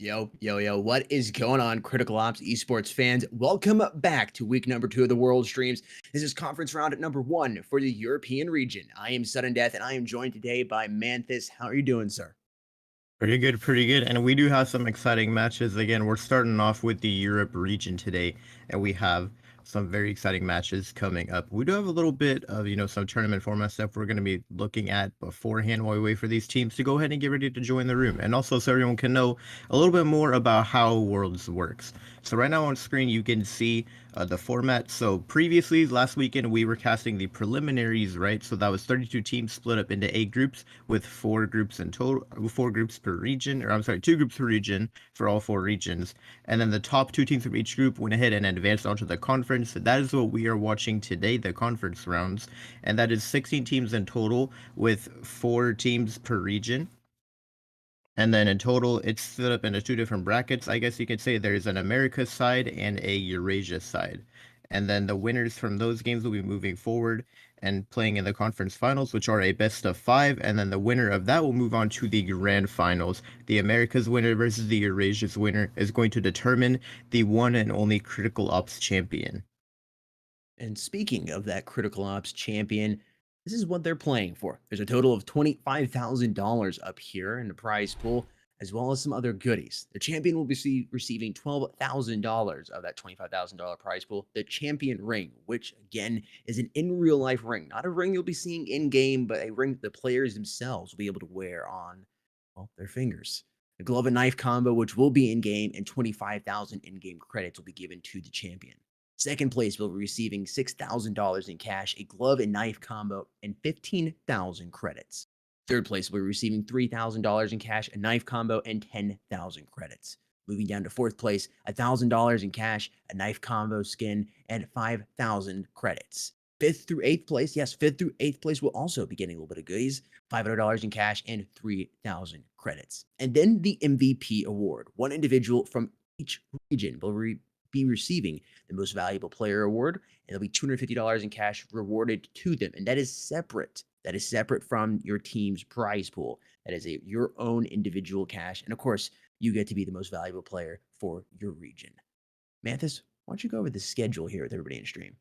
Yo, what is going on, Critical Ops esports fans? Welcome back to week number 2 of the World Streams. This is conference round at number 1 for the European region. I am Sudden Death, and I am joined today by Manthus. How are you doing, sir? Pretty good, pretty good. And we do have some exciting matches. Again, we're starting off with the Europe region today, and we have some very exciting matches coming up. We do have a little bit of, some tournament format stuff we're going to be looking at beforehand while we wait for these teams to go ahead and get ready to join the room. And also so everyone can know a little bit more about how Worlds works. So right now on screen, you can see the format. So previously, last weekend, we were casting the preliminaries, right? So that was 32 teams split up into 8 groups with 4 groups in total, 4 groups per region, or I'm sorry, 2 groups per region for all 4 regions. And then the top 2 teams from each group went ahead and advanced onto the conference. That is what we are watching today, the conference rounds. And that is 16 teams in total with 4 teams per region. And then in total, it's split up into 2 different brackets. I guess you could say there's an America side and a Eurasia side. And then the winners from those games will be moving forward and playing in the conference finals, which are a best of 5. And then the winner of that will move on to the grand finals. The Americas winner versus the Eurasia's winner is going to determine the one and only Critical Ops champion. And speaking of that Critical Ops champion, this is what they're playing for. There's a total of $25,000 up here in the prize pool, as well as some other goodies. The champion will be receiving $12,000 of that $25,000 prize pool. The champion ring, which again is an in real life ring, not a ring you'll be seeing in game, but a ring that the players themselves will be able to wear on, well, their fingers. The glove and knife combo, which will be in game, and 25,000 in game credits will be given to the champion. Second place will be receiving $6,000 in cash, a glove and knife combo, and 15,000 credits. Third place will be receiving $3,000 in cash, a knife combo, and 10,000 credits. Moving down to fourth place, $1,000 in cash, a knife combo skin, and 5,000 credits. Fifth through eighth place, yes, fifth through eighth place will also be getting a little bit of goodies, $500 in cash, and 3,000 credits. And then the MVP award. One individual from each region will be receiving the most valuable player award, and there'll be $250 in cash rewarded to them. And that is separate. That is separate from your team's prize pool. That is your own individual cash. And of course, you get to be the most valuable player for your region. Manthus, why don't you go over the schedule here with everybody in stream?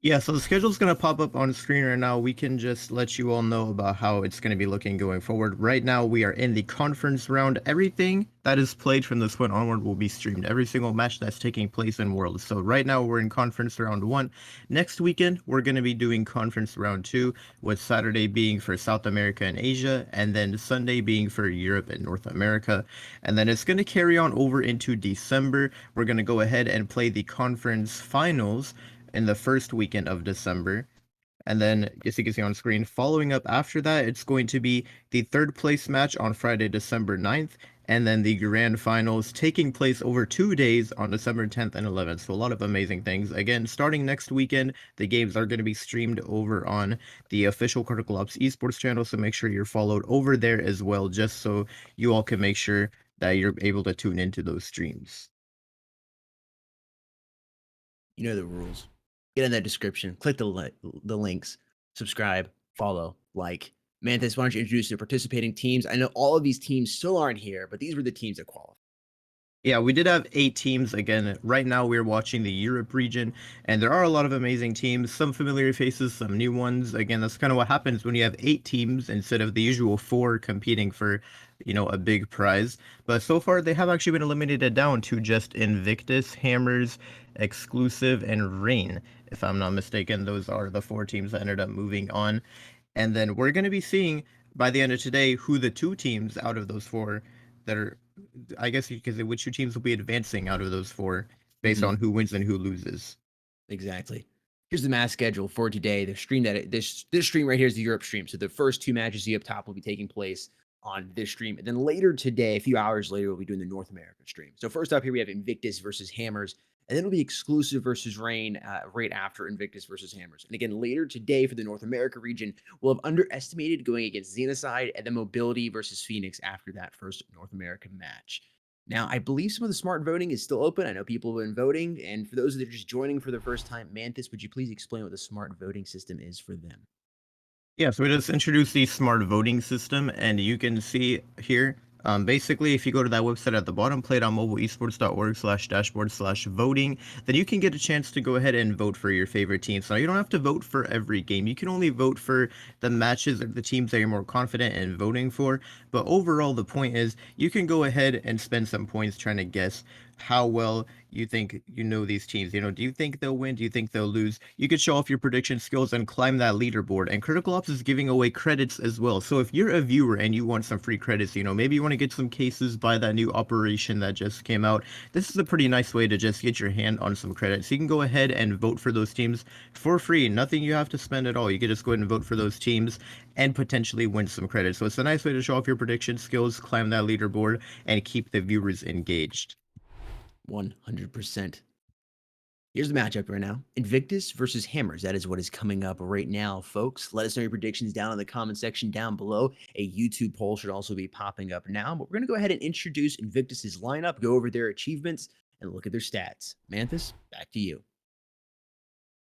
Yeah, so the schedule's going to pop up on screen right now. We can just let you all know about how it's going to be looking going forward. Right now, we are in the conference round. Everything that is played from this point onward will be streamed. Every single match that's taking place in Worlds. So right now, we're in conference round 1. Next weekend, we're going to be doing conference round 2, with Saturday being for South America and Asia, and then Sunday being for Europe and North America. And then it's going to carry on over into December. We're going to go ahead and play the conference finals in the first weekend of December. And then, as you can see on screen, following up after that, it's going to be the third place match on Friday, December 9th, and then the grand finals taking place over 2 days on December 10th and 11th. So a lot of amazing things. Again, starting next weekend, the games are going to be streamed over on the official Critical Ops esports channel. So make sure you're followed over there as well, just so you all can make sure that you're able to tune into those streams. You know the rules. Get in that description, click the links, subscribe, follow, like. Manthus, why don't you introduce the participating teams? I know all of these teams still aren't here, but these were the teams that qualified. Yeah, we did have 8 teams. Again, right now we're watching the Europe region, and there are a lot of amazing teams, some familiar faces, some new ones. Again, that's kind of what happens when you have 8 teams instead of the usual 4 competing for, a big prize. But so far, they have actually been eliminated down to just Invictus, Hammers, Exclusive, and Rain. If I'm not mistaken, those are the 4 teams that ended up moving on. And then we're going to be seeing by the end of today who the 2 teams out of those 4 that are, I guess you could say, which 2 teams will be advancing out of those 4 based on who wins and who loses. Exactly. Here's the match schedule for today. The stream this stream right here is the Europe stream. So the first 2 matches you up top will be taking place on this stream. And then later today, a few hours later, we'll be doing the North American stream. So first up here, we have Invictus versus Hammers. And then it'll be Exclusive versus Rain right after Invictus versus Hammers. And again, later today for the North America region, we'll have Underestimated going against Xenocide, and then Mobility versus Phoenix after that first North American match. Now, I believe some of the smart voting is still open. I know people have been voting. And for those that are just joining for the first time, Manthus, would you please explain what the smart voting system is for them? Yeah, so we just introduced the smart voting system, and you can see here Basically, if you go to that website at the bottom, played.mobileesports.org/dashboard/voting, then you can get a chance to go ahead and vote for your favorite teams. Now, you don't have to vote for every game. You can only vote for the matches or the teams that you're more confident in voting for. But overall, the point is you can go ahead and spend some points trying to guess how well you think you know these teams. Do you think they'll win? Do you think they'll lose? You could show off your prediction skills and climb that leaderboard. And Critical Ops is giving away credits as well. So if you're a viewer and you want some free credits, maybe you want to get some cases by that new operation that just came out. This is a pretty nice way to just get your hand on some credits. You can go ahead and vote for those teams for free. Nothing you have to spend at all. You can just go ahead and vote for those teams and potentially win some credits. So it's a nice way to show off your prediction skills, climb that leaderboard, and keep the viewers engaged. 100%. Here's the matchup right now. Invictus versus Hammers. That is what is coming up right now, folks. Let us know your predictions down in the comment section down below. A YouTube poll should also be popping up now, but we're going to go ahead and introduce Invictus's lineup, go over their achievements, and look at their stats. Manthus, back to you.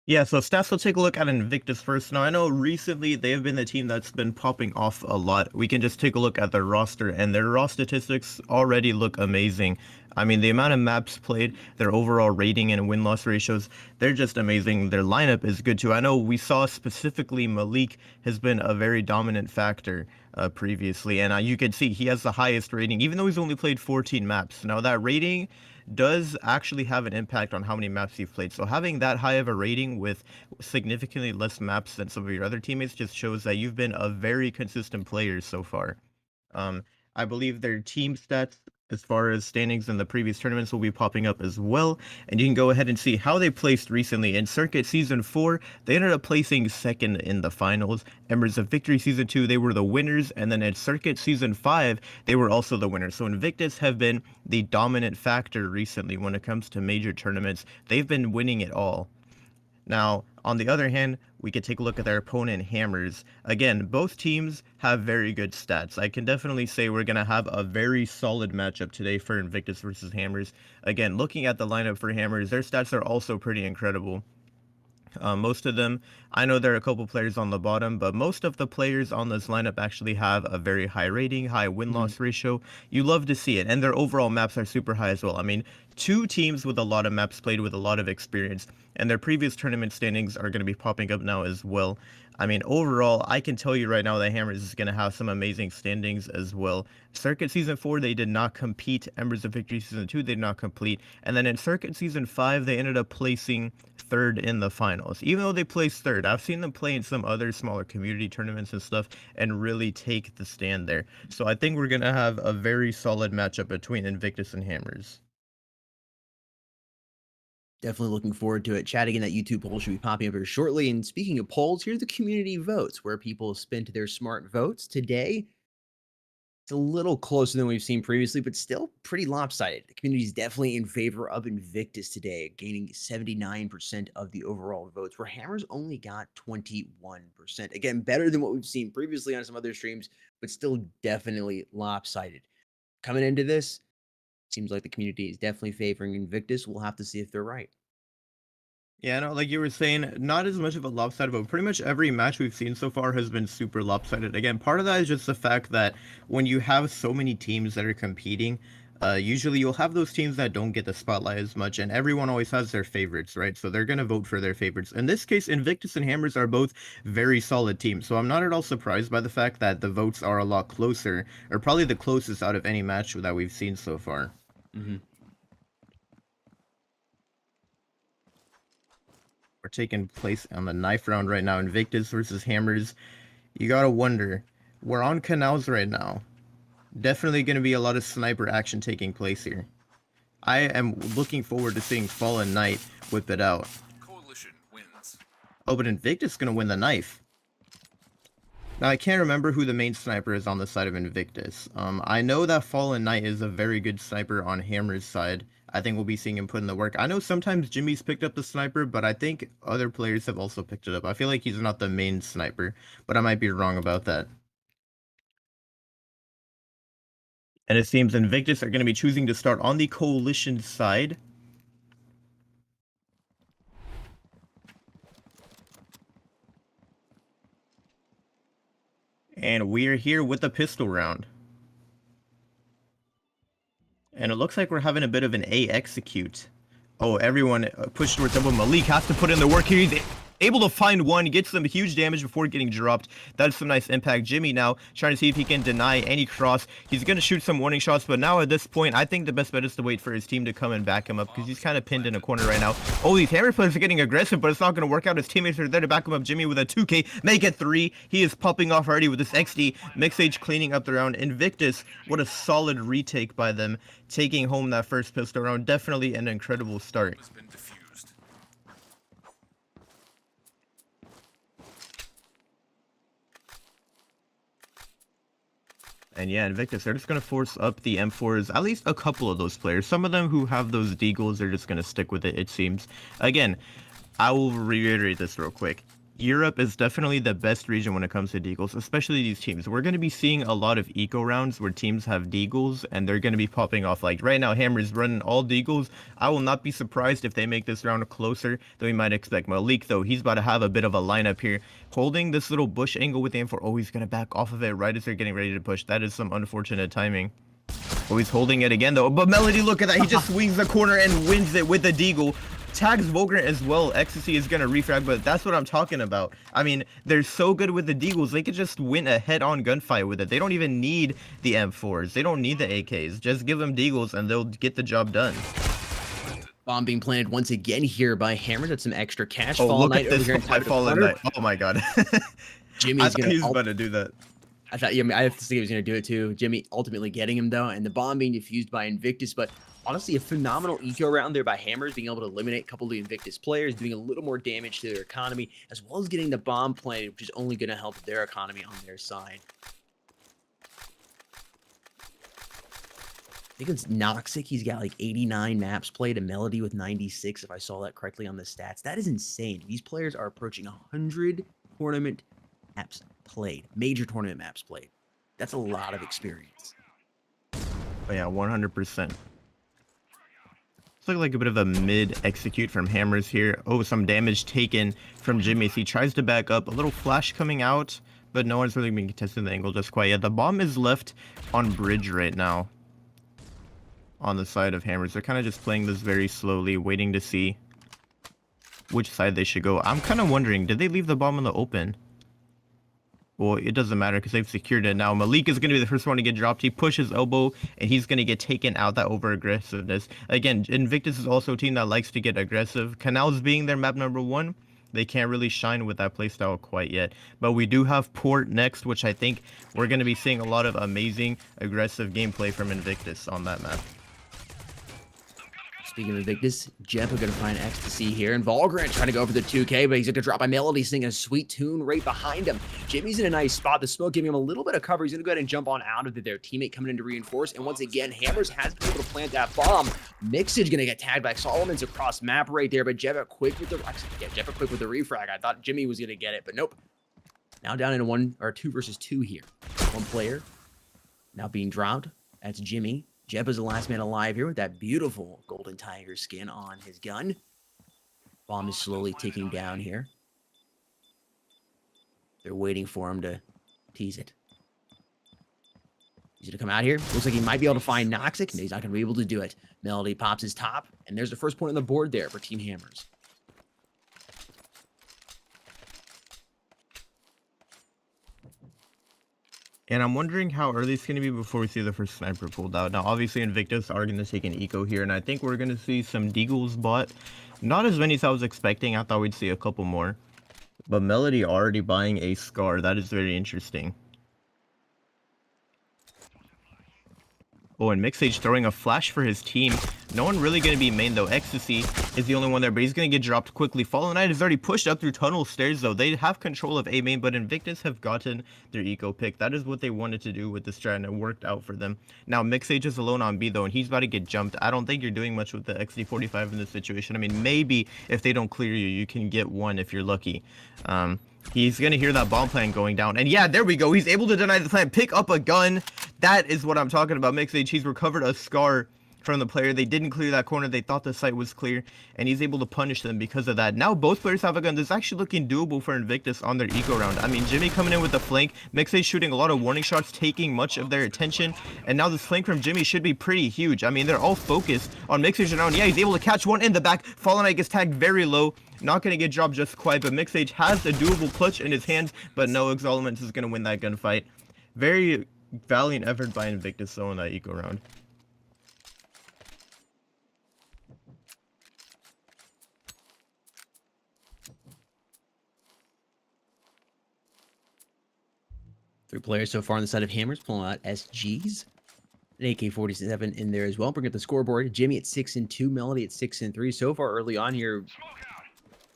Yeah, so stats, let's take a look at Invictus first. Now, I know recently they have been the team that's been popping off a lot. We can just take a look at their roster, and their raw statistics already look amazing. I mean, the amount of maps played, their overall rating and win-loss ratios, they're just amazing. Their lineup is good too. I know we saw specifically Malik has been a very dominant factor previously, and you can see he has the highest rating, even though he's only played 14 maps. Now, that rating does actually have an impact on how many maps you've played. So having that high of a rating with significantly less maps than some of your other teammates just shows that you've been a very consistent player so far. Um, I believe their team stats as far as standings in the previous tournaments will be popping up as well, and you can go ahead and see how they placed recently. In Circuit Season 4, they ended up placing second in the finals. Embers of Victory Season 2, they were the winners, and then in Circuit Season 5, they were also the winners. So Invictus have been the dominant factor recently when it comes to major tournaments. They've been winning it all. Now, on the other hand, we could take a look at their opponent, Hammers. Again, both teams have very good stats. I can definitely say we're going to have a very solid matchup today for Invictus versus Hammers. Again, looking at the lineup for Hammers, their stats are also pretty incredible. Most of them, I know there are a couple players on the bottom, but most of the players on this lineup actually have a very high rating, high win-loss ratio. You love to see it, and their overall maps are super high as well. I mean, two teams with a lot of maps played with a lot of experience, and their previous tournament standings are going to be popping up now as well. I mean, overall, I can tell you right now that Hammers is going to have some amazing standings as well. Circuit Season 4, they did not compete. Embers of Victory Season 2, they did not complete. And then in Circuit Season 5, they ended up placing third in the finals. Even though they placed third, I've seen them play in some other smaller community tournaments and stuff and really take the stand there. So I think we're going to have a very solid matchup between Invictus and Hammers. Definitely looking forward to it. Chatting in that YouTube poll should be popping up here shortly. And speaking of polls, here's the community votes where people spent their smart votes. Today, it's a little closer than we've seen previously, but still pretty lopsided. The community is definitely in favor of Invictus today, gaining 79% of the overall votes, where Hammers only got 21%. Again, better than what we've seen previously on some other streams, but still definitely lopsided. Coming into this, seems like the community is definitely favoring Invictus. We'll have to see if they're right. Yeah, no, like you were saying, not as much of a lopsided, but pretty much every match we've seen so far has been super lopsided. Again, part of that is just the fact that when you have so many teams that are competing, usually you'll have those teams that don't get the spotlight as much, and everyone always has their favorites, right? So they're gonna vote for their favorites. In this case, Invictus and Hammers are both very solid teams, so I'm not at all surprised by the fact that the votes are a lot closer, or probably the closest out of any match that we've seen so far. Mm-hmm. We're taking place on the knife round right now. Invictus versus Hammers. You gotta wonder. We're on Canals right now. Definitely gonna be a lot of sniper action taking place here. I am looking forward to seeing Fallen Knight whip it out. Coalition wins. Oh, but Invictus is gonna win the knife. Now, I can't remember who the main sniper is on the side of Invictus. I know that Fallen Knight is a very good sniper on Hammer's side. I think we'll be seeing him put in the work. I know sometimes Jimmy's picked up the sniper, but I think other players have also picked it up. I feel like he's not the main sniper, but I might be wrong about that. And it seems Invictus are going to be choosing to start on the Coalition side. And we're here with the pistol round. And it looks like we're having a bit of an A execute. Oh, everyone pushed towards double. Malik has to put in the work here. He's able to find one, gets some huge damage before getting dropped. That's some nice impact. Jimmy now trying to see if he can deny any cross. He's going to shoot some warning shots, but now at this point, I think the best bet is to wait for his team to come and back him up because he's kind of pinned in a corner right now. Oh, these Hammer players are getting aggressive, but it's not going to work out. His teammates are there to back him up. Jimmy with a 2K, make it 3. He is popping off already with this XD. Mixage cleaning up the round. Invictus, what a solid retake by them, taking home that first pistol round. Definitely an incredible start. Has been diffused. And yeah, Invictus, they're just going to force up the M4s, at least a couple of those players. Some of them who have those deagles, they're just going to stick with it, it seems. Again, I will reiterate this real quick. Europe is definitely the best region when it comes to deagles, especially these teams. We're going to be seeing a lot of eco rounds where teams have deagles and they're going to be popping off. Like right now, Hammer's running all deagles. I will not be surprised if they make this round closer than we might expect. Malik, though, he's about to have a bit of a lineup here. Holding this little bush angle with the M4. Oh, he's going to back off of it right as they're getting ready to push. That is some unfortunate timing. Oh, he's holding it again, though. But Melody, look at that. He just swings the corner and wins it with the deagle. Tags Vulgrant as well. Ecstasy is going to refrag, but that's what I'm talking about. I mean, they're so good with the deagles. They could just win a head-on gunfight with it. They don't even need the M4s. They don't need the AKs. Just give them deagles and they'll get the job done. Bomb being planted once again here by Hammer. That's some extra cash. Oh, Fall look Knight at over here this. in Fallen Knight. Oh my god. Jimmy's I thought gonna he was about to do that. I thought, yeah, I have to think he was going to do it too. Jimmy ultimately getting him though, and the bomb being defused by Invictus. But honestly, a phenomenal eco round there by Hammers, being able to eliminate a couple of the Invictus players, doing a little more damage to their economy, as well as getting the bomb planted, which is only going to help their economy on their side. I think it's Noxic. He's got like 89 maps played, and Melody with 96, if I saw that correctly on the stats. That is insane. These players are approaching 100 tournament maps played, major tournament maps played. That's a lot of experience. Oh yeah, 100%. It's looking like a bit of a mid execute from Hammers here. Oh, some damage taken from Jimmy. He tries to back up. A little flash coming out, but no one's really been contesting the angle just quite yet. The bomb is left on bridge right now on the side of Hammers. They're kind of just playing this very slowly, waiting to see which side they should go. I'm kind of wondering, did they leave the bomb in the open? Well, it doesn't matter because they've secured it now. Malik is going to be the first one to get dropped. He pushes elbow, and he's going to get taken out, that over-aggressiveness. Again, Invictus is also a team that likes to get aggressive. Canals being their map number 1, they can't really shine with that playstyle quite yet. But we do have Port next, which I think we're going to be seeing a lot of amazing, aggressive gameplay from Invictus on that map. Speaking of Invictus, Jeppa going to find Ecstasy here, and Volgrant trying to go for the 2K, but he's going to drop by Melody, singing a sweet tune right behind him. Jimmy's in a nice spot. The smoke giving him a little bit of cover. He's going to go ahead and jump on out of it. Their teammate coming in to reinforce, and once again, Hammers has been able to plant that bomb. Mixage going to get tagged by Solomon's across map right there, but Jeppa quick with the Jeppa quick with the refrag. I thought Jimmy was going to get it, but nope. Now down in a 2 versus 2 here. One player now being dropped. That's Jimmy. Jeppa's the last man alive here with that beautiful golden tiger skin on his gun. Bomb is slowly ticking down here. They're waiting for him to tease it. He's going to come out here. Looks like he might be able to find Noxic. No, he's not going to be able to do it. Melody pops his top, and there's the first point on the board there for Team Hammers. And I'm wondering how early it's going to be before we see the first sniper pulled out. Now, obviously, Invictus are going to take an eco here, and I think we're going to see some deagles bought. Not as many as I was expecting. I thought we'd see a couple more. But Melody already buying a Scar. That is very interesting. Oh, and Mixage throwing a flash for his team. No one really going to be main, though. Ecstasy is the only one there, but he's going to get dropped quickly. Fallen Knight is already pushed up through tunnel stairs, though. They have control of A main, but Invictus have gotten their eco pick. That is what they wanted to do with this strat, and it worked out for them. Now, Mixage is alone on B, though, and he's about to get jumped. I don't think you're doing much with the XD45 in this situation. I mean, maybe if they don't clear you, you can get one if you're lucky. He's going to hear that bomb plan going down. And yeah, there we go. He's able to deny the plan. Pick up a gun. That is what I'm talking about. Mixage, he's recovered a Scar. from the player. They didn't clear that corner. They thought the site was clear, and he's able to punish them because of that. Now both players have a gun. This is actually looking doable for Invictus on their eco round. I mean, Jimmy coming in with the flank, Mixage shooting a lot of warning shots, taking much of their attention, and now this flank from Jimmy should be pretty huge. I mean, they're all focused on Mixage now, and yeah, he's able to catch one in the back. Fallen Knight gets tagged very low. Not going to get dropped just quite, but Mixage has a doable clutch in his hands, but no, Exaluments is going to win that gunfight. Very valiant effort by Invictus though in that eco round. Three players so far on the side of Hammers pulling out SGs. An AK-47 in there as well. Bring up the scoreboard. Jimmy at 6-2, Melody at 6-3. So far early on here,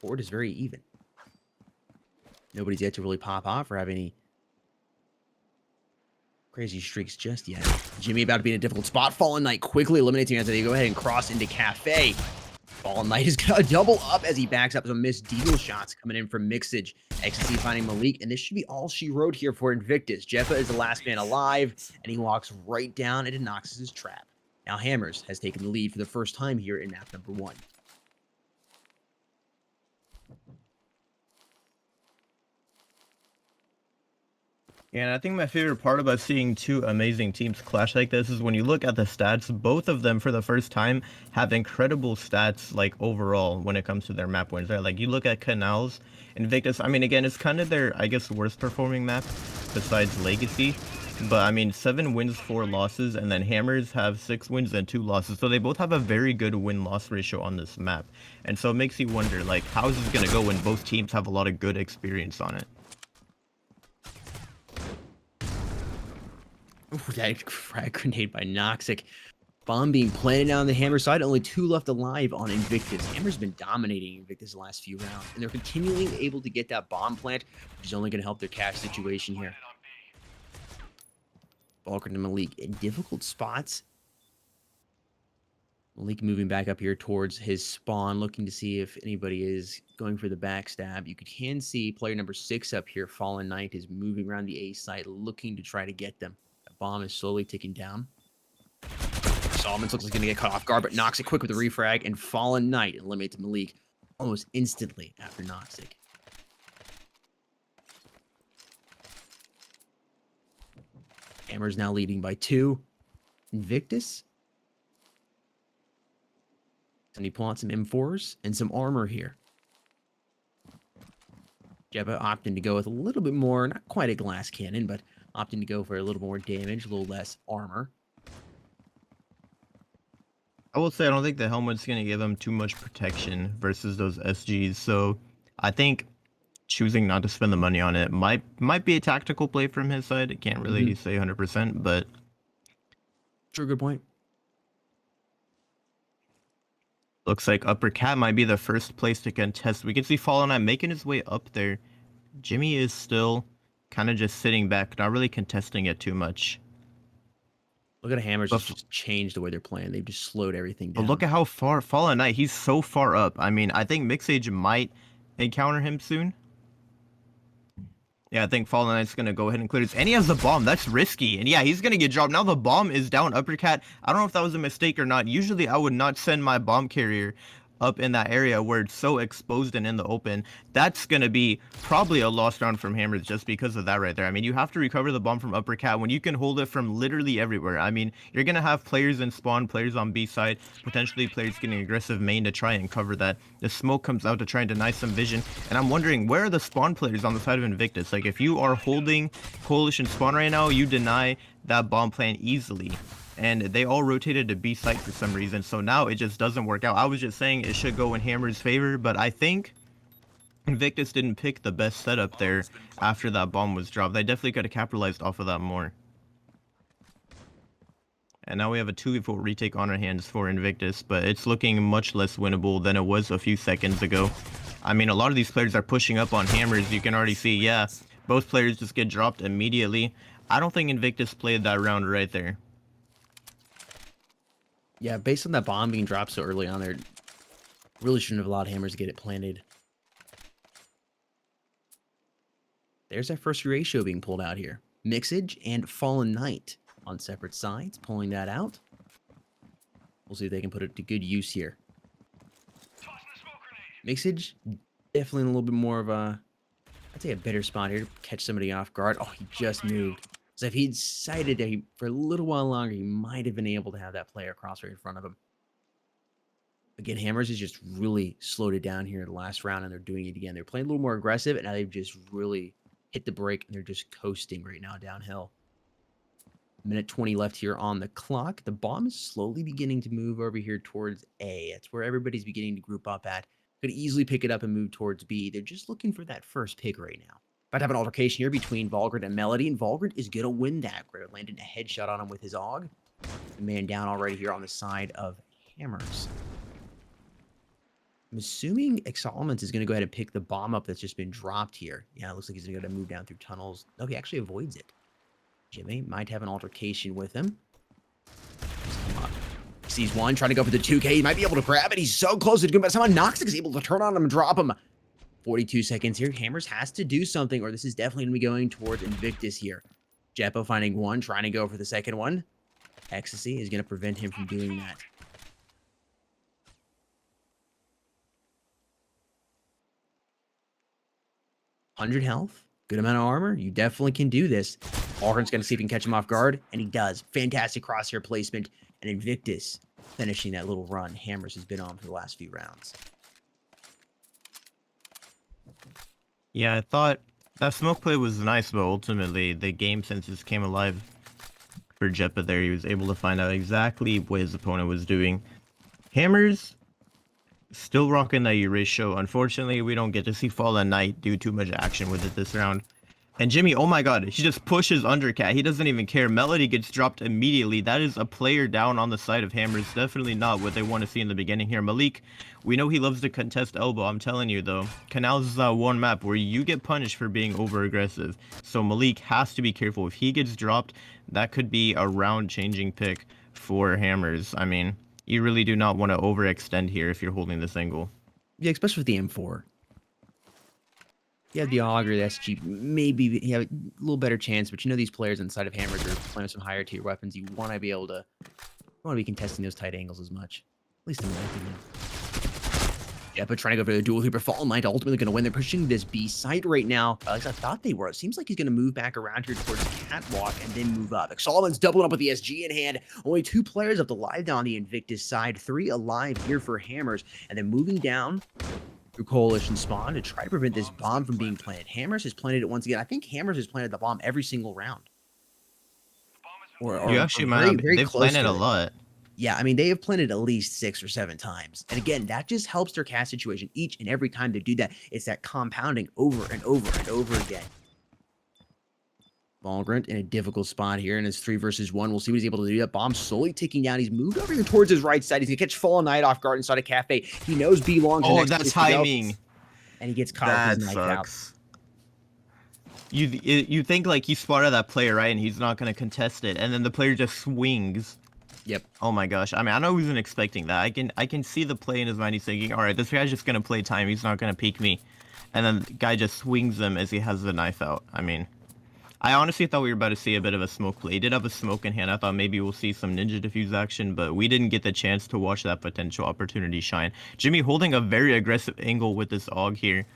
board is very even. Nobody's yet to really pop off or have any crazy streaks just yet. Jimmy about to be in a difficult spot. Fallen Knight quickly eliminates him as they go ahead and cross into Cafe. Fallen Knight is going to double up as he backs up. Some missed deagle shots coming in from Mixage. Ecstasy finding Malik, and this should be all she wrote here for Invictus. Jeffa is the last man alive, and he walks right down into Nox's trap. Now Hammers has taken the lead for the first time here in map number 1. Yeah, and I think my favorite part about seeing two amazing teams clash like this is when you look at the stats, both of them for the first time have incredible stats, like overall, when it comes to their map wins. Right? Like you look at Canals, Invictus, I mean, again, it's kind of their, I guess, worst performing map besides Legacy. But I mean, 7 wins, 4 losses, and then Hammers have 6 wins and 2 losses. So they both have a very good win-loss ratio on this map. And so it makes you wonder, like, how is this going to go when both teams have a lot of good experience on it? Ooh, that frag grenade by Noxic. Bomb being planted down the Hammer side. Only 2 left alive on Invictus. Hammer's been dominating Invictus the last few rounds, and they're continually able to get that bomb plant, which is only going to help their cash situation here. Balker to Malik in difficult spots. Malik moving back up here towards his spawn, looking to see if anybody is going for the backstab. You can see player number 6 up here, Fallen Knight, is moving around the A site, looking to try to get them. The bomb is slowly ticking down. Solomons looks like he's going to get caught off guard, but Noxic quick with the refrag, and Fallen Knight eliminates Malik almost instantly after Noxic. Hammer's now leading by 2. Invictus. And he pull out some M4s and some armor here. Jebba opting to go with a little bit more, not quite a glass cannon, but opting to go for a little more damage, a little less armor. I will say I don't think the helmet's going to give him too much protection versus those SGs. So I think choosing not to spend the money on it might be a tactical play from his side. I can't really say 100%, but Sure, good point. looks like Upper Cat might be the first place to contest. We can see Fallen Knight making his way up there. Jimmy is still kind of just sitting back, not really contesting it too much. Look at Hammers just changed the way they're playing. They've just slowed everything down. But look at how far Fallen Knight, he's so far up. I mean, I think Mixage might encounter him soon. Yeah, I think Fallen Knight's going to go ahead and clear this. And he has the bomb. That's risky. And yeah, he's going to get dropped. Now the bomb is down Uppercat. I don't know if that was a mistake or not. Usually I would not send my bomb carrier up in that area where it's so exposed and in the open. That's going to be probably a lost round from Hammers just because of that right there. I mean, you have to recover the bomb from Uppercat when you can hold it from literally everywhere. I mean, you're going to have players in spawn, players on B side, potentially players getting aggressive main to try and cover that. The smoke comes out to try and deny some vision. And I'm wondering, where are the spawn players on the side of Invictus? Like, if you are holding Coalition spawn right now, you deny that bomb plan easily. And they all rotated to B site for some reason, so now it just doesn't work out. I was just saying it should go in Hammer's favor, but I think Invictus didn't pick the best setup there after that bomb was dropped. They definitely could have capitalized off of that more. And now we have a 2v4 retake on our hands for Invictus, but it's looking much less winnable than it was a few seconds ago. I mean, a lot of these players are pushing up on Hammers. You can already see, yeah, both players just get dropped immediately. I don't think Invictus played that round right there. Yeah, based on that bomb being dropped so early on there, really shouldn't have allowed Hammers to get it planted. There's that first ratio being pulled out here. Mixage and Fallen Knight on separate sides, pulling that out. We'll see if they can put it to good use here. Mixage, definitely in a little bit more of a, I'd say a better spot here to catch somebody off guard. Oh, he just moved. So if he'd decided that for a little while longer, he might have been able to have that player cross right in front of him. Again, Hammers has just really slowed it down here in the last round, and they're doing it again. They're playing a little more aggressive, and now they've just really hit the brake, and they're just coasting right now downhill. Minute 20 left here on the clock. The bomb is slowly beginning to move over here towards A. That's where everybody's beginning to group up at. Could easily pick it up and move towards B. They're just looking for that first pick right now. About to have an altercation here between Volgrid and Melody, and Volgrid is going to win that. Grid landed a headshot on him with his AUG. The man down already here on the side of Hammers. I'm assuming Exalmans is going to go ahead and pick the bomb up that's just been dropped here. Yeah, it looks like he's going to move down through tunnels. No, he actually avoids it. Jimmy might have an altercation with him. He sees one, trying to go for the 2K. He might be able to grab it. He's so close to doing, but someone Noxic is able to turn on him and drop him. 42 seconds here. Hammers has to do something, or this is definitely going to be going towards Invictus here. Jeppo finding one, trying to go for the second one. Ecstasy is going to prevent him from doing that. $100 health, good amount of armor. You definitely can do this. Algren's going to see if he can catch him off guard, and he does. Fantastic crosshair placement, and Invictus finishing that little run Hammers has been on for the last few rounds. Yeah, I thought that smoke play was nice, but ultimately the game senses came alive for Jeppa there. He was able to find out exactly what his opponent was doing. Hammers still rocking that Euratio. Unfortunately, we don't get to see Fallen Knight do too much action with it this round. And Jimmy, oh my god, he just pushes Undercat. He doesn't even care. Melody gets dropped immediately. That is a player down on the side of Hammers. Definitely not what they want to see in the beginning here. Malik, we know he loves to contest elbow. I'm telling you, though. Canals is one map where you get punished for being over-aggressive. So Malik has to be careful. If he gets dropped, that could be a round-changing pick for Hammers. I mean, you really do not want to overextend here if you're holding this angle. Yeah, especially with the M4. You have the AUG or the SG, maybe you have a little better chance, but you know these players inside of Hammers are playing with some higher tier weapons. You want to be able to, contesting those tight angles as much. At least in my opinion. Yeah, but trying to go for the dual hooper. Fallen Knight ultimately going to win. They're pushing this B site right now. At least I thought they were. It seems like he's going to move back around here towards Catwalk and then move up. Solomon's doubling up with the SG in hand. Only 2 players up alive down the Invictus side. 3 alive here for Hammers. And then moving down through Coalition spawn to try to prevent this bomb from being planted. Hammers has planted it once again. I think Hammers has planted the bomb every single round. You actually might have. They've planted a lot. Yeah, I mean, they have planted at least 6 or 7 times. And again, that just helps their cast situation each and every time they do that. It's that compounding over and over and over again. Volgrant in a difficult spot here, and it's 3 versus 1. We'll see what he's able to do. That bomb slowly ticking down. He's moved over here towards his right side. He's going to catch Fallen Knight off guard inside a cafe. He knows B longs. Oh, that's timing. And he gets caught with his knife out. You think like he spotted that player, right? And he's not going to contest it. And then the player just swings. Yep. Oh my gosh. I mean, I know he wasn't expecting that. I can see the play in his mind. He's thinking, all right, this guy's just going to play time. He's not going to peek me. And then the guy just swings him as he has the knife out. I mean, I honestly thought we were about to see a bit of a smoke play. He did have a smoke in hand. I thought maybe we'll see some ninja diffuse action, but we didn't get the chance to watch that potential opportunity shine. Jimmy holding a very aggressive angle with this AUG here.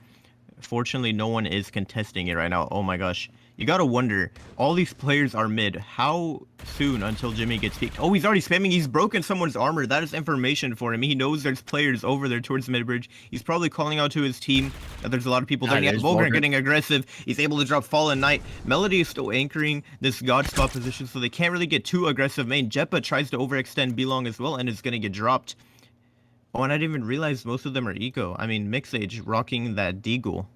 Fortunately, no one is contesting it right now. Oh my gosh. You gotta wonder, all these players are mid. How soon until Jimmy gets peeked? Oh, he's already spamming. He's broken someone's armor. That is information for him. He knows there's players over there towards mid-bridge. He's probably calling out to his team that there's a lot of people there. Volker getting aggressive. He's able to drop Fallen Knight. Melody is still anchoring this God spot position, so they can't really get too aggressive main. Jeppa tries to overextend B-Long as well and is gonna get dropped. Oh, and I didn't even realize most of them are eco. I mean, Mixage rocking that deagle.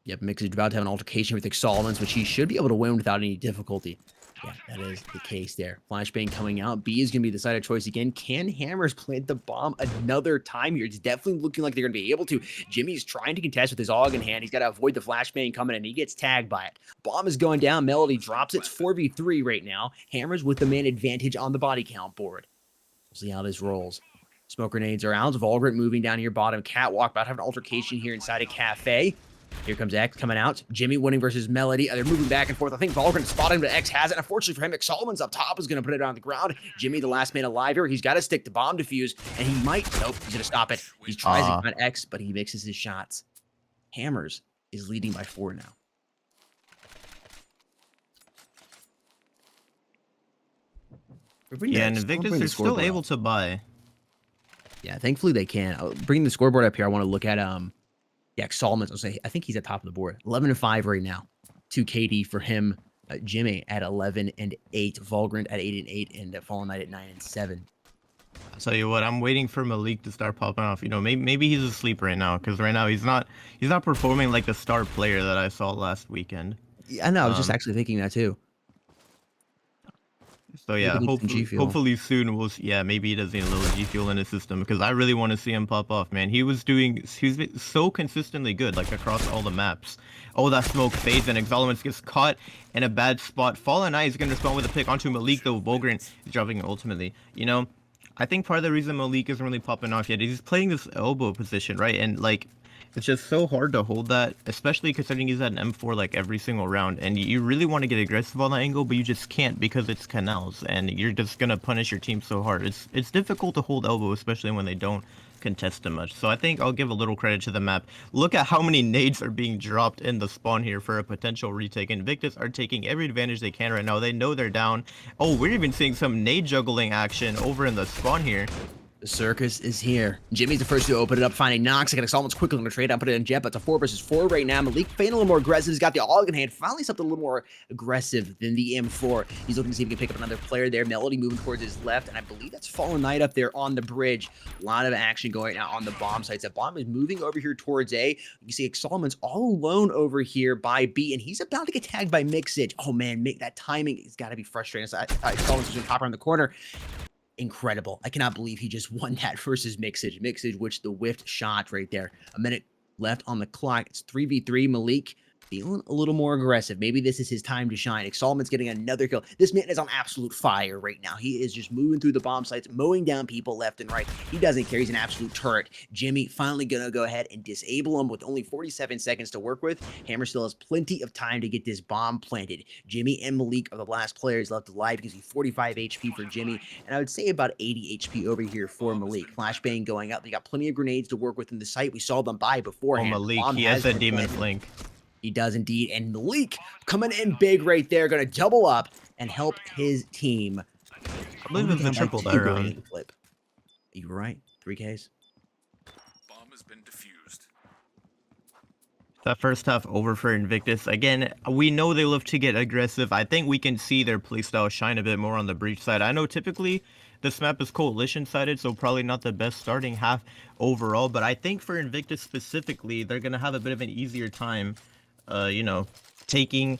Yep, Mixage about to have an altercation with Exalmans, which he should be able to win without any difficulty. Yeah, that is the case there. Flashbang coming out. B is going to be the side of choice again. Can Hammers plant the bomb another time here? It's definitely looking like they're going to be able to. Jimmy's trying to contest with his AUG in hand. He's got to avoid the flashbang coming in. He gets tagged by it. Bomb is going down. Melody drops it. It's 4v3 right now. Hammers with the man advantage on the body count board. We'll see how this rolls. Smoke grenades are out. Volgrant moving down here bottom. Catwalk about to have an altercation here inside a cafe. Here comes X coming out. Jimmy winning versus Melody. They're moving back and forth. I think Volgren spotted him, but X has it. Unfortunately for him, McSolomon's up top is going to put it on the ground. Jimmy, the last man alive here. He's got to stick the bomb defuse, and he might. Nope, he's going to stop it. He tries to find X, but he mixes his shots. Hammers is leading by 4 now. Yeah, and Invictus, they're still able to buy. Yeah, thankfully they can. Bringing the scoreboard up here, I want to look at yeah, Solomon's. I'll say I think he's at top of the board. 11-5 right now. 2 KD for him. Jimmy at 11-8. Volgrant at 8-8, and Fallen Knight at 9-7. I'll tell you what, I'm waiting for Malik to start popping off. You know, maybe he's asleep right now, because right now he's not performing like the star player that I saw last weekend. Yeah, I know. I was just actually thinking that too. So yeah, hopefully soon we'll maybe he does need a little G Fuel in his system, because I really want to see him pop off, man. He's been so consistently good, like across all the maps. Oh, that smoke fades and Exoluments gets caught in a bad spot. Fallen Eye is going to respond with a pick onto Malik, though Volgren is dropping it ultimately. You know, I think part of the reason Malik isn't really popping off yet is he's playing this elbow position, right? And like, it's just so hard to hold that, especially considering he's at an M4 like every single round, and you really want to get aggressive on that angle, but you just can't because it's Canals, and you're just gonna punish your team so hard. It's difficult to hold elbow, especially when they don't contest him much. So I think I'll give a little credit to the map. Look at how many nades are being dropped in the spawn here for a potential retake. Invictus are taking every advantage they can right now. They know they're down. Oh, we're even seeing some nade juggling action over in the spawn here. The circus is here. Jimmy's the first to open it up, finding Nox. Again, Solomon's quickly going to trade out, put it in Jet, but it's a 4 versus 4 right now. Malik feigning a little more aggressive. He's got the AUG in hand. Finally something a little more aggressive than the M4. He's looking to see if he can pick up another player there. Melody moving towards his left, and I believe that's Fallen Knight up there on the bridge. A lot of action going now on the bomb sites. That bomb is moving over here towards A. You see Solomon's all alone over here by B, and he's about to get tagged by Mixage. Oh man, that timing has got to be frustrating. So Solomon's just going to pop around the corner. Incredible. I cannot believe he just won that versus Mixage. Mixage, which the whiffed shot right there. A minute left on the clock. It's 3v3. Malik feeling a little more aggressive. Maybe this is his time to shine. Solomon's getting another kill. This man is on absolute fire right now. He is just moving through the bomb sites, mowing down people left and right. He doesn't care. He's an absolute turret. Jimmy finally gonna go ahead and disable him with only 47 seconds to work with. Hammer still has plenty of time to get this bomb planted. Jimmy and Malik are the last players left alive. You can see 45 HP for Jimmy, and I would say about 80 HP over here for Malik. Flashbang going up. They got plenty of grenades to work with in the site. We saw them buy beforehand. Oh, Malik, he has a demon flank. He does indeed, and Malik coming in big right there, going to double up and help his team. I believe it's a triple that round. Flip. You were right, 3Ks. Bomb has been defused. That first half over for Invictus. Again, we know they love to get aggressive. I think we can see their playstyle shine a bit more on the breach side. I know typically this map is coalition sided, so probably not the best starting half overall, but I think for Invictus specifically, they're going to have a bit of an easier time you know, taking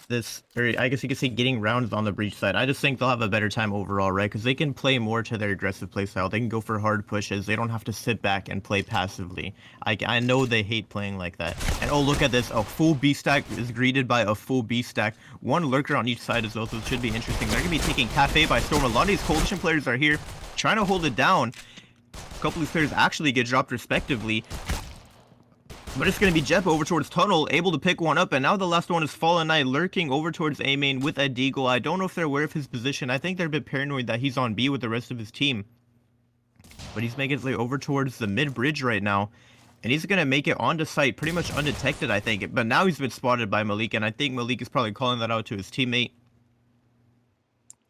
this, or I guess you could say getting rounds on the breach side. I just think they'll have a better time overall, right? Because they can play more to their aggressive playstyle. They can go for hard pushes. They don't have to sit back and play passively. I know they hate playing like that. And oh, look at this. A full B stack is greeted by a full B stack. One lurker on each side as well, so it should be interesting. They're going to be taking Cafe by storm. A lot of these coalition players are here trying to hold it down. A couple of these players actually get dropped respectively. But it's going to be Jep over towards Tunnel, able to pick one up, and now the last one is Fallen Knight lurking over towards A main with a Deagle. I don't know if they're aware of his position. I think they're a bit paranoid that he's on B with the rest of his team. But he's making his way over towards the mid bridge right now, and he's going to make it onto site pretty much undetected, I think. But now he's been spotted by Malik, and I think Malik is probably calling that out to his teammate.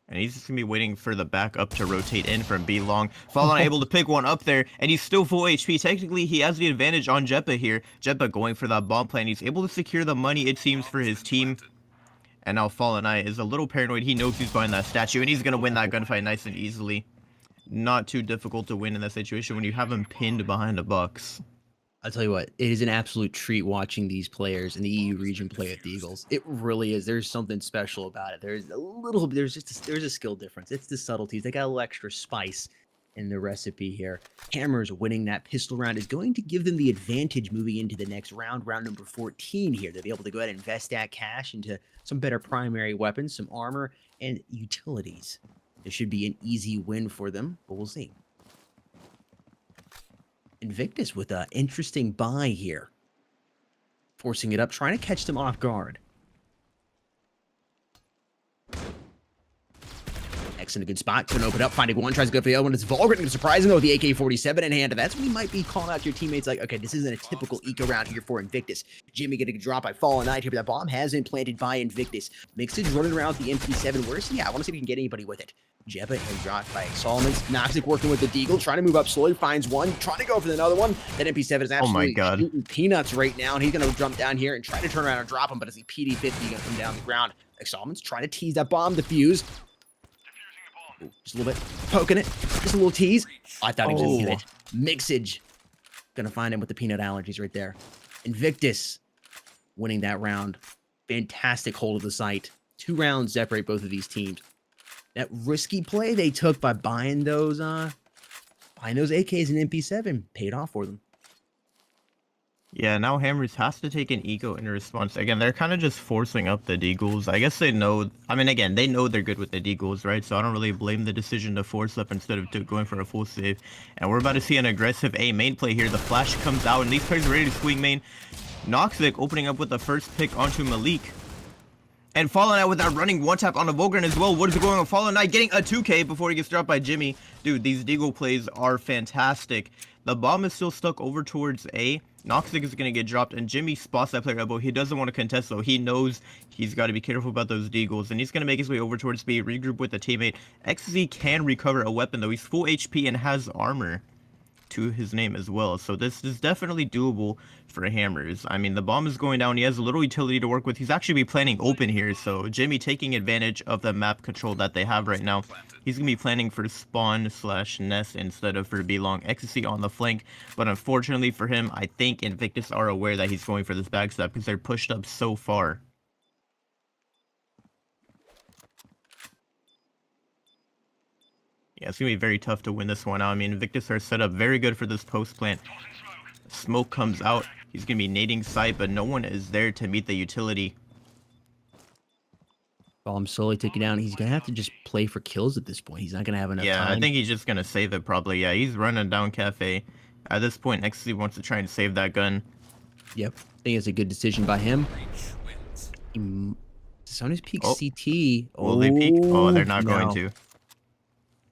And he's just going to be waiting for the backup to rotate in from B long. Fallen able to pick one up there, and he's still full HP. Technically, he has the advantage on Jeppa here. Jeppa going for that bomb plan. He's able to secure the money, it seems, for his team. And now Fallen Eye is a little paranoid. He knows he's buying that statue, and he's going to win that gunfight nice and easily. Not too difficult to win in that situation when you have him pinned behind a box. I'll tell you what, it is an absolute treat watching these players in the EU region play with the Eagles. It really is. There's something special about it. There's a skill difference. It's the subtleties. They got a little extra spice in the recipe here. Hammers winning that pistol round is going to give them the advantage moving into the next round, round number 14 here. They'll be able to go ahead and invest that cash into some better primary weapons, some armor, and utilities. It should be an easy win for them, but we'll see. Invictus with an interesting buy here. Forcing it up, trying to catch them off guard. X in a good spot, couldn't open up, finding one, tries to go for the other one. It's Volgren, surprising though with the AK-47 in hand. That's when you might be calling out to your teammates like, okay, this isn't a typical eco round here for Invictus. Jimmy getting a drop by Fallen Knight here, but that bomb has been planted by Invictus. Mixage running around with the MP7. Where's he at? I want to see if we can get anybody with it. Jebba and dropped by Solomons. Noxic working with the Deagle, trying to move up slowly, finds one, trying to go for another one. That MP7 is absolutely shooting peanuts right now, and he's going to jump down here and try to turn around and drop him, but as the PD-50 going to come down the ground. Solomons trying to tease that bomb defuse. Ooh, just a little bit, poking it, just a little tease. Oh, I thought he was going to get it. Mixage, going to find him with the peanut allergies right there. Invictus winning that round. Fantastic hold of the site. 2 rounds separate both of these teams. That risky play they took by buying those AKs and MP7 paid off for them. Yeah, now Hammers has to take an eco in response. Again, they're kind of just forcing up the Deagles. I guess they know, I mean, again, they know they're good with the Deagles, right? So I don't really blame the decision to force up instead of going for a full save. And we're about to see an aggressive A main play here. The flash comes out, and these players are ready to swing main. Noxic opening up with the first pick onto Malik. And Fallen Knight with that running one tap on the Volgren as well. What is going on? Fallen Knight getting a 2K before he gets dropped by Jimmy. Dude, these Deagle plays are fantastic. The bomb is still stuck over towards A. Noxic is going to get dropped, and Jimmy spots that player elbow. He doesn't want to contest, though. He knows he's got to be careful about those Deagles, and he's going to make his way over towards B, regroup with a teammate. XZ can recover a weapon, though. He's full HP and has armor to his name as well, so this is definitely doable for Hammers. I mean, the bomb is going down. He has a little utility to work with. He's actually be planning open here, so Jimmy taking advantage of the map control that they have right now. He's gonna be planning for spawn/nest instead of for B-long. Ecstasy on the flank, but unfortunately for him, I think Invictus are aware that he's going for this backstab because they're pushed up so far. Yeah, it's going to be very tough to win this one. I mean, Invictus are set up very good for this post plant. Smoke comes out. He's going to be nading site, but no one is there to meet the utility. Bomb slowly taken down. He's going to have to just play for kills at this point. He's not going to have enough time. Yeah, I think he's just going to save it probably. Yeah, he's running down Cafe. At this point, XC wants to try and save that gun. Yep. I think it's a good decision by him. Sona's peak CT. Will they peek? Oh, they're not going to.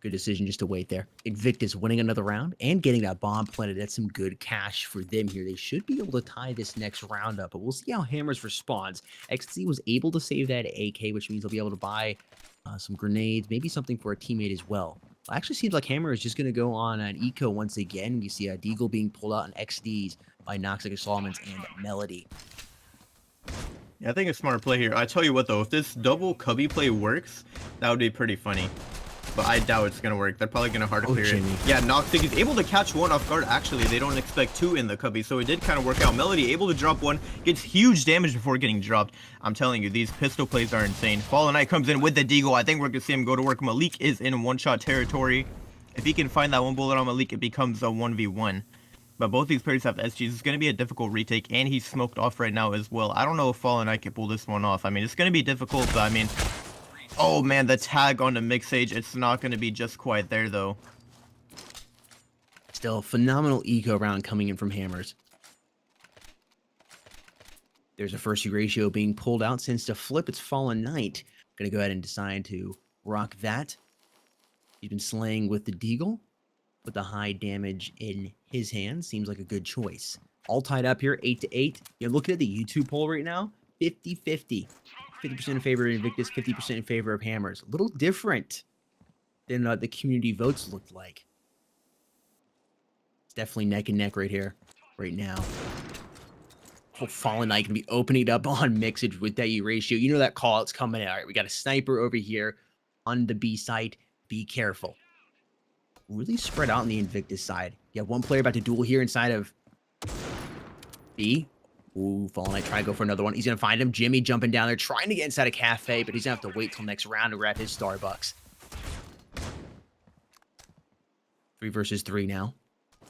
Good decision just to wait there. Invictus winning another round and getting that bomb planted. That's some good cash for them here. They should be able to tie this next round up, but we'll see how Hammers responds. XZ was able to save that AK, which means they'll be able to buy some grenades, maybe something for a teammate as well. It actually seems like Hammer is just going to go on an eco once again. We see a Deagle being pulled out on XDs by Noxic, Solomons, and Melody. Yeah, I think a smart play here. I tell you what, though, if this double cubby play works, that would be pretty funny. But I doubt it's going to work. They're probably going to hard clear it. Yeah, Noxic is able to catch one off guard. Actually, they don't expect 2 in the cubby, so it did kind of work out. Melody able to drop one, gets huge damage before getting dropped. I'm telling you, these pistol plays are insane. Fallen Knight comes in with the Deagle. I think we're going to see him go to work. Malik is in one-shot territory. If he can find that one bullet on Malik, it becomes a 1v1. But both these players have SGs. It's going to be a difficult retake, and he's smoked off right now as well. I don't know if Fallen Knight can pull this one off. I mean, it's going to be difficult, but I mean... Oh man, the tag on the Mixage, it's not going to be just quite there though. Still, phenomenal eco round coming in from Hammers. There's a first ratio being pulled out. Since to flip, it's Fallen Knight. Going to go ahead and decide to rock that. He's been slaying with the Deagle. With the high damage in his hand. Seems like a good choice. All tied up here, 8-8. You're looking at the YouTube poll right now. 50-50. 50% in favor of Invictus, 50% in favor of Hammers. A little different than the community votes looked like. It's definitely neck and neck right here, right now. Oh, Fallen Knight can be opening it up on Mixage with that ratio. You know that call out's coming in. All right, we got a sniper over here on the B site. Be careful. Really spread out on the Invictus side. You have one player about to duel here inside of B. Ooh, Fallen Knight trying to go for another one. He's going to find him. Jimmy jumping down there, trying to get inside a cafe, but he's going to have to wait till next round to grab his Starbucks. 3 versus 3 now.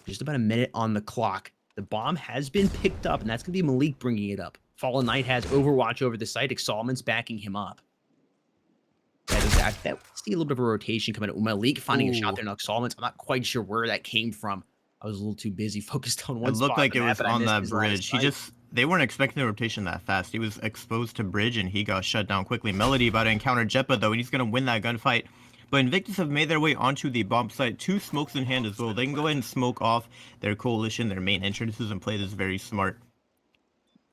Just about a minute on the clock. The bomb has been picked up, and that's going to be Malik bringing it up. Fallen Knight has Overwatch over the site. Solomon's backing him up. That is that. See a little bit of a rotation coming out. Malik finding a shot there. Solomon's. I'm not quite sure where that came from. I was a little too busy focused on one spot. It looked like it was on that bridge. They weren't expecting the rotation that fast. He was exposed to bridge and he got shut down quickly. Melody about to encounter Jeppa though, and he's gonna win that gunfight. But Invictus have made their way onto the bomb site, 2 smokes in hand as well. They can go ahead and smoke off their coalition, their main entrances, and play this very smart.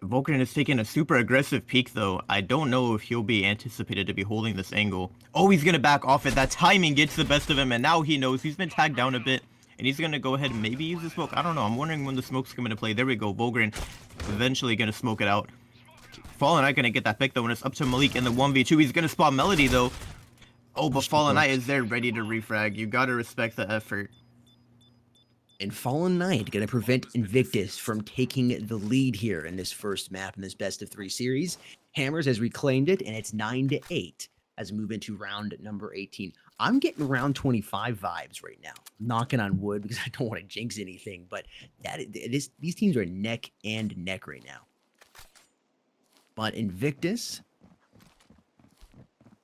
Vulcan is taking a super aggressive peek though. I don't know if he'll be anticipated to be holding this angle. Oh, he's gonna back off it. That timing gets the best of him, and now he knows he's been tagged down a bit. And he's gonna go ahead and maybe use the smoke. I don't know. I'm wondering when the smoke's coming to play. There we go. Volgren eventually gonna smoke it out. Fallen Knight gonna get that pick though, when it's up to Malik in the 1v2. He's gonna spot Melody though. Oh, but Fallen Knight is there ready to refrag. You gotta respect the effort. And Fallen Knight going to prevent Invictus from taking the lead here in this first map in this best of 3 series. Hammers has reclaimed it, and it's 9-8 as we move into round number 18. I'm getting round 25 vibes right now. Knocking on wood because I don't want to jinx anything, but these teams are neck and neck right now. But Invictus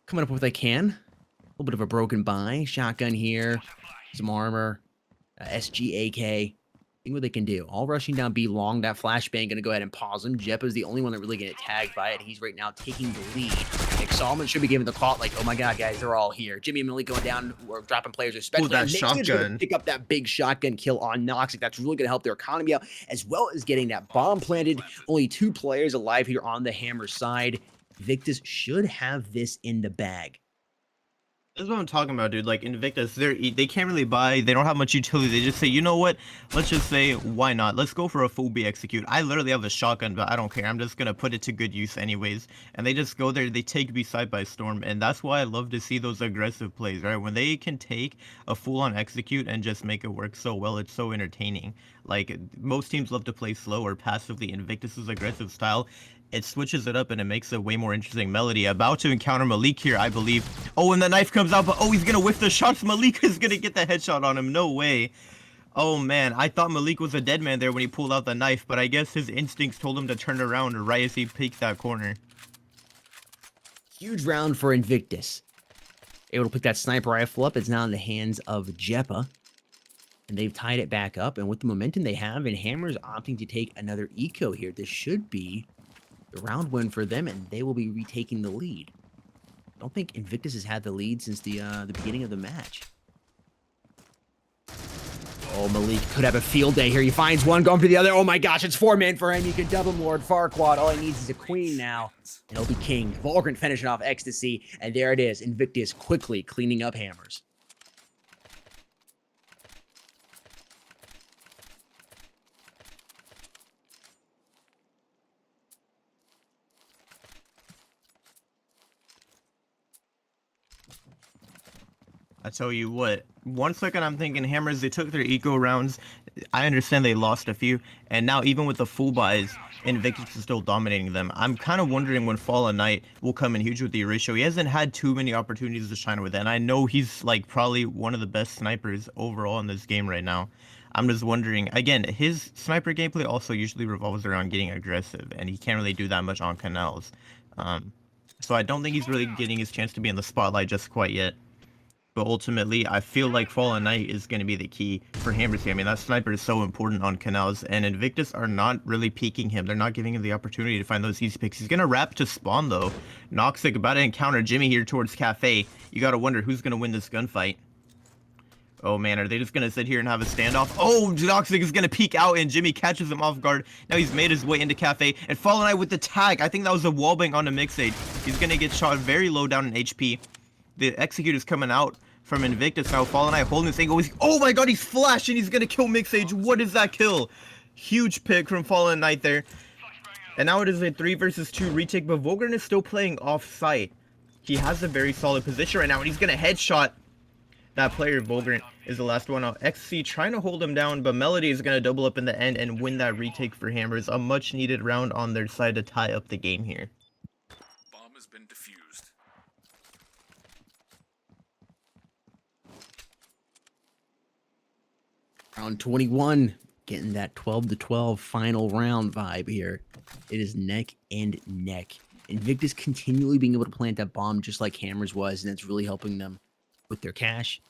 coming up with what they can. A little bit of a broken buy. Shotgun here. Some armor. SGAK. See what they can do. All rushing down B long. That flashbang going to go ahead and pause him. Jeppa is the only one that really getting tagged by it. He's right now taking the lead. Nick Solomon should be giving the call like, oh my god, guys, they're all here. Jimmy and Millie going down. We're dropping players, especially. Ooh, that shotgun. Pick up that big shotgun kill on Noxic. That's really going to help their economy out, as well as getting that bomb planted. Only 2 players alive here on the Hammer side. Victus should have this in the bag. That's what I'm talking about, dude. Like Invictus, they can't really buy. They don't have much utility. They just say, you know what? Let's just say, why not? Let's go for a full B execute. I literally have a shotgun, but I don't care. I'm just gonna put it to good use anyways. And they just go there. They take B side by storm, and that's why I love to see those aggressive plays, right? When they can take a full-on execute and just make it work so well, it's so entertaining. Like most teams love to play slow or passively. Invictus's aggressive style, it switches it up and it makes a way more interesting Melody. About to encounter Malik here, I believe. Oh, and the knife comes out, but oh, he's gonna whiff the shots. Malik is gonna get the headshot on him. No way. Oh man, I thought Malik was a dead man there when he pulled out the knife, but I guess his instincts told him to turn around right as he peeked that corner. Huge round for Invictus. Able to pick that sniper rifle up. It's now in the hands of Jeppa. And they've tied it back up. And with the momentum they have, and Hammer's opting to take another eco here, this should be the round win for them, and they will be retaking the lead. I don't think Invictus has had the lead since the beginning of the match. Oh, Malik could have a field day here. He finds one, going for the other. Oh my gosh, it's 4-man for him. You can double Lord Farquaad. All he needs is a queen now, and he'll be king. Volgren finishing off Ecstasy, and there it is. Invictus quickly cleaning up Hammers. I tell you what, 1 second I'm thinking Hammers, they took their eco rounds. I understand they lost a few, and now even with the full buys, Invictus is still dominating them. I'm kind of wondering when Fallen Knight will come in huge with the ratio. He hasn't had too many opportunities to shine with it, and I know he's like probably one of the best snipers overall in this game right now. I'm just wondering, again, his sniper gameplay also usually revolves around getting aggressive, and he can't really do that much on Canals. So I don't think he's really getting his chance to be in the spotlight just quite yet. But ultimately, I feel like Fallen Knight is going to be the key for Hammers here. I mean, that sniper is so important on Canals, and Invictus are not really peeking him. They're not giving him the opportunity to find those easy picks. He's going to wrap to spawn, though. Noxic about to encounter Jimmy here towards Cafe. You got to wonder who's going to win this gunfight. Oh, man, are they just going to sit here and have a standoff? Oh, Noxic is going to peek out, and Jimmy catches him off guard. Now he's made his way into Cafe, and Fallen Knight with the tag. I think that was a wallbang on the Mixade. He's going to get shot very low down in HP. The execute is coming out from Invictus now. Fallen Knight holding this angle. Oh my god, he's flashing. He's gonna kill Mixage. What is that kill? Huge pick from Fallen Knight there. And now it is a 3 versus 2 retake, but Volgren is still playing off site. He has a very solid position right now, and he's gonna headshot that player. Volgren is the last one out. XC trying to hold him down, but Melody is gonna double up in the end and win that retake for Hammers. A much needed round on their side to tie up the game here. Bomb has been defused. Round 21, getting that 12-12 final round vibe here. It is neck and neck. Invictus continually being able to plant that bomb just like Hammers was, and that's really helping them with their cash.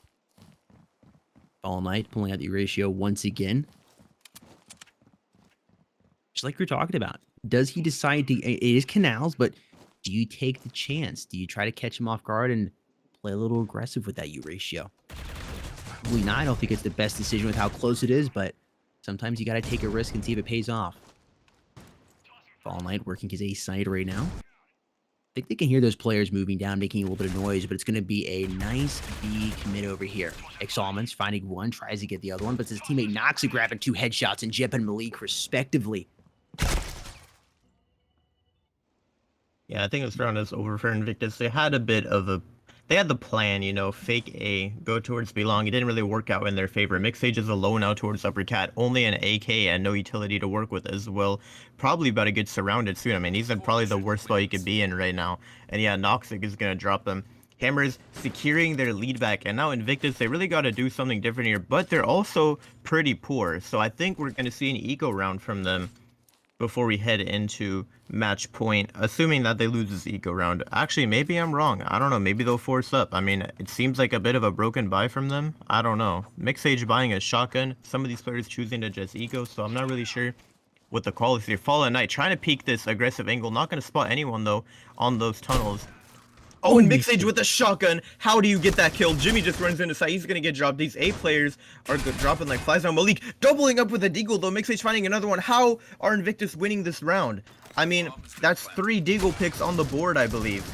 Fallen Knight pulling out the ratio once again. Just like you're talking about. Does he decide to? It is Canals, but do you take the chance? Do you try to catch him off guard and play a little aggressive with that U ratio? Probably not. I don't think it's the best decision with how close it is, but sometimes you got to take a risk and see if it pays off. Fall Knight working his ace side right now. I think they can hear those players moving down, making a little bit of noise, but it's going to be a nice B commit over here. Exalmans finding one, tries to get the other one, but his teammate Noxa grabbing 2 headshots, and Jep and Malik respectively. Yeah, I think this round is over for Invictus. They had a bit of a... They had the plan, you know, fake A, go towards B long. It didn't really work out in their favor. Mixage is alone now towards Upper Cat. Only an AK and no utility to work with as well. Probably about to get surrounded soon. I mean, he's in probably the worst spot he could be in right now. And yeah, Noxic is going to drop them. Hammers securing their lead back. And now Invictus, they really got to do something different here. But they're also pretty poor. So I think we're going to see an eco round from them before we head into match point, assuming that they lose this eco round. Actually, maybe I'm wrong. I don't know. Maybe they'll force up. I mean, it seems like a bit of a broken buy from them. I don't know. Mixage buying a shotgun. Some of these players choosing to just eco, so I'm not really sure what the call is here. Fallen Knight trying to peek this aggressive angle. Not going to spot anyone, though, on those tunnels. Oh, and Mixage with a shotgun. How do you get that kill? Jimmy just runs into side. He's going to get dropped. These A players are dropping like flies now. Malik doubling up with a deagle, though. Mixage finding another one. How are Invictus winning this round? I mean, that's 3 deagle picks on the board, I believe,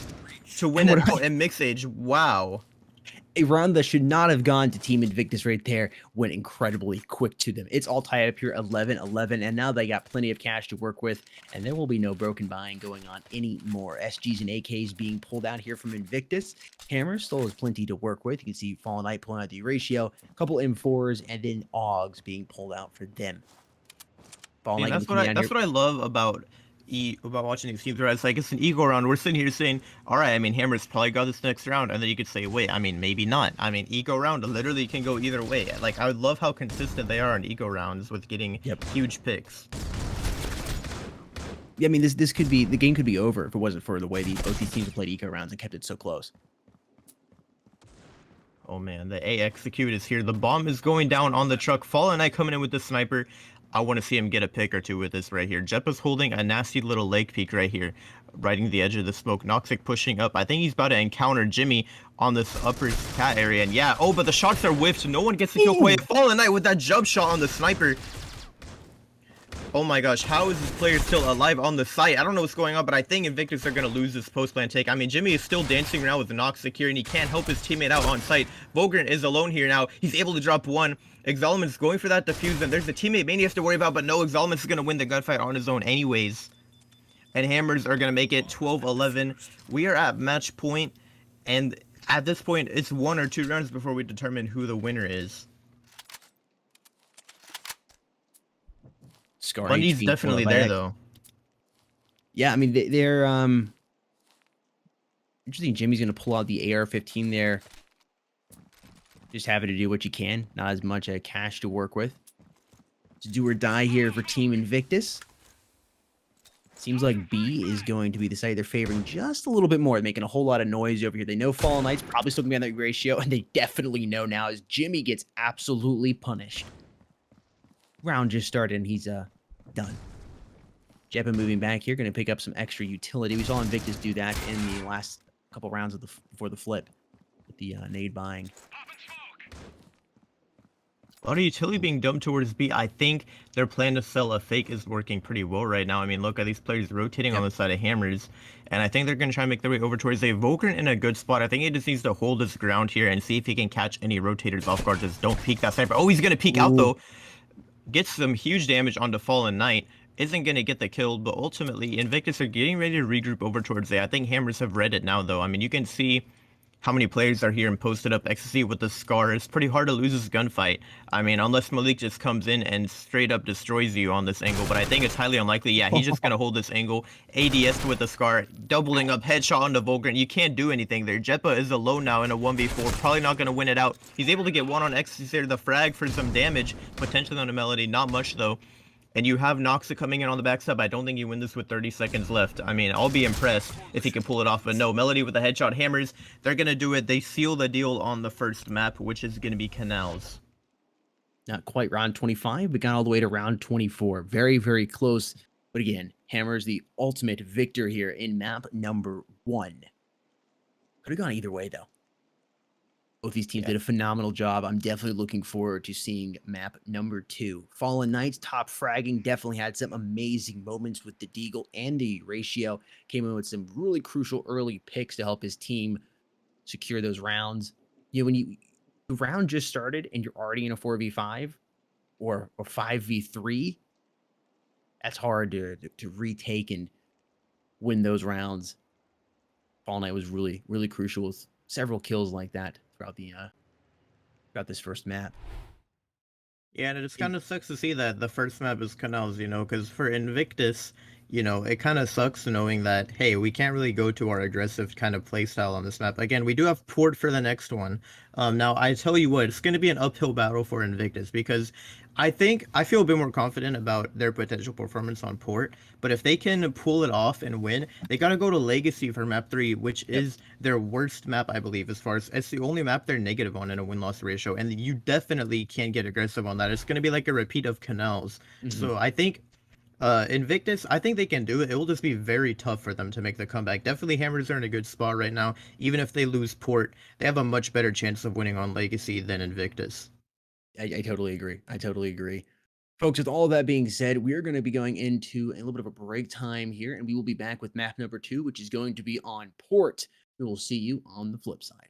to win it out. And Mixage, wow. A round that should not have gone to Team Invictus right there went incredibly quick to them. It's all tied up here 11-11, and now they got plenty of cash to work with, and there will be no broken buying going on anymore. SGs and AKs being pulled out here from Invictus. Hammer still has plenty to work with. You can see Fallen Knight pulling out the ratio, a couple M4s, and then AUGs being pulled out for them. Fallen Knight that's what I love about watching these teams, where it's like, it's an ego round. We're sitting here saying, all right, I mean, Hammer's probably got this next round, and then you could say, wait, I mean, maybe not. I mean, ego round literally can go either way. Like, I would love how consistent they are in ego rounds with getting huge picks. Yeah, I mean, this could be, the game could be over if it wasn't for the way both these teams have played eco rounds and kept it so close. Oh man, the A execute is here. The bomb is going down on the truck. Fallen Knight coming in with the sniper. I want to see him get a pick or two with this right here. Jeppa's holding a nasty little leg peek right here, riding the edge of the smoke. Noxic pushing up. I think he's about to encounter Jimmy on this upper cat area. And yeah, oh, but the shots are whiffed. No one gets the kill. Wait, Fallen Knight with that jump shot on the sniper. Oh my gosh, how is this player still alive on the site? I don't know what's going on, but I think Invictus are going to lose this post-plan take. I mean, Jimmy is still dancing around with the Noxic here, and he can't help his teammate out on site. Vogren is alone here now. He's able to drop one. Exalman is going for that defuse, and there's a teammate Mania has to worry about, but no, Exalman is going to win the gunfight on his own anyways. And Hammers are going to make it 12-11. We are at match point, and at this point, it's 1 or 2 rounds before we determine who the winner is. Bundy's definitely there, though. Yeah, I mean, they're interesting. Jimmy's going to pull out the AR-15 there. Just having to do what you can. Not as much cash to work with. It's do or die here for Team Invictus. Seems like B is going to be the side they're favoring just a little bit more. They're making a whole lot of noise over here. They know Fallen Knight's probably still going to be on that ratio, and they definitely know now as Jimmy gets absolutely punished. Round just started, and he's done. Jeppa moving back here, going to pick up some extra utility. We saw Invictus do that in the last couple rounds of before the flip with the nade buying. A lot of utility being dumped towards B. I think their plan to sell a fake is working pretty well right now. I mean, look at these players rotating on the side of Hammers, and I think they're going to try and make their way over towards A. Vogren in a good spot. I think he just needs to hold his ground here and see if he can catch any rotators off guard. Just don't peek that sniper. Oh, he's going to peek out, though. Gets some huge damage onto Fallen Knight. Isn't going to get the kill, but ultimately, Invictus are getting ready to regroup over towards A. I think Hammers have read it now, though. I mean, you can see how many players are here and posted up ecstasy with the scar. It's pretty hard to lose this gunfight. I mean, unless Malik just comes in and straight up destroys you on this angle, but I think it's highly unlikely. Yeah, he's just going to hold this angle. ADS with the scar, doubling up, headshot onto Vogren. You can't do anything there. Jeppa is alone now in a 1v4, probably not going to win it out. He's able to get one on ecstasy there, the frag for some damage, potentially on a Melody, not much though. And you have Noxa coming in on the backside. I don't think you win this with 30 seconds left. I mean, I'll be impressed if he can pull it off. But no, Melody with the headshot. Hammers, they're going to do it. They seal the deal on the first map, which is going to be Canals. Not quite round 25, but got all the way to round 24. Very, very close. But again, Hammer is the ultimate victor here in map number 1. Could have gone either way, though. Both these teams Yeah. did a phenomenal job. I'm definitely looking forward to seeing map number 2. Fallen Knights, top fragging, definitely had some amazing moments with the Deagle and the ratio. Came in with some really crucial early picks to help his team secure those rounds. You know, when the round just started and you're already in a 4v5 or 5v3, that's hard to retake and win those rounds. Fall Knight was really, really crucial with several kills like that throughout this first map. Yeah, and it just And kind of sucks to see that the first map is Canals, because for Invictus, it kind of sucks knowing that, hey, we can't really go to our aggressive kind of playstyle on this map. Again, we do have Port for the next one. Now, I tell you what, it's going to be an uphill battle for Invictus because I feel a bit more confident about their potential performance on Port, but if they can pull it off and win, they got to go to Legacy for map 3, which yep. is their worst map, I believe, as far as it's the only map they're negative on in a win-loss ratio, and you definitely can't get aggressive on that. It's going to be like a repeat of Canals. Mhm. So I think Invictus, I think they can do it. It will just be very tough for them to make the comeback. Definitely Hammers are in a good spot right now. Even if they lose Port, they have a much better chance of winning on Legacy than Invictus. I totally agree. I totally agree. Folks, with all that being said, we're going to be going into a little bit of a break time here, and we will be back with map number 2, which is going to be on Port. We will see you on the flip side.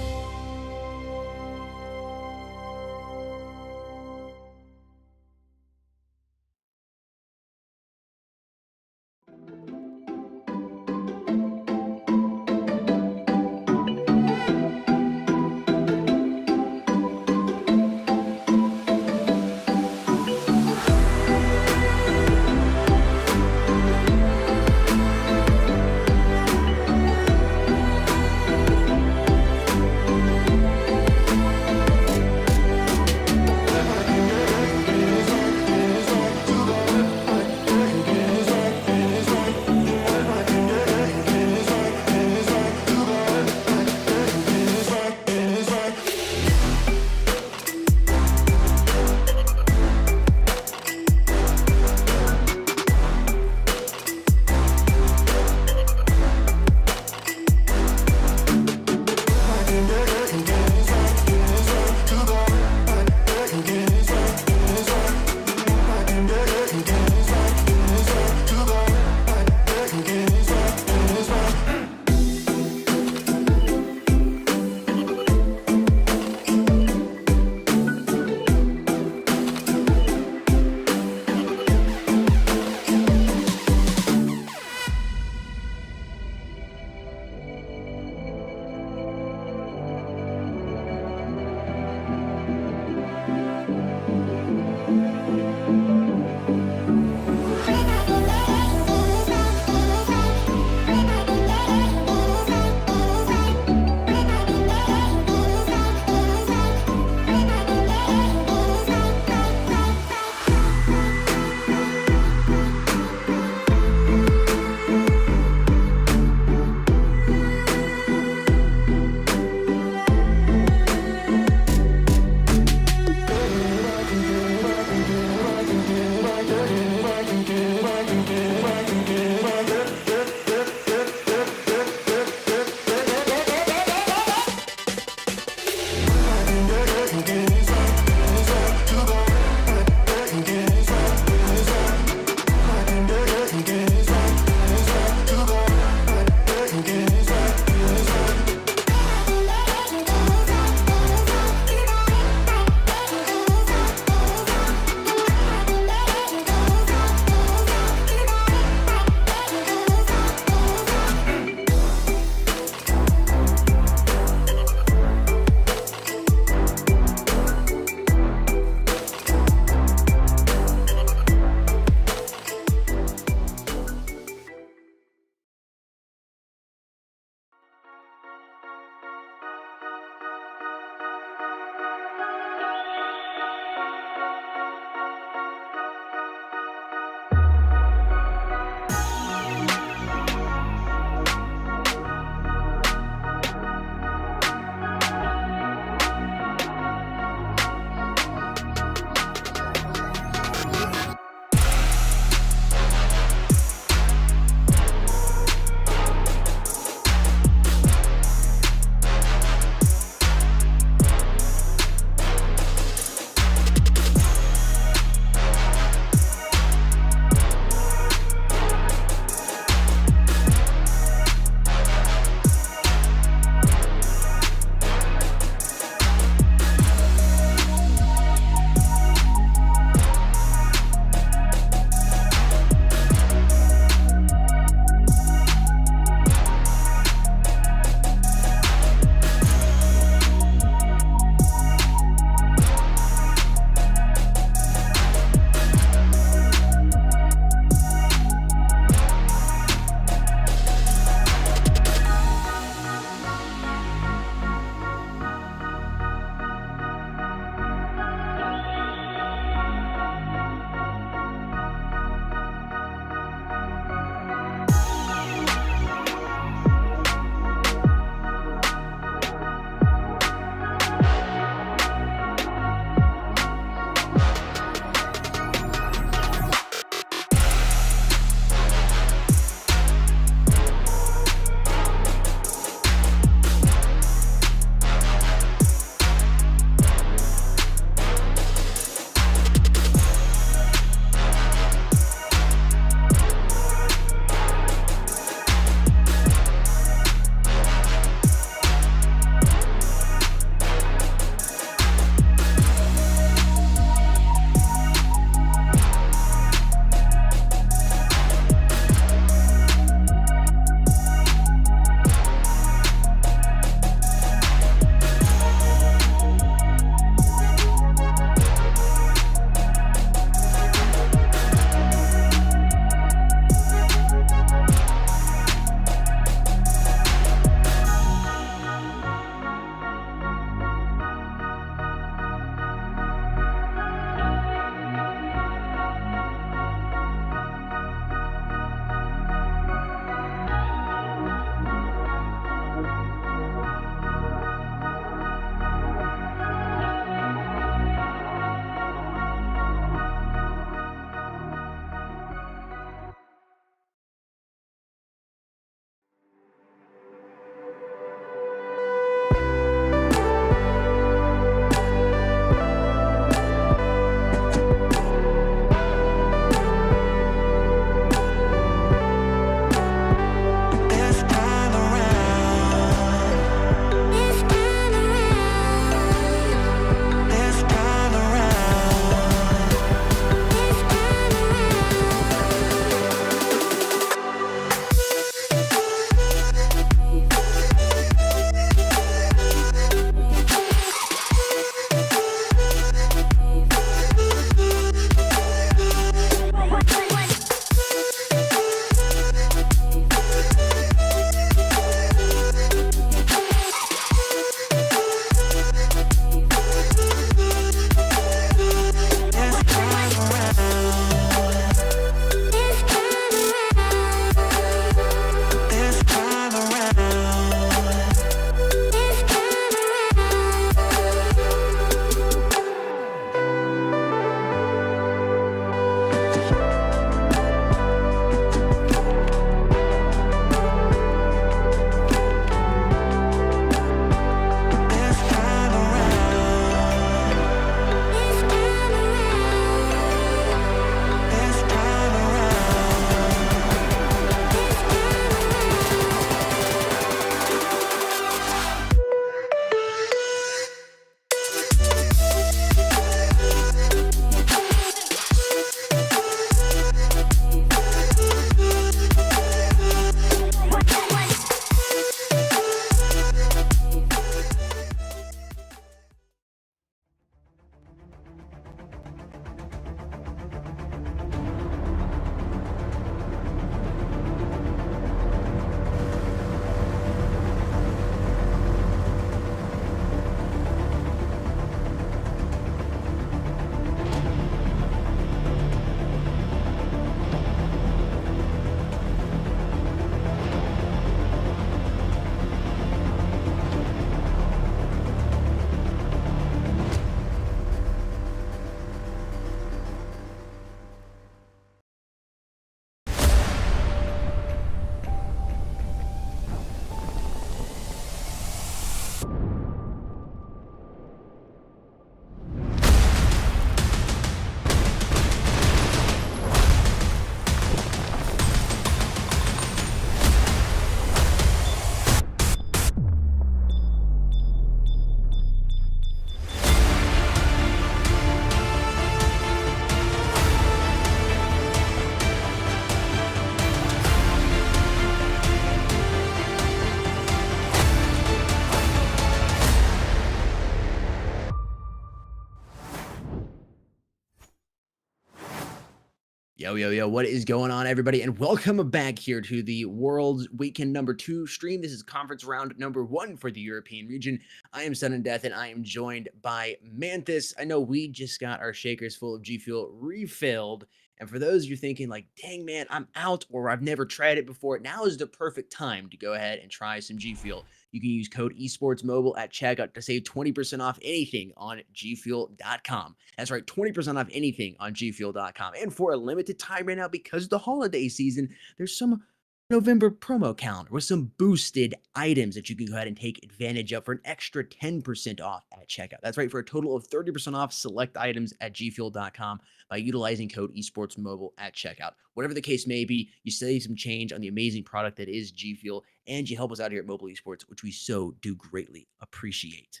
Yo, what is going on, everybody? And welcome back here to the World's Weekend number 2 stream. This is conference round number 1 for the European region. I am Sudden Death, and I am joined by Manthus. I know we just got our shakers full of G Fuel refilled. And for those of you thinking, like, dang, man, I'm out or I've never tried it before, now is the perfect time to go ahead and try some G Fuel. You can use code esportsmobile at checkout to save 20% off anything on gfuel.com. That's right, 20% off anything on gfuel.com. And for a limited time right now, because of the holiday season, there's some November promo calendar with some boosted items that you can go ahead and take advantage of for an extra 10% off at checkout. That's right, for a total of 30% off select items at gfuel.com by utilizing code esportsmobile at checkout. Whatever the case may be, you save some change on the amazing product that is G Fuel, and you help us out here at Mobile Esports, which we so do greatly appreciate.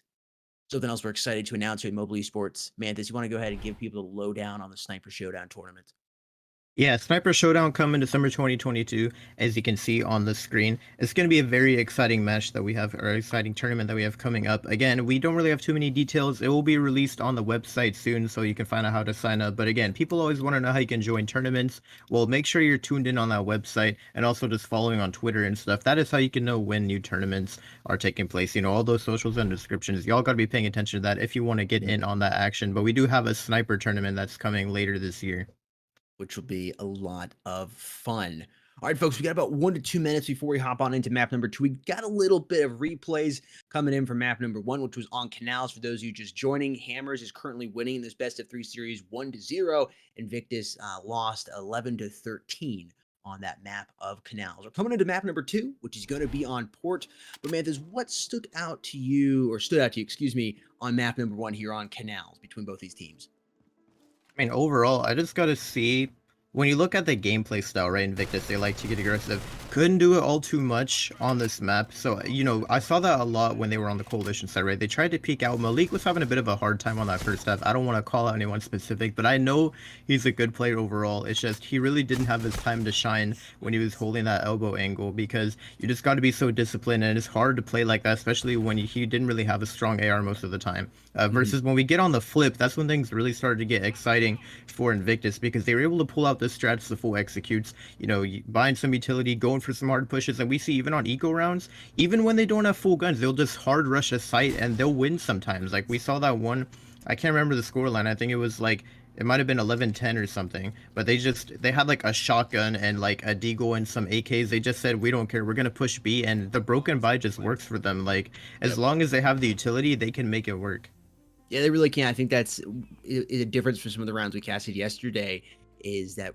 Something else we're excited to announce here at Mobile Esports. Manthus, you want to go ahead and give people the lowdown on the Sniper Showdown tournament? Yeah, Sniper Showdown coming December 2022, as you can see on the screen. It's going to be a very exciting match that we have, or exciting tournament that we have coming up. Again, we don't really have too many details. It will be released on the website soon, so you can find out how to sign up. But again, people always want to know how you can join tournaments. Well, make sure you're tuned in on that website and also just following on Twitter and stuff. That is how you can know when new tournaments are taking place. You know, all those socials and descriptions. Y'all got to be paying attention to that if you want to get in on that action. But we do have a Sniper tournament that's coming later this year, which will be a lot of fun. All right, folks, we got about 1 to 2 minutes before we hop on into map number 2. We got a little bit of replays coming in from map number 1, which was on Canals. For those of you just joining, Hammers is currently winning this best of 3 series 1-0. Invictus lost 11-13 on that map of Canals. We're coming into map number 2, which is going to be on Port. But Manthus, what stood out to you, excuse me, on map number 1 here on Canals between both these teams? I mean, overall, I just gotta see, when you look at the gameplay style, right, Invictus, they like to get aggressive. Couldn't do it all too much on this map. So, you know, I saw that a lot when they were on the Coalition side, right? They tried to peek out. Malik was having a bit of a hard time on that first half. I don't want to call out anyone specific, but I know he's a good player overall. It's just he really didn't have his time to shine when he was holding that elbow angle, because you just got to be so disciplined, and it's hard to play like that, especially when he didn't really have a strong AR most of the time. Versus when we get on the flip, that's when things really started to get exciting for Invictus, because they were able to pull out the strats, the full executes, you know, buying some utility, going for some hard pushes. And we see even on eco rounds, even when they don't have full guns, they'll just hard rush a site and they'll win sometimes. Like we saw that one, I can't remember the scoreline, I think it was like, it might have been 11-10 or something, but they had like a shotgun and like a deagle and some AKs. They just said, we don't care, we're gonna push B, and the broken buy just works for them. Like as long as they have the utility, they can make it work. Yeah, they really can. I think that's a difference from some of the rounds we casted yesterday, is that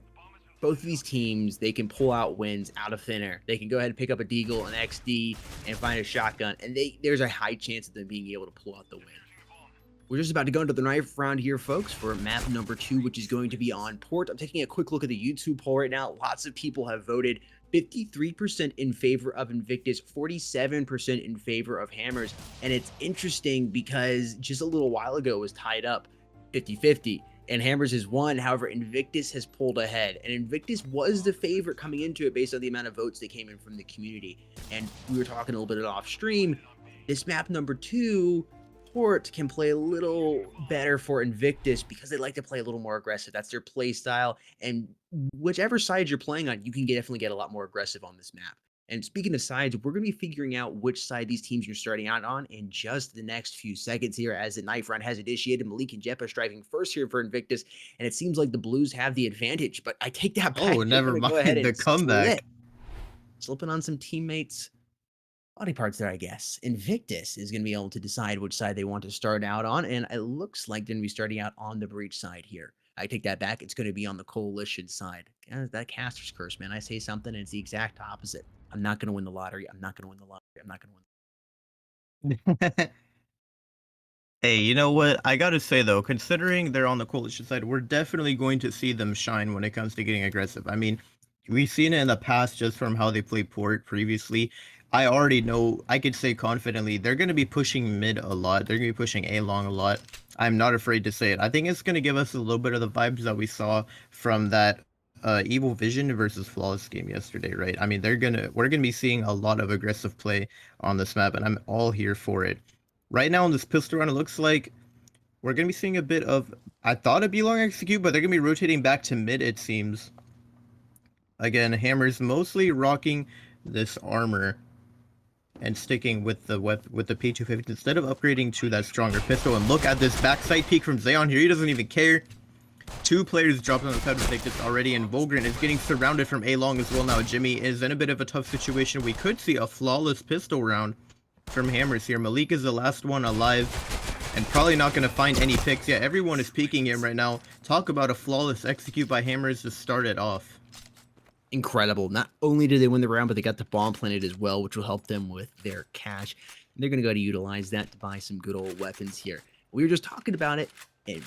both of these teams, they can pull out wins out of thin air. They can go ahead and pick up a deagle, an XD, and find a shotgun, and there's a high chance of them being able to pull out the win. We're just about to go into the knife round here, folks, for map number 2, which is going to be on Port. I'm taking a quick look at the YouTube poll right now. Lots of people have voted 53% in favor of Invictus, 47% in favor of Hammers. And it's interesting because just a little while ago it was tied up 50-50. And Hammers has won. However, Invictus has pulled ahead. And Invictus was the favorite coming into it based on the amount of votes that came in from the community. And we were talking a little bit off stream. This map number 2, Port, can play a little better for Invictus because they like to play a little more aggressive. That's their play style. And whichever side you're playing on, you can definitely get a lot more aggressive on this map. And speaking of sides, we're going to be figuring out which side these teams you're starting out on in just the next few seconds here, as the knife round has initiated. Malik and Jepa striking first here for Invictus, and it seems like the Blues have the advantage, but I take that back. Oh, never mind, the comeback. Slipping on some teammates' body parts there, I guess. Invictus is going to be able to decide which side they want to start out on, and it looks like they're going to be starting out on the breach side here. I take that back. It's going to be on the Coalition side. That caster's curse, man. I say something, and it's the exact opposite. I'm not going to win the lottery. I'm not going to win the lottery. I'm not going to win. Hey, you know what? I gotta say though, considering they're on the Coalition side, we're definitely going to see them shine when it comes to getting aggressive. I mean, we've seen it in the past just from how they played Port previously. I already know, I could say confidently, they're going to be pushing mid a lot. They're going to be pushing A long a lot. I'm not afraid to say it. I think it's going to give us a little bit of the vibes that we saw from that Evil Vision versus Flawless game yesterday, right? I mean, we're gonna be seeing a lot of aggressive play on this map, and I'm all here for it. Right now in this pistol round, it looks like we're gonna be seeing a bit of, I thought it'd be long execute, but they're gonna be rotating back to mid, it seems. Again, Hammer's mostly rocking this armor and sticking with the P250 instead of upgrading to that stronger pistol. And look at this backside peek from Zeon here. He doesn't even care. Two players dropped on the side of Victus already, and Volgren is getting surrounded from A-Long as well now. Jimmy is in a bit of a tough situation. We could see a flawless pistol round from Hammers here. Malik is the last one alive and probably not going to find any picks. Yeah, everyone is peeking him right now. Talk about a flawless execute by Hammers to start it off. Incredible. Not only did they win the round, but they got the bomb planted as well, which will help them with their cash. And they're going to go to utilize that to buy some good old weapons here. We were just talking about it, and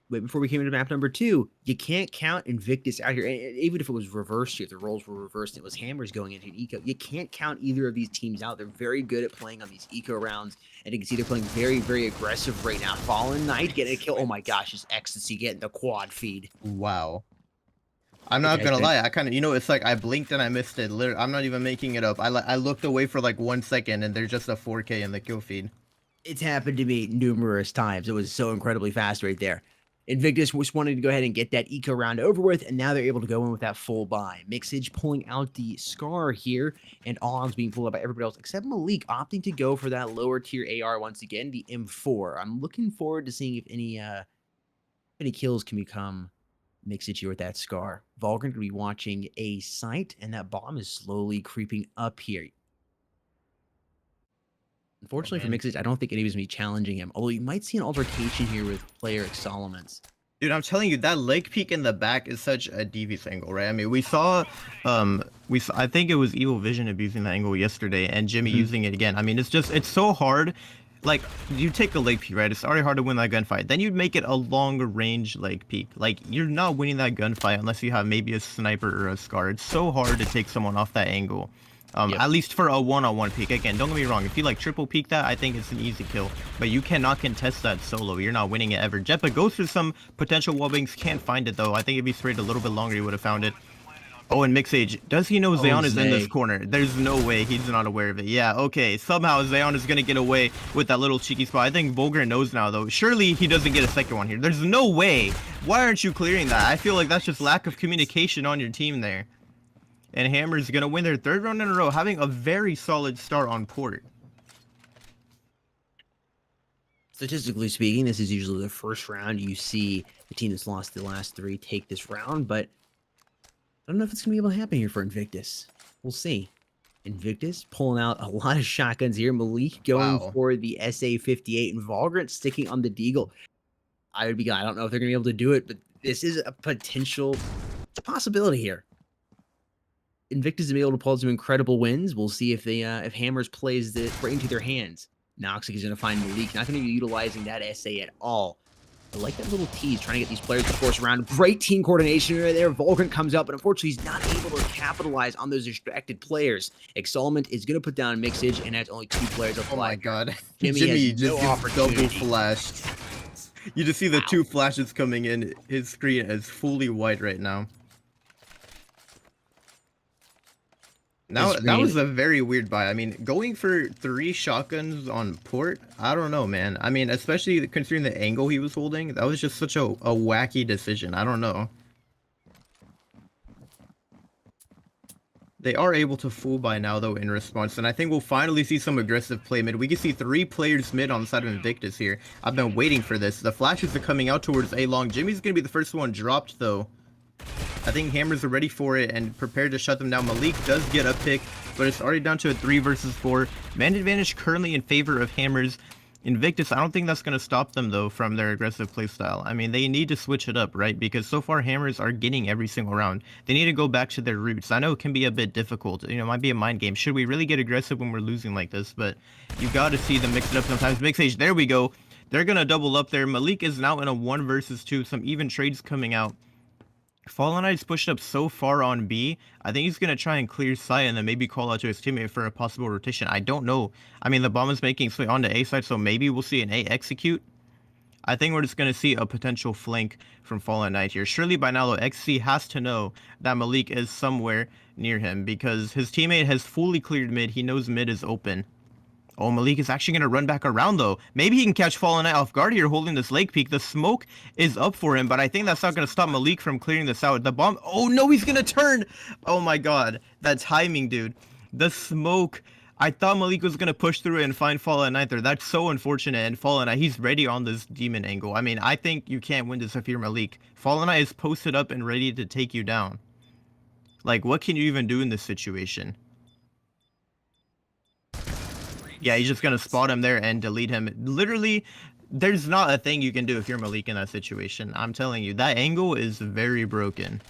right before we came into map number 2, you can't count Invictus out here. And even if it was reversed here, if the roles were reversed and it was Hammers going into an eco, you can't count either of these teams out. They're very good at playing on these eco rounds, and you can see they're playing very, very aggressive right now. Fallen Knight getting a kill. Oh my gosh, it's ecstasy getting the quad feed. Wow. I'm not gonna lie, I kind of, it's like I blinked and I missed it. Literally, I'm not even making it up. I looked away for like 1 second and there's just a 4K in the kill feed. It's happened to me numerous times. It was so incredibly fast right there. Invictus was wanting to go ahead and get that eco round over with, and now they're able to go in with that full buy. Mixage pulling out the Scar here, and Og's being pulled up by everybody else except Malik, opting to go for that lower tier AR once again, the M4. I'm looking forward to seeing if any kills can become Mixage here with that Scar. Volgren going to be watching a site, and that bomb is slowly creeping up here. Unfortunately for Mixage, I don't think anybody's going to be challenging him, although you might see an altercation here with player Exoluments. Dude, I'm telling you, that leg peek in the back is such a devious angle, right? I mean, we saw, I think it was Evil Vision abusing that angle yesterday, and Jimmy using it again. I mean, it's so hard. Like, you take a leg peek, right? It's already hard to win that gunfight. Then you'd make it a longer range leg peek. Like, you're not winning that gunfight unless you have maybe a sniper or a Scar. It's so hard to take someone off that angle. At least for a one-on-one peek. Again, don't get me wrong. If you like triple peek that, I think it's an easy kill. But you cannot contest that solo. You're not winning it ever. Jetpa goes through some potential wallbangs. Can't find it though. I think if he sprayed a little bit longer, he would have found it. Oh, and Mixage, does he know Zeon is in this corner? There's no way he's not aware of it. Yeah, okay. Somehow Zeon is going to get away with that little cheeky spot. I think Volgren knows now, though. Surely he doesn't get a second one here. There's no way. Why aren't you clearing that? I feel like that's just lack of communication on your team there. And Hammer's going to win their 3rd round in a row, having a very solid start on port. Statistically speaking, this is usually the first round you see the team that's lost the last 3 take this round, but I don't know if it's going to be able to happen here for Invictus. We'll see. Invictus pulling out a lot of shotguns here. Malik going for the SA-58 and Volgren sticking on the Deagle. I don't know if they're going to be able to do it, but this is a potential, it's a possibility here. Invictus is able to pull some incredible wins. We'll see if they if Hammers plays this right into their hands. Noxic is going to find Malik. Not going to be utilizing that SA at all. I like that little tease, trying to get these players to force around. Great team coordination right there. Volgren comes out, but unfortunately, he's not able to capitalize on those distracted players. Exolment is going to put down Mixage, and that's only 2 players up. Oh my god. Jimmy just gets double flashed. You just see the 2 flashes coming in. His screen is fully white right now. Now, that was a very weird buy. I mean, going for 3 shotguns on port, I don't know, man. I mean, especially considering the angle he was holding, that was just such a wacky decision. I don't know. They are able to fool by now, though, in response, and I think we'll finally see some aggressive play mid. We can see 3 players mid on the side of Invictus here. I've been waiting for this. The flashes are coming out towards A-Long. Jimmy's going to be the first one dropped, though. I think Hammers are ready for it and prepared to shut them down. Malik does get a pick, but it's already down to a 3 versus 4. Man advantage currently in favor of Hammers. Invictus, I don't think that's going to stop them, though, from their aggressive playstyle. I mean, they need to switch it up, right? Because so far, Hammers are getting every single round. They need to go back to their roots. I know it can be a bit difficult. You know, it might be a mind game. Should we really get aggressive when we're losing like this? But you got to see them mix it up sometimes. Mixage, there we go. They're going to double up there. Malik is now in a 1 versus 2. Some even trades coming out. Fallen Knight's pushed up so far on B. I think he's going to try and clear sight and then maybe call out to his teammate for a possible rotation. I don't know. I mean, the bomb is making its way onto A side, so maybe we'll see an A execute. I think we're just going to see a potential flank from Fallen Knight here. Surely by now, though, XC has to know that Malik is somewhere near him because his teammate has fully cleared mid. He knows mid is open. Oh, Malik is actually going to run back around, though. Maybe he can catch Fallen Knight off guard here holding this Lake Peak. The smoke is up for him, but I think that's not going to stop Malik from clearing this out. The bomb... Oh, no, he's going to turn! Oh, my God. That timing, dude. The smoke... I thought Malik was going to push through it and find Fallen Knight there. That's so unfortunate. And Fallen Knight, he's ready on this demon angle. I mean, I think you can't win this if you're Malik. Fallen Knight is posted up and ready to take you down. Like, what can you even do in this situation? Yeah, he's just going to spot him there and delete him. Literally, there's not a thing you can do if you're Malik in that situation. I'm telling you, that angle is very broken.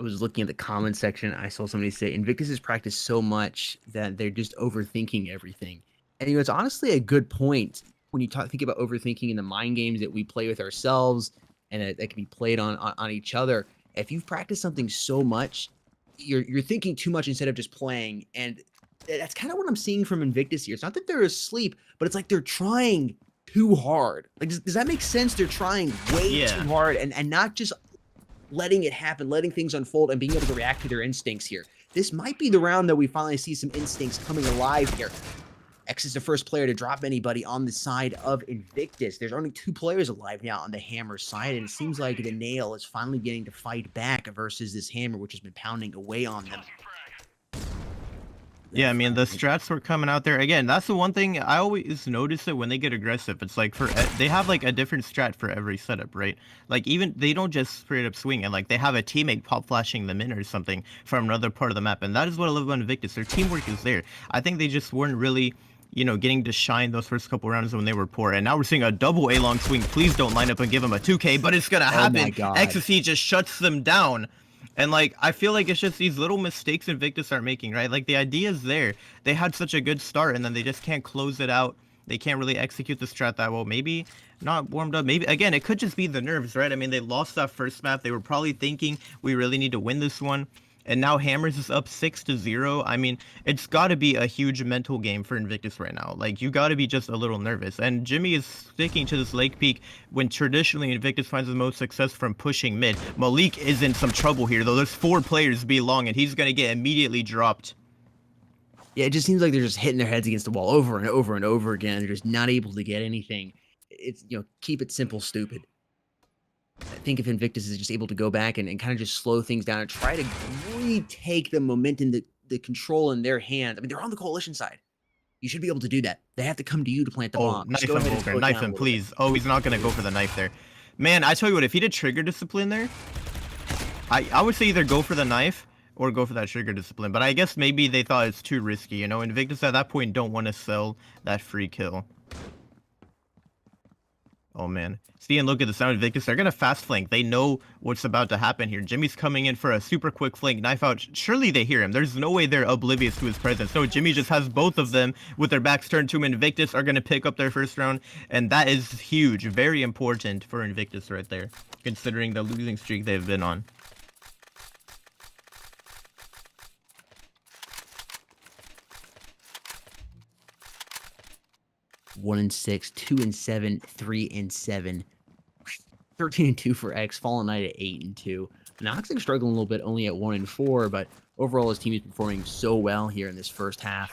I was looking at the comment section. I saw somebody say Invictus has practiced so much that they're just overthinking everything. And it's honestly a good point when you think about overthinking in the mind games that we play with ourselves and that can be played on each other. If you've practiced something so much, you're thinking too much instead of just playing. And that's kind of what I'm seeing from Invictus here. It's not that they're asleep, but it's like they're trying too hard. Like, does that make sense? They're trying way too hard and not just letting it happen, letting things unfold, and being able to react to their instincts here. This might be the round that we finally see some instincts coming alive here. X is the first player to drop anybody on the side of Invictus. There's only 2 players alive now on the Hammer side, and it seems like the Nail is finally getting to fight back versus this Hammer, which has been pounding away on them. Yeah, I mean, the strats were coming out there. Again, that's the one thing I always notice it when they get aggressive. It's like they have like a different strat for every setup, right? Like even they don't just straight up swing and like they have a teammate pop flashing them in or something from another part of the map. And that is what I love about Invictus. Their teamwork is there. I think they just weren't really, you know, getting to shine those first couple rounds when they were poor. And now we're seeing a double A-long swing. Please don't line up and give him a 2K, but it's going to happen. Oh my God. Ecstasy just shuts them down. And, like, I feel like it's just these little mistakes Invictus are making, right? Like, the idea is there. They had such a good start, and then they just can't close it out. They can't really execute the strat that well. Maybe not warmed up. Maybe, again, it could just be the nerves, right? I mean, they lost that first map. They were probably thinking, we really need to win this one. And now Hammers is up 6-0. I mean, it's got to be a huge mental game for Invictus right now. Like, you got to be just a little nervous. And Jimmy is sticking to this Lake Peak when traditionally Invictus finds the most success from pushing mid. Malik is in some trouble here, though. There's 4 players be long, and he's going to get immediately dropped. Yeah, it just seems like they're just hitting their heads against the wall over and over and over again. They're just not able to get anything. It's, you know, keep it simple, stupid. I think if Invictus is just able to go back and kind of just slow things down and try to retake the momentum, the control in their hands. I mean, they're on the coalition side. You should be able to do that. They have to come to you to plant the bomb. Knife him, Vulgar. Knife him, please. Oh, he's not going to go for the knife there. Man, I tell you what, if he did trigger discipline there, I would say either go for the knife or go for that trigger discipline. But I guess maybe they thought it's too risky. You know, Invictus at that point don't want to sell that free kill. Oh, man. See, and look at the sound of Invictus. They're going to fast flank. They know what's about to happen here. Jimmy's coming in for a super quick flank. Knife out. Surely they hear him. There's no way they're oblivious to his presence. So Jimmy just has both of them with their backs turned to him. Invictus are going to pick up their first round. And that is huge. Very important for Invictus right there, considering the losing streak they've been on. One and 6, 2 and 7, 3 and 7, 13 and 2 for X. Fallen Knight at 8 and 2. Noxic struggling a little bit, only at 1 and 4, but overall his team is performing so well here in this first half.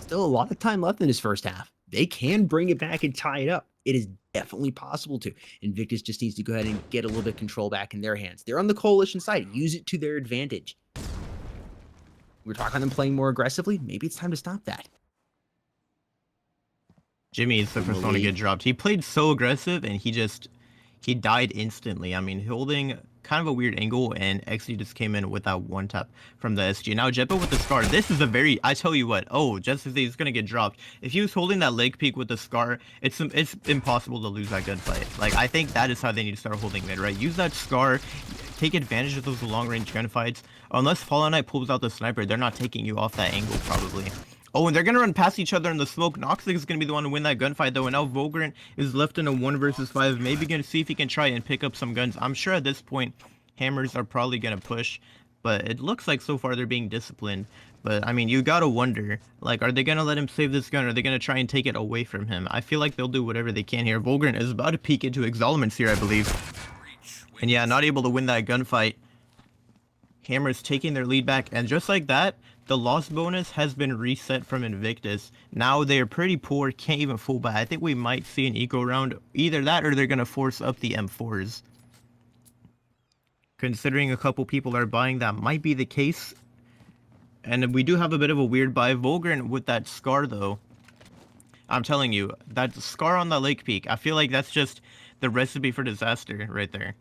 Still a lot of time left in this first half. They can bring it back and tie it up. It is definitely possible to. Invictus just needs to go ahead and get a little bit of control back in their hands. They're on the coalition side. Use it to their advantage. We're talking them playing more aggressively. Maybe it's time to stop that. Jimmy is the first one to get dropped. He played so aggressive and he died instantly. I mean, holding kind of a weird angle, and XG just came in with that one tap from the SG. Now Jeppa with the Scar. This is a very, I tell you what, oh, just as he's gonna get dropped. If he was holding that leg peek with the Scar, it's impossible to lose that gunfight. Like, I think that is how they need to start holding mid, right? Use that Scar, take advantage of those long range gunfights. Unless Fallen Knight pulls out the sniper, they're not taking you off that angle probably. Oh, and they're going to run past each other in the smoke. Noxic is going to be the one to win that gunfight, though. And now Vulgrant is left in a 1 versus 5. Maybe going to see if he can try and pick up some guns. I'm sure at this point, Hammers are probably going to push. But it looks like so far they're being disciplined. But, I mean, you got to wonder, like, are they going to let him save this gun? Or are they going to try and take it away from him? I feel like they'll do whatever they can here. Vulgrant is about to peek into Exaluments here, I believe. And yeah, not able to win that gunfight. Hammers taking their lead back, and just like that, the loss bonus has been reset from Invictus. Now they're pretty poor, can't even full buy. I think we might see an eco round. Either that or they're going to force up the M4s. Considering a couple people are buying, that might be the case. And we do have a bit of a weird buy. Volgren with that Scar, though. I'm telling you, that Scar on the Lake Peak, I feel like that's just the recipe for disaster right there.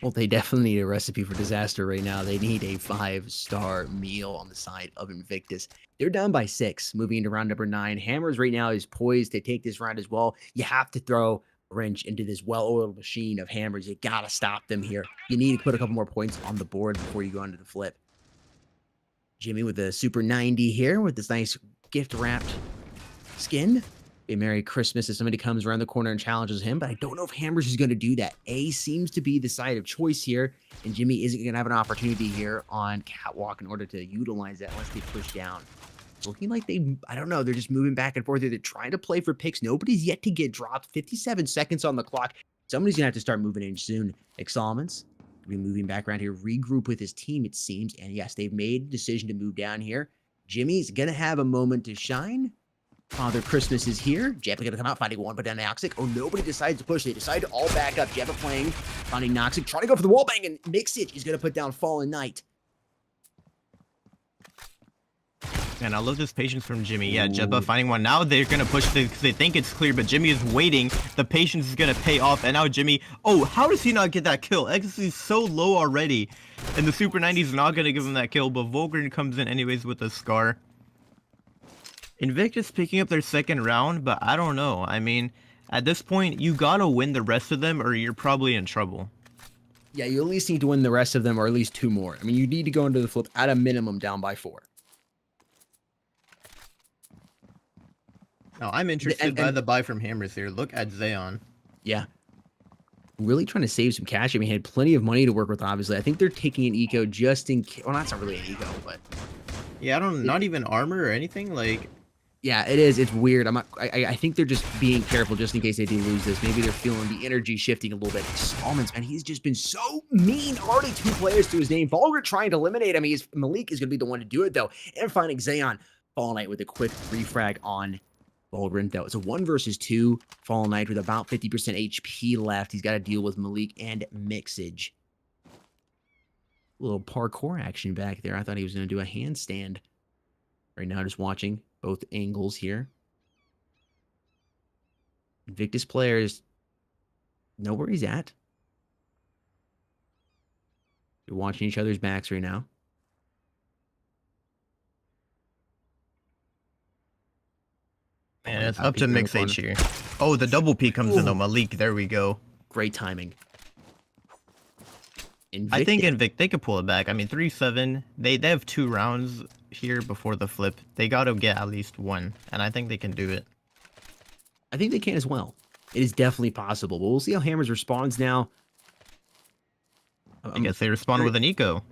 Well, they definitely need a recipe for disaster right now. They need a 5-star meal on the side of Invictus. They're down by 6, moving into round number 9. Hammers right now is poised to take this round as well. You have to throw a wrench into this well-oiled machine of Hammers. You gotta stop them here. You need to put a couple more points on the board before you go into the flip. Jimmy with the Super 90 here with this nice gift-wrapped skin. A Merry Christmas if somebody comes around the corner and challenges him, but I don't know if Hammers is going to do that. A seems to be the side of choice here, and Jimmy isn't going to have an opportunity here on Catwalk in order to utilize that unless they push down. It's looking like I don't know, they're just moving back and forth here. They're trying to play for picks. Nobody's yet to get dropped. 57 seconds on the clock. Somebody's going to have to start moving in soon. Solomons be moving back around here, regroup with his team, it seems, and yes, they've made the decision to move down here. Jimmy's going to have a moment to shine. Father Christmas is here. Jeppa going to come out, finding one, but down Noxic. Oh, nobody decides to push. They decide to all back up. Jeppa playing, finding Noxic, trying to go for the wall bang, and Mixage is going to put down Fallen Knight. Man, I love this patience from Jimmy. Yeah, Jeppa finding one. Now they're going to push because they think it's clear, but Jimmy is waiting. The patience is going to pay off, and now Jimmy... Oh, how does he not get that kill? Ecstasy is so low already, and the Super 90 is not going to give him that kill, but Volgren comes in anyways with a Scar. Invictus picking up their second round, but I don't know. I mean, at this point, you gotta win the rest of them or you're probably in trouble. Yeah, you at least need to win the rest of them or at least 2 more. I mean, you need to go into the flip at a minimum down by 4. Now, I'm interested by the buy from Hammers here. Look at Zeon. Yeah. Really trying to save some cash. I mean, he had plenty of money to work with, obviously. I think they're taking an eco just in case. Well, that's not really an eco, but... Yeah, not even armor or anything, like... Yeah, it is. It's weird. I think they're just being careful just in case they do lose this. Maybe they're feeling the energy shifting a little bit. Salmons, man, he's just been so mean. Already 2 players to his name. Volgren trying to eliminate him. Malik is going to be the one to do it, though. And finding Zeon. Fallen Knight with a quick refrag on Volgren. That was a 1 versus 2. Fallen Knight with about 50% HP left. He's got to deal with Malik and Mixage. A little parkour action back there. I thought he was going to do a handstand. Right now, just watching both angles here. Invictus players know where he's at. They're watching each other's backs right now. Man, it's up to Mixage here. Oh, the double P comes in though. Malik, there we go. Great timing. I think they could pull it back. I mean, 3-7. They have 2 rounds here before the flip. They got to get at least 1, and I think they can do it. I think they can as well. It is definitely possible, but we'll see how Hammers responds now. I guess they respond with an eco.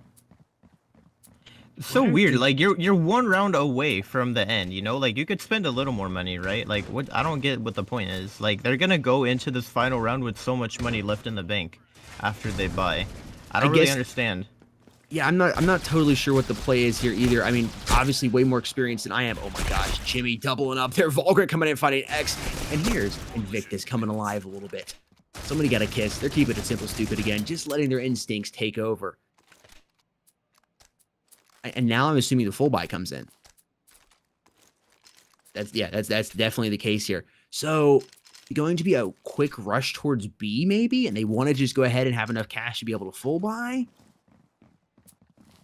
It's so weird. Like you're 1 round away from the end. You know, like you could spend a little more money, right? Like what? I don't get what the point is. Like they're gonna go into this final round with so much money left in the bank after they buy. I don't really understand. Yeah, I'm not totally sure what the play is here either. I mean, obviously way more experience than I am. Oh my gosh, Jimmy doubling up there. Volgren coming in fighting X. And here's Invictus coming alive a little bit. Somebody got a kiss. They're keeping it simple stupid again, just letting their instincts take over. And now I'm assuming the full buy comes in. That's definitely the case here. So going to be a quick rush towards B maybe, and they want to just go ahead and have enough cash to be able to full buy.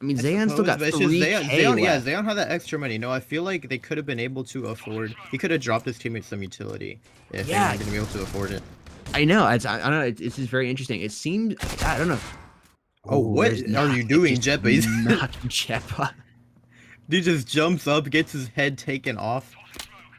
I mean, Zeon still got 3K left. Zeon had that extra money. No, I feel like they could have been able to afford. He could have dropped his teammates some utility if they weren't going to be able to afford it. I know. I don't know. This is very interesting. It seems. I don't know. Oh, what are you doing, Jeppa? He's not Jeppa. Dude just jumps up, gets his head taken off.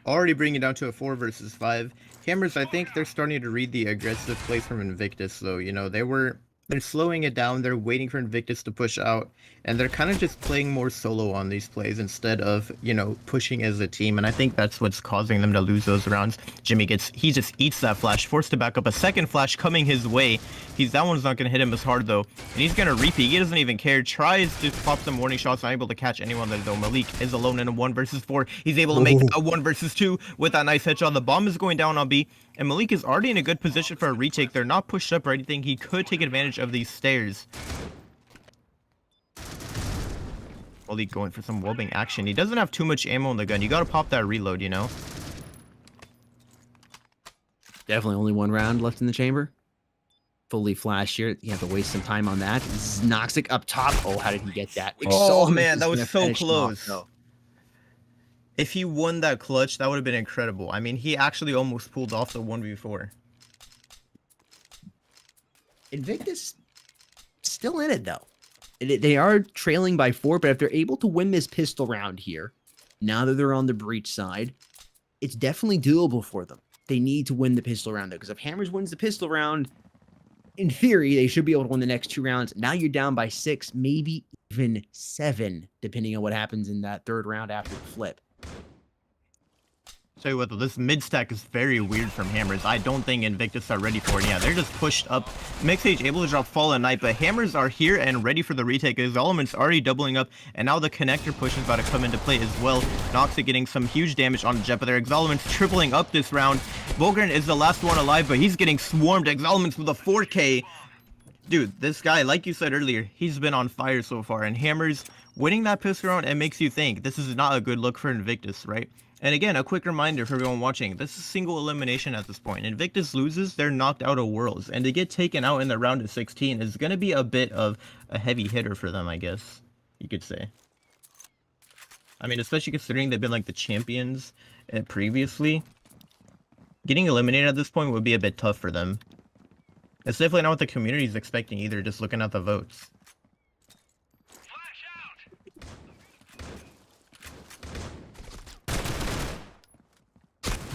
Already bringing it down to a 4 versus 5. Hammers, I think they're starting to read the aggressive plays from Invictus, though. You know, they were They're slowing it down. They're waiting for Invictus to push out, and they're kind of just playing more solo on these plays instead of, you know, pushing as a team. And I think that's what's causing them to lose those rounds. Jimmy he just eats that flash, forced to back up. A second flash coming his way. That one's not gonna hit him as hard though, and he's gonna repeat. He doesn't even care. Tries to pop some warning shots, not able to catch anyone there though. Malik is alone in a 1 versus 4. He's able to make a 1 versus 2 with that nice headshot. The bomb is going down on B. And Malik is already in a good position for a retake. They're not pushed up or anything. He could take advantage of these stairs. Malik going for some webbing action. He doesn't have too much ammo in the gun. You gotta pop that reload, you know? Definitely only 1 round left in the chamber. Fully flashed here. You have to waste some time on that. Noxic up top. Oh, how did he get that? Oh, man, that was so close. If he won that clutch, that would have been incredible. I mean, he actually almost pulled off the 1v4. Invictus still in it, though. They are trailing by 4, but if they're able to win this pistol round here, now that they're on the breach side, it's definitely doable for them. They need to win the pistol round, though, because if Hammers wins the pistol round, in theory, they should be able to win the next 2 rounds. Now you're down by 6, maybe even 7, depending on what happens in that 3rd round after the flip. Tell you what, though, this mid stack is very weird from Hammers. I don't think Invictus are ready for it. Yeah, they're just pushed up. Mixage able to drop Fallen Knight, but Hammers are here and ready for the retake. His element's already doubling up, and now the connector push is about to come into play as well. Noxic getting some huge damage on the jet, but their Exelement's tripling up this round. Volgren is the last one alive, but he's getting swarmed. Exelement's with a 4K. Dude, this guy, like you said earlier, he's been on fire so far, and Hammers winning that pistol round, it makes you think this is not a good look for Invictus, right? And again, a quick reminder for everyone watching, this is single elimination at this point. Invictus loses, they're knocked out of Worlds, and to get taken out in the round of 16 is going to be a bit of a heavy hitter for them, I guess, you could say. I mean, especially considering they've been like the champions previously. Getting eliminated at this point would be a bit tough for them. It's definitely not what the community is expecting either, just looking at the votes.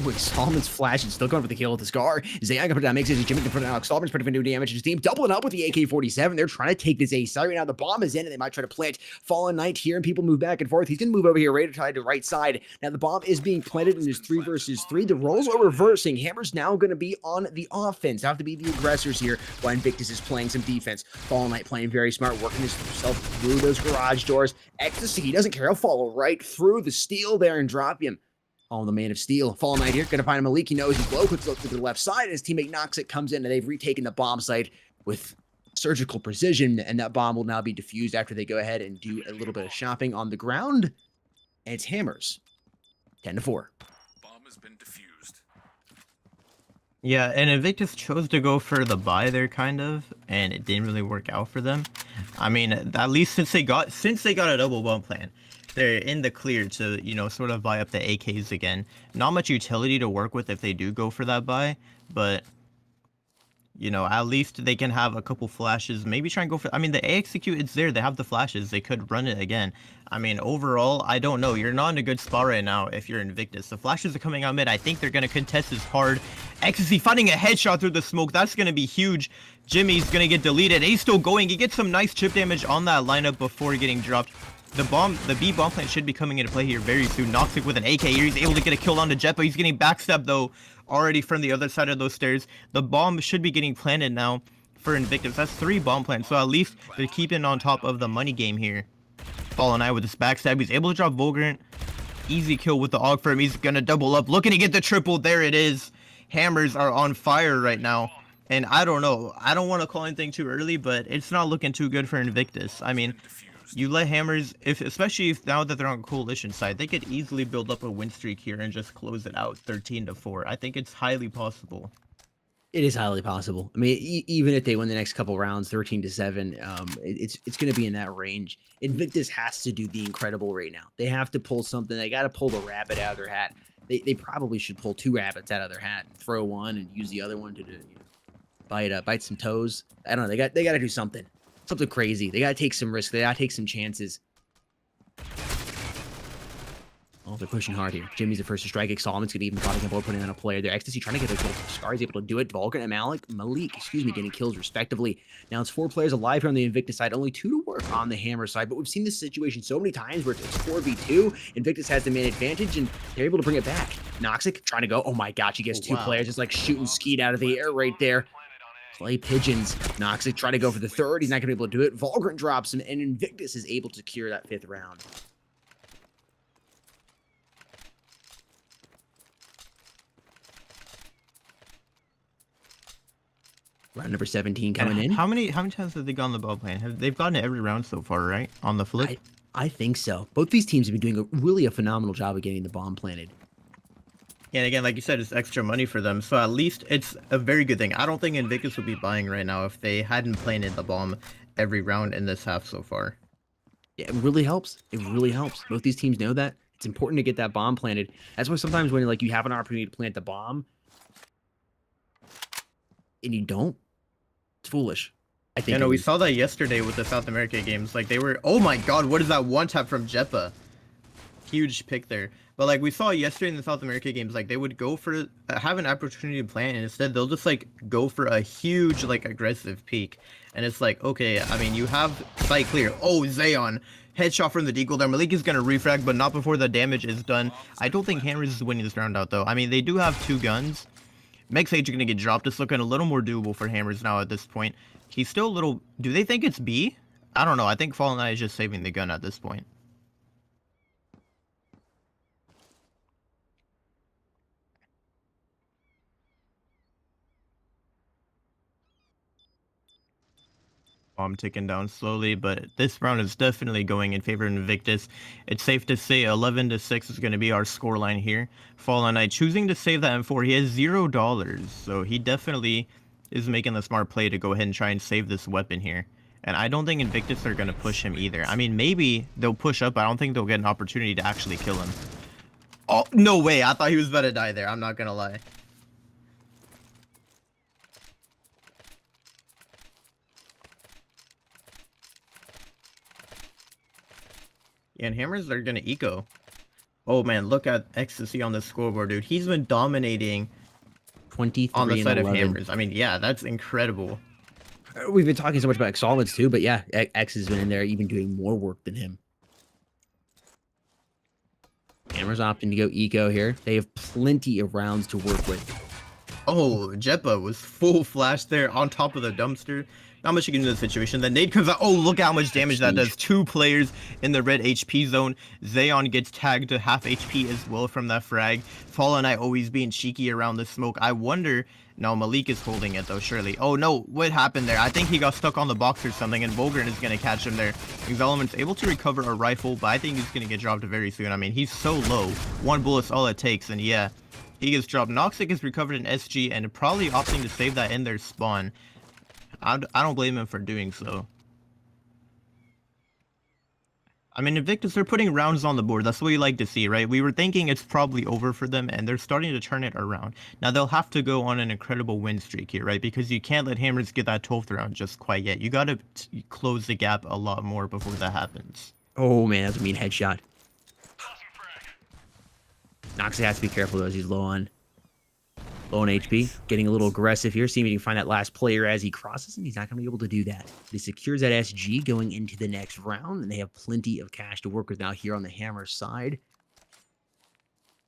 Wait, Solomon's flash and still going for the kill with the Scar. Zayan can put down, makes it. Jimmy can put it out. Solomon's pretty good damage to his team. Doubling up with the AK-47. They're trying to take this A side right now. The bomb is in, and they might try to plant Fallen Knight here, and people move back and forth. He's going to move over here, right to the right side. Now the bomb is being planted in his 3 versus 3. The roles are reversing. Hammer's now going to be on the offense. Have to be the aggressors here, while Invictus is playing some defense. Fallen Knight playing very smart, working himself through those garage doors. Ecstasy, he doesn't care. He'll follow right through the steel there and drop him. Oh, the Man of Steel. Fallen Knight here. Gonna find Malik. He knows he's low. Quick look to the left side. And his teammate Noxic comes in, and they've retaken the bomb site with surgical precision. And that bomb will now be defused after they go ahead and do a little bit of shopping on the ground. And it's Hammers. 10-4. Bomb has been defused. Yeah, and Invictus chose to go for the buy there, kind of, and it didn't really work out for them. I mean, at least since they got a double bomb plan, they're in the clear to, you know, sort of buy up the AKs again. Not much utility to work with if they do go for that buy, but, you know, at least they can have a couple flashes. Maybe try and go for... I mean, the A execute, it's there. They have the flashes. They could run it again. I mean, overall, I don't know. You're not in a good spot right now if you're Invictus. The flashes are coming out mid. I think they're going to contest this hard. Ecstasy finding a headshot through the smoke. That's going to be huge. Jimmy's going to get deleted. He's still going. He gets some nice chip damage on that lineup before getting dropped. The B bomb plant should be coming into play here very soon. Noxic with an AK here. He's able to get a kill on the jet, but he's getting backstabbed though already from the other side of those stairs. The bomb should be getting planted now for Invictus. That's 3 bomb plants, so at least they're keeping on top of the money game here. Fallen Knight with this backstab. He's able to drop Volgrant. Easy kill with the AUG for him. He's gonna double up. Looking to get the triple. There it is. Hammers are on fire right now. And I don't know. I don't want to call anything too early, but it's not looking too good for Invictus. I mean, you let Hammers, especially if now that they're on Coalition side, they could easily build up a win streak here and just close it out 13-4. I think it's highly possible. It is highly possible. I mean, even if they win the next couple rounds, 13-7, it's going to be in that range. Invictus has to do the incredible right now. They have to pull something. They got to pull the rabbit out of their hat. They probably should pull 2 rabbits out of their hat and throw one and use the other one to do, bite some toes. I don't know. They got to do something crazy. They got to take some risks. They got to take some chances. Oh Oh, they're pushing hard here. Jimmy's the first to strike. Solomon's going to even body board putting on a player there. Ecstasy trying to get a good scar. He's able to do it. Vulcan and Malik, getting kills respectively. Now it's 4 players alive here on the Invictus side. Only 2 to work on the Hammer side. But we've seen this situation so many times where it's 4v2. Invictus has the main advantage and they're able to bring it back. Noxic trying to go. Oh my gosh, he gets 2 players. Just like shooting skeet out of the air right there. Play pigeons. Noxic trying to go for the 3rd. He's not going to be able to do it. Vulgrin drops him and Invictus is able to secure that 5th round. Round number 17 coming in. How many times have they gone the ball plan? They've gotten it every round so far, right? On the flip? I think so. Both these teams have been doing really a phenomenal job of getting the bomb planted. Yeah, and again, like you said, it's extra money for them. So at least it's a very good thing. I don't think Invictus would be buying right now if they hadn't planted the bomb every round in this half so far. Yeah, it really helps. It really helps. Both these teams know that. It's important to get that bomb planted. That's why sometimes when like you have an opportunity to plant the bomb and you don't, it's foolish. I think. You know, we saw that yesterday with the South America games. Like they were, oh my god, what is that one tap from Jepa? Huge pick there. But like we saw yesterday in the South America games, like they would go for have an opportunity to plant, and instead they'll just like go for a huge like aggressive peak. And it's like, okay, I mean you have sight clear. Oh, Zayon. Headshot from the deagle there. Malik is going to refrag, but not before the damage is done. I don't think Hammers is winning this round out though. I mean, they do have 2 guns. Mech Sage are going to get dropped. It's looking a little more doable for Hammers now at this point. He's still a little... Do they think it's B? I don't know. I think Fallen Eye is just saving the gun at this point. Bomb ticking down slowly, but this round is definitely going in favor of Invictus. It's safe to say 11-6 is going to be our scoreline here. Fallen Knight choosing to save that M4. He has $0, so he definitely is making the smart play to go ahead and try and save this weapon here. And I don't think Invictus are going to push him either. I mean, maybe they'll push up, but I don't think they'll get an opportunity to actually kill him. Oh, no way. I thought he was about to die there. I'm not going to lie. Yeah, and Hammers are going to eco. Oh, man, look at Ecstasy on the scoreboard, dude. He's been dominating 23 on the side of 11. Hammers. I mean, yeah, that's incredible. We've been talking so much about Solomons too, but yeah, X has been in there even doing more work than him. Hammers opting to go eco here. They have plenty of rounds to work with. Oh, Jepa was full flash there on top of the dumpster. Not much you can do in this situation. The nade comes out. Oh, look how much damage that does. 2 players in the red HP zone. Zayon gets tagged to half HP as well from that frag. Fallen Knight always being cheeky around the smoke. I wonder... No, Malik is holding it though, surely. Oh no, what happened there? I think he got stuck on the box or something, and Volgren is going to catch him there. Exelement's able to recover a rifle, but I think he's going to get dropped very soon. I mean, he's so low. 1 bullet's all it takes, and yeah, he gets dropped. Noxic is recovered in SG, and probably opting to save that in their spawn. I don't blame him for doing so. I mean, Invictus, they're putting rounds on the board. That's what you like to see, right? We were thinking it's probably over for them, and they're starting to turn it around. Now, they'll have to go on an incredible win streak here, right? Because you can't let Hammers get that 12th round just quite yet. You got to close the gap a lot more before that happens. Oh, man, that's a mean headshot. Nox has to be careful, though, as he's low on HP. Getting a little aggressive here. Seeing if he can find that last player as he crosses, and he's not going to be able to do that. He secures that SG going into the next round, and they have plenty of cash to work with now here on the Hammer side.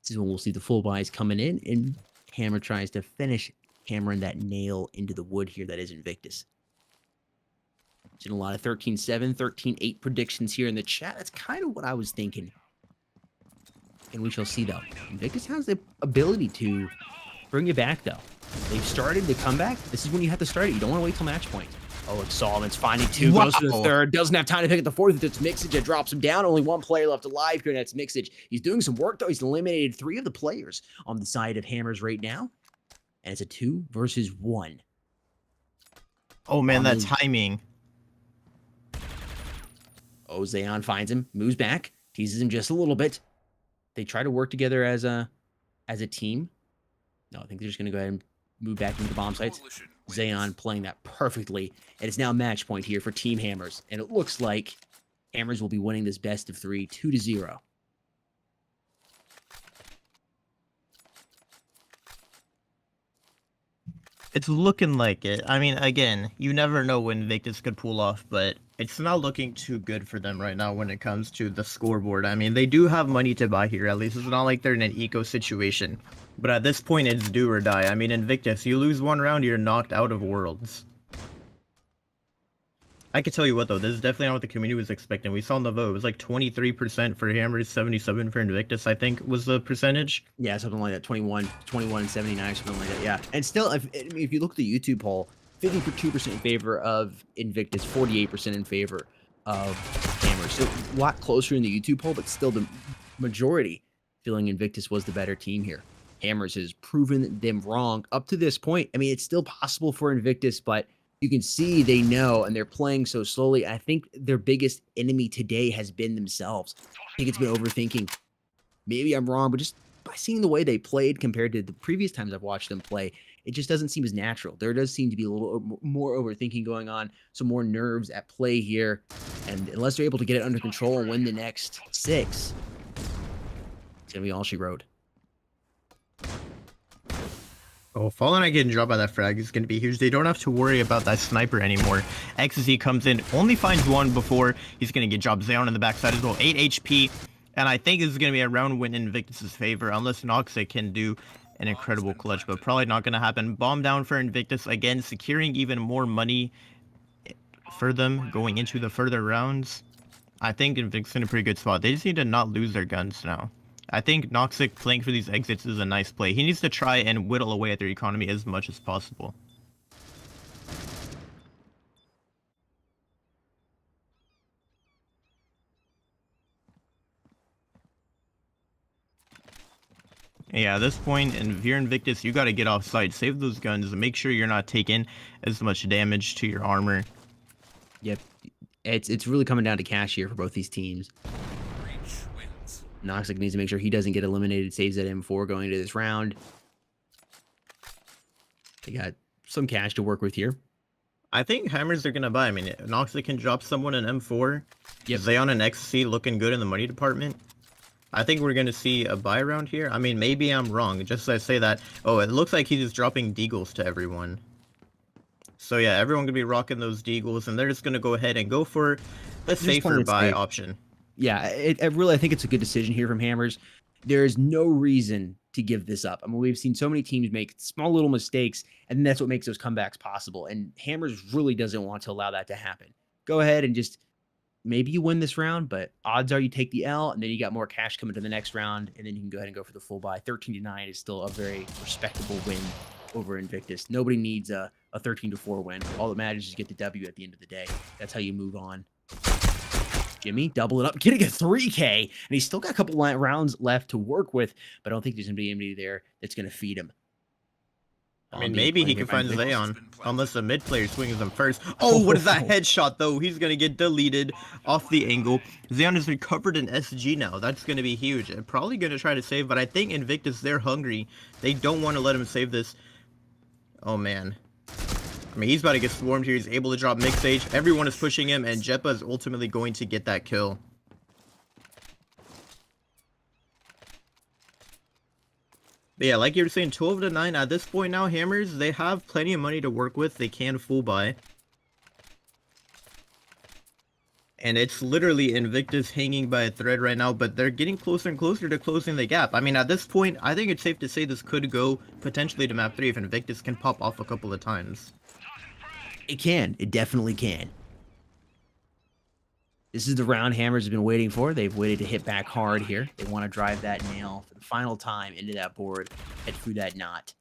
This is when we'll see the full buys coming in, and Hammer tries to finish hammering that nail into the wood here that is Invictus. Seen a lot of 13-7, 13-8 predictions here in the chat. That's kind of what I was thinking. And we shall see, though. Invictus has the ability to bring it back, though. They've started the comeback. This is when you have to start it. You don't want to wait till match point. Oh, it's Solomon's finding 2, goes to the 3rd, doesn't have time to pick up the 4th. It's Mixage that drops him down. Only 1 player left alive here, and that's Mixage. He's doing some work, though. He's eliminated 3 of the players on the side of Hammers right now. And it's a 2 versus 1. Oh, man, that timing. Oh, Zayon finds him, moves back, teases him just a little bit. They try to work together as a team. No, I think they're just going to go ahead and move back into the bomb sites. Zayon playing that perfectly. And it's now match point here for Team Hammers. And it looks like Hammers will be winning this best of 3, 2-0. It's looking like it. I mean, again, you never know when Invictus could pull off, but it's not looking too good for them right now when it comes to the scoreboard. I mean, they do have money to buy here, at least. It's not like they're in an eco situation. But at this point, it's do or die. I mean, Invictus, you lose one round, you're knocked out of Worlds. I can tell you what, though, this is definitely not what the community was expecting. We saw in the vote, it was like 23% for Hammers, 77 for Invictus, I think was the percentage. Yeah, something like that. 21 and 79, something like that. Yeah. And still, if you look at the YouTube poll, 52% in favor of Invictus, 48% in favor of Hammers. So a lot closer in the YouTube poll, but still the majority feeling Invictus was the better team here. Hammers has proven them wrong up to this point. I mean, it's still possible for Invictus, but you can see they know, and they're playing so slowly. I think their biggest enemy today has been themselves. I think it's been overthinking. Maybe I'm wrong, but just by seeing the way they played compared to the previous times I've watched them play, it just doesn't seem as natural. There does seem to be a little more overthinking going on, some more nerves at play here. And unless they're able to get it under control and win the next 6, it's going to be all she wrote. Oh, Fallen Knight getting dropped by that frag is going to be huge. They don't have to worry about that sniper anymore. XZ comes in, only finds one before he's going to get dropped. Xeon in the backside as well, 8 HP. And I think this is going to be a round win in Invictus' favor, unless Noxic can do an incredible clutch, but probably not going to happen. Bomb down for Invictus, again, securing even more money for them going into the further rounds. I think Invictus in a pretty good spot. They just need to not lose their guns now. I think Noxic playing for these exits is a nice play. He needs to try and whittle away at their economy as much as possible. Yeah, at this point, and if you're Invictus, you got to get off site. Save those guns and make sure you're not taking as much damage to your armor. Yep. It's really coming down to cash here for both these teams. Noxic needs to make sure he doesn't get eliminated, saves that M4 going into this round. They got some cash to work with here. I think Hammers are going to buy. I mean, Noxic can drop someone an M4. Yep. Xeon and XC looking good in the money department. I think we're going to see a buy round here. I mean, maybe I'm wrong. Just as I say that, oh, it looks like he's just dropping deagles to everyone. So yeah, everyone going to be rocking those deagles, and they're just going to go ahead and go for the safer buy option. Yeah, I think it's a good decision here from Hammers. There is no reason to give this up. I mean, we've seen so many teams make small little mistakes, and that's what makes those comebacks possible. And Hammers really doesn't want to allow that to happen. Go ahead and just, maybe you win this round, but odds are you take the L, and then you got more cash coming to the next round, and then you can go ahead and go for the full buy. 13-9 is still a very respectable win over Invictus. Nobody needs a 13-4 win. All that matters is get the W at the end of the day. That's how you move on. Jimmy, double it up, getting a 3K, and he's still got a couple rounds left to work with, but I don't think there's going to be anybody there that's going to feed him. I mean, maybe he can find Xeon, unless the mid player swings him first. Oh, what is that headshot, though? He's going to get deleted off the angle. Xeon has recovered an SG now. That's going to be huge. Probably going to try to save, but I think Invictus, they're hungry. They don't want to let him save this. Oh, man. I mean, he's about to get swarmed here. He's able to drop Mixed Age. Everyone is pushing him, and Jeppa is ultimately going to get that kill. But yeah, like you were saying, 12-9. At this point now, Hammers, they have plenty of money to work with. They can full buy. And it's literally Invictus hanging by a thread right now, but they're getting closer and closer to closing the gap. I mean, at this point, I think it's safe to say this could go potentially to map 3 if Invictus can pop off a couple of times. It can. It definitely can. This is the round Hammers have been waiting for. They've waited to hit back hard here. They want to drive that nail for the final time into that board, head through that knot.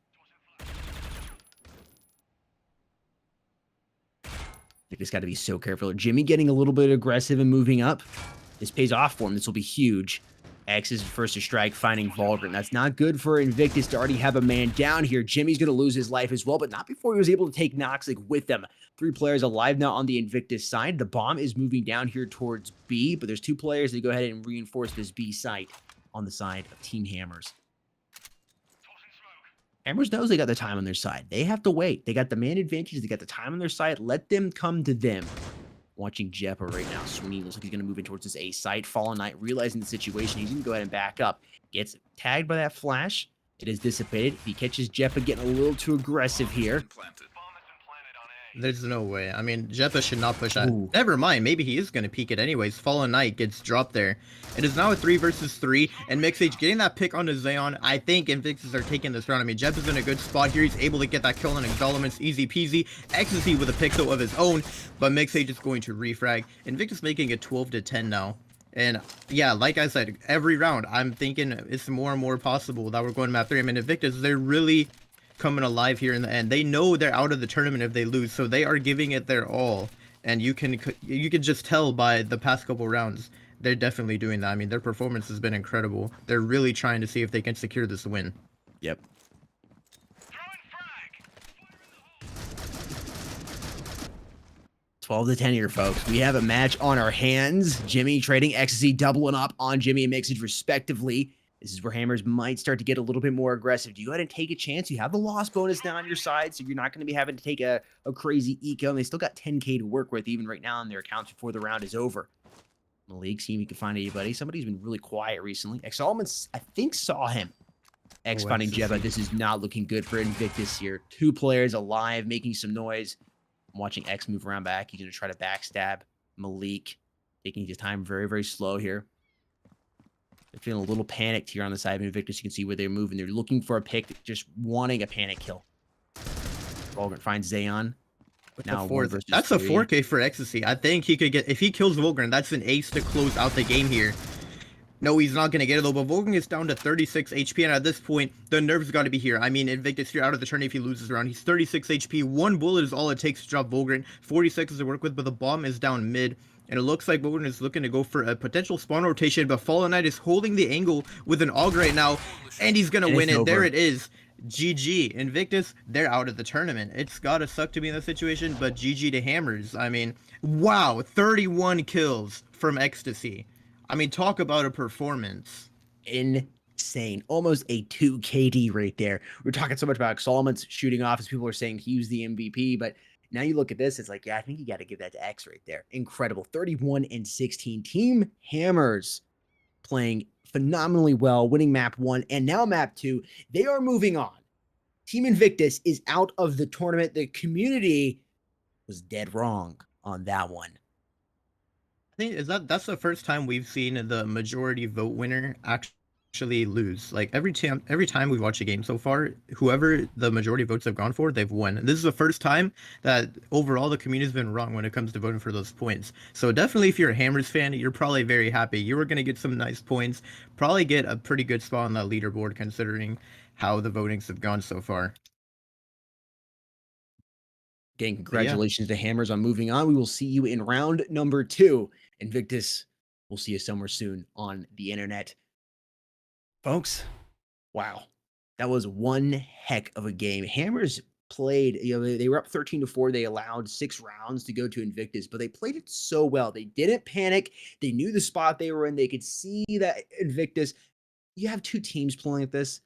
They just got to be so careful. Jimmy getting a little bit aggressive and moving up. This pays off for him. This will be huge. X is first to strike, finding Vulgrin. That's not good for Invictus to already have a man down here. Jimmy's going to lose his life as well, but not before he was able to take Noxic with them. 3 players alive now on the Invictus side. The bomb is moving down here towards B, but there's 2 players that go ahead and reinforce this B site on the side of Team Hammers. Hammers knows they got the time on their side. They have to wait. They got the man advantage. They got the time on their side. Let them come to them. Watching Jeppa right now swinging. Looks like he's going to move in towards this A site. Fallen Knight realizing the situation. He's going to go ahead and back up. Gets tagged by that flash. It is dissipated. He catches Jeppa getting a little too aggressive here. Planted. There's no way. I mean, Jeppa should not push that. Ooh. Never mind. Maybe he is going to peek it anyways. Fallen Knight gets dropped there. It is now a 3 versus 3. And Mixage getting that pick onto Xeon. I think Invictus are taking this round. I mean, Jeppa's in a good spot here. He's able to get that kill on Exalements. Easy peasy. Ecstasy with a pixel of his own. But Mixage is going to refrag. Invictus making it 12-10 now. And yeah, like I said, every round, I'm thinking it's more and more possible that we're going to map 3. I mean, Invictus, they're really coming alive here in the end. They know they're out of the tournament if they lose, so they are giving it their all. And you can just tell by the past couple rounds, they're definitely doing that. I mean, their performance has been incredible. They're really trying to see if they can secure this win. Yep. 12-10 here, folks. We have a match on our hands. Jimmy trading Ecstasy, doubling up on Jimmy and Mixage respectively. This is where Hammers might start to get a little bit more aggressive. Do you go ahead and take a chance? You have the loss bonus now on your side, so you're not going to be having to take a crazy eco. And they still got 10K to work with even right now on their accounts before the round is over. Malik, see if you can find anybody. Somebody's been really quiet recently. Exalman, I think, saw him. X finding Jebba. This is not looking good for Invictus here. 2 players alive, making some noise. I'm watching X move around back. He's going to try to backstab Malik. Taking his time very, very slow here. They're feeling a little panicked here on the side of Invictus. You can see where they're moving. They're looking for a pick, just wanting a panic kill. Volgren finds Zayon. But now that's a 4K for Ecstasy. I think he could get, if he kills Volgren, that's an ace to close out the game here. No, he's not going to get it though, but Volgren is down to 36 HP, and at this point, the nerves got to be here. I mean, Invictus, you're out of the turn if he loses round. He's 36 HP. 1 bullet is all it takes to drop Volgren. 40 seconds to work with, but the bomb is down mid. And it looks like Volgren is looking to go for a potential spawn rotation, but Fallen Knight is holding the angle with an AUG right now, and he's going to win it. There it is. GG. Invictus, they're out of the tournament. It's gotta suck to be in this situation, but GG to Hammers. I mean, wow, 31 kills from Ecstasy. I mean, talk about a performance. Insane. Almost a 2 KD right there. We're talking so much about Exalments shooting off as people are saying he was the MVP, but now you look at this, it's like, yeah, I think you got to give that to X right there. Incredible. 31-16. Team Hammers playing phenomenally well, winning map 1 and now map 2. They are moving on. Team Invictus is out of the tournament. The community was dead wrong on that one. I think that's the first time we've seen the majority vote winner actually lose. Like every time we watch a game so far, whoever the majority votes have gone for, they've won. This is the first time that overall the community's been wrong when it comes to voting for those points. So definitely, if you're a Hammers fan, you're probably very happy. You were gonna get some nice points, probably get a pretty good spot on that leaderboard considering how the votings have gone so far. Again, congratulations to Hammers on moving on. We will see you in round number 2. Invictus, we'll see you somewhere soon on the internet. Folks, wow. That was one heck of a game. Hammers played, they were up 13-4. They allowed 6 rounds to go to Invictus, but they played it so well. They didn't panic. They knew the spot they were in. They could see that Invictus, you have 2 teams playing at this.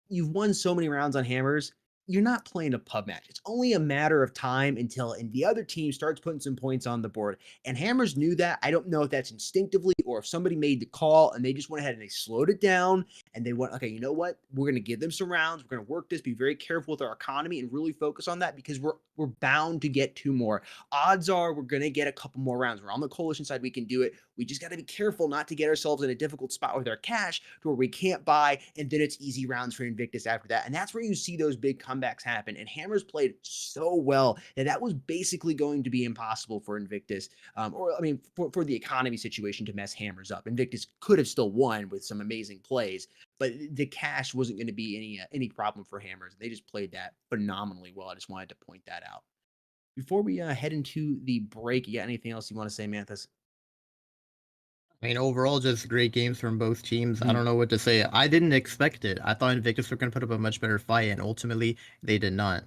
You've won so many rounds on Hammers. You're not playing a pub match. It's only a matter of time until the other team starts putting some points on the board. And Hammers knew that. I don't know if that's instinctively or if somebody made the call and they just went ahead and they slowed it down and they went, okay, you know what? We're going to give them some rounds. We're going to work this, be very careful with our economy and really focus on that because we're bound to get 2 more. Odds are we're going to get a couple more rounds. We're on the coalition side. We can do it. We just got to be careful not to get ourselves in a difficult spot with our cash to where we can't buy and then it's easy rounds for Invictus after that. And that's where you see those big comebacks happen. And Hammers played so well that was basically going to be impossible for Invictus, for the economy situation to mess Hammers up. Invictus could have still won with some amazing plays, but the cash wasn't going to be any problem for Hammers. They just played that phenomenally well. I just wanted to point that out. Before we head into the break, you got anything else you want to say, Manthus? I mean, overall, just great games from both teams. I don't know what to say. I didn't expect it. I thought Invictus were going to put up a much better fight, and ultimately, they did not.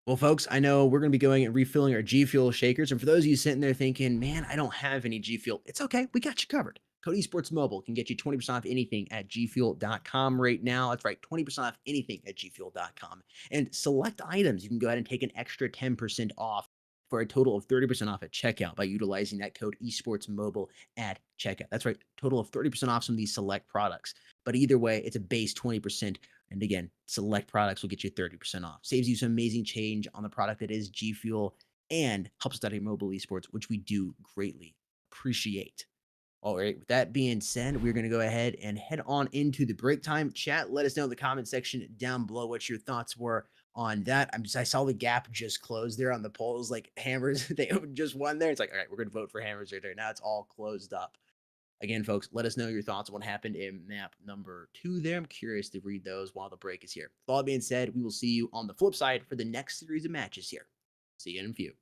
Well, folks, I know we're going to be going and refilling our G Fuel shakers. And for those of you sitting there thinking, man, I don't have any G Fuel, it's okay. We got you covered. Code Esports Mobile can get you 20% off anything at gfuel.com right now. That's right, 20% off anything at gfuel.com. And select items, you can go ahead and take an extra 10% off for a total of 30% off at checkout by utilizing that code esportsmobile at checkout. That's right, total of 30% off some of these select products. But either way, it's a base 20%. And again, select products will get you 30% off. Saves you some amazing change on the product that is G Fuel and helps study mobile esports, which we do greatly appreciate. All right, with that being said, we're going to go ahead and head on into the break time. Chat, let us know in the comment section down below what your thoughts were on that. I saw the gap just closed there on the polls, like Hammers, they just won there. It's like, all right, we're going to vote for Hammers right there. Now it's all closed up. Again, folks, let us know your thoughts on what happened in map number 2 there. I'm curious to read those while the break is here. With all that being said, we will see you on the flip side for the next series of matches here. See you in a few.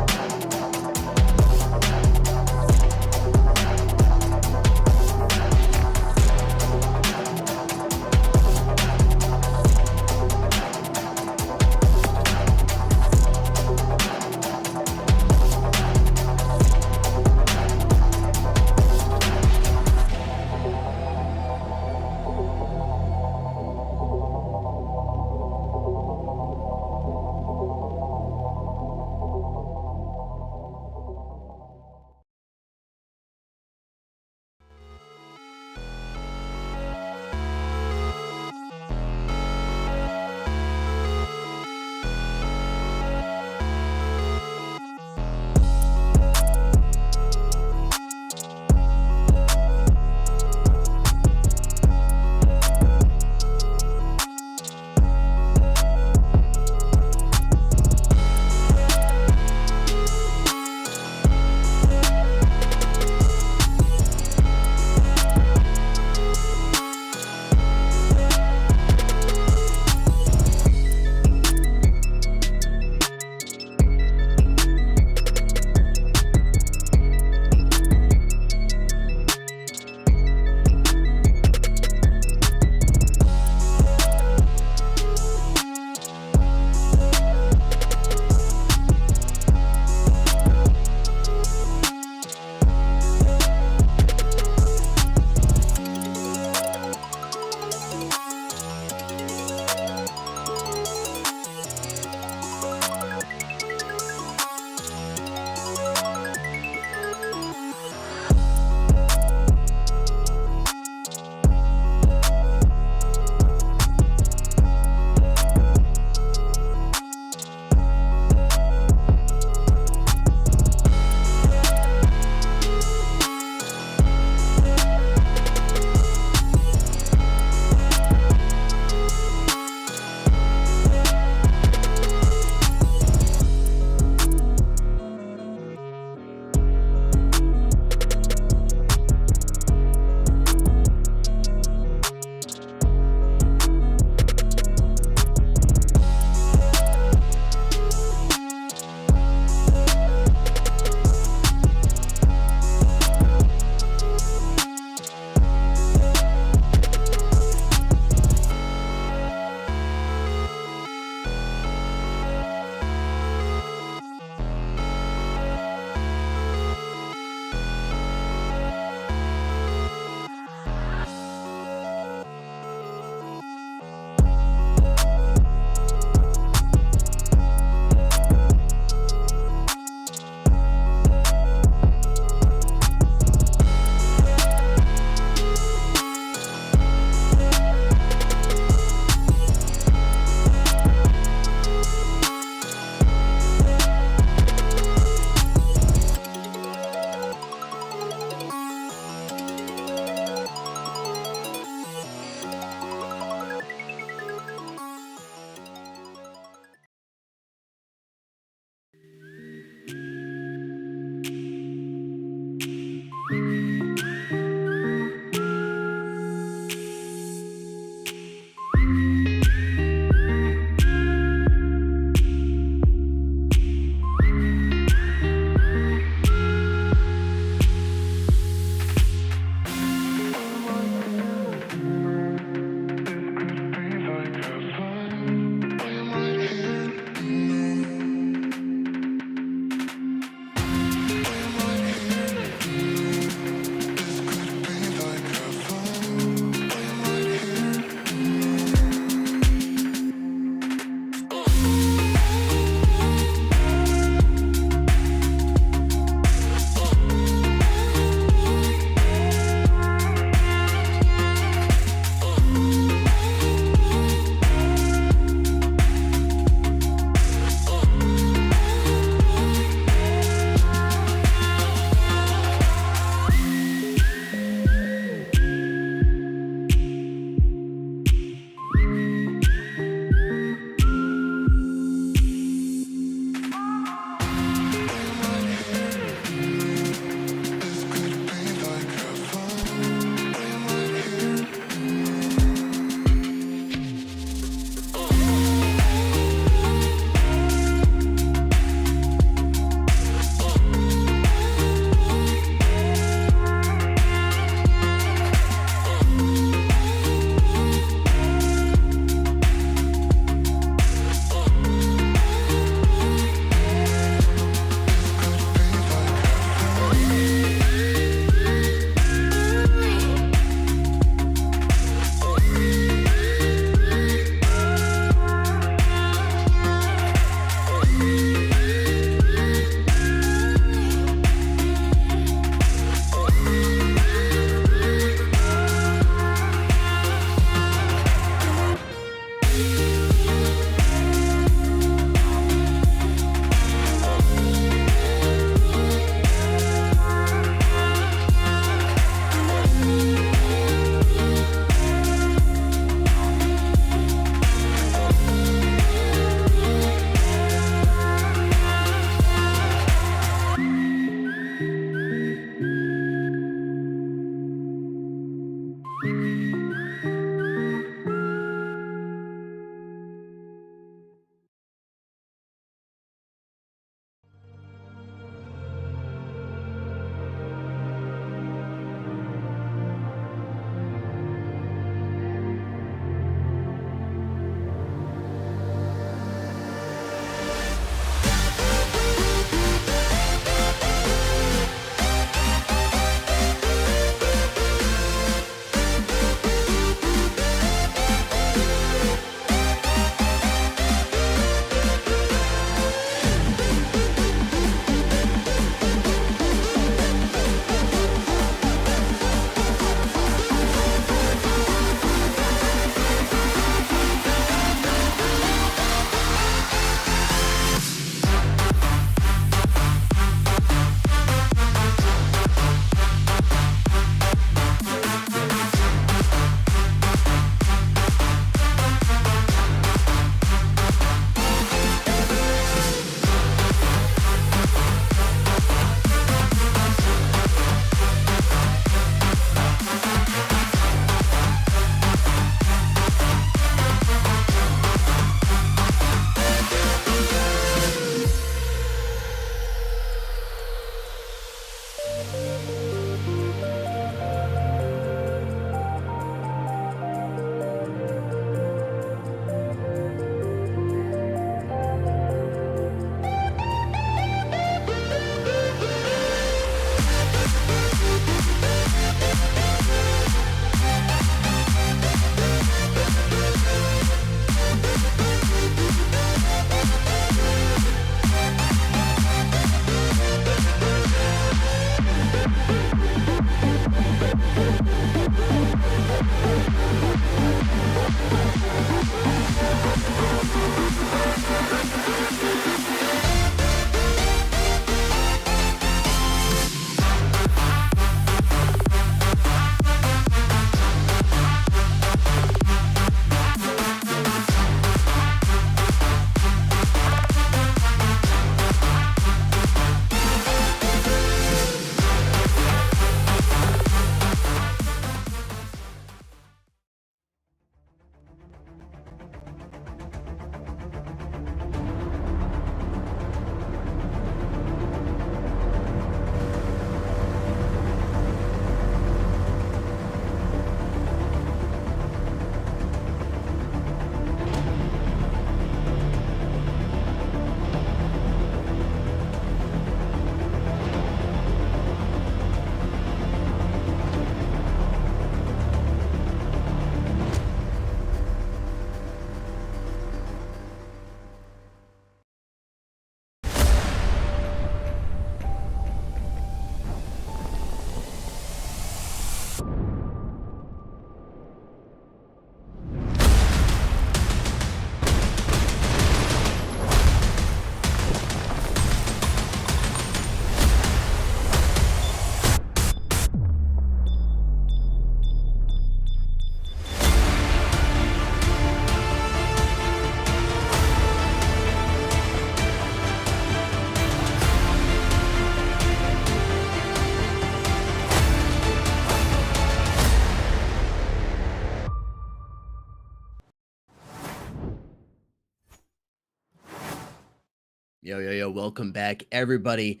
Yo, welcome back, everybody.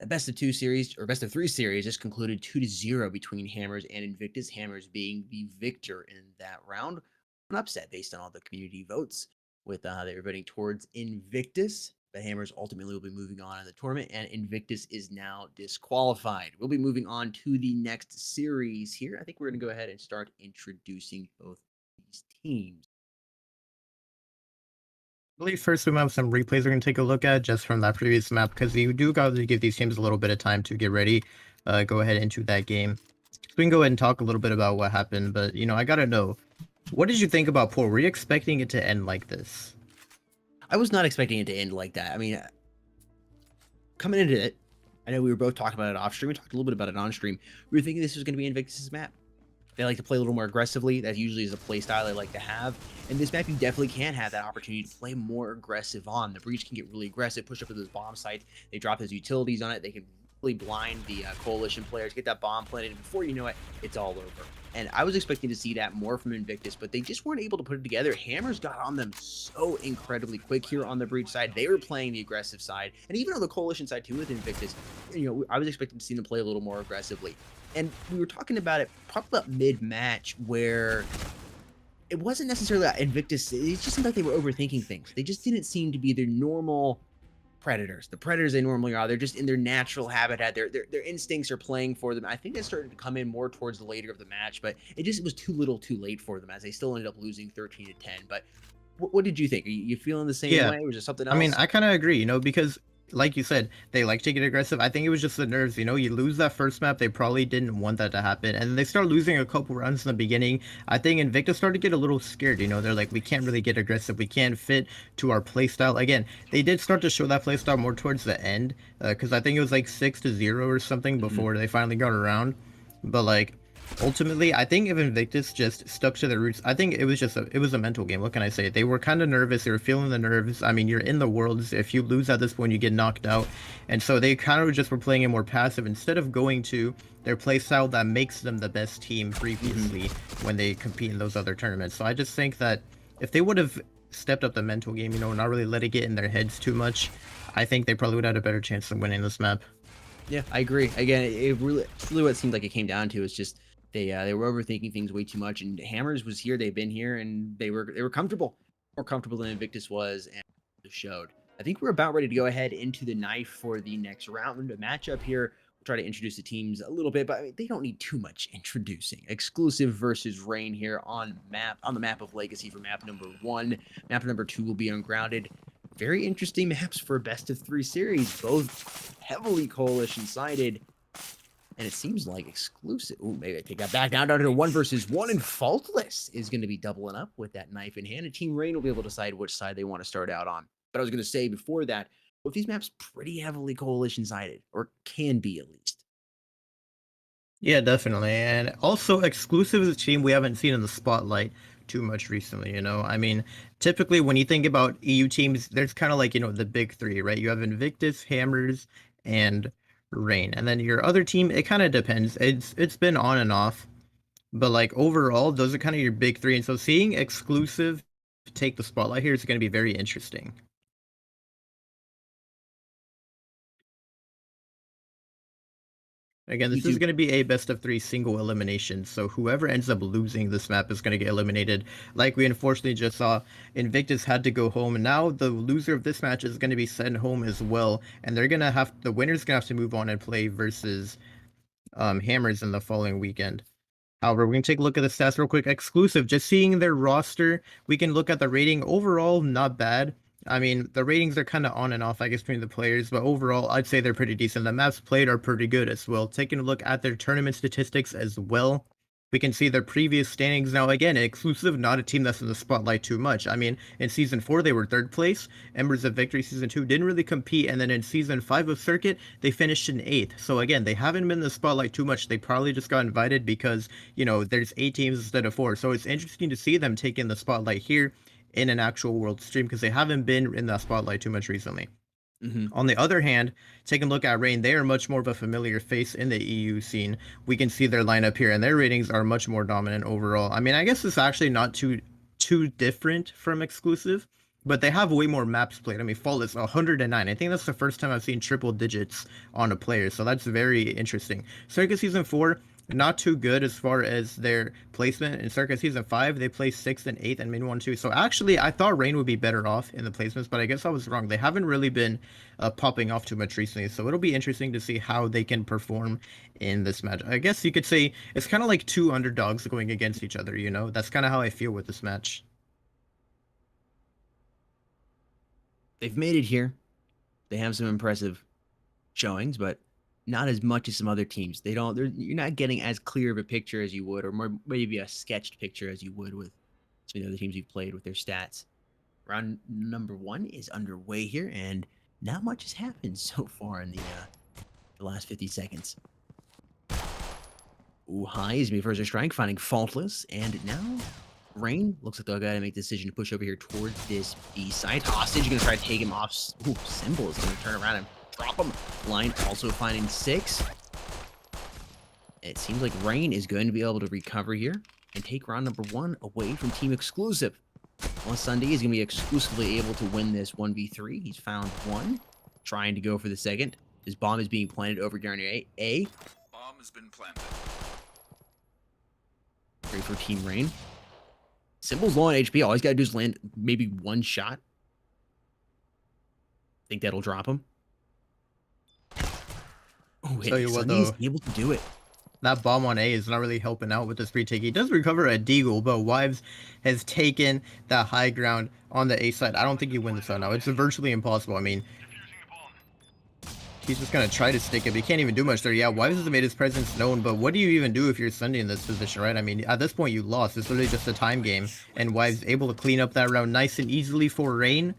The best of two series or best of three series just concluded 2-0 between Hammers and Invictus. Hammers being the victor in that round. An upset based on all the community votes, with they were voting towards Invictus. The Hammers ultimately will be moving on in the tournament, and Invictus is now disqualified. We'll be moving on to the next series here. I think we're going to go ahead and start introducing both these teams. I believe first we have some replays we're going to take a look at just from that previous map because you do got to give these teams a little bit of time to get ready. Go ahead into that game. So we can go ahead and talk a little bit about what happened, but I gotta know, what did you think about pool? Were you expecting it to end like this? I was not expecting it to end like that. I mean, coming into it, I know we were both talking about it off stream. We talked a little bit about it on stream. We were thinking this was going to be Invictus's map. They like to play a little more aggressively. That usually is a play style they like to have. And this map, you definitely can have that opportunity to play more aggressive on. The Breach can get really aggressive, push up to those bomb sites. They drop those utilities on it. They can really blind the Coalition players, get that bomb planted, and before you know it, it's all over. And I was expecting to see that more from Invictus, but they just weren't able to put it together. Hammers got on them so incredibly quick here on the Breach side. They were playing the aggressive side, and even on the Coalition side too with Invictus, I was expecting to see them play a little more aggressively. And we were talking about it probably about mid-match where it wasn't necessarily that Invictus, it just seemed like they were overthinking things. They just didn't seem to be their normal predators. The predators they normally are. They're just in their natural habitat. Their instincts are playing for them. I think they started to come in more towards the later of the match, but it was too little too late for them as they still ended up losing 13-10. But what did you think? Are you feeling the same way? Or was there something else? I mean, I kind of agree, because like you said, they like to get aggressive. I think it was just the nerves, you lose that first map, they probably didn't want that to happen. And they start losing a couple runs in the beginning. I think Invictus started to get a little scared, they're like, we can't really get aggressive. We can't fit to our playstyle. Again, they did start to show that playstyle more towards the end, because I think it was like 6-0 or something before they finally got around. But like, ultimately, I think if Invictus just stuck to their roots, I think it was just it was a mental game. What can I say? They were kind of nervous. They were feeling the nerves. I mean, you're in the Worlds. If you lose at this point, you get knocked out. And so they kind of just were playing it more passive instead of going to their play style that makes them the best team previously when they compete in those other tournaments. So I just think that if they would have stepped up the mental game, not really let it get in their heads too much, I think they probably would have had a better chance of winning this map. Yeah, I agree. Again, it's really what it seemed like it came down to is just they were overthinking things way too much. And Hammers was here, they've been here, and they were comfortable, more comfortable than Invictus was, and it showed. I think we're about ready to go ahead into the knife for the next round. The matchup here, we'll try to introduce the teams a little bit, but I mean, they don't need too much introducing. Exclusive versus Rain here on the map of Legacy for map number 1. Map number 2 will be Ungrounded. Very interesting maps for best of 3 series, both heavily coalition sided. And it seems like exclusive. Ooh, maybe I take that back down to 1 versus 1, and Faultless is going to be doubling up with that knife in hand. And Team Rain will be able to decide which side they want to start out on. But I was going to say before that, both these maps pretty heavily coalition sided, or can be at least. Yeah, definitely. And also, exclusive is a team we haven't seen in the spotlight too much recently, I mean, typically when you think about EU teams, there's kind of like, the big three, right? You have Invictus, Hammers, and Rain. And then your other team, it kind of depends. It's been on and off. But like overall, those are kind of your big three. And so seeing exclusive take the spotlight here is going to be very interesting. Again, this is going to be a best of 3 single elimination, so whoever ends up losing this map is going to get eliminated. Like we unfortunately just saw, Invictus had to go home, and now the loser of this match is going to be sent home as well, and the winner's going to have to move on and play versus Hammers in the following weekend. However, we can take a look at the stats real quick. Exclusive, just seeing their roster, we can look at the rating. Overall, not bad. I mean, the ratings are kind of on and off, I guess, between the players, but overall, I'd say they're pretty decent. The maps played are pretty good as well. Taking a look at their tournament statistics as well, we can see their previous standings. Now, again, exclusive, not a team that's in the spotlight too much. I mean, in Season 4, they were 3rd place. Embers of Victory Season 2 didn't really compete, and then in Season 5 of Circuit, they finished in 8th. So again, they haven't been in the spotlight too much. They probably just got invited because, there's 8 teams instead of 4. So it's interesting to see them take in the spotlight here in an actual world stream because they haven't been in that spotlight too much recently. On the other hand, taking a look at Rain, they are much more of a familiar face in the EU scene. We can see their lineup here, and their ratings are much more dominant overall. I mean, I guess it's actually not too different from exclusive, but they have way more maps played. I mean, Faultless 109. I think that's the first time I've seen triple digits on a player, so that's very interesting. Circuit Season 4, not too good as far as their placement. In Circuit Season 5, they placed 6th and 8th and Min 1 2. So actually, I thought Rain would be better off in the placements, but I guess I was wrong. They haven't really been popping off too much recently, so it'll be interesting to see how they can perform in this match. I guess you could say it's kind of like two underdogs going against each other, you know? That's kind of how I feel with this match. They've made it here. They have some impressive showings, but not as much as some other teams. You're not getting as clear of a picture as you would, or more maybe a sketched picture as you would with some of the other teams you've played with their stats. Round number 1 is underway here, and not much has happened so far in the last 50 seconds. Ooh, high is me first strike, finding Faultless, and now Rain looks like they'll gotta make the decision to push over here towards this B side. Hostage, you're gonna try to take him off. Ooh, Symbol is gonna turn around and drop him. Blind also finding 6. It seems like Rain is going to be able to recover here and take round number 1 away from Team Exclusive. Well, Sunday is going to be exclusively able to win this 1v3. He's found 1, trying to go for the second. His bomb is being planted over here on A. Bomb has been planted. Great for Team Rain. Symbol's low on HP. All he's got to do is land maybe 1 shot. Think that'll drop him. Oh, Tell you what, Sunny's though, able to do it. that bomb on A is not really helping out with this retake. He does recover a deagle, but Wives has taken that high ground on the A side. I don't think he wins this one now. It's virtually impossible. I mean, he's just going to try to stick it, but he can't even do much there. Yeah, Wives has made his presence known, but what do you even do if you're Sunday in this position, right? I mean, at this point, you lost. It's literally just a time game, and Wives able to clean up that round nice and easily for Rain.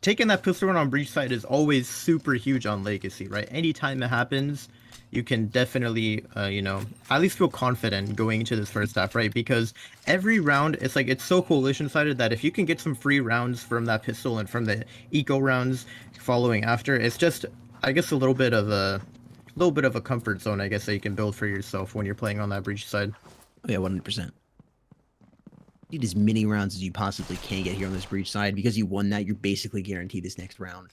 Taking that pistol run on breach side is always super huge on Legacy, right? Anytime it happens, you can definitely, you know, at least feel confident going into this first half, right? Because every round, it's like, it's so coalition-sided that if you can get some free rounds from that pistol and from the eco rounds following after, it's just, I guess, a little bit of a comfort zone, I guess, that you can build for yourself when you're playing on that breach side. Oh, yeah, 100%. Need as many rounds as you possibly can get here on this breach side. Because you won that, you're basically guaranteed this next round.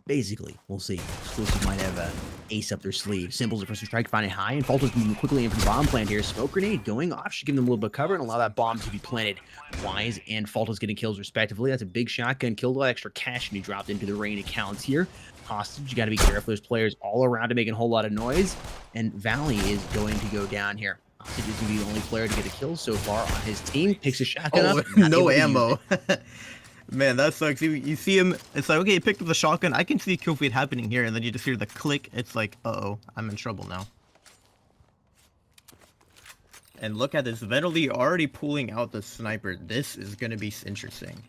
Basically, we'll see. Exclusive might have a ace up their sleeve. Symbols are first strike, finding high, and Faultless moving quickly in for the bomb plant here. Smoke grenade going off, should give them a little bit of cover and allow that bomb to be planted. Wise and Faultless getting kills respectively. That's a big shotgun kill, a lot of extra cash to be dropped into the Rain accounts here. Hostage, you got to be careful. There's players all around to make a whole lot of noise, and Valley is going to go down here. Hostage is going to be the only player to get a kill so far on his team. Picks a shotgun up. No ammo. Man, that sucks. You see him, it's like, okay, he picked up the shotgun. I can see kill feed happening here, and then you just hear the click. It's like, uh-oh, I'm in trouble now. And look at this, Vetterly already pulling out the sniper. This is going to be interesting.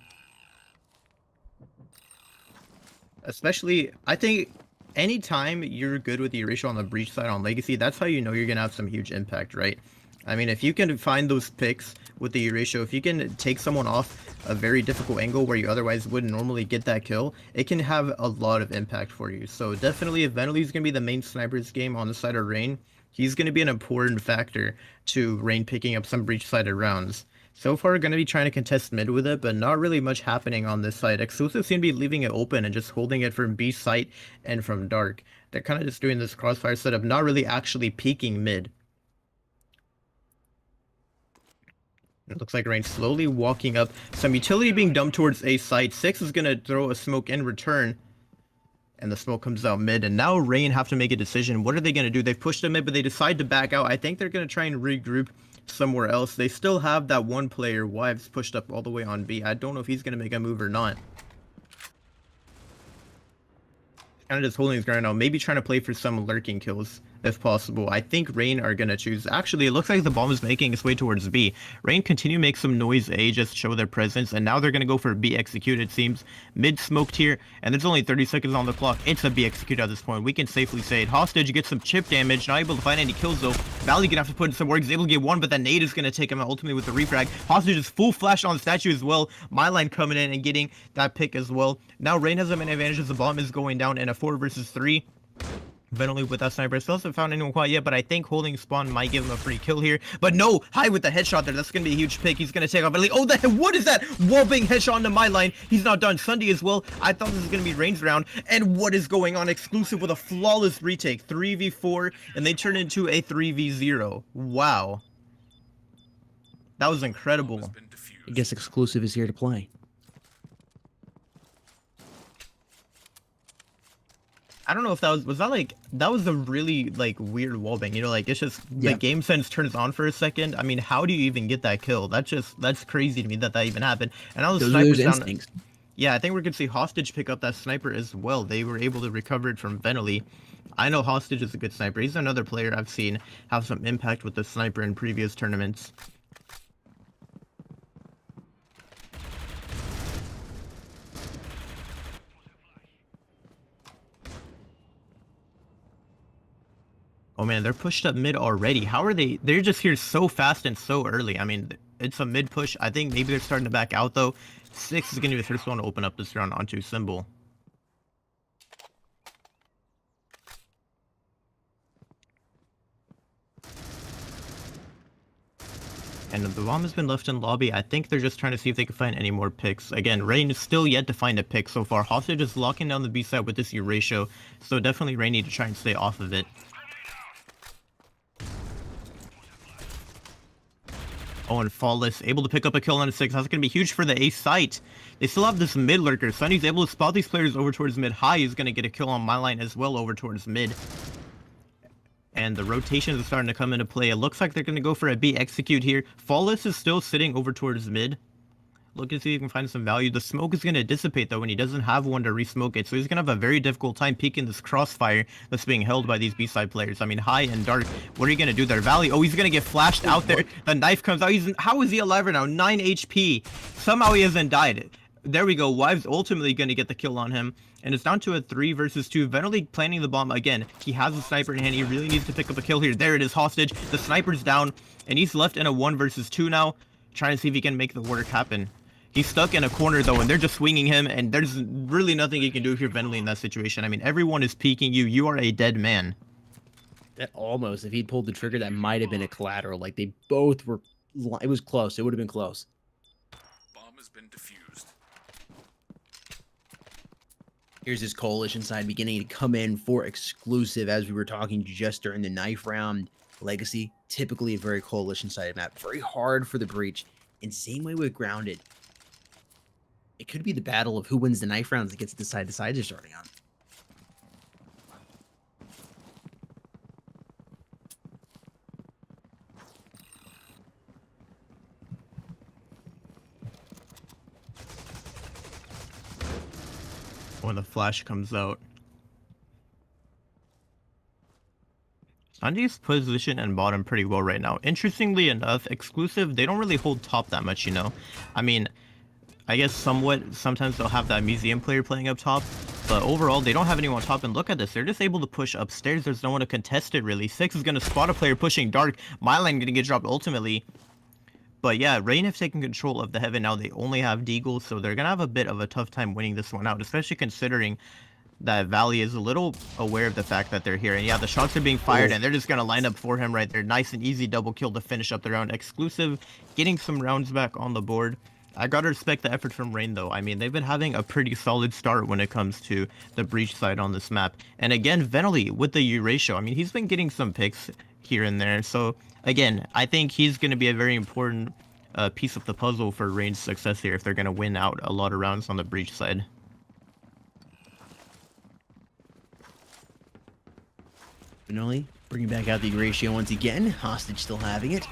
Especially, I think, anytime you're good with the erasure on the breach side on Legacy, that's how you know you're going to have some huge impact, right? I mean, if you can find those picks with the ratio, if you can take someone off a very difficult angle where you otherwise wouldn't normally get that kill, it can have a lot of impact for you. So definitely, if Venelli's going to be the main sniper's game on the side of Rain, he's going to be an important factor to Rain picking up some breach-sided rounds. So far, going to be trying to contest mid with it, but not really much happening on this side. Exclusive seem to be leaving it open and just holding it from B site and from dark. They're kind of just doing this crossfire setup, not really actually peeking mid. It looks like Rain slowly walking up. Some utility being dumped towards A site. 6 is going to throw a smoke in return. And the smoke comes out mid. And now Rain have to make a decision. What are they going to do? They've pushed them mid, but they decide to back out. I think they're going to try and regroup somewhere else. They still have that one player, Wives, pushed up all the way on B. I don't know if he's going to make a move or not. Kind of just holding his ground now. Maybe trying to play for some lurking kills if possible. I think Rain are going to choose. Actually, it looks like the bomb is making its way towards B. Rain continue to make some noise A, just show their presence, and now they're going to go for B execute, it seems. Mid smoked here, and there's only 30 seconds on the clock. It's a B execute at this point. We can safely say it. Hostage gets some chip damage, not able to find any kills though. Valley gonna have to put in some work. He's able to get one, but that nade is going to take him out ultimately with the refrag. Hostage is full flash on the statue as well. My line coming in and getting that pick as well. Now Rain has a main advantage as the bomb is going down in a 4 versus 3. Venly with that sniper. Still hasn't found anyone quite yet, but I think holding spawn might give him a free kill here. But no, High with the headshot there. That's going to be a huge pick. He's going to take off Venly. Oh, what is that? Wallbang headshot into my line. He's not done. Sunday as well. I thought this was going to be range round. And what is going on? Exclusive with a flawless retake. 3v4, and they turn into a 3v0. Wow. That was incredible. I guess Exclusive is here to play. I don't know if that was that was a really like weird wallbang, you know, like it's just the game sense turns on for a second. I mean, how do you even get that kill? That's crazy to me that even happened. And now the sniper's down. Instincts. Yeah, I think we're gonna see Hostage pick up that sniper as well. They were able to recover it from Venly. I know Hostage is a good sniper. He's another player I've seen have some impact with the sniper in previous tournaments. Oh man, they're pushed up mid already. How are they? They're just here so fast and so early. I mean, it's a mid push. I think maybe they're starting to back out though. 6 is going to be the first one to open up this round onto Symbol. And the bomb has been left in lobby. I think they're just trying to see if they can find any more picks. Again, Rain is still yet to find a pick so far. Hostage is locking down the B side with this ratio, so definitely Rain need to try and stay off of it. Oh, and Flawless able to pick up a kill on a 6. That's going to be huge for the A site. They still have this mid lurker. Sunny's able to spot these players over towards mid. High is going to get a kill on my line as well over towards mid. And the rotations are starting to come into play. It looks like they're going to go for a B execute here. Flawless is still sitting over towards mid. Look to see if you can find some value. The smoke is going to dissipate though when he doesn't have one to re-smoke it. So he's going to have a very difficult time peeking this crossfire that's being held by these B-side players. I mean, High and Dark, what are you going to do there? Valley, oh, he's going to get flashed out there. The knife comes out. How is he alive right now? 9 HP. Somehow he hasn't died. There we go. Wives ultimately going to get the kill on him. And it's down to a 3 versus 2. Venly planning the bomb again. He has a sniper in hand. He really needs to pick up a kill here. There it is, Hostage. The sniper's down. And he's left in a 1 versus 2 now. Trying to see if he can make the work happen. He's stuck in a corner though, and they're just swinging him, and there's really nothing you can do if you're Venly in that situation. I mean, everyone is peeking you. You are a dead man. That almost, if he'd pulled the trigger, that might have been a collateral. Like, they both were, it was close. It would have been close. Bomb has been defused. Here's his coalition side beginning to come in for Exclusive, as we were talking just during the knife round. Legacy, typically a very coalition-sided map. Very hard for the breach. And same way with Grounded. It could be the battle of who wins the knife rounds that gets to decide the sides you're starting on. When the flash comes out. Sanji's position and bottom pretty well right now. Interestingly enough, Exclusive, they don't really hold top that much, you know? I mean, I guess sometimes they'll have that museum player playing up top, but overall, they don't have anyone on top, and look at this, they're just able to push upstairs. There's no one to contest it, really. 6 is going to spot a player pushing Dark. My line going to get dropped ultimately. But yeah, Rain have taken control of the Heaven now. They only have Deagle, so they're going to have a bit of a tough time winning this one out, especially considering that Valley is a little aware of the fact that they're here. And yeah, the shots are being fired, and they're just going to line up for him right there. Nice and easy double kill to finish up the round. Exclusive getting some rounds back on the board. I gotta respect the effort from Rain though. I mean, they've been having a pretty solid start when it comes to the breach side on this map. And again, Venly with the ratio. I mean, he's been getting some picks here and there. So again, I think he's going to be a very important piece of the puzzle for Rain's success here if they're going to win out a lot of rounds on the breach side. Finally, bringing back out the ratio once again. Hostage still having it.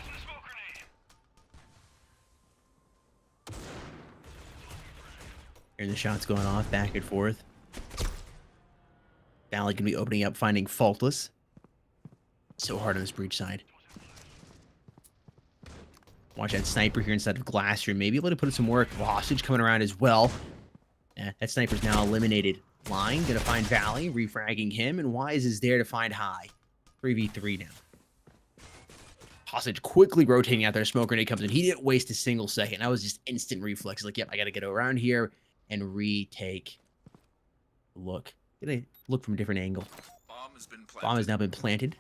Hearing the shots going off back and forth. Valley can be opening up, finding Faultless. So hard on this breach side. Watch that sniper here inside of Glassroom. Maybe able to put in some work. Hostage coming around as well. That sniper's now eliminated. Line gonna find Valley, refragging him, and Wise is there to find High. 3v3 now. Hostage quickly rotating out there. Smoke grenade comes in. He didn't waste a single second. That was just instant reflex. Like, yep, I gotta get around here and retake. Look. Get a look from a different angle. has been planted. Bomb has now been planted.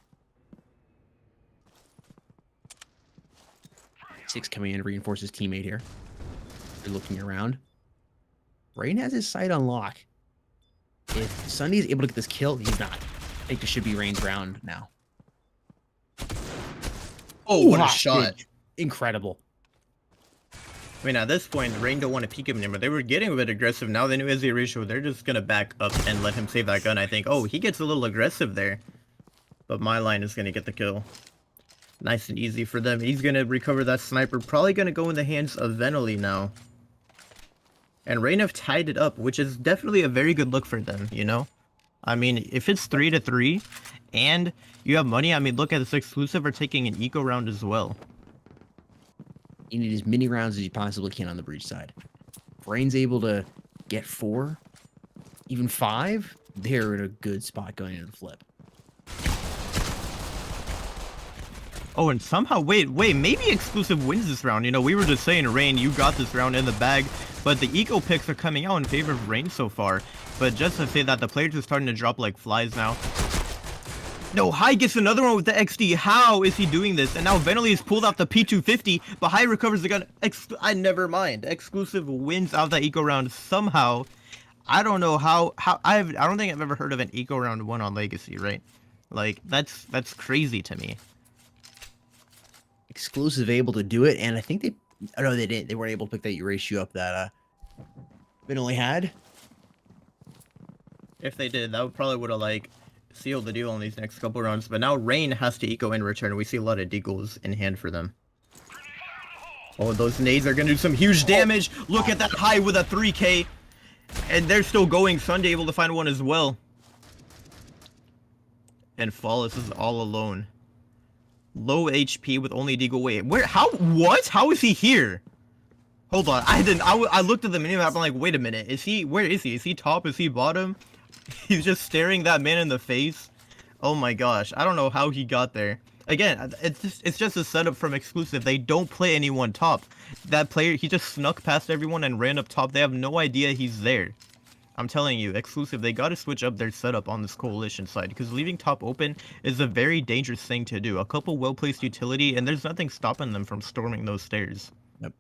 6 coming in to reinforce his teammate here. They're looking around. Rain has his sight on lock. If Sunday is able to get this kill, he's not. I think this should be Rain's round now. Oh, what a hostage. shot. Incredible. I mean, at this point, Rain don't want to peek him anymore. They were getting a bit aggressive. Now they knew as the ratio, they're just going to back up and let him save that gun, I think. Oh, he gets a little aggressive there. But my line is going to get the kill. Nice and easy for them. He's going to recover that sniper. Probably going to go in the hands of Venoli now. And Rain have tied it up, which is definitely a very good look for them, you know? I mean, if it's 3-3 and you have money, I mean, look at this exclusive are taking an eco round as well. You need as many rounds as you possibly can on the breach side. If Rain's able to get 4, even 5, they're in a good spot going into the flip. Oh, and somehow, wait, maybe exclusive wins this round. You know, we were just saying, Rain, you got this round in the bag, but the eco picks are coming out in favor of Rain so far. But just to say that the players are starting to drop like flies now. No, High gets another one with the XD. How is he doing this? And now Venoli has pulled out the P250, but High recovers the gun. I never mind. Exclusive wins out that eco round somehow. I don't know how I don't think I've ever heard of an eco round won on Legacy, right? Like that's crazy to me. Exclusive able to do it, and I think they didn't. They weren't able to pick that ratio up that Venoli had. If they did, that probably would have like sealed the deal on these next couple rounds. But now Rain has to eco in return. We see a lot of deagles in hand for them. Oh, those nades are gonna do some huge damage. Look at that High with a 3K, and they're still going. Sunday able to find one as well. And Flawless is all alone. Low HP with only deagle. Wait, where? How? What? How is he here? Hold on, I looked at the minimap. I'm like, wait a minute. Is he? Where is he? Is he top? Is he bottom? He's just staring that man in the face. Oh my gosh, I don't know how he got there. Again, it's just a setup from exclusive. They don't play anyone top. That player, he just snuck past everyone and ran up top. They have no idea he's there. I'm telling you, exclusive, they gotta switch up their setup on this coalition side, because leaving top open is a very dangerous thing to do. A couple well-placed utility, and there's nothing stopping them from storming those stairs. Yep.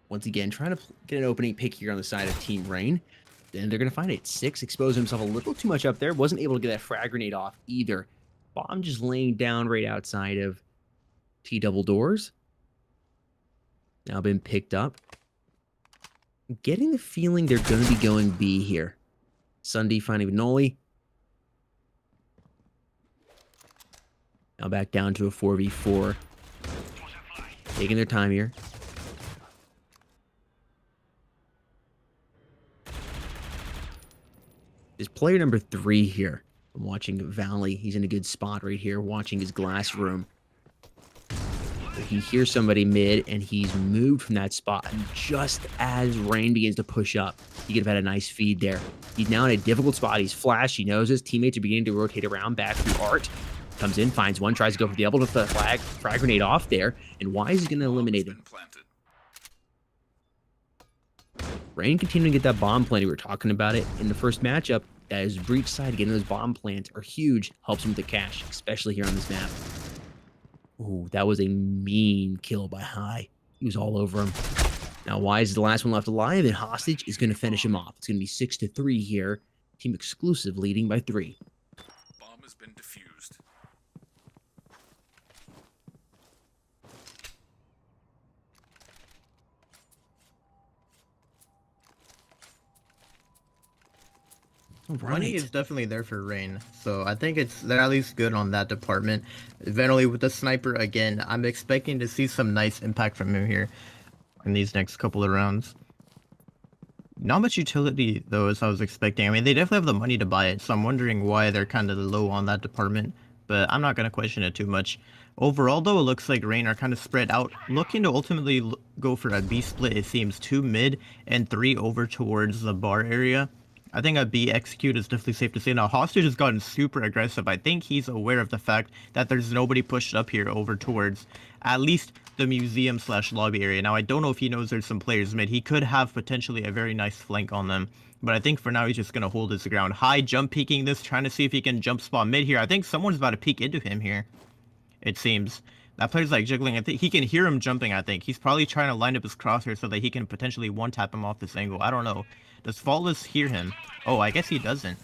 Once again, trying to get an opening pick here on the side of Team Rain. Then they're going to find it. 6 exposed himself a little too much up there. Wasn't able to get that frag grenade off either. Bomb just laying down right outside of T double doors. Now been picked up. I'm getting the feeling they're going to be going B here. Sunday finding Noli. Now back down to a 4v4. Taking their time here. Is player number 3 here. I'm watching Valley. He's in a good spot right here, watching his glass room. But he hears somebody mid, and he's moved from that spot. And just as Rain begins to push up, he could have had a nice feed there. He's now in a difficult spot. He's flashed. He knows his teammates are beginning to rotate around back through Art. Comes in, finds one, tries to go for the elbow with the frag grenade off there. And Wise is going to eliminate him. Rain continuing to get that bomb planted. We were talking about it in the first matchup. That his breach side, getting those bomb plants are huge. Helps him with the cash, especially here on this map. Ooh, that was a mean kill by High. He was all over him. Now Wise is the last one left alive, and Hostage is going to finish him off. It's going to be 6-3 here. Team exclusive leading by 3. Bomb has been defused. Money is definitely there for Rain, so I think they're at least good on that department. Venoli with the sniper again. I'm expecting to see some nice impact from him here in these next couple of rounds. Not much utility though, as I was expecting. I mean, they definitely have the money to buy it, so I'm wondering why they're kind of low on that department. But I'm not gonna question it too much. Overall, though, it looks like Rain are kind of spread out, looking to ultimately go for a B split. It seems 2 mid and 3 over towards the bar area. I think a B execute is definitely safe to say. Now, Hostage has gotten super aggressive. I think he's aware of the fact that there's nobody pushed up here over towards at least the museum slash lobby area. Now, I don't know if he knows there's some players mid. He could have potentially a very nice flank on them. But I think for now, he's just going to hold his ground. High jump peeking this, trying to see if he can jump spot mid here. I think someone's about to peek into him here, it seems. That player's like jiggling. I think he can hear him jumping, I think. He's probably trying to line up his crosshair so that he can potentially one-tap him off this angle. I don't know. Does Flawless hear him? Oh, I guess he doesn't.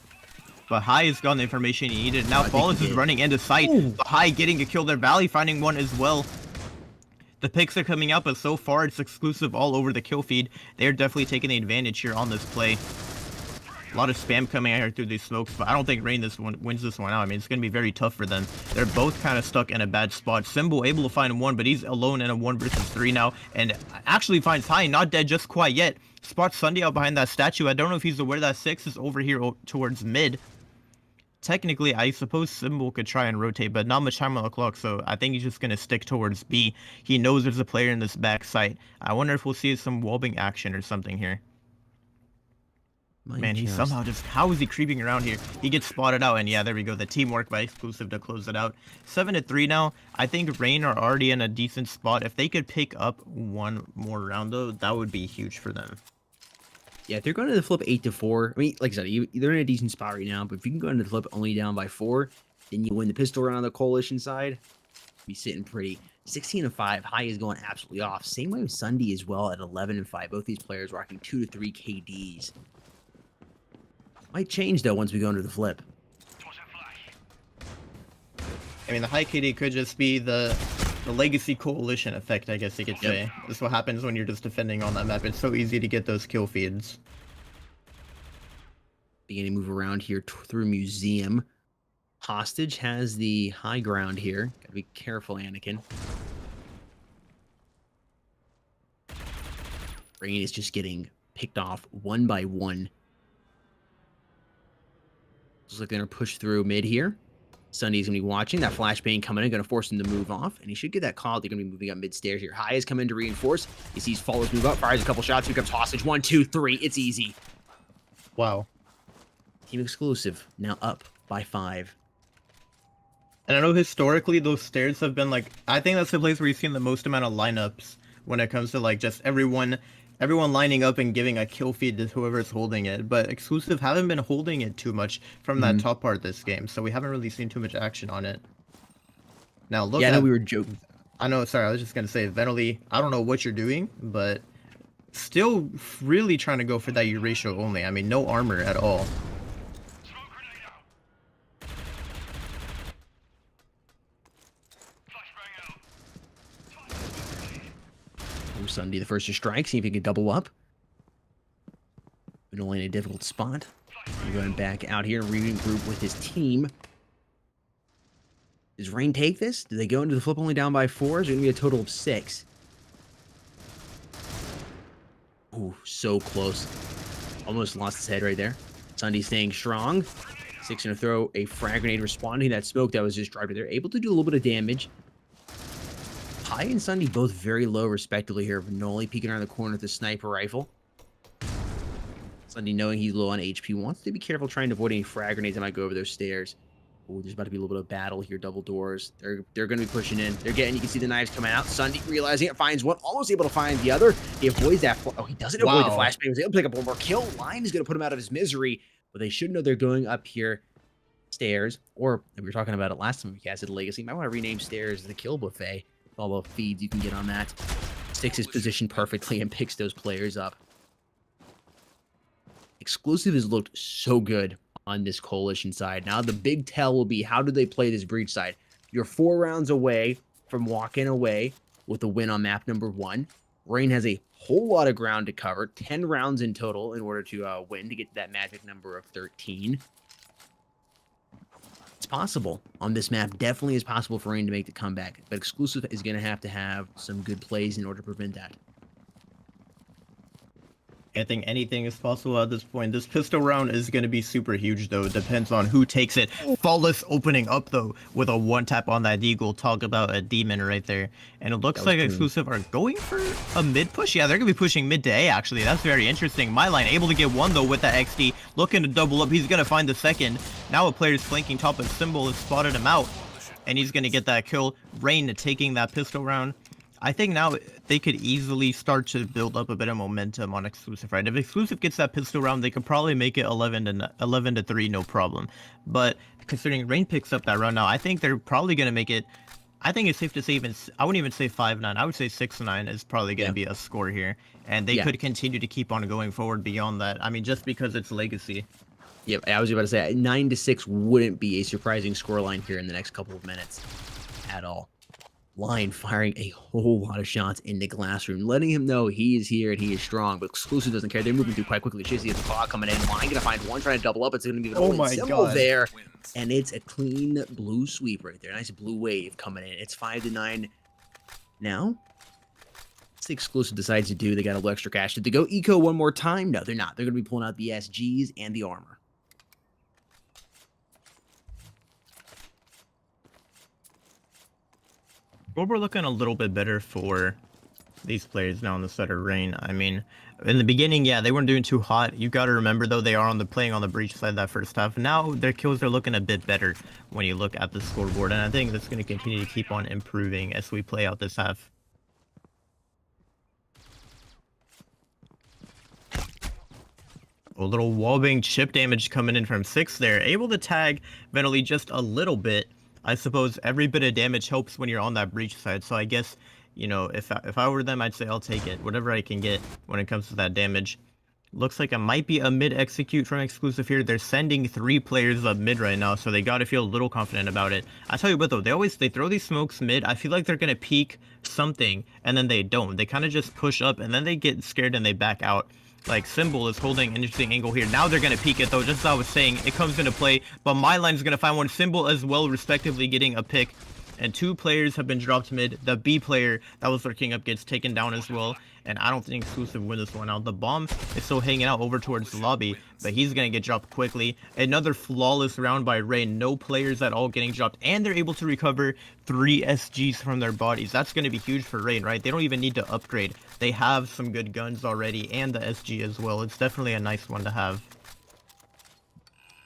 But High has gotten the information he needed. Now Flawless is running into sight. But High getting a kill there. Valley finding one as well. The picks are coming out, but so far it's exclusive all over the kill feed. They're definitely taking the advantage here on this play. A lot of spam coming out here through these smokes, but I don't think Rain wins this one out. I mean, it's going to be very tough for them. They're both kind of stuck in a bad spot. Symbol able to find one, but he's alone in a 1 versus 3 now, and actually finds High, not dead just quite yet. Spots Sunday out behind that statue. I don't know if he's aware that 6 is over here towards mid. Technically, I suppose Symbol could try and rotate, but not much time on the clock, so I think he's just going to stick towards B. He knows there's a player in this back site. I wonder if we'll see some wobbing action or something here. Man, he somehow just... How is he creeping around here? He gets spotted out, and yeah, there we go. The teamwork by Exclusive to close it out. 7-3 now. I think Rain are already in a decent spot. If they could pick up one more round, though, that would be huge for them. Yeah, if they're going to the flip 8-4, I mean, like I said, they're in a decent spot right now, but if you can go into the flip only down by 4, then you win the pistol round on the Coalition side, be sitting pretty. 16-5, High is going absolutely off. Same way with Sunday as well at 11-5. Both these players rocking 2 to 3 KDs. Might change, though, once we go into the flip. I mean, the high KD could just be the legacy coalition effect, I guess you could say. This is what happens when you're just defending on that map. It's so easy to get those kill feeds. Beginning to move around here through Museum. Hostage has the high ground here. Gotta be careful, Anakin. Rain is just getting picked off one by one. Looks like they're gonna push through mid here. Sunday's gonna be watching that flashbang coming in, gonna force him to move off, and he should get that call. They're gonna be moving up mid stairs here. High is coming to reinforce. He sees Follows move up, fires a couple shots. Here comes Hostage. 1, 2, 3. It's easy. Wow. Team Exclusive now up by 5. And I know historically those stairs have been like, I think that's the place where you've seen the most amount of lineups when it comes to like just everyone lining up and giving a kill feed to whoever's holding it. But Exclusive haven't been holding it too much from that top part of this game, so we haven't really seen too much action on it. Now look. Yeah, I know we were joking. I know. Sorry, I was just gonna say, Venali, I don't know what you're doing, but still really trying to go for that Euratio only. I mean, no armor at all. Sunday the first to strike, see if he can double up. But only in a difficult spot. We're going back out here and regroup with his team. Does Rain take this? Do they go into the flip only down by 4? Is it going to be a total of 6? Ooh, so close. Almost lost his head right there. Sunday staying strong. 6 going to throw a frag grenade responding to that smoke that was just dropped there. Able to do a little bit of damage. High and Sunday both very low respectively here. Vanoli peeking around the corner with the sniper rifle. Sunday, knowing he's low on HP, wants to be careful trying to avoid any frag grenades that might go over those stairs. Oh, there's about to be a little bit of battle here. Double doors. They're going to be pushing in. They're getting, you can see the knives coming out. Sunday realizing it, finds one, almost able to find the other. He avoids that. Oh, he doesn't avoid the flashbang. He was able to pick up one more kill. Line is going to put him out of his misery, but they should know they're going up here stairs. Or we were talking about it last time we casted Legacy. You might want to rename stairs the kill buffet. All the feeds you can get on that. Sticks his position perfectly and picks those players up. Exclusive has looked so good on this coalition side. Now the big tell will be, how do they play this breach side? You're 4 rounds away from walking away with a win on map number 1. Rain has a whole lot of ground to cover. 10 rounds in total in order to win, to get to that magic number of 13. It's possible on this map. Definitely is possible for Rain to make the comeback, but Exclusive is going to have some good plays in order to prevent that. I think anything is possible at this point. This pistol round is going to be super huge, though. It depends on who takes it. Flawless opening up, though, with a one tap on that eagle. Talk about a demon right there. And it looks like clean. Exclusive are going for a mid push. Yeah, they're going to be pushing mid to A, actually. That's very interesting. MyLine able to get one, though, with that XD. Looking to double up. He's going to find the second. Now a player's flanking top of Symbol has spotted him out. And he's going to get that kill. Rain taking that pistol round. I think now they could easily start to build up a bit of momentum on Exclusive, right? If Exclusive gets that pistol round, they could probably make it 11 to 3, no problem. But considering Rain picks up that round now, I think they're probably going to make it. I think it's safe to say I wouldn't even say 5-9. I would say 6-9 is probably going to be a score here. And they could continue to keep on going forward beyond that. I mean, just because it's legacy. Yep, I was about to say 9-6 wouldn't be a surprising scoreline here in the next couple of minutes at all. Line firing a whole lot of shots into Glassroom, letting him know he is here and he is strong, but Exclusive doesn't care. They're moving through quite quickly. Chasey has a clock coming in. Line gonna find one, trying to double up. It's gonna be the Symbol there, and it's a clean blue sweep right there. Nice blue wave coming in. It's 5-9 now. What's the Exclusive decides to do? They got a little extra cash. Did they go eco one more time? No, they're not. They're gonna be pulling out the SGs and the armor. Well, we're looking a little bit better for these players now on the side of Rain. I mean, in the beginning, yeah, they weren't doing too hot. You got to remember, though, they are playing on the breach side that first half. Now their kills are looking a bit better when you look at the scoreboard, and I think that's going to continue to keep on improving as we play out this half. A little wallbang chip damage coming in from 6 there. Able to tag Venali just a little bit. I suppose every bit of damage helps when you're on that breach side. So I guess, you know, if I were them, I'd say I'll take it. Whatever I can get when it comes to that damage. Looks like it might be a mid execute from Exclusive here. They're sending 3 players up mid right now, so they got to feel a little confident about it. I tell you what, though, they throw these smokes mid. I feel like they're going to peek something, and then they don't. They kind of just push up, and then they get scared and they back out. Like, Symbol is holding an interesting angle here. Now they're going to peek it, though. Just as I was saying, it comes into play. But MyLine is going to find one. Symbol as well, respectively, getting a pick. And 2 players have been dropped mid. The B player that was lurking up gets taken down as well. And I don't think Exclusive win this one out. The bomb is still hanging out over towards the lobby, but he's going to get dropped quickly. Another flawless round by Rain. No players at all getting dropped. And they're able to recover 3 SGs from their bodies. That's going to be huge for Rain, right? They don't even need to upgrade. They have some good guns already and the SG as well. It's definitely a nice one to have.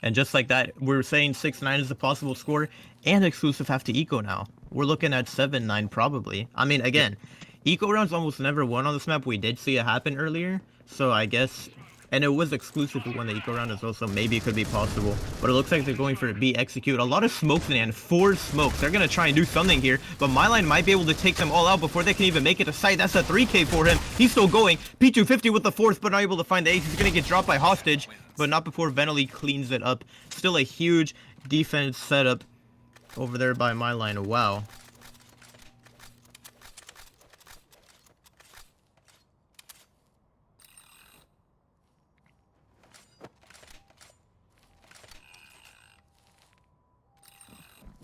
And just like that, we're saying 6-9 is a possible score, and Exclusive have to eco now. We're looking at 7-9 probably. I mean, again, eco rounds almost never won on this map. We did see it happen earlier, so I guess, and it was Exclusive who won the eco round as well, so maybe it could be possible. But it looks like they're going for a B execute. A lot of smokes in the end, 4 smokes. They're gonna try and do something here, but MyLine might be able to take them all out before they can even make it to sight. That's a 3K for him. He's still going. P250 with the 4th, but not able to find the ace. He's gonna get dropped by Hostage, but not before Venali cleans it up. Still a huge defense setup over there by MyLine. Wow.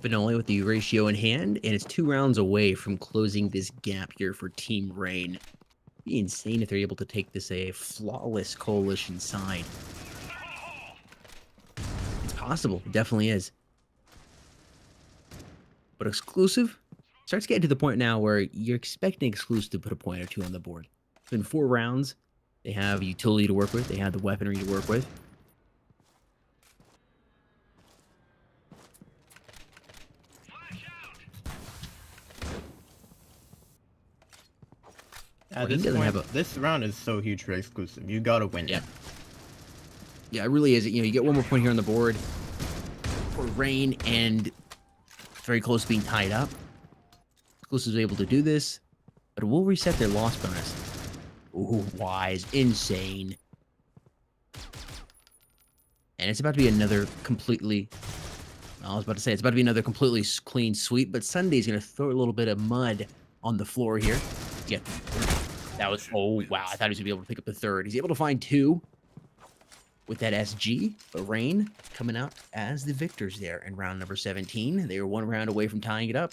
Finale with the ratio in hand, and it's 2 rounds away from closing this gap here for Team Rain. It'd be insane if they're able to take this a flawless coalition side. It's possible, it definitely is. But Exclusive starts getting to the point now where you're expecting Exclusive to put a point or 2 on the board. It's been 4 rounds. They have utility to work with. They have the weaponry to work with. At this point, this round is so huge for Exclusive. You gotta win. Yeah. Yeah, it really is. You know, you get one more point here on the board for Rain, and very close to being tied up. Exclusive is able to do this, but it will reset their loss bonus. Ooh, wise. Insane. And it's about to be another completely... I was about to say, it's about to be another completely clean sweep, but Sunday's going to throw a little bit of mud on the floor here. Yeah. That was... Oh, wow. I thought he was going to be able to pick up the 3rd. He's able to find 2 with that SG, but Rain coming out as the victors there in round number 17. They were 1 round away from tying it up.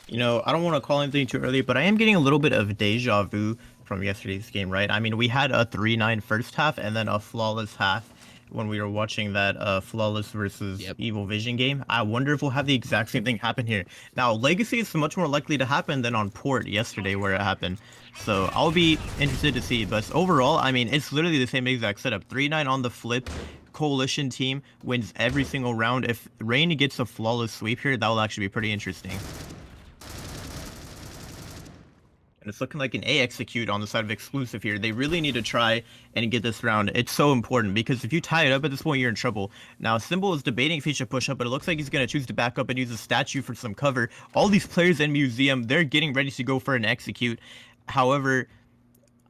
You know, I don't want to call anything too early, but I am getting a little bit of deja vu from yesterday's game, right? I mean, we had a 3-9 first half and then a flawless half when we were watching that flawless versus Yep. Evil Vision game. I wonder if we'll have the exact same thing happen here. Now, Legacy is much more likely to happen than on Port yesterday where it happened. So I'll be interested to see. But overall, I mean, it's literally the same exact setup. 3-9 on the flip. Coalition team wins every single round. If Rain gets a flawless sweep here, that will actually be pretty interesting. And it's looking like an A execute on the side of exclusive here. They really need to try and get this round. It's so important because if you tie it up at this point, you're in trouble. Now, Symbol is debating if he should push up, but it looks like he's going to choose to back up and use a statue for some cover. All these players in Museum, they're getting ready to go for an execute. However,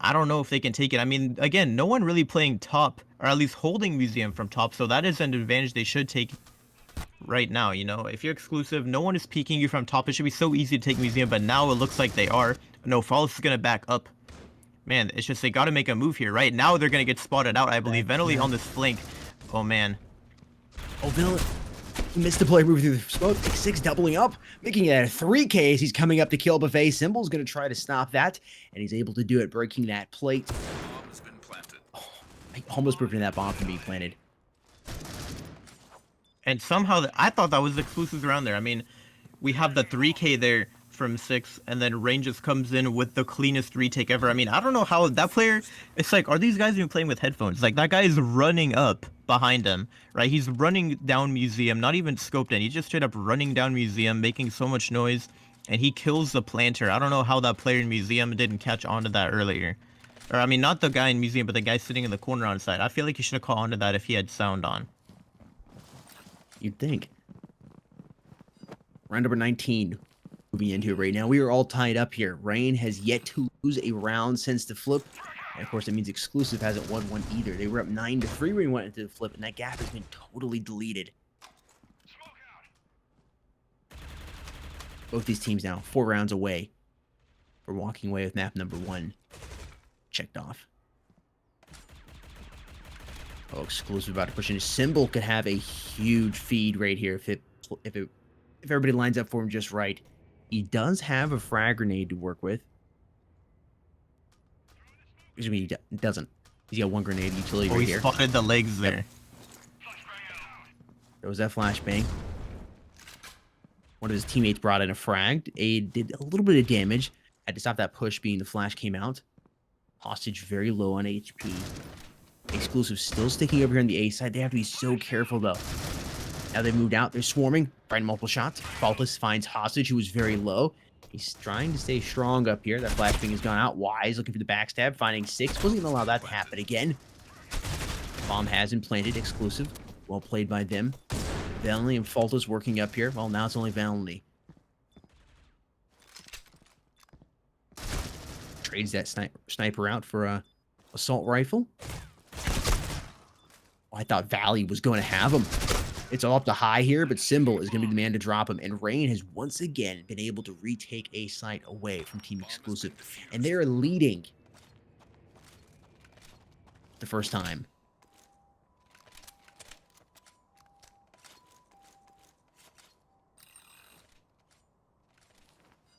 I don't know if they can take it. I mean, again, no one really playing top, or at least holding Museum from top, so that is an advantage they should take right now. You know, if you're exclusive, no one is peeking you from top. It should be so easy to take Museum, but now it looks like they are. No, Flawless is gonna back up. Man, it's just they gotta make a move here, right? Now they're gonna get spotted out, I believe. Venily on this flank. Oh man. Oh, Venily missed the play move through the smoke. Six doubling up, making it a 3K as he's coming up to kill Buffet. Symbol's gonna try to stop that, and he's able to do it, breaking that plate. Bomb has been planted. Oh, I almost prevented that bomb from being planted. And somehow, I thought that was exclusives around there. I mean, we have the 3K there from 6, and then Rain just comes in with the cleanest retake ever. I mean, I don't know how that player, it's like, are these guys even playing with headphones? Like, that guy is running up behind him, right? He's running down Museum, not even scoped in. He's just straight up running down Museum, making so much noise, and he kills the planter. I don't know how that player in Museum didn't catch onto that earlier. Or, I mean, not the guy in Museum, but the guy sitting in the corner on side. I feel like he should have caught onto that if he had sound on. You'd think. Round number 19. Moving into it right now. We are all tied up here. Rain has yet to lose a round since the flip. And of course, it means exclusive hasn't won one either. They were up 9-3 when we went into the flip, and that gap has been totally deleted. Both these teams now 4 rounds away for walking away with map number 1 checked off. Oh, exclusive about to push in. Symbol could have a huge feed right here if everybody lines up for him just right. He does have a frag grenade to work with. Excuse me, he doesn't. He's got 1 grenade utility right here. He spotted the legs there. Yep. There was that flashbang. One of his teammates brought in a frag. Did a little bit of damage. Had to stop that push being the flash came out. Hostage very low on HP. Exclusive still sticking over here on the A side. They have to be so careful though. Now they've moved out. They're swarming. Firing multiple shots. Faultless finds Hostage, who was very low. He's trying to stay strong up here. That flashbang has gone out. Wise looking for the backstab. Finding 6. Wasn't going to allow that to happen again. Bomb has been planted. Exclusive. Well played by them. Valenly and Faultless working up here. Well, now it's only Valenly. Trades that sniper out for a assault rifle. Oh, I thought Valley was going to have him. It's all up to high here, but Symbol is going to be the man to drop him. And Rain has once again been able to retake a site away from Team Exclusive. And they're leading the first time.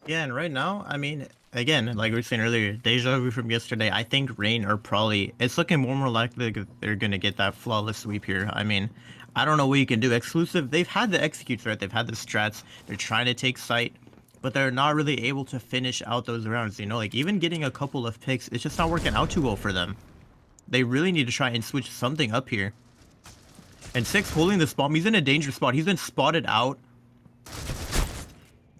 Yeah, and right now, I mean, again, like we were saying earlier, deja vu from yesterday. I think Rain are probably, it's looking more likely they're going to get that flawless sweep here. I mean, I don't know what you can do. Exclusive, they've had the executes, right? They've had the strats. They're trying to take site, but they're not really able to finish out those rounds. You know, like even getting a couple of picks, it's just not working out too well for them. They really need to try and switch something up here. And 6 holding this bomb. He's in a dangerous spot. He's been spotted out.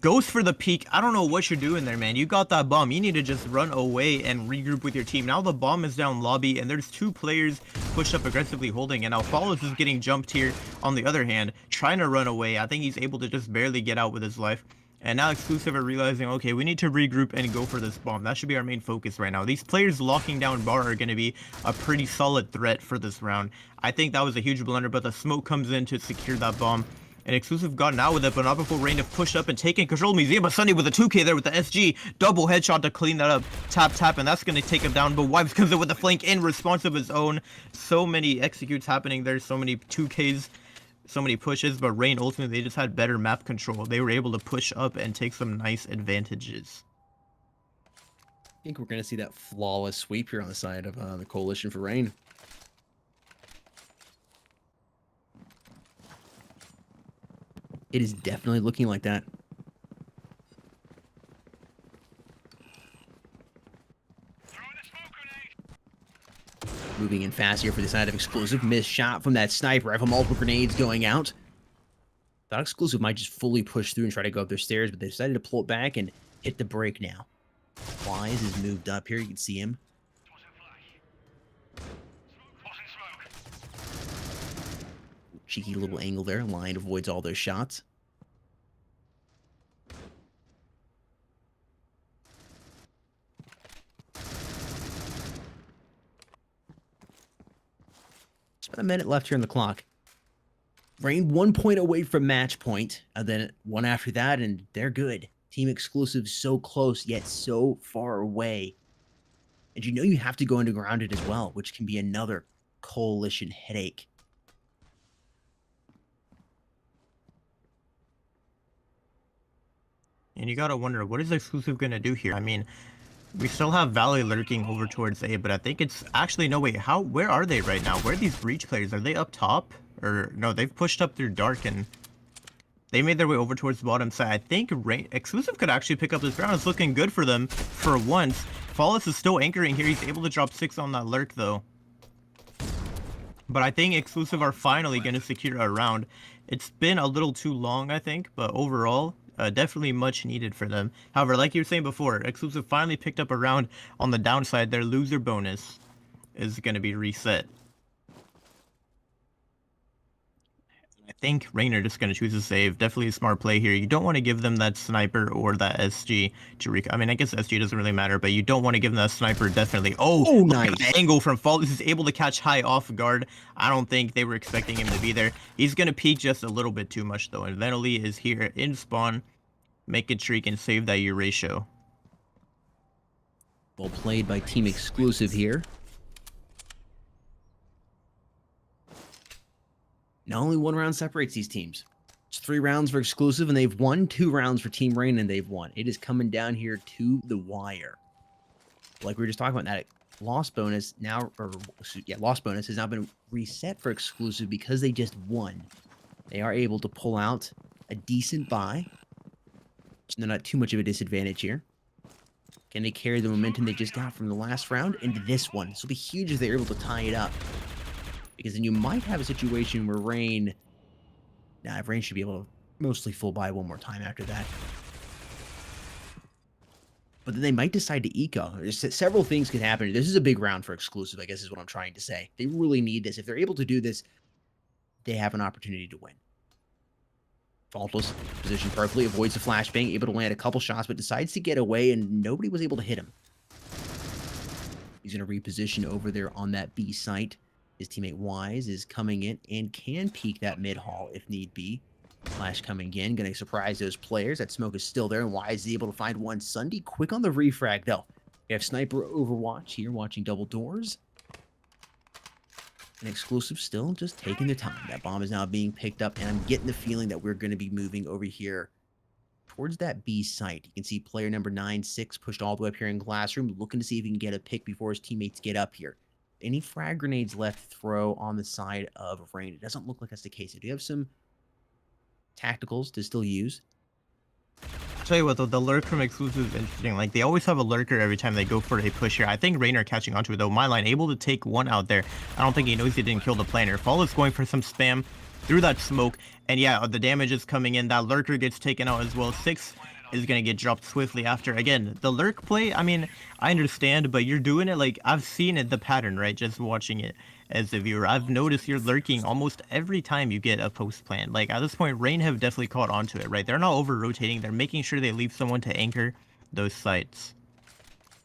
Goes for the peek. I don't know what you're doing there, man. You got that bomb. You need to just run away and regroup with your team. Now the bomb is down lobby, and there's 2 players pushed up aggressively holding. And now Follows is getting jumped here on the other hand, trying to run away. I think he's able to just barely get out with his life. And now Exclusive are realizing, okay, we need to regroup and go for this bomb. That should be our main focus right now. These players locking down bar are going to be a pretty solid threat for this round. I think that was a huge blunder, but the smoke comes in to secure that bomb. And Exclusive gotten out with it, but not before Rain have pushed up and taken control of Museum. But Sunday with a 2K there with the SG. Double headshot to clean that up. Tap, tap, and that's going to take him down. But Wipes comes in with the flank in response of his own. So many executes happening there. So many 2Ks. So many pushes. But Rain ultimately, they just had better map control. They were able to push up and take some nice advantages. think we're going to see that flawless sweep here on the side of the coalition for Rain. It is definitely looking like that. Moving in fast here for the side of Exclusive. Missed shot from that sniper rifle. Multiple grenades going out. Thought Exclusive might just fully push through and try to go up their stairs, but they decided to pull it back and hit the brake now. Wise has moved up here. You can see him. Cheeky little angle there. Line avoids all those shots. Just about a minute left here on the clock. Rain 1 point away from match point, and then one after that, and they're good. Team Exclusive so close, yet so far away. And you know you have to go undergrounded as well, which can be another coalition headache. And you gotta wonder, what is Exclusive gonna do here? I mean, we still have Valley lurking over towards A, but I think it's actually, no, wait, where are they right now? Where are these Breach players? Are they up top? Or no, they've pushed up through Dark and they made their way over towards the bottom side. I think Exclusive could actually pick up this round. It's looking good for them for once. Flawless is still anchoring here. He's able to drop 6 on that lurk though. But I think Exclusive are finally going to secure a round. It's been a little too long, I think, but overall, definitely much needed for them. However, like you were saying before, Exclusive finally picked up a round. On the downside, their loser bonus is going to be reset. I think Rain are just going to choose to save. Definitely a smart play here. You don't want to give them that sniper or that SG to I mean, I guess SG doesn't really matter, but you don't want to give them that sniper, definitely. Oh, nice. Look at the angle from Flawless. Is able to catch high off guard. I don't think they were expecting him to be there. He's going to peek just a little bit too much, though. And Venali is here in spawn. Make it shriek and save that ratio. Well played by Team Exclusive here. Now only 1 round separates these teams. It's 3 rounds for Exclusive, and they've won. 2 rounds for Team Rain, and they've won. It is coming down here to the wire. Like we were just talking about, that loss bonus now, loss bonus has now been reset for Exclusive because they just won. They are able to pull out a decent buy. So they're not too much of a disadvantage here. Can they carry the momentum they just got from the last round into this one? This will be huge if they're able to tie it up. Because then you might have a situation where Rain... Rain should be able to mostly full buy one more time after that. But then they might decide to eco. There's several things could happen. This is a big round for Exclusive, I guess is what I'm trying to say. They really need this. If they're able to do this, they have an opportunity to win. Faultless, positioned perfectly, avoids the flashbang, able to land a couple shots, but decides to get away, and nobody was able to hit him. He's going to reposition over there on that B site. His teammate Wise is coming in and can peek that mid hall if need be. Flash coming in, going to surprise those players. That smoke is still there, and Wise is able to find one. Sunday quick on the refrag, though. We have Sniper Overwatch here watching double doors. And Exclusive still just taking their time. That bomb is now being picked up, and I'm getting the feeling that we're going to be moving over here towards that B site. You can see player number 9-6 pushed all the way up here in Glassroom, looking to see if he can get a pick before his teammates get up here. Any frag grenades left to throw on the side of Rain? It doesn't look like that's the case. They do have some tacticals to still use. I'll tell you what, though, the lurk from Exclusive is interesting. Like, they always have a lurker every time they go for a push here. I think Rain are catching onto it, though. Myline able to take one out there. I don't think he knows he didn't kill the planner. Fall is going for some spam through that smoke. And yeah, the damage is coming in. That lurker gets taken out as well. 6 is going to get dropped swiftly after. Again, the lurk play, I mean, I understand, but you're doing it like, I've seen it, the pattern, right? Just watching it as a viewer. I've noticed you're lurking almost every time you get a post plan. Like, at this point, Rain have definitely caught onto it, right? They're not over-rotating. They're making sure they leave someone to anchor those sites.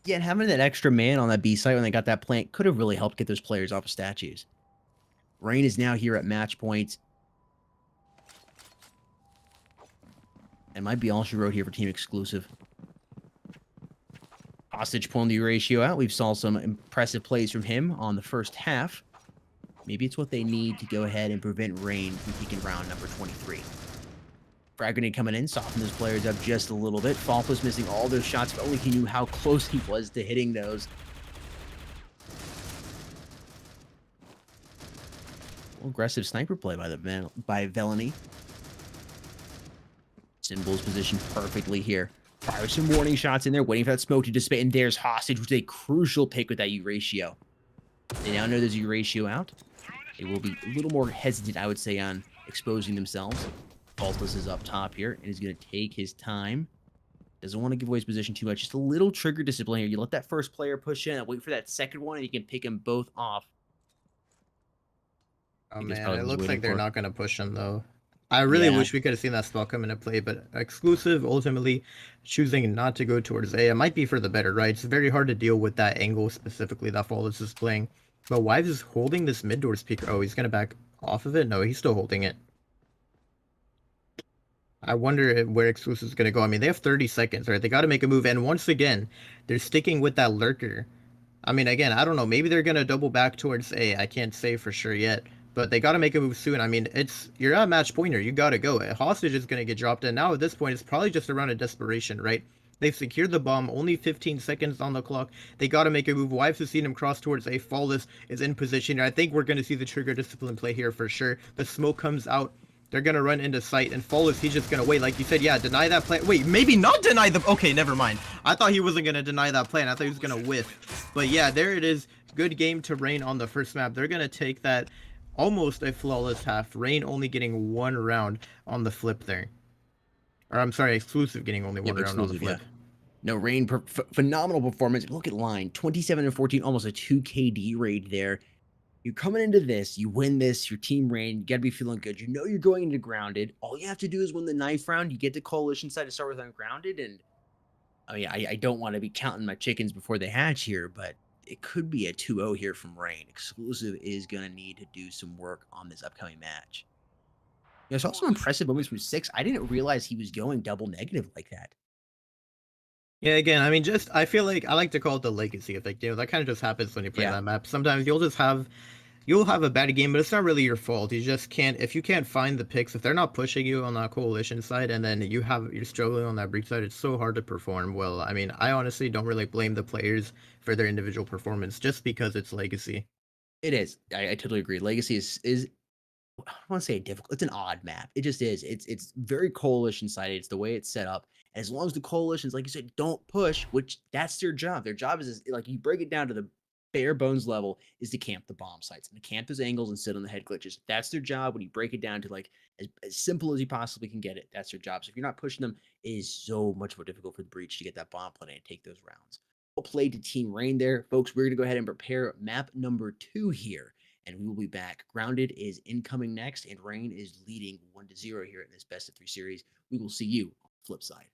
Yeah, and having that extra man on that B site when they got that plant could have really helped get those players off of statues. Rain is now here at match point. It might be all she wrote here for Team Exclusive. Hostage pulling the ratio out. We've saw some impressive plays from him on the first half. Maybe it's what they need to go ahead and prevent Rain from peaking round number 23. Frag grenade coming in, soften those players up just a little bit. Faultless missing all those shots, if only he knew how close he was to hitting those. Aggressive sniper play by Velany. Symbol's positioned perfectly here. Fire some warning shots in there, waiting for that smoke to dissipate, and there's Hostage, which is a crucial pick with that U ratio. They now know there's a U ratio out. They will be a little more hesitant, I would say, on exposing themselves. Faultless is up top here, and he's going to take his time. Doesn't want to give away his position too much. Just a little trigger discipline here. You let that first player push in and wait for that second one, and you can pick them both off. Oh man, it looks like they're not going to push him though. I really wish we could have seen that spell come into play, but exclusive ultimately choosing not to go towards A. It might be for the better, right? It's very hard to deal with that angle specifically that Faultless is playing. But Wives is holding this mid door speaker. Oh, he's going to back off of it? No, he's still holding it. I wonder where exclusive is going to go. I mean, they have 30 seconds, right? They got to make a move. And once again, they're sticking with that lurker. I mean, again, I don't know. Maybe they're going to double back towards A. I can't say for sure yet. But they got to make a move soon. I mean, you're at match point here. You got to go. A hostage is going to get dropped in. Now at this point, it's probably just around a desperation, right? They've secured the bomb. Only 15 seconds on the clock. They got to make a move. Wives has seen him cross towards A. Faultless is in position. I think we're going to see the trigger discipline play here for sure. The smoke comes out. They're going to run into sight. And Faultless, he's just going to wait. Like you said, yeah, deny that play. Wait, maybe not deny the... Okay, never mind. I thought he wasn't going to deny that play. And I thought he was going to whiff. But yeah, there it is. Good game to Rain on the first map. They're going to take that... Almost a flawless half. Rain only getting one round on the flip there. Or I'm sorry, exclusive getting only one round on the flip. Yeah. No, Rain, phenomenal performance. Look at line, 27-14, almost a 2 KD raid there. You're coming into this, you win this, your team Rain, you gotta be feeling good. You know you're going into grounded. All you have to do is win the knife round. You get the coalition side to start with ungrounded, and I mean, I don't want to be counting my chickens before they hatch here, but it could be a 2-0 here from Rain. Exclusive is going to need to do some work on this upcoming match. There's also impressive moments from 6. I didn't realize he was going double negative like that. Yeah, again, I mean, I feel like I like to call it the legacy effect. You know, that kind of just happens when you play that map. Sometimes you'll have a bad game, but it's not really your fault. You just can't, if you can't find the picks, if they're not pushing you on that coalition side, and then you're struggling on that breach side, it's so hard to perform well. I mean, I honestly don't really blame the players for their individual performance just because it's legacy. It is. I totally agree. Legacy is I don't want to say difficult. It's an odd map. It just is. It's very coalition sided. It's the way it's set up. And as long as the coalitions, like you said, don't push, which that's their job. Their job is like you break it down to the bare bones level is to camp the bomb sites and to camp those angles and sit on the head glitches. That's their job. When you break it down to like as simple as you possibly can get it, that's their job. So if you're not pushing them, it is so much more difficult for the breach to get that bomb planted and take those rounds. Well played to Team Rain there, folks. We're gonna go ahead and prepare map number 2 here, and we will be back. Grounded is incoming next, and Rain is leading 1-0 here in this best of 3 series. We will see you on the flip side.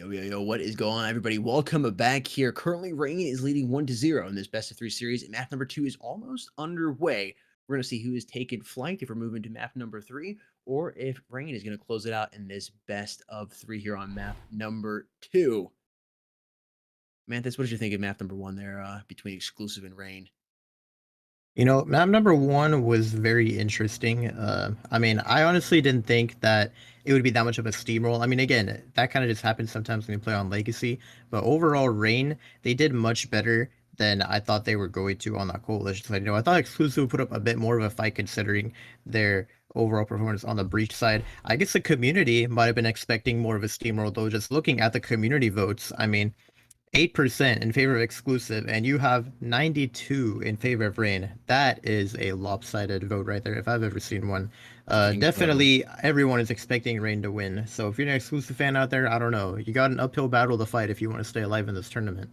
Yo, what is going on, everybody? Welcome back here. Currently, Rain is leading 1-0 in this best of 3 series, and map number 2 is almost underway. We're going to see who is taking flight if we're moving to map number 3, or if Rain is going to close it out in this best of 3 here on map number 2. Manthus, what did you think of map number 1 there between Exclusive and Rain? You know, map number one was very interesting. I mean, I honestly didn't think that it would be that much of a steamroll. I mean, again, that kind of just happens sometimes when you play on Legacy. But overall, Rain, they did much better than I thought they were going to on that coalition side. You know, I thought Exclusive would put up a bit more of a fight considering their overall performance on the breach side. I guess the community might have been expecting more of a steamroll, though. Just looking at the community votes, I mean, 8% in favor of Exclusive, and you have 92 in favor of Rain. That is a lopsided vote right there, if I've ever seen one. I think so. Definitely everyone is expecting Rain to win. So if you're an Exclusive fan out there, I don't know. You got an uphill battle to fight if you want to stay alive in this tournament.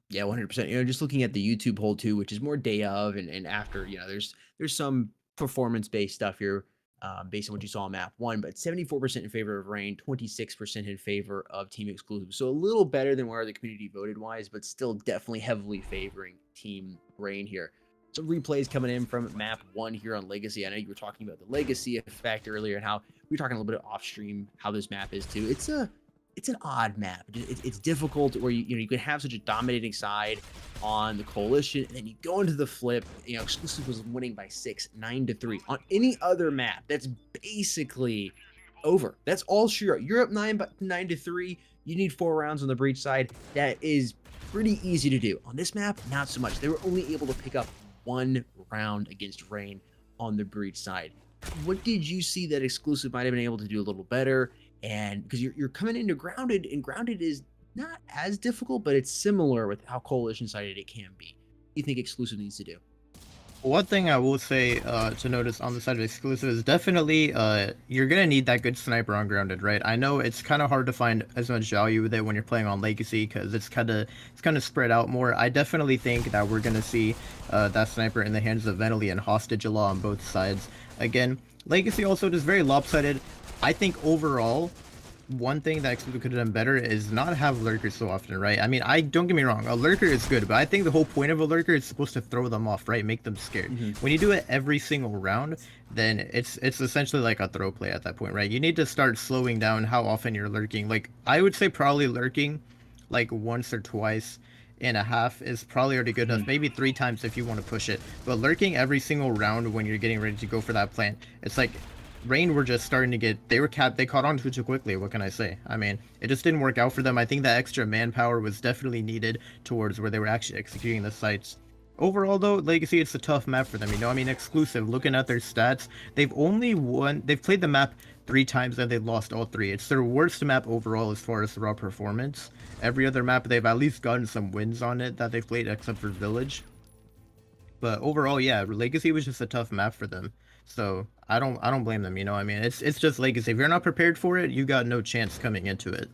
Yeah, 100%. Just looking at the YouTube poll too, which is more day of and after, there's some performance-based stuff here based on what you saw on map 1, but 74% in favor of Rain, 26% in favor of Team Exclusive. So a little better than where the community voted wise, but still definitely heavily favoring Team Rain here. Some replays coming in from map 1 here on Legacy. I know you were talking about the Legacy effect earlier and how we were talking a little bit off stream how this map is too. It's an odd map. It's difficult where you can have such a dominating side on the coalition, and then you go into the flip. Exclusive was winning by 6, 9-3 on any other map. That's basically over. That's all sure. You're up 9-3. You need 4 rounds on the breach side. That is pretty easy to do. On this map, not so much. They were only able to pick up 1 round against Rain on the breach side. What did you see that Exclusive might have been able to do a little better? And because you're coming into Grounded, and Grounded is not as difficult, but it's similar with how coalition sided it can be. What do you think Exclusive needs to do? One thing I will say to notice on the side of Exclusive is definitely you're going to need that good sniper on Grounded, right? I know it's kind of hard to find as much value with it when you're playing on Legacy because it's kind of spread out more. I definitely think that we're going to see that sniper in the hands of Venali and Hostage a lot on both sides. Again, Legacy also just very lopsided. I think overall, one thing that Exclusive could have done better is not have lurkers so often, right? I mean, don't get me wrong, a lurker is good, but I think the whole point of a lurker is supposed to throw them off, right? Make them scared. When you do it every single round, then it's essentially like a throw play at that point, right? You need to start slowing down how often you're lurking. Like, I would say probably lurking like once or twice and a half is probably already good enough. Maybe 3 times if you want to push it. But lurking every single round when you're getting ready to go for that plant, it's like Rain were just starting to get, they caught on too quickly. What can I say? I mean, it just didn't work out for them. I think that extra manpower was definitely needed towards where they were actually executing the sites. Overall though, Legacy, it's a tough map for them, I mean, Exclusive, looking at their stats, they've played the map 3 times and they've lost all 3. It's their worst map overall as far as raw performance. Every other map, they've at least gotten some wins on it that they've played except for Village. But overall, yeah, Legacy was just a tough map for them. So I don't blame them, I mean, it's just Legacy. If you're not prepared for it, you got no chance coming into it.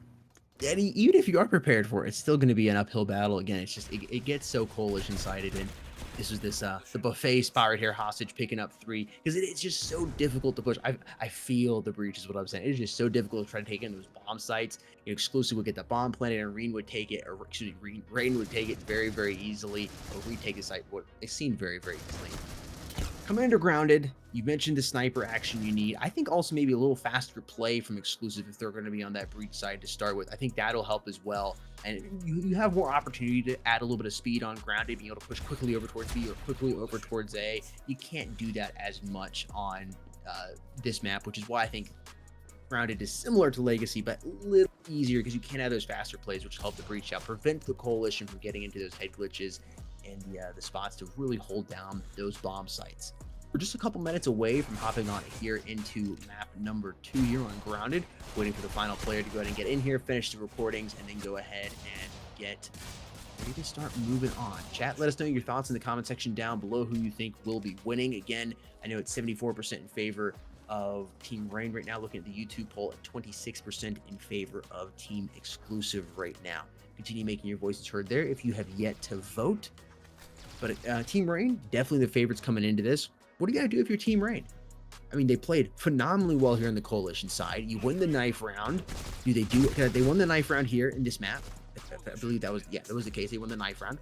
And even if you are prepared for it, it's still going to be an uphill battle. Again, it's just it gets so coalition sided, and this was the buffet spot right here, Hostage picking up 3 because it's just so difficult to push. I feel the breach is what I'm saying. It's just so difficult to try to take in those bomb sites. Exclusive would get the bomb planted, and Rain would take it, or excuse me, Rain would take it very, very easily, or retake the site. What it seemed very, very easily. Commander Grounded, you mentioned the sniper action you need. I think also maybe a little faster play from Exclusive if they're going to be on that breach side to start with. I think that'll help as well. And you have more opportunity to add a little bit of speed on Grounded, being able to push quickly over towards B or quickly over towards A. You can't do that as much on this map, which is why I think Grounded is similar to Legacy, but a little easier because you can have those faster plays, which help the breach out, prevent the coalition from getting into those head glitches and the spots to really hold down those bomb sites. We're just a couple minutes away from hopping on here into map number 2 here on Grounded, waiting for the final player to go ahead and get in here, finish the recordings, and then go ahead and get ready to start moving on. Chat, let us know your thoughts in the comment section down below who you think will be winning. Again, I know it's 74% in favor of Team Rain right now, looking at the YouTube poll at 26% in favor of Team Exclusive right now. Continue making your voices heard there if you have yet to vote. But Team Rain, definitely the favorites coming into this. What do you got to do if you're Team Rain? I mean, they played phenomenally well here on the coalition side. You win the knife round. They won the knife round here in this map. I believe that was the case. They won the knife round.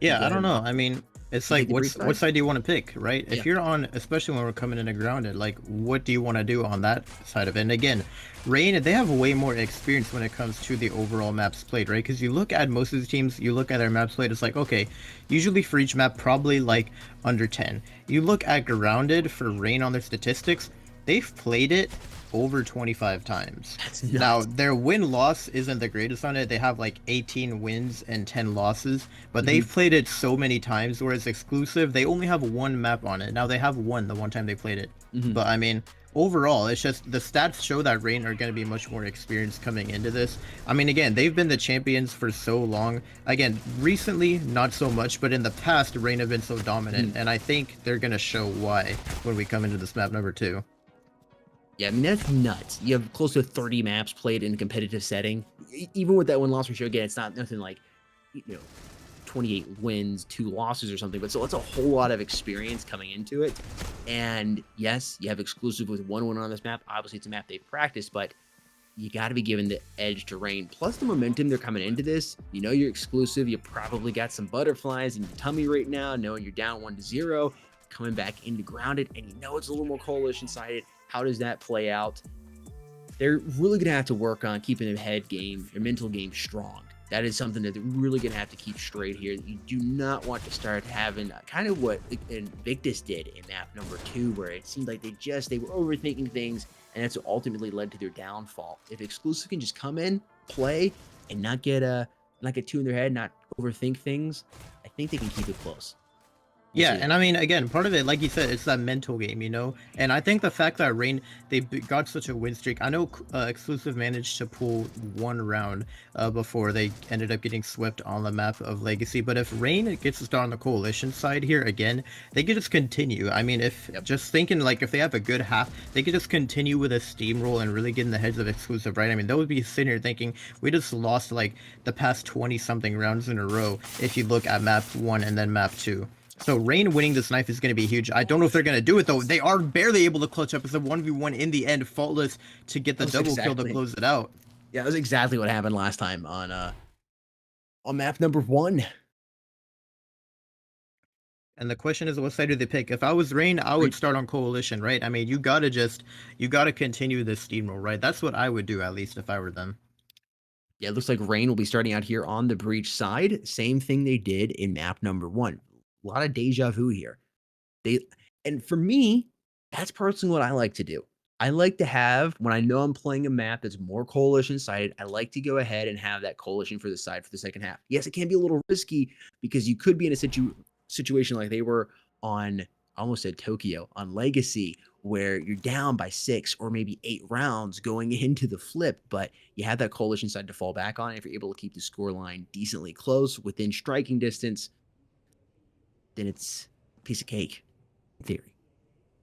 Yeah, I don't know. I mean, it's like what side do you want to pick, right? If you're on, especially when we're coming into grounded, like what do you want to do on that side of it? And again, Rain, they have way more experience when it comes to the overall maps played, right? Because you look at most of the teams, you look at their maps played, it's like, okay, usually for each map, probably like under 10. You look at grounded for Rain on their statistics, they've played it over 25 times. Now, their win-loss isn't the greatest on it. They have like 18 wins and 10 losses, but they've played it so many times, whereas exclusive, they only have one map on it. Now, they have won the one time they played it. But I mean, overall, it's just the stats show that Rain are going to be much more experienced coming into this. I mean, again, they've been the champions for so long. Again, recently, not so much, but in the past, Rain have been so dominant, and I think they're going to show why when we come into this map number 2. Yeah, I mean, that's nuts. You have close to 30 maps played in a competitive setting. Even with that win-loss ratio, again, it's not nothing like, 28 wins, 2 losses or something, but so it's a whole lot of experience coming into it. And yes, you have exclusive with 1 win on this map. Obviously, it's a map they've practiced, but you got to be given the edge to Rain. Plus the momentum they're coming into this. You're exclusive. You probably got some butterflies in your tummy right now, knowing you're down 1-0, coming back into grounded, and it's a little more coalition-sided. How does that play out? They're really going to have to work on keeping their mental game strong. That is something that they're really going to have to keep straight here. You do not want to start having kind of what Invictus did in map number 2, where it seemed like they were overthinking things, and that's what ultimately led to their downfall. If exclusive can just come in, play, and not get too in their head, not overthink things, I think they can keep it close. Yeah, and I mean, again, part of it, like you said, it's that mental game, And I think the fact that Rain, they got such a win streak. I know Exclusive managed to pull 1 round before they ended up getting swept on the map of Legacy. But if Rain gets a start on the coalition side here again, they could just continue. I mean, just thinking, like, if they have a good half, they could just continue with a steamroll and really get in the heads of Exclusive, right? I mean, they would be sitting here thinking, we just lost, like, the past 20-something rounds in a row if you look at map 1 and then map 2. So Rain winning this knife is going to be huge. I don't know if they're going to do it, though. They are barely able to clutch up. It's a 1v1 in the end, faultless to get the double kill to close it out. Yeah, that was exactly what happened last time on map number 1. And the question is, what side do they pick? If I was Rain, I would start on coalition, right? I mean, you got to continue this steamroll, right? That's what I would do, at least, if I were them. Yeah, it looks like Rain will be starting out here on the breach side. Same thing they did in map number 1. A lot of deja vu here. And for me, that's personally what I like to do. I like to have, when I know I'm playing a map that's more coalition sided, I like to go ahead and have that coalition for the side for the second half. Yes, it can be a little risky because you could be in a situation like they were on, I almost said Tokyo, on Legacy, where you're down by 6 or maybe 8 rounds going into the flip, but you have that coalition side to fall back on. If you're able to keep the score line decently close within striking distance, then it's a piece of cake, in theory.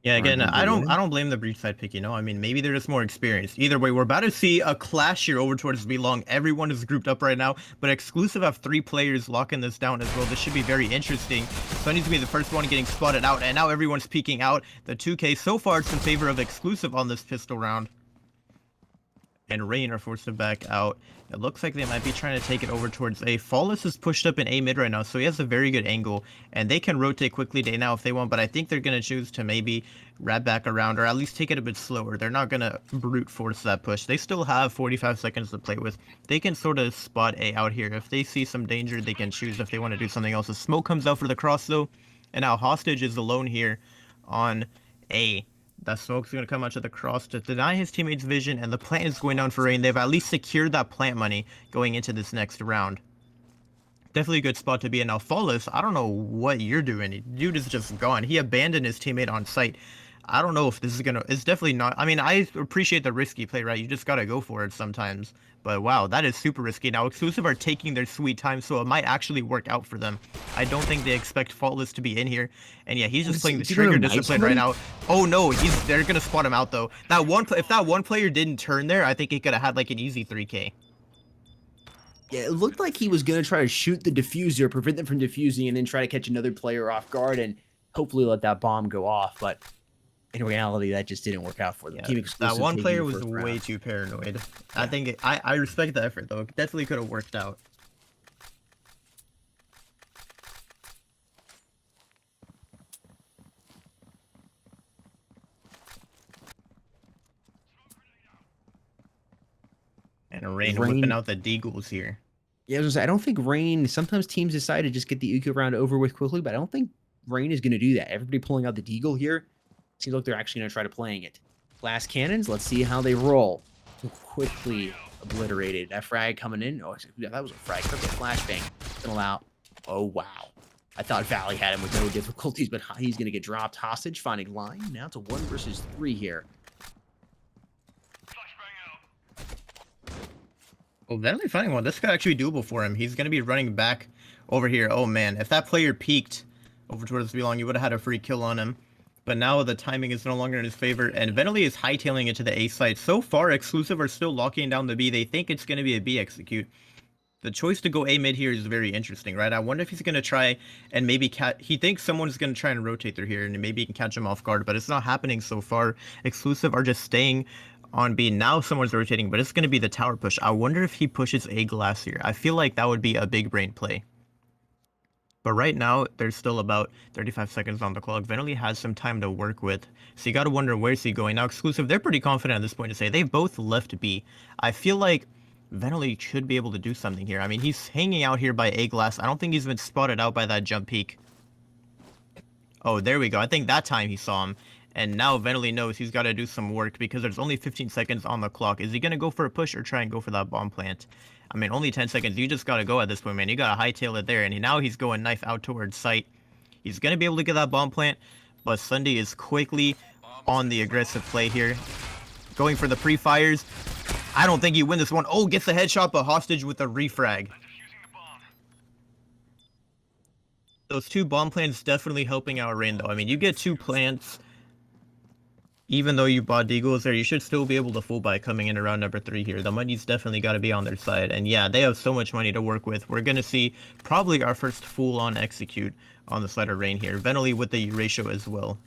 Yeah, again, I don't blame the breach side pick, I mean, maybe they're just more experienced. Either way, we're about to see a clash here over towards B-Long. Everyone is grouped up right now, but Exclusive have 3 players locking this down as well. This should be very interesting. So I need to be the first one getting spotted out, and now everyone's peeking out. The 2K, so far it's in favor of Exclusive on this pistol round. And Rain are forced to back out. It looks like they might be trying to take it over towards A. Flawless is pushed up in A mid right now, so he has a very good angle, and they can rotate quickly to A now if they want, but I think they're going to choose to maybe wrap back around, or at least take it a bit slower. They're not going to brute force that push. They still have 45 seconds to play with. They can sort of spot A out here. If they see some danger, they can choose if they want to do something else. The smoke comes out for the cross, though, and now Hostage is alone here on A. That smoke's going to come out to the cross to deny his teammates' vision, and the plant is going down for Rain. They've at least secured that plant money going into this next round. Definitely a good spot to be in. Now, Flawless, I don't know what you're doing. Dude is just gone. He abandoned his teammate on site. I don't know if this is going to... It's definitely not... I mean, I appreciate the risky play, right? You just got to go for it sometimes. But wow, that is super risky. Now, Exclusive are taking their sweet time, so it might actually work out for them. I don't think they expect Faultless to be in here. And yeah, he's just playing the trigger discipline right now. Oh no, they're going to spot him out, though. If that one player didn't turn there, I think he could have had like an easy 3K. Yeah, it looked like he was going to try to shoot the diffuser, prevent them from diffusing, and then try to catch another player off guard and hopefully let that bomb go off. But in reality, that just didn't work out for them. Yeah, Team that Exclusive one taking player the was first way round. too paranoid. I Yeah. think I respect the effort though. It definitely could have worked out. And Rain whipping Rain, out the deagles here. yeah, I was gonna say, I don't think Rain. Sometimes teams decide to just get the Eco round over with quickly, but I don't think Rain is going to do that. Everybody pulling out the Deagle here seems like they're actually going to try to playing it. Glass cannons. Let's see how they roll. Quickly obliterated. That frag coming in. Oh, yeah, that was a frag. That's a flashbang. Gonna allow. Oh wow. I thought Valley had him with no difficulties, but he's going to get dropped hostage. Finding line. Now it's a 1 versus 3 here. Well, definitely finding one. This could actually be doable for him. He's going to be running back over here. Oh, man. If that player peeked over towards Belong, you would have had a free kill on him. But now the timing is no longer in his favor, and Venali is hightailing it to the A site. So far, Exclusive are still locking down the B. They think it's going to be a B execute. The choice to go A mid here is very interesting, right? I wonder if he's going to try and maybe he thinks someone's going to try and rotate through here, and maybe he can catch him off guard, but it's not happening so far. Exclusive are just staying on B. Now someone's rotating, but it's going to be the tower push. I wonder if he pushes A glass here. I feel like that would be a big brain play. But right now, there's still about 35 seconds on the clock. Venali has some time to work with. So you got to wonder, where's he going? Now, Exclusive, they're pretty confident at this point to say they've both left B. I feel like Venali should be able to do something here. I mean, he's hanging out here by A glass. I don't think he's been spotted out by that jump peak. Oh, there we go. I think that time he saw him. And now Venali knows he's got to do some work because there's only 15 seconds on the clock. Is he going to go for a push or try and go for that bomb plant? I mean, only 10 seconds. You just got to go at this point, man. You got to hightail it there. And now he's going knife out towards sight. He's going to be able to get that bomb plant. But Sunday is quickly on the aggressive play here. Going for the pre-fires. I don't think he wins this one. Oh, gets the headshot, but hostage with a refrag. Those 2 bomb plants definitely helping out Rain, though. I mean, you get 2 plants. Even though you bought Deagles there, you should still be able to full buy coming in around number 3 here. The money's definitely got to be on their side. And yeah, they have so much money to work with. We're going to see probably our first full-on execute on the side of Rain here. Venali with the ratio as well.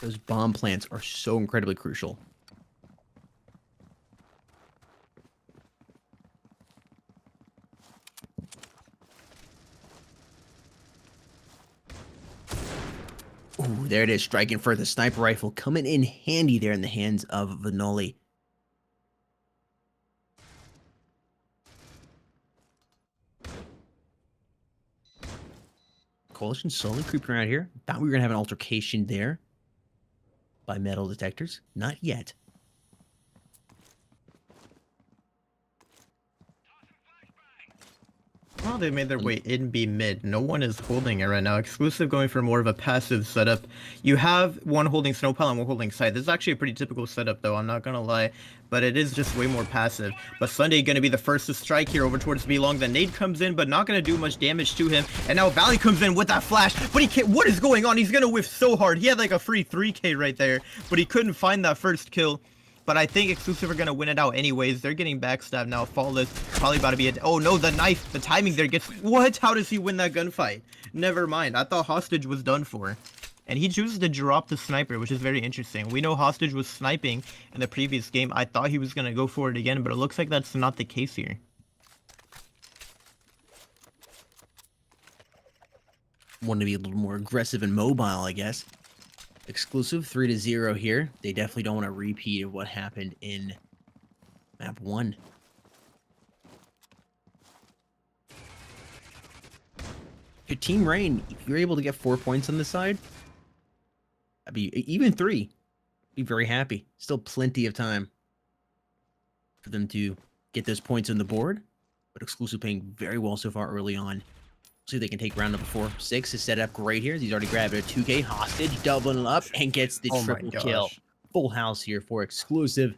Those bomb plants are so incredibly crucial. Ooh, there it is, striking for the sniper rifle, coming in handy there in the hands of Vanoli. Coalition slowly creeping around here. Thought we were gonna have an altercation there by metal detectors. Not yet. Well, they made their way in B mid. No one is holding it right now. Exclusive going for more of a passive setup. You have one holding Snowpile and one holding Sight. This is actually a pretty typical setup, though. I'm not going to lie. But it is just way more passive. But Sunday going to be the first to strike here over towards B long. The nade comes in, but not going to do much damage to him. And now Valley comes in with that flash. But he can't. What is going on? He's going to whiff so hard. He had like a free 3K right there. But he couldn't find that first kill. But I think Exclusive are going to win it out anyways. They're getting backstabbed now. Flawless. Probably about to be a... Oh, no, the knife. The timing there gets... What? How does he win that gunfight? Never mind. I thought Hostage was done for. And he chooses to drop the sniper, which is very interesting. We know Hostage was sniping in the previous game. I thought he was going to go for it again, but it looks like that's not the case here. Want to be a little more aggressive and mobile, I guess. Exclusive 3-0 here. They definitely don't want a repeat of what happened in map 1. Your Team Rain, if you're able to get 4 points on this side, I'd be even 3. Be very happy. Still plenty of time for them to get those points on the board, but Exclusive playing very well so far early on. See if they can take round number 4. 6 is set up great here. He's already grabbed a 2K hostage, doubling up, and gets the triple kill. Full house here for Exclusive.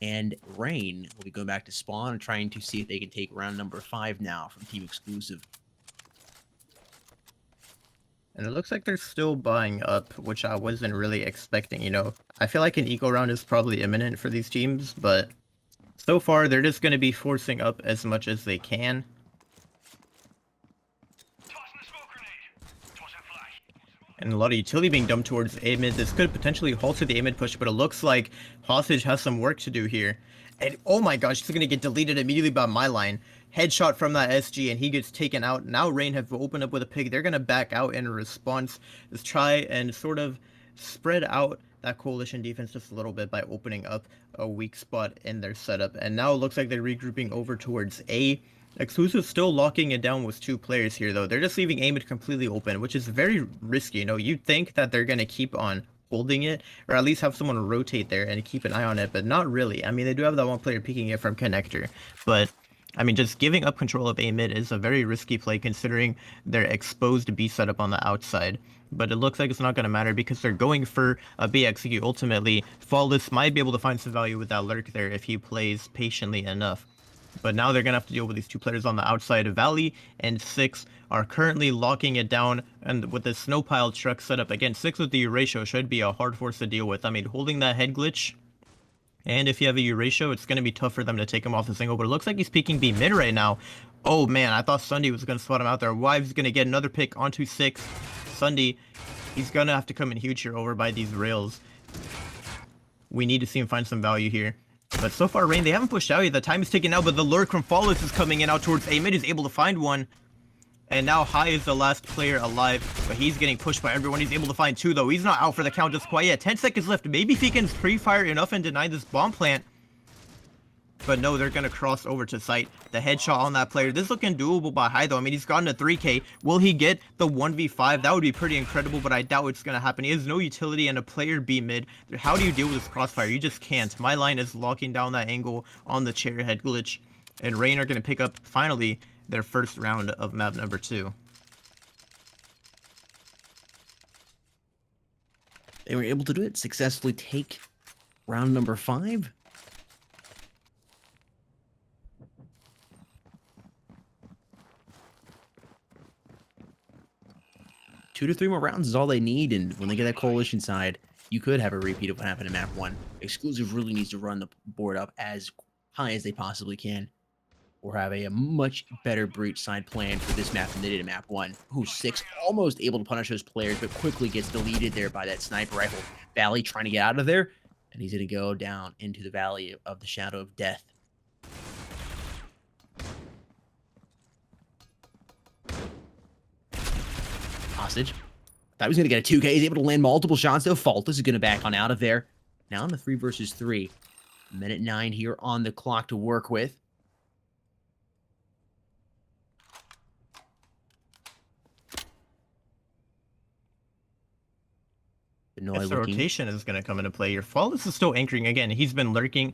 And Rain will be going back to spawn and trying to see if they can take round number 5 now from Team Exclusive. And it looks like they're still buying up, which I wasn't really expecting, you know. I feel like an eco round is probably imminent for these teams, but so far they're just going to be forcing up as much as they can. And a lot of utility being dumped towards A mid. This could potentially halter the A mid push, but it looks like Hostage has some work to do here. And oh my gosh, it's gonna get deleted immediately by my line. Headshot from that SG, and he gets taken out. Now Rain have opened up with a pick. They're gonna back out in response. Let's try and sort of spread out that coalition defense just a little bit by opening up a weak spot in their setup. And now it looks like they're regrouping over towards A. Exclusive still locking it down with 2 players here, though. They're just leaving A mid completely open, which is very risky. You know, you'd think that they're going to keep on holding it, or at least have someone rotate there and keep an eye on it, but not really. I mean, they do have that one player peeking it from connector, but I mean, just giving up control of A mid is a very risky play considering their exposed B setup on the outside. But it looks like it's not going to matter because they're going for a B execute ultimately. Flawless might be able to find some value with that lurk there if he plays patiently enough. But now they're going to have to deal with these 2 players on the outside. Valley and 6 are currently locking it down, and with the snow pile truck setup, again, 6 with the Eurasia should be a hard force to deal with. I mean, holding that head glitch, and if you have a Eurasia, it's going to be tough for them to take him off the single, but it looks like he's peeking B mid right now. Oh man, I thought Sunday was going to spot him out there. Wives going to get another pick onto 6. Sunday, he's going to have to come in huge here over by these rails. We need to see him find some value here. But so far, Rain, they haven't pushed out yet. The time is ticking out, but the lurk from Flawless is coming in out towards A mid. He's able to find one. And now High is the last player alive, but he's getting pushed by everyone. He's able to find 2, though. He's not out for the count just quite yet. 10 seconds left. Maybe if he can pre-fire enough and deny this bomb plant. But no, they're going to cross over to site. The headshot on that player. This is looking doable by High, though. I mean, he's gotten a 3K. Will he get the 1v5? That would be pretty incredible, but I doubt it's going to happen. He has no utility and a player B mid. How do you deal with this crossfire? You just can't. My line is locking down that angle on the chair head glitch. And Rain are going to pick up, finally, their first round of map number 2. They were able to do it, successfully take round number 5. Two to 3 more rounds is all they need, and when they get that coalition side, you could have a repeat of what happened in map 1. Exclusive really needs to run the board up as high as they possibly can, or have a much better breach side plan for this map than they did in map 1. Ooh, 6 almost able to punish those players, but quickly gets deleted there by that sniper rifle. Valley trying to get out of there, and he's going to go down into the valley of the shadow of death. Hostage. Thought he was going to get a 2K. He's able to land multiple shots, though. Faultless is going to back on out of there. Now in a 3 versus 3. Minute 9 here on the clock to work with. Yes, the rotation is going to come into play here. Flawless is still anchoring again. He's been lurking.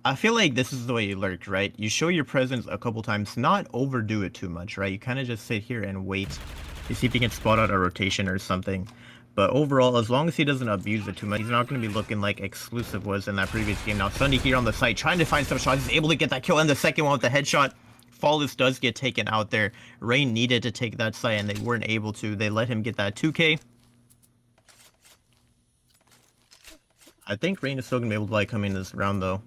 I feel like this is the way you lurk, right? You show your presence a couple times, not overdo it too much, right? You kind of just sit here and wait to see if he can spot out a rotation or something. But overall, as long as he doesn't abuse it too much, he's not going to be looking like Exclusive was in that previous game. Now, Sunday here on the site, trying to find some shots. He's able to get that kill, and the second one with the headshot. Flawless does get taken out there. Rain needed to take that site, and they weren't able to. They let him get that 2K. I think Rain is still going to be able to come in this round, though.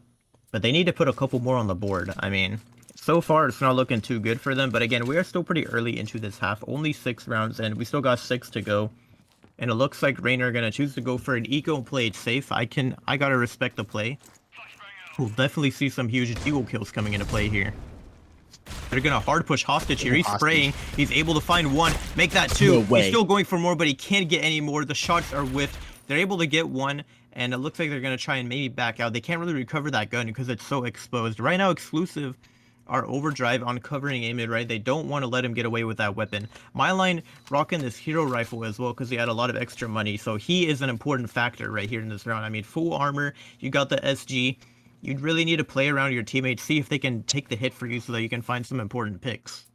But they need to put a couple more on the board. I mean, so far, it's not looking too good for them. But again, we are still pretty early into this half. Only 6 rounds, and we still got 6 to go. And it looks like Rain are going to choose to go for an eco and play it safe. I got to respect the play. We'll definitely see some huge dual kills coming into play here. They're going to hard push Hostage here. He's spraying. He's able to find 1. Make that 2. No way. He's still going for more, but he can't get any more. The shots are whiffed. They're able to get 1. And it looks like they're going to try and maybe back out. They can't really recover that gun because it's so exposed. Right now, Exclusive are overdrive on covering A mid, right? They don't want to let him get away with that weapon. My line rocking this hero rifle as well because he had a lot of extra money. So he is an important factor right here in this round. I mean, full armor. You got the SG. You'd really need to play around your teammates. See if they can take the hit for you so that you can find some important picks.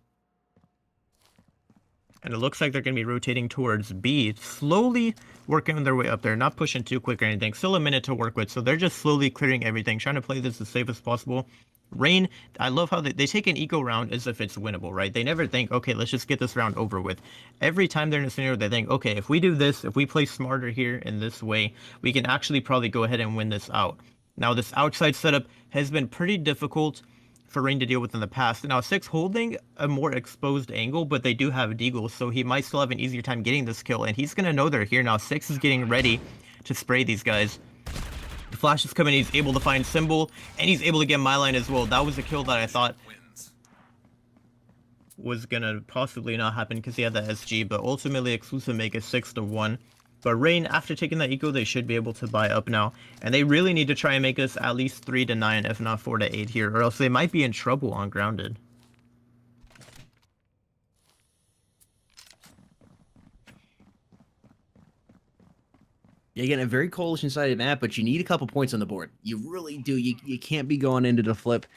And it looks like they're going to be rotating towards B, slowly working their way up there, not pushing too quick or anything. Still a minute to work with, so they're just slowly clearing everything, trying to play this as safe as possible. Rain, I love how they take an eco round as if it's winnable, right? They never think, okay, let's just get this round over with. Every time they're in a scenario, they think, okay, if we do this, if we play smarter here in this way, we can actually probably go ahead and win this out. Now, this outside setup has been pretty difficult. for Rain to deal with in the past. Now, Six holding a more exposed angle, but they do have Deagle, so he might still have an easier time getting this kill, and he's going to know they're here. Now, Six is getting ready to spray these guys. The flash is coming, he's able to find Symbol, and he's able to get my line as well. That was a kill that I thought was going to possibly not happen because he had the SG, but ultimately Exclusive make it 6-1. But Rain, after taking that eco, they should be able to buy up now. And they really need to try and make us at least 3-9, if not 4-8 here, or else they might be in trouble on Grounded. Yeah, again, a very coalition-sided map, but you need a couple points on the board. You really do. You can't be going into the flip.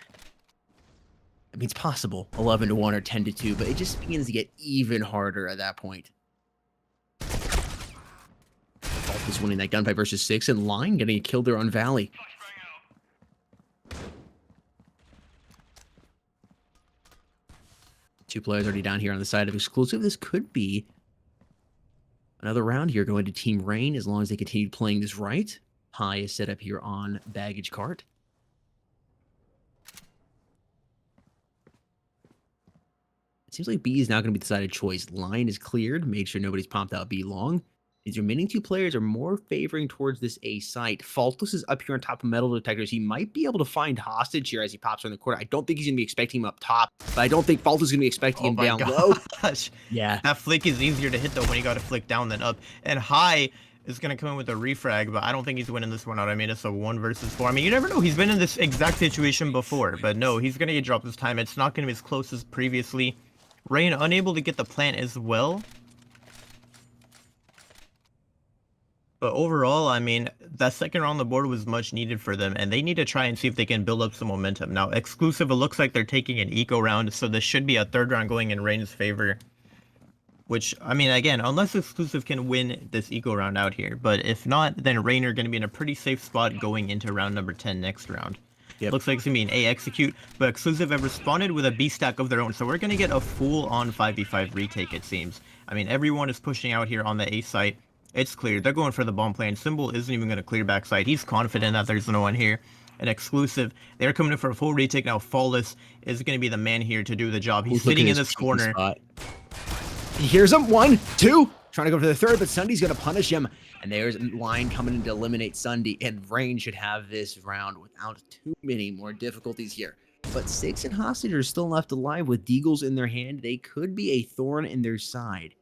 I mean, it's possible, 11-1 or 10-2, but it just begins to get even harder at that point. Is winning that gunfight versus Six, and Line getting killed there on Valley. Two players already down here on the side of Exclusive. This could be another round here going to Team Rain as long as they continue playing this right. High is set up here on Baggage Cart. It seems like B is now going to be the decided choice. Line is cleared. Make sure nobody's popped out B long. These remaining two players are more favoring towards this A site. Faultless is up here on top of metal detectors. He might be able to find Hostage here as he pops around the corner. I don't think he's going to be expecting him up top, but I don't think Faultless is going to be expecting him down low. Yeah. That flick is easier to hit, though, when you got to flick down than up. And High is going to come in with a refrag, but I don't think he's winning this one out. I mean, it's a 1 versus 4. I mean, you never know. He's been in this exact situation before, but no, he's going to get dropped this time. It's not going to be as close as previously. Rain unable to get the plant as well. But overall, I mean, that second round on the board was much needed for them, and they need to try and see if they can build up some momentum. Now, Exclusive, it looks like they're taking an eco round, so this should be a third round going in Rain's favor. Which, I mean, again, unless Exclusive can win this eco round out here. But if not, then Rain are going to be in a pretty safe spot going into round number 10 next round. Yep. Looks like it's going to be an A execute, but Exclusive have responded with a B stack of their own, so we're going to get a full-on 5v5 retake, it seems. I mean, everyone is pushing out here on the A site. It's clear. They're going for the bomb plan. Symbol isn't even going to clear backside. He's confident that there's no one here. An Exclusive. They're coming in for a full retake. Now, Flawless is going to be the man here to do the job. He's sitting in this corner. Spot. He hears him. 1, 2. Trying to go for the third, but Sundy's going to punish him. And there's Line coming in to eliminate Sundy. And Rain should have this round without too many more difficulties here. But Six and Hostage are still left alive with Deagles in their hand. They could be a thorn in their side.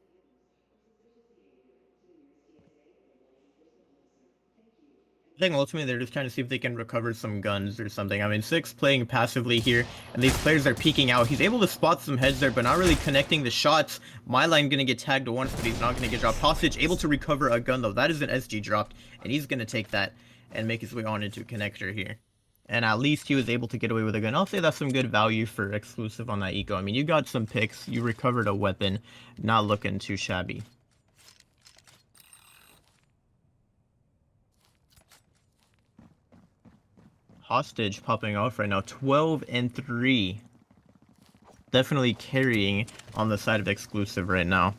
I think ultimately they're just trying to see if they can recover some guns or something. I mean, Six playing passively here, and these players are peeking out. He's able to spot some heads there, but not really connecting the shots. My line gonna get tagged once, but he's not gonna get dropped. Hostage able to recover a gun, though. That is an SG dropped, and he's gonna take that and make his way on into connector here. And at least he was able to get away with a gun. I'll say that's some good value for Exclusive on that eco. I mean, you got some picks, you recovered a weapon, not looking too shabby. Hostage popping off right now, 12-3. Definitely carrying on the side of Exclusive right now.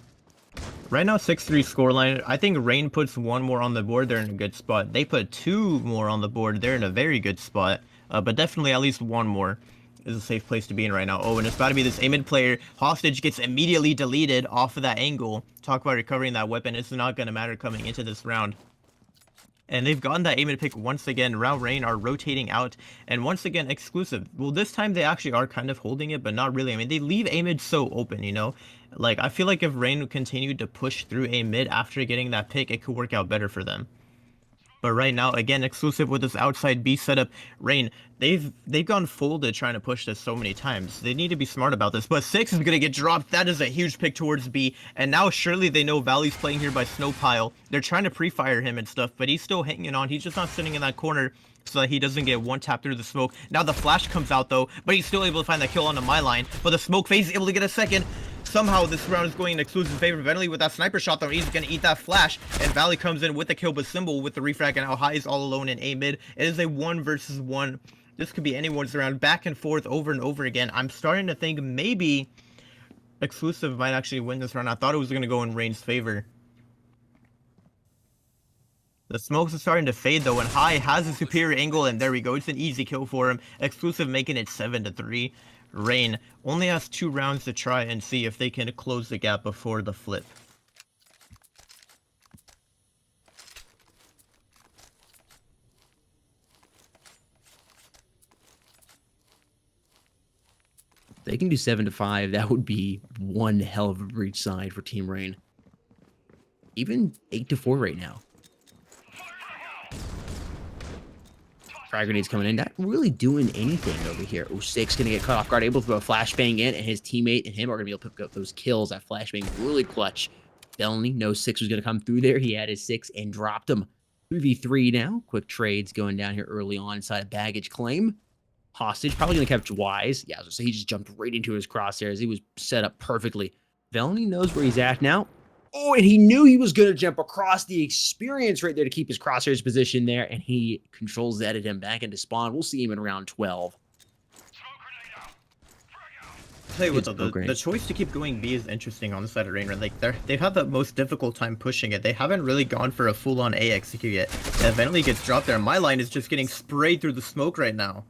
Right now, 6-3 scoreline. I think Rain puts one more on the board, they're in a good spot. They put two more on the board, they're in a very good spot. But definitely at least one more is a safe place to be in right now. Oh, and it's about to be this A-mid player. Hostage gets immediately deleted off of that angle. Talk about recovering that weapon. It's not going to matter coming into this round. And they've gotten that A-mid pick once again. Rain are rotating out. And once again, Exclusive. Well, this time they actually are kind of holding it, but not really. I mean, they leave A-mid so open, you know? Like, I feel like if Rain continued to push through A-mid after getting that pick, it could work out better for them. But right now, again, Exclusive with this outside B setup. Rain, they've gone folded trying to push this so many times. They need to be smart about this. But Six is going to get dropped. That is a huge pick towards B. And now surely they know Valley's playing here by Snowpile. They're trying to pre-fire him and stuff, but he's still hanging on. He's just not sitting in that corner so that he doesn't get one tap through the smoke. Now the flash comes out though, but he's still able to find that kill onto my line. But the smoke phase is able to get a second. Somehow this round is going in Exclusive favor. Eventually with that sniper shot though, he's gonna eat that flash. And Valley comes in with the kill, but Symbol with the refrag, and how High is all alone in A mid. It is a 1 versus 1. This could be anyone's round, back and forth over and over again. I'm starting to think maybe Exclusive might actually win this round. I thought it was gonna go in Rain's favor. The smokes are starting to fade though, and High has a superior angle, and there we go. It's an easy kill for him. Exclusive making it 7-3. Rain only has 2 rounds to try and see if they can close the gap before the flip. If they can do 7-5, that would be one hell of a breach side for Team Rain. Even 8-4 right now. Frag grenades coming in, not really doing anything over here. Oh, 6 gonna get caught off guard, able to throw a flashbang in, and his teammate and him are gonna be able to pick up those kills. That flashbang really clutch. Felony, no 6 was gonna come through there. He had his 6 and dropped him. 3v3 now. Quick trades going down here early on inside of baggage claim. Hostage probably gonna catch Wise. Yeah, so he just jumped right into his crosshairs. He was set up perfectly. Felony knows where he's at now. Oh, and he knew he was going to jump across the experience right there to keep his crosshairs position there, and he controls that at him back into spawn. We'll see him in round 12. Tell you what though, the choice to keep going B is interesting on the side of Rain. Like they've had the most difficult time pushing it. They haven't really gone for a full-on A execute yet. And eventually gets dropped there. My line is just getting sprayed through the smoke right now.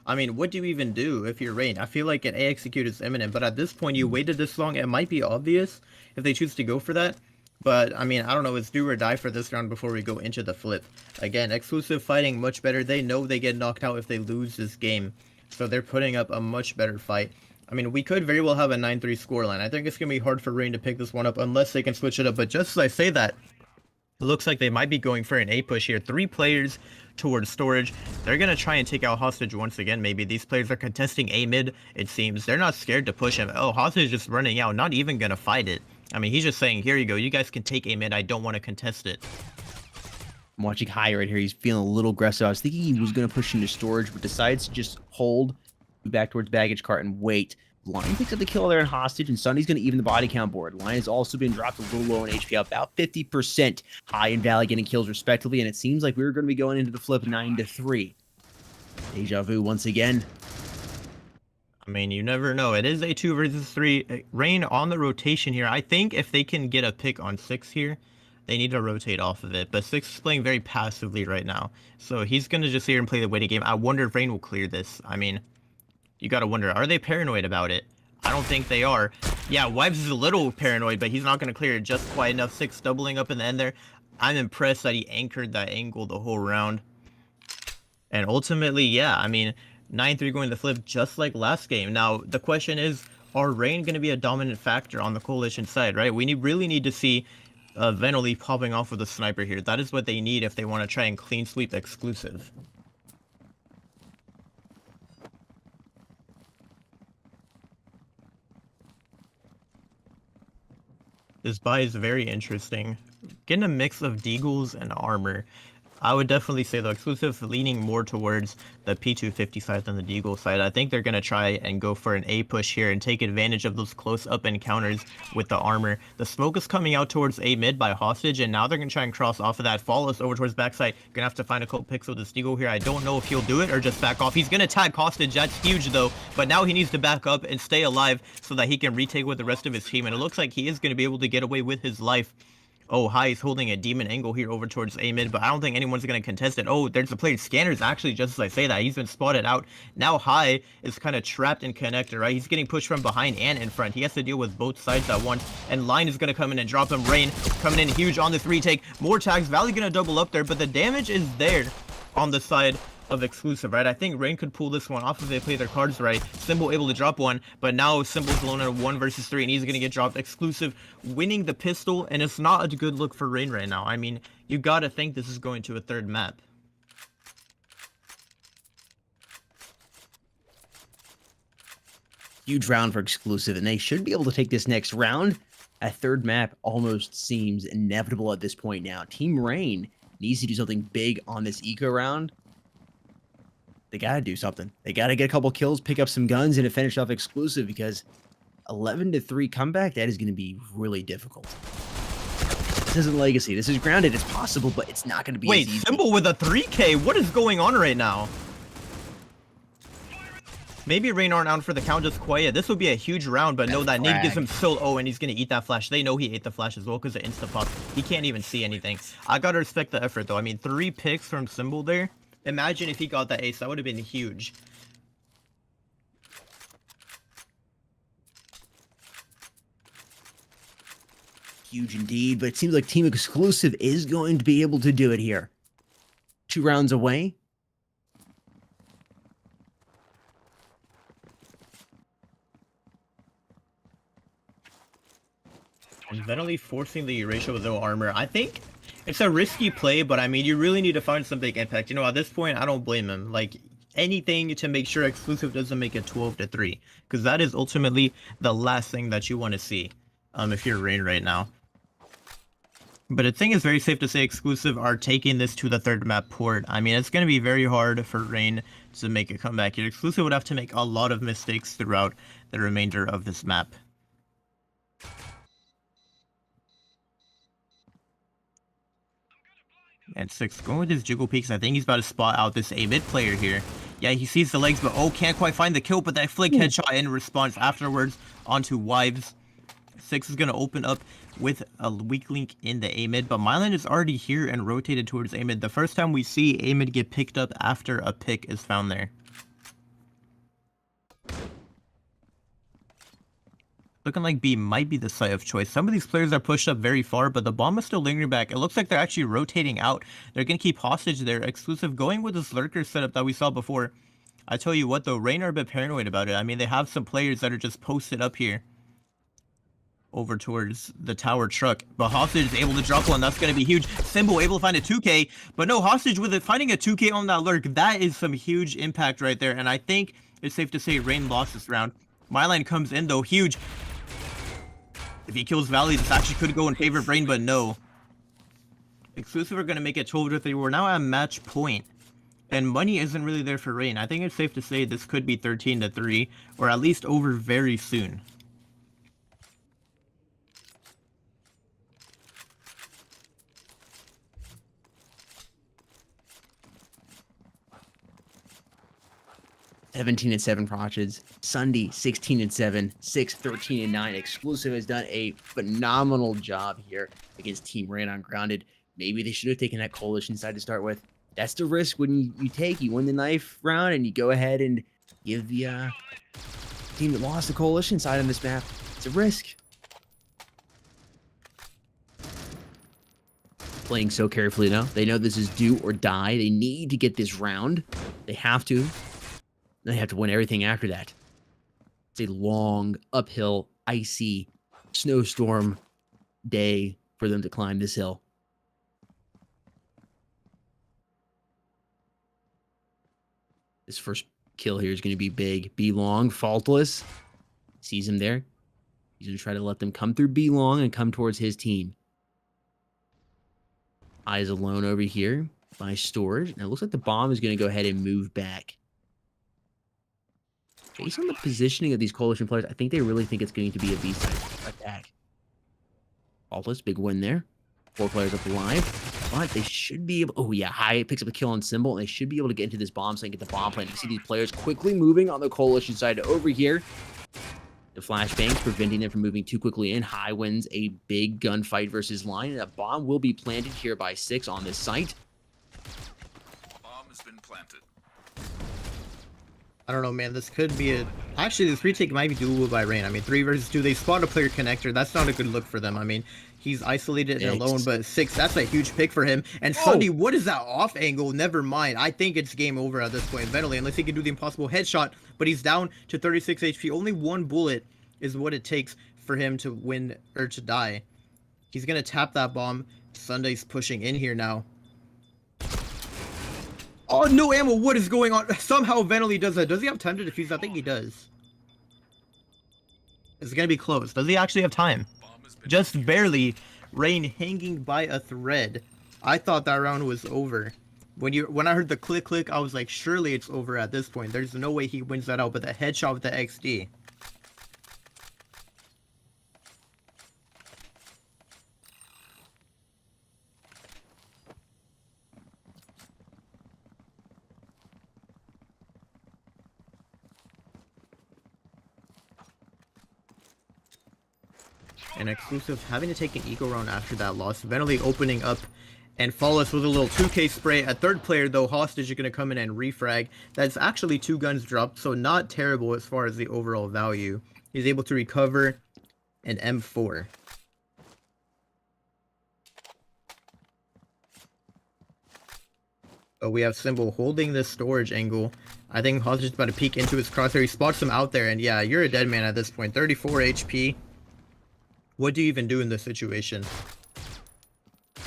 I mean, what do you even do if you're Rain? I feel like an A execute is imminent, but at this point you waited this long, it might be obvious if they choose to go for that. But, I mean, I don't know, it's do or die for this round before we go into the flip. Again, Exclusive fighting much better. They know they get knocked out if they lose this game. So they're putting up a much better fight. I mean, we could very well have a 9-3 scoreline. I think it's going to be hard for Rain to pick this one up unless they can switch it up. But just as I say that, it looks like they might be going for an A push here. 3 players towards storage. They're going to try and take out Hostage once again. Maybe these players are contesting A mid, it seems. They're not scared to push him. Oh, Hostage is just running out, not even going to fight it. I mean, he's just saying, here you go. You guys can take A mid. I don't want to contest it. I'm watching High right here. He's feeling a little aggressive. I was thinking he was going to push into storage, but decides to just hold, move back towards baggage cart and wait. Lion picks up the kill there in Hostage, and Sunny's going to even the body count board. Lion has also been dropped a little low in HP, about 50%. High and Valley getting kills respectively, and it seems like we were going to be going into the flip 9-3. Deja vu once again. I mean, you never know. It is a 2 versus 3. Rain on the rotation here. I think if they can get a pick on 6 here, they need to rotate off of it. But 6 is playing very passively right now. So he's going to just sit here and play the waiting game. I wonder if Rain will clear this. I mean, you got to wonder, are they paranoid about it? I don't think they are. Yeah, Wipes is a little paranoid, but he's not going to clear it just quite enough. 6 doubling up in the end there. I'm impressed that he anchored that angle the whole round. And ultimately, yeah, I mean, 9-3 going to flip just like last game. Now, the question is, are Rain going to be a dominant factor on the Coalition side, right? We really need to see Venoli popping off with a sniper here. That is what they need if they want to try and clean sweep Exclusive. This buy is very interesting. Getting a mix of deagles and armor. I would definitely say the Exclusive leaning more towards the P250 side than the deagle side. I think they're going to try and go for an A push here and take advantage of those close-up encounters with the armor. The smoke is coming out towards A mid by Hostage, and now they're going to try and cross off of that. Follow us over towards backside. Going to have to find a couple picks with this deagle here. I don't know if he'll do it or just back off. He's going to tag Hostage. That's huge, though. But now he needs to back up and stay alive so that he can retake with the rest of his team. And it looks like he is going to be able to get away with his life. Oh, High is holding a demon angle here over towards A mid, but I don't think anyone's going to contest it. Oh, there's a player. Scanner's actually, just as I say that, he's been spotted out. Now High is kind of trapped in connector, right? He's getting pushed from behind and in front. He has to deal with both sides at once, and Line is going to come in and drop him. Rain coming in huge on this retake. More tags. Valley going to double up there, but the damage is there on the side of Exclusive, right? I think Rain could pull this one off if they play their cards right. Symbol able to drop one, but now Symbol's alone at 1 versus 3, and he's gonna get dropped. Exclusive winning the pistol, and it's not a good look for Rain right now. I mean, you gotta think this is going to a 3rd map. Huge round for Exclusive, and they should be able to take this next round. A 3rd map almost seems inevitable at this point now. Team Rain needs to do something big on this eco round. They gotta do something. They gotta get a couple kills, pick up some guns, and to finish off Exclusive, because 11-3 comeback, that is going to be really difficult. This isn't Legacy. This is grounded. It's possible, but it's not going to be Wait, as easy. Symbol with a 3K? What is going on right now? Maybe Rain aren't out for the count just quite yet. This would be a huge round, but no, that nade gives him still and he's gonna eat that flash. They know he ate the flash as well because of insta pop. He can't even see anything. I gotta respect the effort though. I mean, 3 picks from Symbol there. Imagine if he got that ace, that would have been huge. Huge indeed, but it seems like Team Exclusive is going to be able to do it here. 2 rounds away. And Venali forcing the Erasure with no armor. I think it's a risky play, but I mean, you really need to find some big impact. You know, at this point, I don't blame him. Like, anything to make sure Exclusive doesn't make it 12-3. Because that is ultimately the last thing that you want to see if you're Rain right now. But I think it's very safe to say Exclusive are taking this to the 3rd map port. I mean, it's going to be very hard for Rain to make a comeback here. Exclusive would have to make a lot of mistakes throughout the remainder of this map. And 6 going with his jiggle peeks. I think he's about to spot out this A-mid player here. Yeah, he sees the legs, but oh, can't quite find the kill. But that flick headshot in response afterwards onto Wives. 6 is going to open up with a weak link in the A-mid, but Mylan is already here and rotated towards A-mid. The first time we see A-mid get picked up after a pick is found there. Looking like B might be the site of choice. Some of these players are pushed up very far, but the bomb is still lingering back. It looks like they're actually rotating out. They're going to keep hostage there. Exclusive going with this lurker setup that we saw before. I tell you what though, Rain are a bit paranoid about it. I mean, they have some players that are just posted up here over towards the tower truck, but Hostage is able to drop one. That's going to be huge. Symbol able to find a 2k, but no, Hostage with it finding a 2k on that lurk. That is some huge impact right there, and I think it's safe to say Rain lost this round. Myline comes in though, huge. If he kills Valley, this actually could go in favor of Rain, but no. Exclusive are going to make it 12-3. We're now at match point, and money isn't really there for Rain. I think it's safe to say this could be 13-3, or at least over very soon. $17 and 7 Proches. Sunday 16 and 7. 6 13 and 9. Exclusive has done a phenomenal job here against Team Rain on Grounded. Maybe they should have taken that coalition side to start with. That's the risk when you take. You win the knife round and you go ahead and give the team that lost the coalition side on this map. It's a risk. Playing so carefully now. They know this is do or die. They need to get this round. They have to. They have to win everything after that. It's a long, uphill, icy, snowstorm day for them to climb this hill. This first kill here is going to be big. B long, faultless. Sees him there. He's going to try to let them come through B long and come towards his team. Eyes alone over here by storage. Now it looks like the bomb is going to go ahead and move back. Based on the positioning of these coalition players, I think they really think it's going to be a B-side attack. Faultless, big win there. 4 players up alive. But they should be able... Oh, yeah, High picks up a kill on Symbol, and they should be able to get into this bomb site and get the bomb plant. You see these players quickly moving on the coalition side over here. The flashbangs preventing them from moving too quickly in. High wins a big gunfight versus Line, and a bomb will be planted here by 6 on this site. Bomb has been planted. I don't know, man. This could be a... Actually, this retake might be doable by Rain. I mean, 3 versus 2. They spawned a player connector. That's not a good look for them. I mean, he's isolated and alone, but 6, that's a huge pick for him. And Sunday, what is that off angle? Never mind. I think it's game over at this point. Ventilate, unless he can do the impossible headshot, but he's down to 36 HP. Only 1 bullet is what it takes for him to win or to die. He's going to tap that bomb. Sunday's pushing in here now. Oh, no ammo. What is going on? Somehow Venali does that. Does he have time to defuse? I think he does. It's going to be close. Does he actually have time? Just barely. Rain hanging by a thread. I thought that round was over. When I heard the click click, I was like, surely it's over at this point. There's no way he wins that out. But the headshot with the XD. And Exclusive having to take an eco round after that loss. Venali opening up and Flawless with a little 2k spray. A third player, though, Hostage, is going to come in and refrag. That's actually 2 guns dropped, so not terrible as far as the overall value. He's able to recover an M4. But we have Symbol holding this storage angle. I think Hostage is about to peek into his crosshair. He spots him out there, and yeah, you're a dead man at this point. 34 HP. What do you even do in this situation? I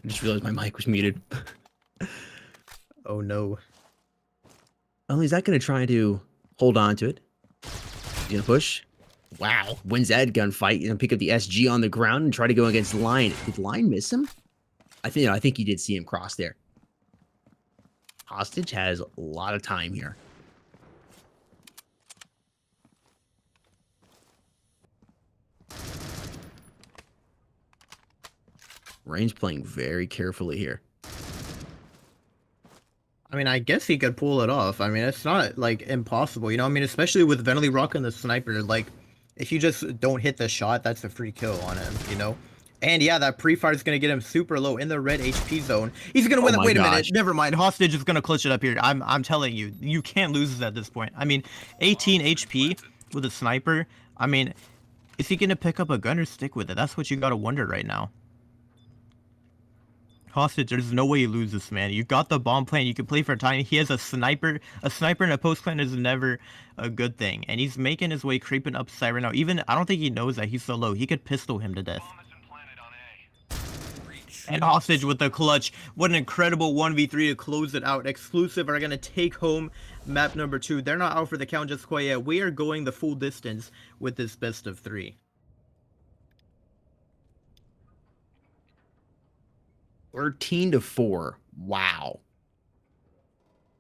just realized my mic was muted. Oh no. Oh, he's not going to try to hold on to it. He's going to push. Wow. Wins that gunfight. He's going to pick up the SG on the ground and try to go against Line. Did Line miss him? I think he did see him cross there. Hostage has a lot of time here. Rain's playing very carefully here. I mean, I guess he could pull it off. I mean, it's not, like, impossible, you know? I mean, especially with Venali rocking the sniper, like, if you just don't hit the shot, that's a free kill on him, you know? And yeah, that pre-fire is going to get him super low in the red HP zone. He's going to win it. Wait a minute. Never mind. Hostage is going to clutch it up here. I'm telling you, you can't lose this at this point. I mean, 18 HP with a sniper. I mean, is he going to pick up a gun or stick with it? That's what you got to wonder right now. Hostage, there's no way you lose this, man. You got the bomb plan. You can play for a time. He has a sniper. A sniper in a post plan is never a good thing. And he's making his way creeping up side right now. Even, I don't think he knows that he's so low. He could pistol him to death. And Hostage with the clutch. What an incredible 1v3 to close it out. Exclusive are going to take home map number 2. They're not out for the count just quite yet. We are going the full distance with this best of 3. Thirteen to 4. Wow.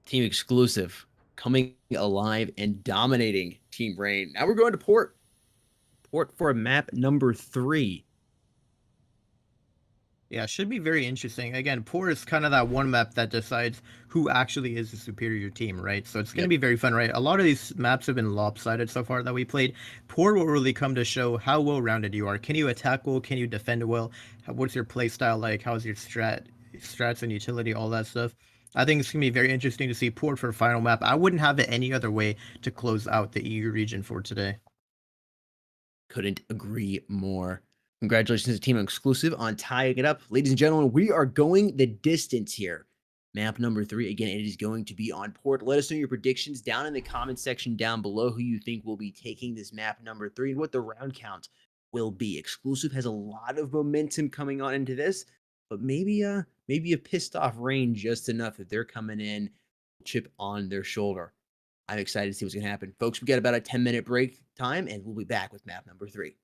Team Exclusive coming alive and dominating Team Rain. Now we're going to Port. Port for map number 3. Yeah, should be very interesting. Again, Port is kind of that one map that decides who actually is the superior team, right? So it's going to be very fun, right? A lot of these maps have been lopsided so far that we played. Port will really come to show how well-rounded you are. Can you attack well? Can you defend well? What's your play style like? How's your strats and utility, all that stuff? I think it's going to be very interesting to see Port for final map. I wouldn't have it any other way to close out the EU region for today. Couldn't agree more. Congratulations to Team Exclusive on tying it up. Ladies and gentlemen, we are going the distance here. Map number 3, again, it is going to be on Port. Let us know your predictions down in the comment section down below who you think will be taking this map number 3 and what the round count will be. Exclusive has a lot of momentum coming on into this, but maybe a pissed off Rain just enough that they're coming in, chip on their shoulder. I'm excited to see what's going to happen. Folks, we got about a 10-minute break time, and we'll be back with map number 3.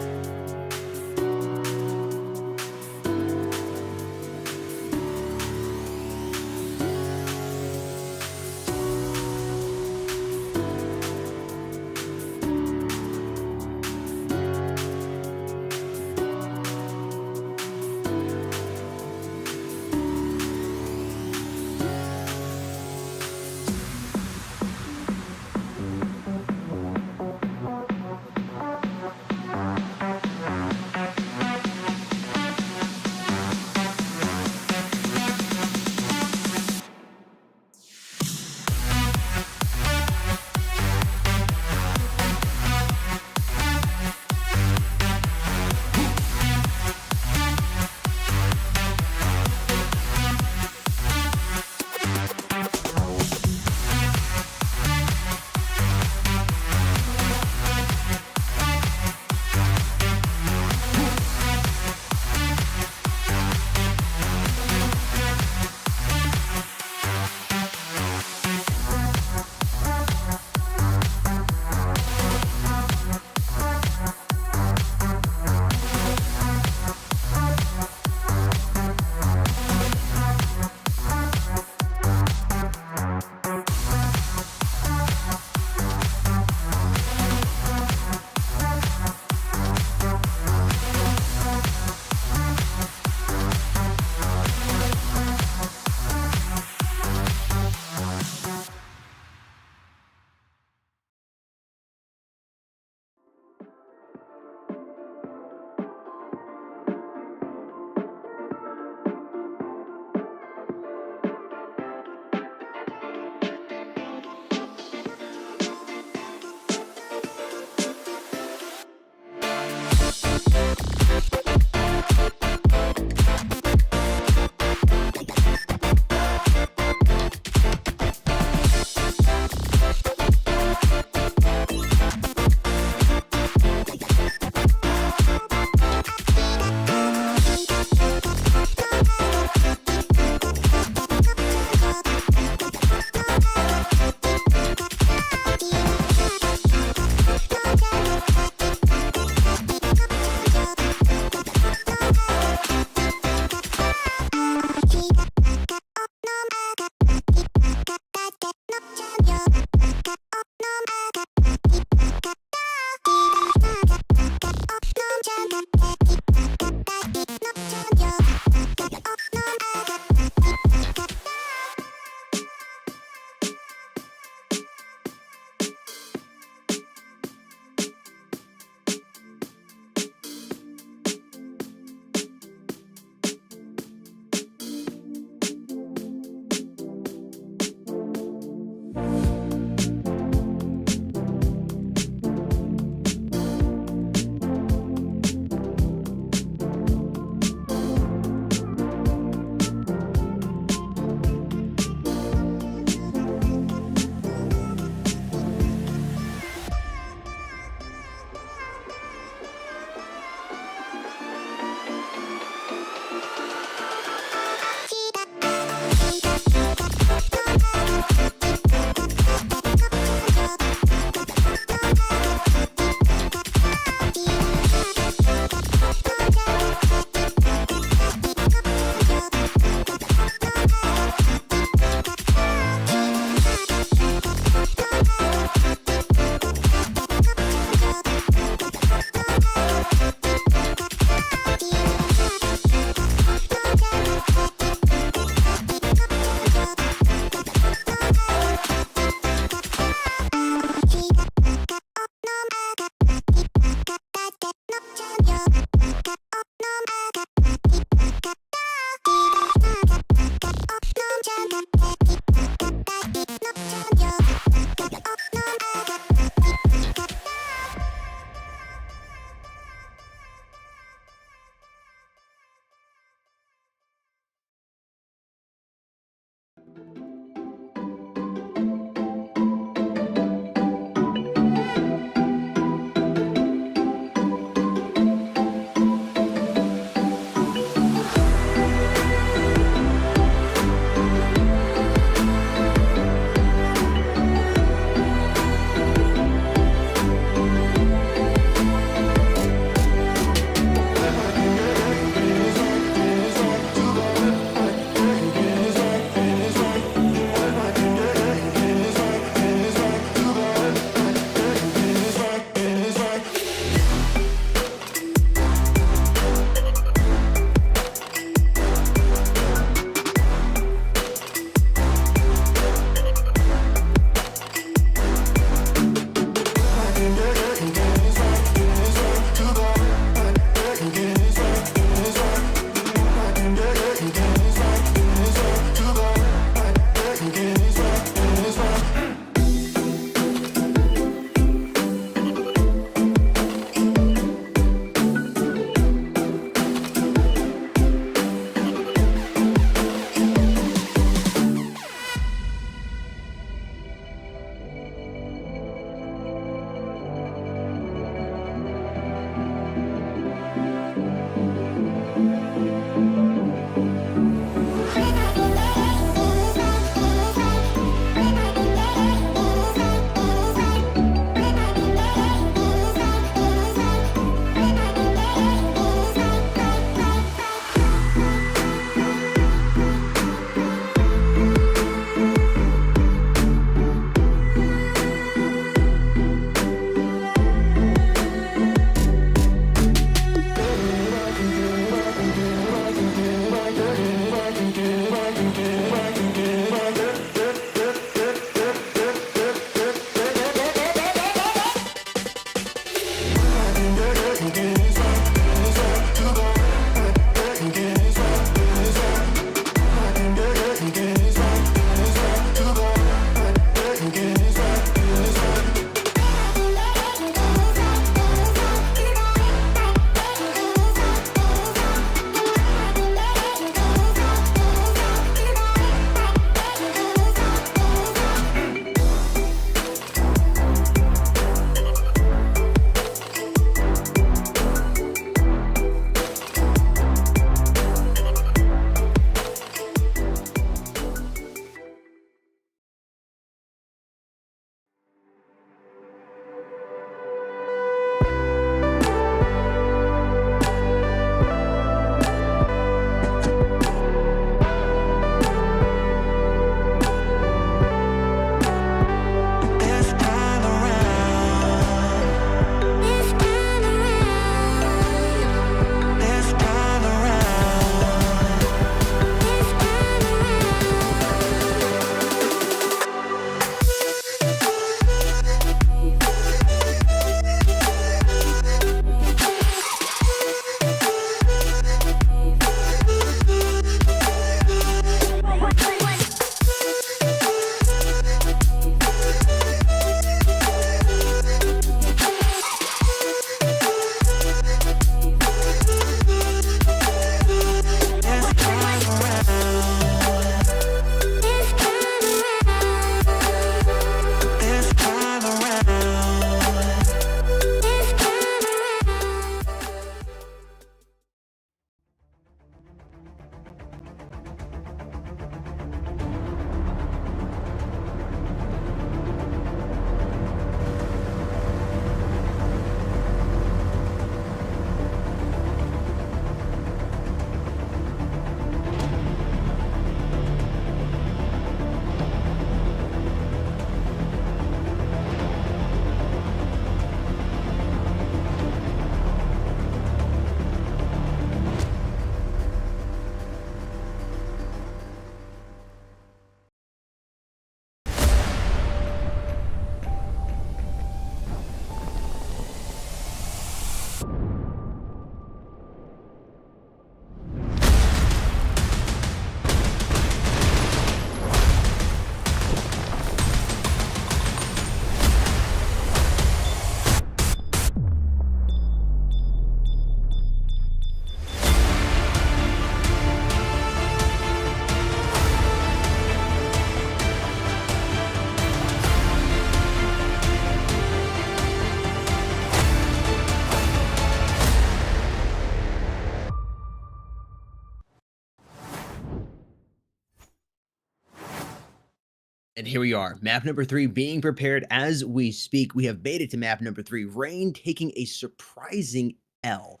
And here we are, map number 3 being prepared as we speak. We have made it to map number 3. Rain taking a surprising L.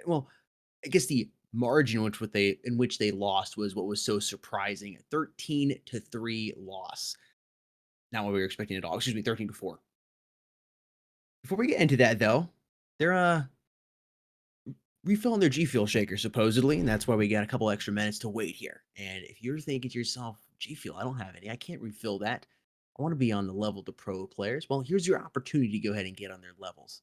Well, I guess the margin in which they lost was what was so surprising. 13-3 loss. Not what we were expecting at all. Excuse me, 13-4. Before we get into that though, they're refilling their G Fuel shaker supposedly, and that's why we got a couple extra minutes to wait here. And if you're thinking to yourself, G Fuel, I don't have any, I can't refill that. I want to be on the level of the pro players. Well, here's your opportunity to go ahead and get on their levels.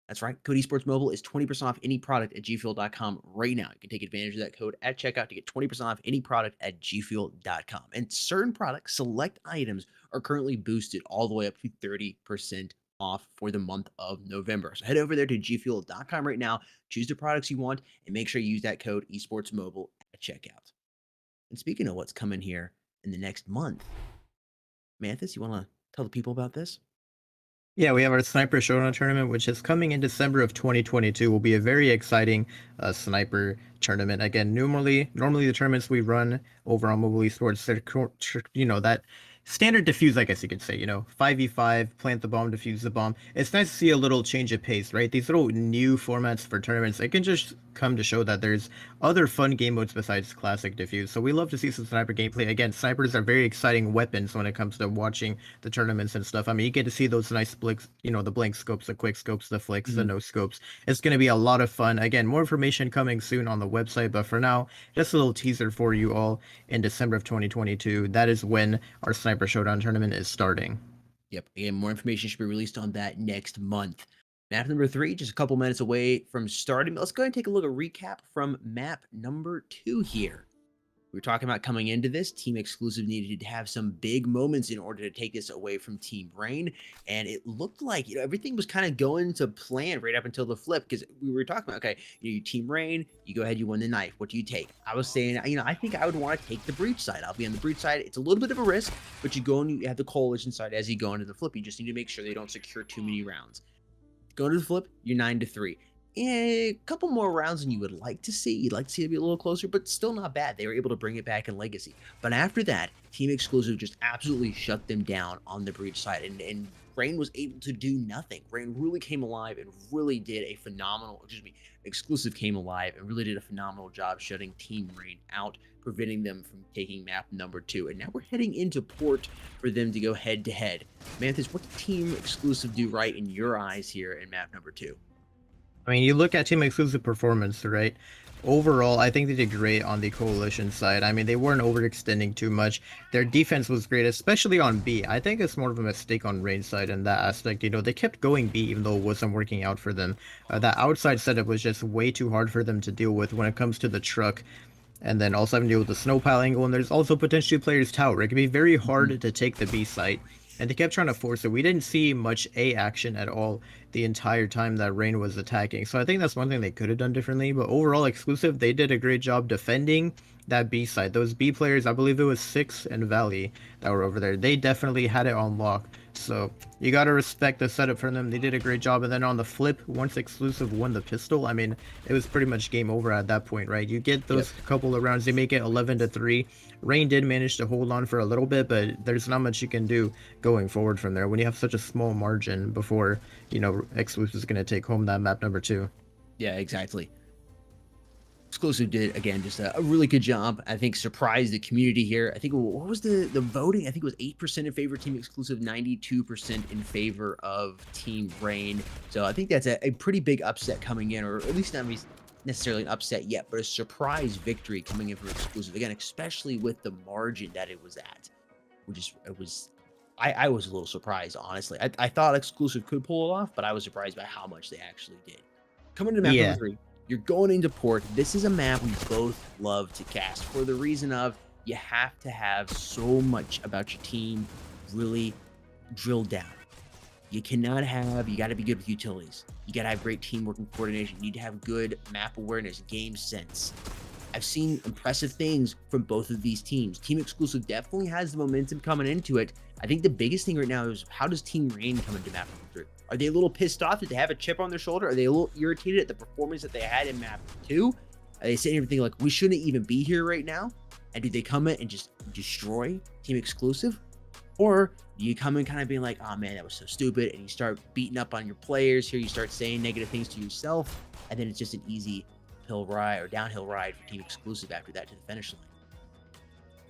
That's right. Code esports mobile is 20% off any product at gfuel.com right now. You can take advantage of that code at checkout to get 20% off any product at gfuel.com. And certain products, select items, are currently boosted all the way up to 30% off for the month of November. So head over there to gfuel.com right now, choose the products you want, and make sure you use that code esports mobile at checkout. And speaking of what's coming here in the next month, Manthus, you want to tell the people about this? Yeah, we have our Sniper Showdown tournament, which is coming in December of 2022. Will be a very exciting sniper tournament. Again, normally the tournaments we run over on Mobile Esports, they're, that standard defuse, I guess you could say. 5v5, plant the bomb, defuse the bomb. It's nice to see a little change of pace, right? These little new formats for tournaments, it can just come to show that there's other fun game modes besides classic defuse. So we love to see some sniper gameplay. Again, snipers are very exciting weapons when it comes to watching the tournaments and stuff. I mean, you get to see those nice blinks, the blank scopes, the quick scopes, the flicks, the no scopes. It's going to be a lot of fun. Again, more information coming soon on the website, but for now, just a little teaser for you all in December of 2022. That is when our Sniper Showdown tournament is starting. Yep. Again, more information should be released on that next month. Map number 3, just a couple minutes away from starting. Let's go ahead and take a look at a recap from map number 2 here. We were talking about coming into this, Team Exclusive needed to have some big moments in order to take this away from Team Rain, and it looked like everything was kind of going to plan right up until the flip, because we were talking about, okay, you Team Rain, you go ahead, you win the knife. What do you take? I was saying, I think I would want to take the breach side. I'll be on the breach side. It's a little bit of a risk, but you go and you have the coalition side as you go into the flip. You just need to make sure they don't secure too many rounds. Go to the flip, you're 9-3. A couple more rounds than you would like to see. You'd like to see it be a little closer, but still not bad. They were able to bring it back in Legacy. But after that, Team Exclusive just absolutely shut them down on the breach side, and Rain was able to do nothing. Rain really came alive and really did a phenomenal, Exclusive came alive and really did a phenomenal job shutting Team Rain out, preventing them from taking map number 2. And now we're heading into port for them to go head-to-head. Manthus, what did Team Exclusive do right in your eyes here in map number 2? I mean, you look at Team Exclusive performance, right? Overall, I think they did great on the coalition side. I mean, they weren't overextending too much. Their defense was great, especially on B. I think it's more of a mistake on Rain's side in that aspect. They kept going B even though it wasn't working out for them. That outside setup was just way too hard for them to deal with when it comes to the truck. And then also having to deal with the snow pile angle, and there's also potentially players tower. It can be very hard to take the B site. And they kept trying to force it. We didn't see much A action at all the entire time that Rain was attacking. So I think that's one thing they could have done differently. But overall, Exclusive, they did a great job defending that B side. Those B players, I believe it was Six and Valley that were over there. They definitely had it on lock. So you got to respect the setup from them. They did a great job. And then on the flip, once Exclusive won the pistol, I mean, it was pretty much game over at that point, right? You get those couple of rounds, they make it 11-3. Rain did manage to hold on for a little bit, but there's not much you can do going forward from there when you have such a small margin before, Exclusive is going to take home that map number 2. Yeah, exactly. Exclusive did, again, just a really good job. I think surprised the community here. I think, what was the voting? I think it was 8% in favor of Team Exclusive, 92% in favor of Team Rain. So I think that's a pretty big upset coming in, or at least not necessarily an upset yet, but a surprise victory coming in from Exclusive. Again, especially with the margin that it was at. I was a little surprised, honestly. I thought Exclusive could pull it off, but I was surprised by how much they actually did. Coming to map number 3. You're going into port. This is a map we both love to cast for the reason of you have to have so much about your team really drilled down. You got to be good with utilities. You got to have great teamwork and coordination. You need to have good map awareness, game sense. I've seen impressive things from both of these teams. Team Exclusive definitely has the momentum coming into it. I think the biggest thing right now is, how does Team Rain come into map number 3? Are they a little pissed off? Did they have a chip on their shoulder? Are they a little irritated at the performance that they had in map 2? Are they sitting here thinking like, we shouldn't even be here right now? And do they come in and just destroy Team Exclusive? Or you come in kind of being like, oh man, that was so stupid, and you start beating up on your players here, you start saying negative things to yourself, and then it's just an easy hill ride or downhill ride for team exclusive after that to the finish line.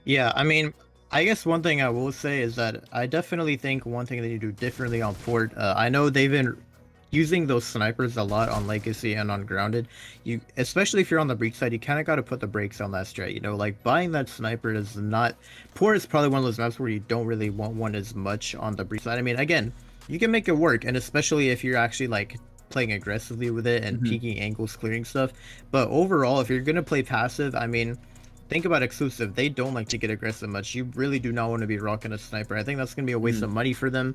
Yeah, I mean, I guess one thing I will say is that I definitely think one thing they need to do differently on port. I know they've been using those snipers a lot on Legacy and on Grounded. You, especially if you're on the breach side, you kind of got to put the brakes on that strat. You know, like buying that sniper is not. Port is probably one of those maps where you don't really want one as much on the breach side. I mean, again, you can make it work, and especially if you're actually like playing aggressively with it and Mhm. peeking angles, clearing stuff. But overall, if you're gonna play passive, I mean, think about exclusive. They don't like to get aggressive much. You really do not want to be rocking a sniper. I think that's going to be a waste Mhm. of money for them.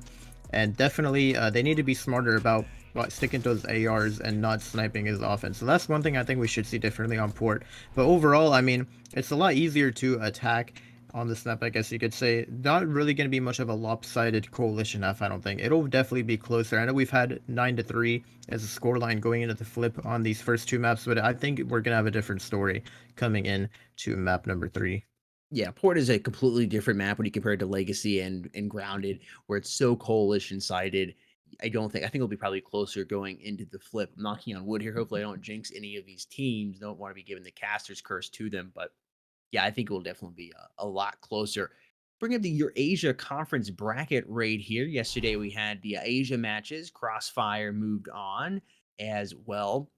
And definitely, they need to be smarter about sticking to those ARs and not sniping as often. So that's one thing I think we should see differently on port. But overall, I mean, it's a lot easier to attack on the snap, I guess you could say. Not really going to be much of a lopsided coalition F, I don't think. It'll definitely be closer. I know we've had 9-3 as a scoreline going into the flip on these first two maps, but I think we're going to have a different story coming in to map number 3. Yeah, Port is a completely different map when you compare it to Legacy and Grounded, where it's so coalition sided. I think it'll be probably closer going into the flip. I'm knocking on wood here. Hopefully, I don't jinx any of these teams. Don't want to be giving the caster's curse to them, but yeah, I think it will definitely be a lot closer. Bring up the Eurasia Conference bracket right here. Yesterday we had the Asia matches. Crossfire moved on as well,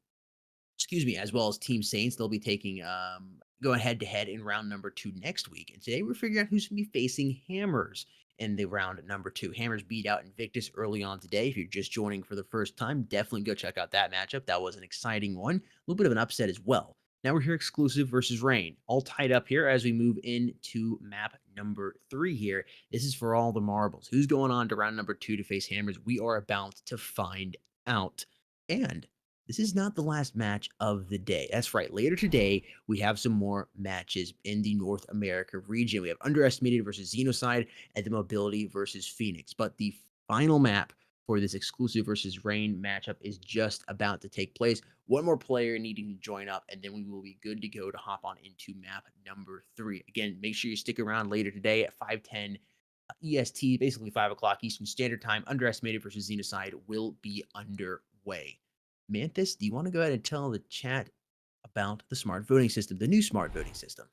as well as Team Saints. They'll be taking going head to head in round number 2 next week. And today we're figuring out who's going to be facing Hammers in the round number 2. Hammers beat out Invictus early on today. If you're just joining for the first time, definitely go check out that matchup. That was an exciting one. A little bit of an upset as well. Now we're here exclusive versus Rain. All tied up here as we move into map number 3 here. This is for all the marbles. Who's going on to round number 2 to face Hammers? We are about to find out. And this is not the last match of the day. That's right. Later today, we have some more matches in the North America region. We have Underestimated versus Xenocide and the Mobility versus Phoenix. But the final map for this exclusive versus Rain matchup is just about to take place. One more player needing to join up, and then we will be good to go to hop on into map number 3. Again, make sure you stick around later today at 5:10 EST, basically 5 o'clock Eastern Standard Time. Underestimated versus Xenocide will be underway. Manthus, do you want to go ahead and tell the chat about the smart voting system, the new smart voting system?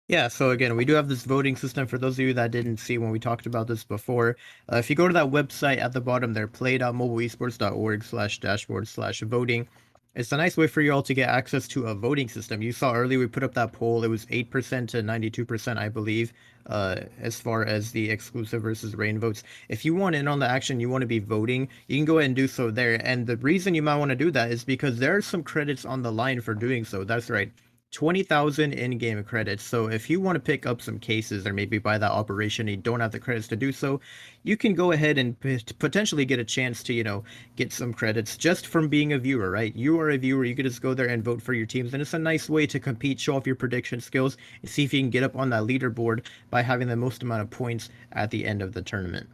Yeah, so again, we do have this voting system for those of you that didn't see when we talked about this before. If you go to that website at the bottom there, play.mobileesports.org/dashboard/voting, it's a nice way for you all to get access to a voting system. You saw earlier we put up that poll. It was 8% to 92%, I believe, as far as the exclusive versus rain votes. If you want in on the action, you want to be voting, you can go ahead and do so there. And the reason you might want to do that is because there are some credits on the line for doing so. That's right. 20,000 in-game credits. So if you want to pick up some cases or maybe buy that operation and you don't have the credits to do so, you can go ahead and potentially get a chance to, get some credits just from being a viewer, right? You are a viewer, you can just go there and vote for your teams, and it's a nice way to compete, show off your prediction skills, and see if you can get up on that leaderboard by having the most amount of points at the end of the tournament.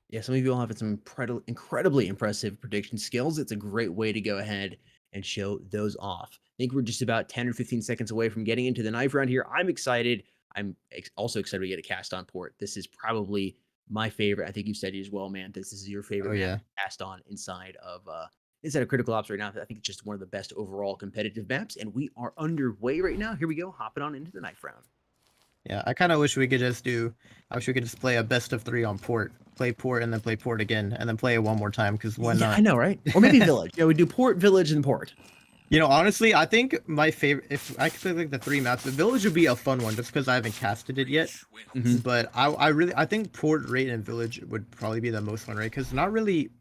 Yeah, some of you all have some incredibly impressive prediction skills. It's a great way to go ahead and show those off. I think we're just about 10 or 15 seconds away from getting into the knife round here. I'm excited. I'm also excited to get a cast on port. This is probably my favorite. I think you said it as well, man. This is your Oh favorite map yeah. to cast on inside of Critical Ops right now. I think it's just one of the best overall competitive maps, and we are underway right now. Here we go, hopping on into the knife round. Yeah, I kind of wish we could just do. I wish we could just play a best of 3 on port, play port, and then play port again, and then play it one more time. Because why Yeah, I not? know, right? Or maybe Village. Yeah, we do port, Village, and port. Honestly, I think my favorite, if I could play like the 3 maps, the village would be a fun one just because I haven't casted it yet. Wins. But I think port, raid, and village would probably be the most fun, right? Because not really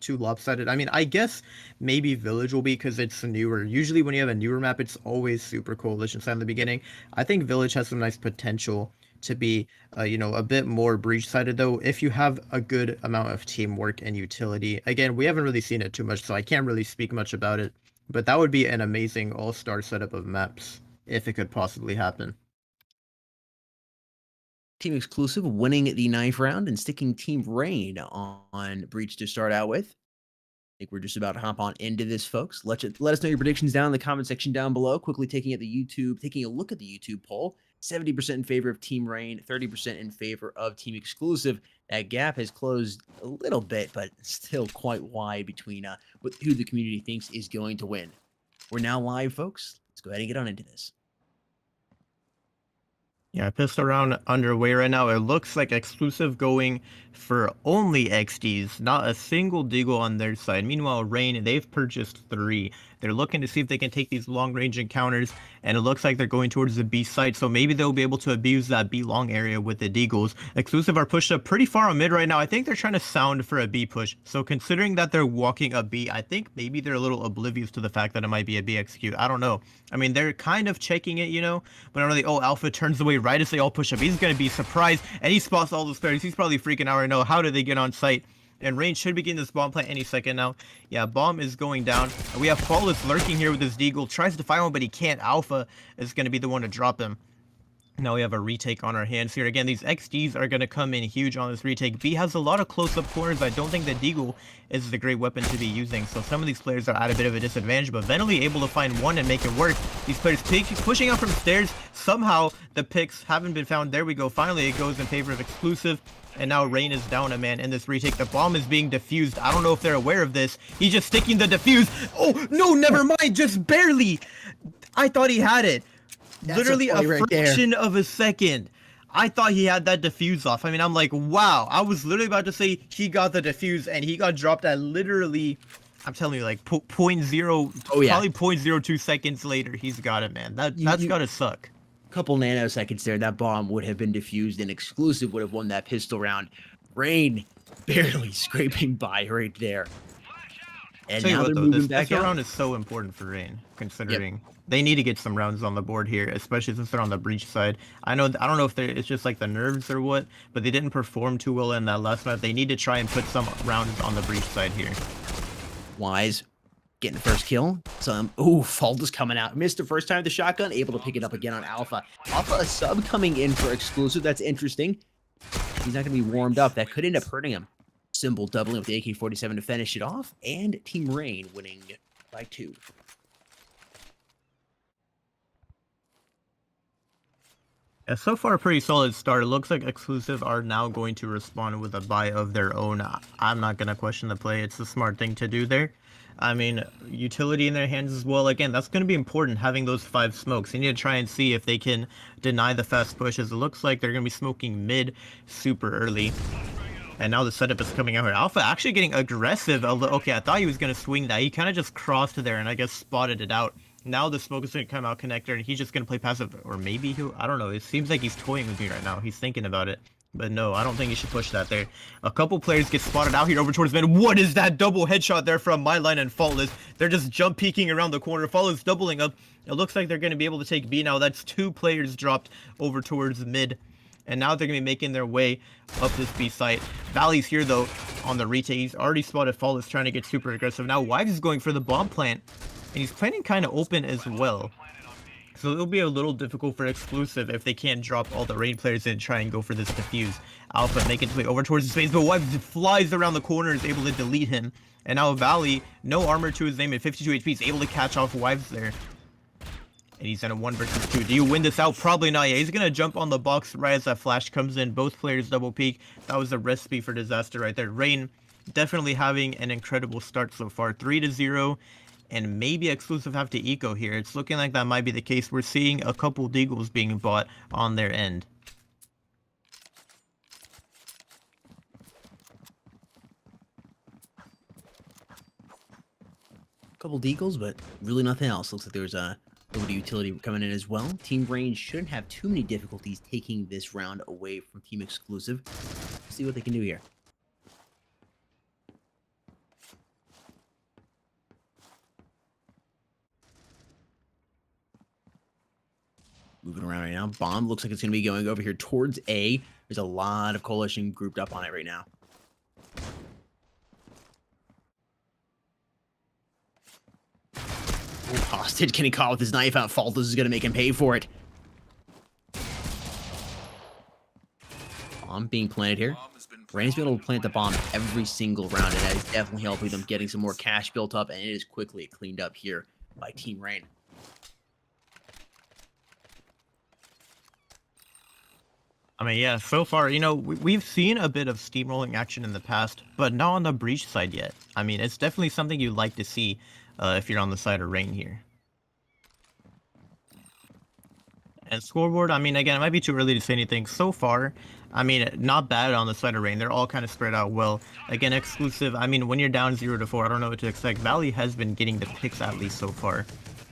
too lopsided. I mean, I guess maybe village will be because it's newer. Usually when you have a newer map, it's always super coalition side in the beginning. I think village has some nice potential to be, a bit more breach sided though. If you have a good amount of teamwork and utility. Again, we haven't really seen it too much, so I can't really speak much about it. But that would be an amazing all-star setup of maps if it could possibly happen. Team exclusive, winning the knife round and sticking Team Rain on Breach to start out with. I think we're just about to hop on into this, folks. Let us know your predictions down in the comment section down below. Quickly taking a look at the YouTube poll. 70% in favor of Team Rain, 30% in favor of Team Exclusive. That gap has closed a little bit, but still quite wide between who the community thinks is going to win. We're now live, folks. Let's go ahead and get on into this. Yeah, pistol round underway right now. It looks like Exclusive going for only XDs, not a single Deagle on their side. Meanwhile, Rain, they've purchased 3. They're looking to see if they can take these long-range encounters, and it looks like they're going towards the B site, so maybe they'll be able to abuse that B long area with the Deagles. Exclusive are pushed up pretty far on mid right now. I think they're trying to sound for a B push, so considering that they're walking a B, I think maybe they're a little oblivious to the fact that it might be a B execute. I don't know. I mean, they're kind of checking it, you know, but I don't really, oh, Alpha turns away right as they all push up. He's going to be surprised, and he spots all those players. He's probably freaking out right now. How did they get on site? And Rain should be getting this bomb plant any second now. Yeah, bomb is going down. We have Flawless lurking here with his Deagle. Tries to find one, but he can't. Alpha is going to be the one to drop him. Now we have a retake on our hands here. Again, these XDs are going to come in huge on this retake. B has a lot of close-up corners. I don't think the Deagle is the great weapon to be using. So some of these players are at a bit of a disadvantage, but Venally able to find one and make it work. These players pushing out from stairs. Somehow the picks haven't been found. There we go. Finally, it goes in favor of Exclusive. And now Rain is down a man in this retake. The bomb is being defused. I don't know if they're aware of this. He's just sticking the defuse. Oh, no, never mind. Just barely. I thought he had it. That's Literally a right fraction of a second. I thought he had that defuse off. I mean, I'm like, wow. I was literally about to say he got the defuse, and he got dropped at literally, I'm telling you, like probably 0.02 seconds later. He's got it, man. That's gotta suck. Couple nanoseconds there, that bomb would have been defused, and Exclusive would have won that pistol round. Rain barely scraping by right there. And now they're moving back out. This round is so important for Rain, considering they need to get some rounds on the board here, especially since they're on the breach side. I don't know if it's just like the nerves or what, but they didn't perform too well in that last map. They need to try and put some rounds on the breach side here. Wise getting the first kill. Ooh, Fault is coming out. Missed the first time with the shotgun, able to pick it up again on Alpha. Alpha, a sub coming in for Exclusive. That's interesting. He's not going to be warmed up. That could end up hurting him. Symbol doubling with the AK-47 to finish it off, and Team Rain winning by 2. Yeah, so far a pretty solid start. It looks like Exclusive are now going to respond with a buy of their own. I'm not going to question the play. It's the smart thing to do there. I mean, utility in their hands as well. Again, that's going to be important, having those 5 smokes. They need to try and see if they can deny the fast pushes. It looks like they're going to be smoking mid super early. And now the setup is coming out here. Alpha actually getting aggressive. Okay, I thought he was going to swing that. He kind of just crossed there and I guess spotted it out. Now the smoke is going to come out connector and he's just going to play passive. Or maybe he'll, I don't know. It seems like he's toying with me right now. He's thinking about it. But no, I don't think he should push that there. A couple players get spotted out here over towards mid. What is that double headshot there from My Line and Faultless? They're just jump peeking around the corner. Faultless doubling up. It looks like they're going to be able to take B now. That's 2 players dropped over towards mid. And now they're going to be making their way up this B site. Valley's here, though, on the retake. He's already spotted Faultless trying to get super aggressive. Now Wives is going for the bomb plant. And he's planning kind of open as well. So it'll be a little difficult for Exclusive if they can't drop all the Rain players and try and go for this defuse. Alpha making his way over towards the space, but Wives flies around the corner, is able to delete him. And now Valley, no armor to his name at 52 HP, is able to catch off Wives there. And he's in a 1 versus 2. Do you win this out? Probably not. Yeah, he's going to jump on the box right as that flash comes in. Both players double peek. That was a recipe for disaster right there. Rain definitely having an incredible start so far. 3-0. And maybe Exclusive have to eco here. It's looking like that might be the case. We're seeing a couple Deagles being bought on their end. Couple Deagles, but really nothing else. Looks like there's a little bit of utility coming in as well. Team Rain shouldn't have too many difficulties taking this round away from Team Exclusive. Let's see what they can do here. Moving around right now. Bomb looks like it's going to be going over here towards A. There's a lot of coalition grouped up on it right now. Ooh, Hostage getting caught with his knife out. Faultless is going to make him pay for it. Bomb being planted here. Rain's been able to plant the bomb every single round, and that is definitely helping them getting some more cash built up, and it is quickly cleaned up here by Team Rain. mean, yeah, so far, you know, we've seen a bit of steamrolling action in the past, but not on the breach side yet. I mean, it's definitely something you'd like to see if you're on the side of Rain here. And scoreboard, I mean, again, it might be too early to say anything. So far, I mean, not bad on the side of Rain. They're all kind of spread out well. Again, exclusive, I mean, when you're down 0-4, I don't know what to expect. Valley has been getting the picks at least so far.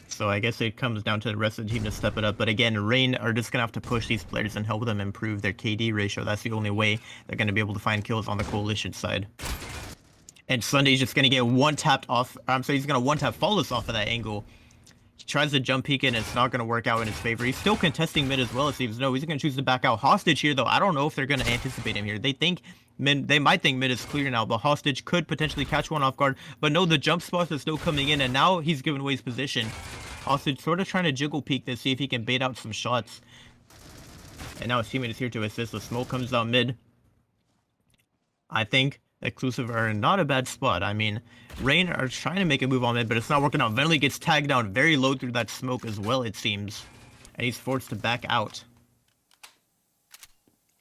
So I guess it comes down to the rest of the team to step it up. But again, Rain are just going to have to push these players and help them improve their KD ratio. That's the only way they're going to be able to find kills on the Coalition side. And Sunday's just going to get one-tapped off. I'm sorry, he's going to one-tap Flawless off of that angle. He tries to jump peek it, and it's not going to work out in his favor. He's still contesting mid as well, it seems. No, he's going to choose to back out. Hostage here, though. I don't know if they're going to anticipate him here. They might think mid is clear now, but Hostage could potentially catch one off guard. But no, the jump spots are still coming in, and now he's giving away his position. Hostage sort of trying to jiggle peek to see if he can bait out some shots. And now his teammate is here to assist. The smoke comes out mid. I think Exclusive are in not a bad spot. I mean, Rain are trying to make a move on mid, but it's not working out. Venley gets tagged down very low through that smoke as well, it seems. And he's forced to back out.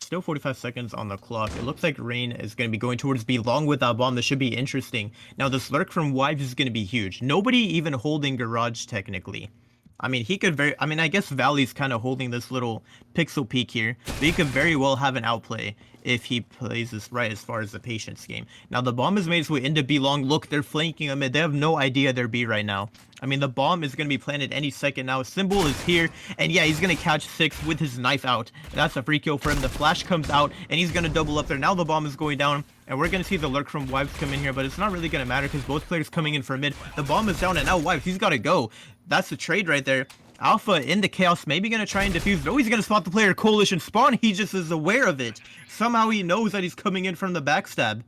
Still 45 seconds on the clock. It looks like Rain is going to be going towards B long with that bomb. This should be interesting. Now, this lurk from Wives is going to be huge. Nobody even holding Garage, technically. I mean, I guess Valley's kind of holding this little pixel peek here, but he could very well have an outplay if he plays this right as far as the patience game. Now, the bomb has made its way into B long. Look, they're flanking him. They have no idea they're B right now. I mean, the bomb is going to be planted any second now. Symbol is here, and yeah, he's going to catch 6 with his knife out. That's a free kill for him. The flash comes out, and he's going to double up there. Now the bomb is going down, and we're going to see the lurk from Wives come in here, but it's not really going to matter because both players coming in for mid. The bomb is down, and now Wives, he's got to go. That's the trade right there. Alpha in the chaos, maybe going to try and defuse. No, he's going to spot the player Coalition spawn. He just is aware of it. Somehow he knows that he's coming in from the backstab.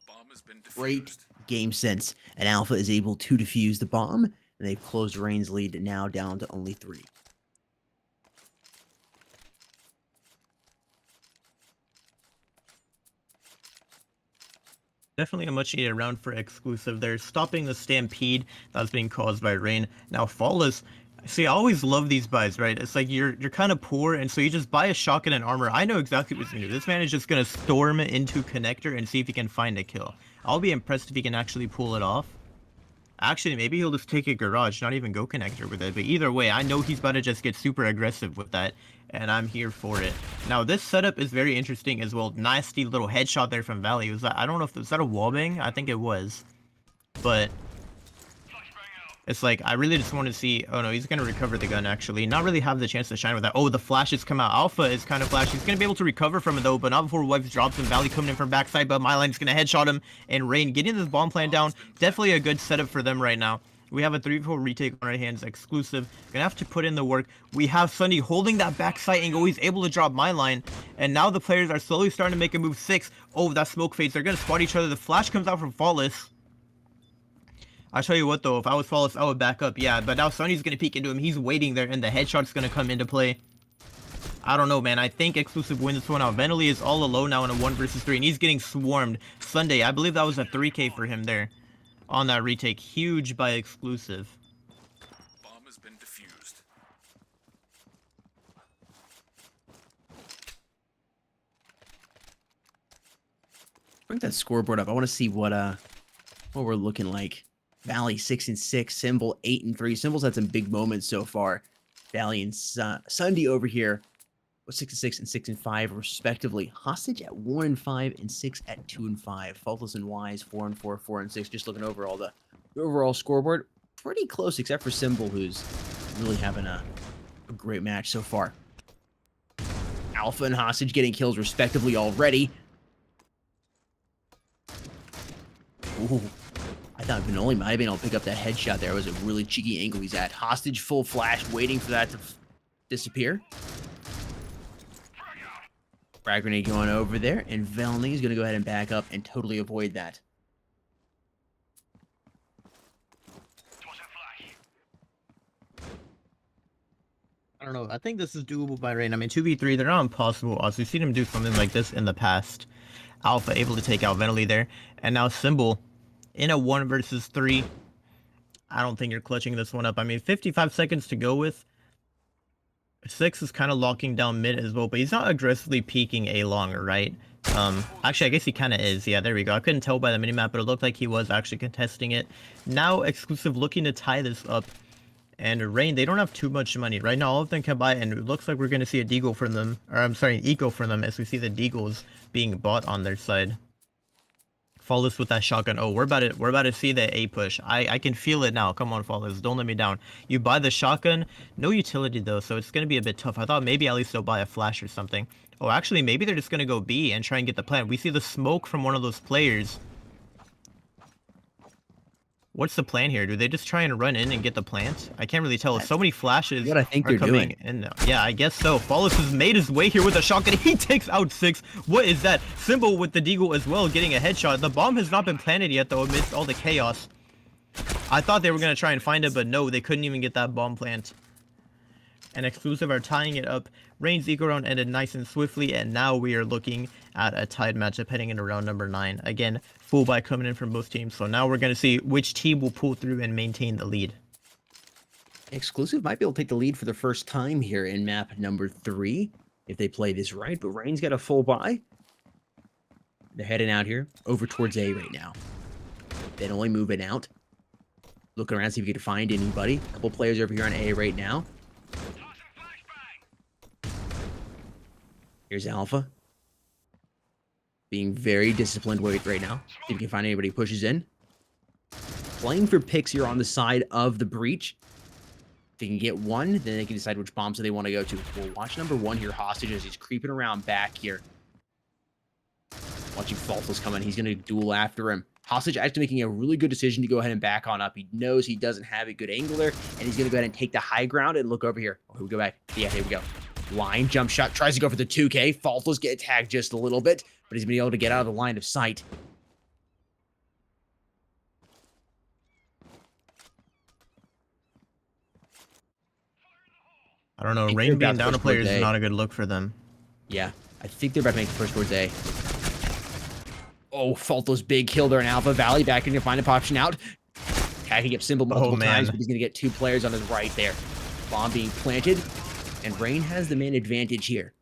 Bomb has been defused. Great game sense, and Alpha is able to defuse the bomb, and they've closed Rain's lead now down to only 3. Definitely a much needed round for Exclusive. They're stopping the stampede that was being caused by Rain. Now, Flawless, see, I always love these buys, right? It's like you're kind of poor, and so you just buy a shotgun and armor. I know exactly what he's going to do. This man is just going to storm into Connector and see if he can find a kill. I'll be impressed if he can actually pull it off. Actually, maybe he'll just take a Garage, not even go Connector with it. But either way, I know he's about to just get super aggressive with that, and I'm here for it. Now, this setup is very interesting as well. Nasty little headshot there from Valley. Was that, I don't know if was that a wallbang? I think it was. But it's like, I really just want to see... Oh, no, he's going to recover the gun, actually. Not really have the chance to shine with that. Oh, the flashes come out. Alpha is kind of flash. He's going to be able to recover from it, though, but not before Wives drops him. Valley coming in from backside, but Myline's going to headshot him. And Rain getting this bomb plan down. Definitely a good setup for them right now. We have a 3v4 retake on our hands, Exclusive. Gonna have to put in the work. We have Sunny holding that backside angle. He's able to drop Myline. And now the players are slowly starting to make a move. 6. Oh, that smoke fades. They're going to spot each other. The flash comes out from Flawless. I'll tell you what, though. If I was Flawless, I would back up. Yeah, but now Sunny's going to peek into him. He's waiting there, and the headshot's going to come into play. I don't know, man. I think Exclusive wins this one out. Venley is all alone now in a 1 versus 3, and he's getting swarmed. Sunday, I believe that was a 3K for him there on that retake. Huge by Exclusive. Bomb has been defused. Bring that scoreboard up. I want to see what we're looking like. Valley 6-6, Symbol 8-3. Symbol's had some big moments so far. Valley and Sunday over here with 6-6 and 6-5 respectively. Hostage at 1-5 and 6 at 2-5. Faultless and Wise 4-4, 4-6. Just looking over all the overall scoreboard, pretty close except for Symbol, who's really having a great match so far. Alpha and Hostage getting kills respectively already. Ooh. I thought Vanoli might have been able to pick up that headshot there. It was a really cheeky angle he's at. Hostage full flash, waiting for that to disappear. Frag grenade going over there, and Velny is going to go ahead and back up and totally avoid that. I don't know. I think this is doable by Rain. I mean, 2v3, they're not impossible. Also, we've seen him do something like this in the past. Alpha able to take out Venley there. And now Symbol in a 1 versus 3. I don't think you're clutching this one up. I mean, 55 seconds to go with. Six is kind of locking down mid as well, but he's not aggressively peeking A long, right? Actually, I guess he kind of is. Yeah, there we go. I couldn't tell by the minimap, but it looked like he was actually contesting it. Now, Exclusive looking to tie this up. And Rain, they don't have too much money. Right now, all of them can buy, and it looks like we're going to see a deagle from them. Or, I'm sorry, an eco from them, as we see the deagles being bought on their side. Flawless with that shotgun. Oh, we're about to see the A push. I can feel it now. Come on, Flawless. Don't let me down. You buy the shotgun. No utility, though, so it's going to be a bit tough. I thought maybe at least they'll buy a flash or something. Oh, actually, maybe they're just going to go B and try and get the plant. We see the smoke from one of those players. What's the plan here? Do they just try and run in and get the plant? I can't really tell. So many flashes what I think are they're coming doing. in now. Yeah, I guess so. Flawless has made his way here with a shotgun. He takes out 6. What is that? Symbol with the deagle as well, getting a headshot. The bomb has not been planted yet, though, amidst all the chaos. I thought they were going to try and find it, but no, they couldn't even get that bomb plant. And Exclusive are tying it up. Rain's eco round ended nice and swiftly, and now we are looking at a tied matchup heading into round number 9. Again, full buy coming in from both teams, so now we're going to see which team will pull through and maintain the lead. Exclusive might be able to take the lead for the first time here in map number 3 if they play this right, but Rain's got a full buy. They're heading out here over towards A right now. Then only moving out. Looking around, see if you can find anybody. A couple players over here on A right now. Here's Alpha. Being very disciplined right now. See if you can find anybody who pushes in. Playing for picks here on the side of the breach. If they can get one, then they can decide which bombs they want to go to. We'll watch number 1 here, Hostage, as he's creeping around back here. Watching Faultless come in. He's going to duel after him. Hostage actually making a really good decision to go ahead and back on up. He knows he doesn't have a good angle there, and he's going to go ahead and take the high ground and look over here. Oh, here we go back. Yeah, here we go. Line jump shot, tries to go for the 2K. Faultless get tagged just a little bit, but he's been able to get out of the line of sight. I don't know, think Rain they're being about to down a push player towards is A. not a good look for them. Yeah, I think they're about to make the push towards A. Oh, Faultless big kill there in Alpha Valley. Back in to find a option out. Tagging up Symbol multiple times, but he's going to get 2 players on his right there. Bomb being planted, and Rain has the man advantage here.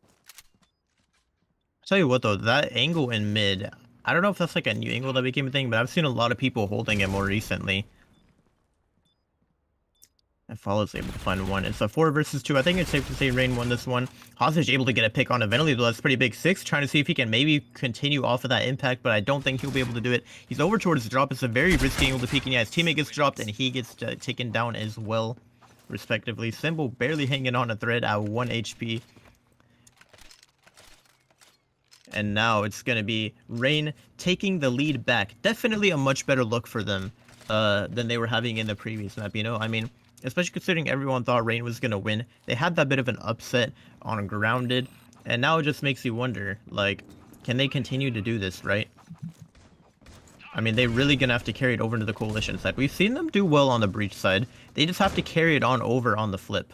I'll tell you what, though, that angle in mid, I don't know if that's like a new angle that became a thing, but I've seen a lot of people holding it more recently. And Follow's able to find one. It's a 4 versus 2. I think it's safe to say Rain won this one. Hostage able to get a pick on a Ventilator, though. That's pretty big. 6 trying to see if he can maybe continue off of that impact, but I don't think he'll be able to do it. He's over towards the drop. It's a very risky angle to peek, and yeah, his teammate gets dropped, and he gets taken down as well, respectively. Symbol barely hanging on a thread at 1 HP. And now it's going to be Rain taking the lead back. Definitely a much better look for them than they were having in the previous map, you know? I mean, especially considering everyone thought Rain was going to win. They had that bit of an upset on Grounded, and now it just makes you wonder, like, can they continue to do this, right? I mean, they're really going to have to carry it over into the Coalition side. We've seen them do well on the Breach side. They just have to carry it on over on the flip.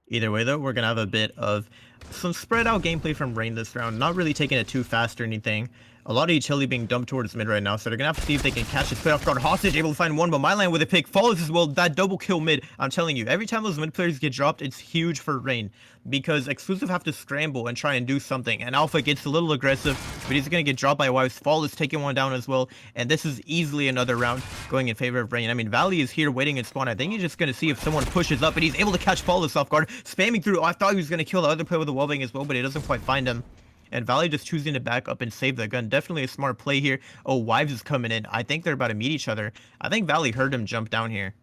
Either way, though, we're going to have a bit of some spread out gameplay from Rain this round. Not really taking it too fast or anything. A lot of utility being dumped towards mid right now, so they're going to have to see if they can catch this play off guard. Hostage able to find one, but Myland with a pick follows as well. That double kill mid, I'm telling you, every time those mid players get dropped, it's huge for Rain, because Exclusive have to scramble and try and do something, and Alpha gets a little aggressive, but he's going to get dropped by Wives. Fall is taking one down as well, and this is easily another round going in favor of Rain. I mean, Valley is here waiting in spawn. I think he's just going to see if someone pushes up, and he's able to catch Flawless off guard, spamming through. Oh, I thought he was going to kill the other player with a wallbang as well, but he doesn't quite find him. And Valley just choosing to back up and save the gun. Definitely a smart play here. Oh, Wives is coming in. I think they're about to meet each other. I think Valley heard him jump down here.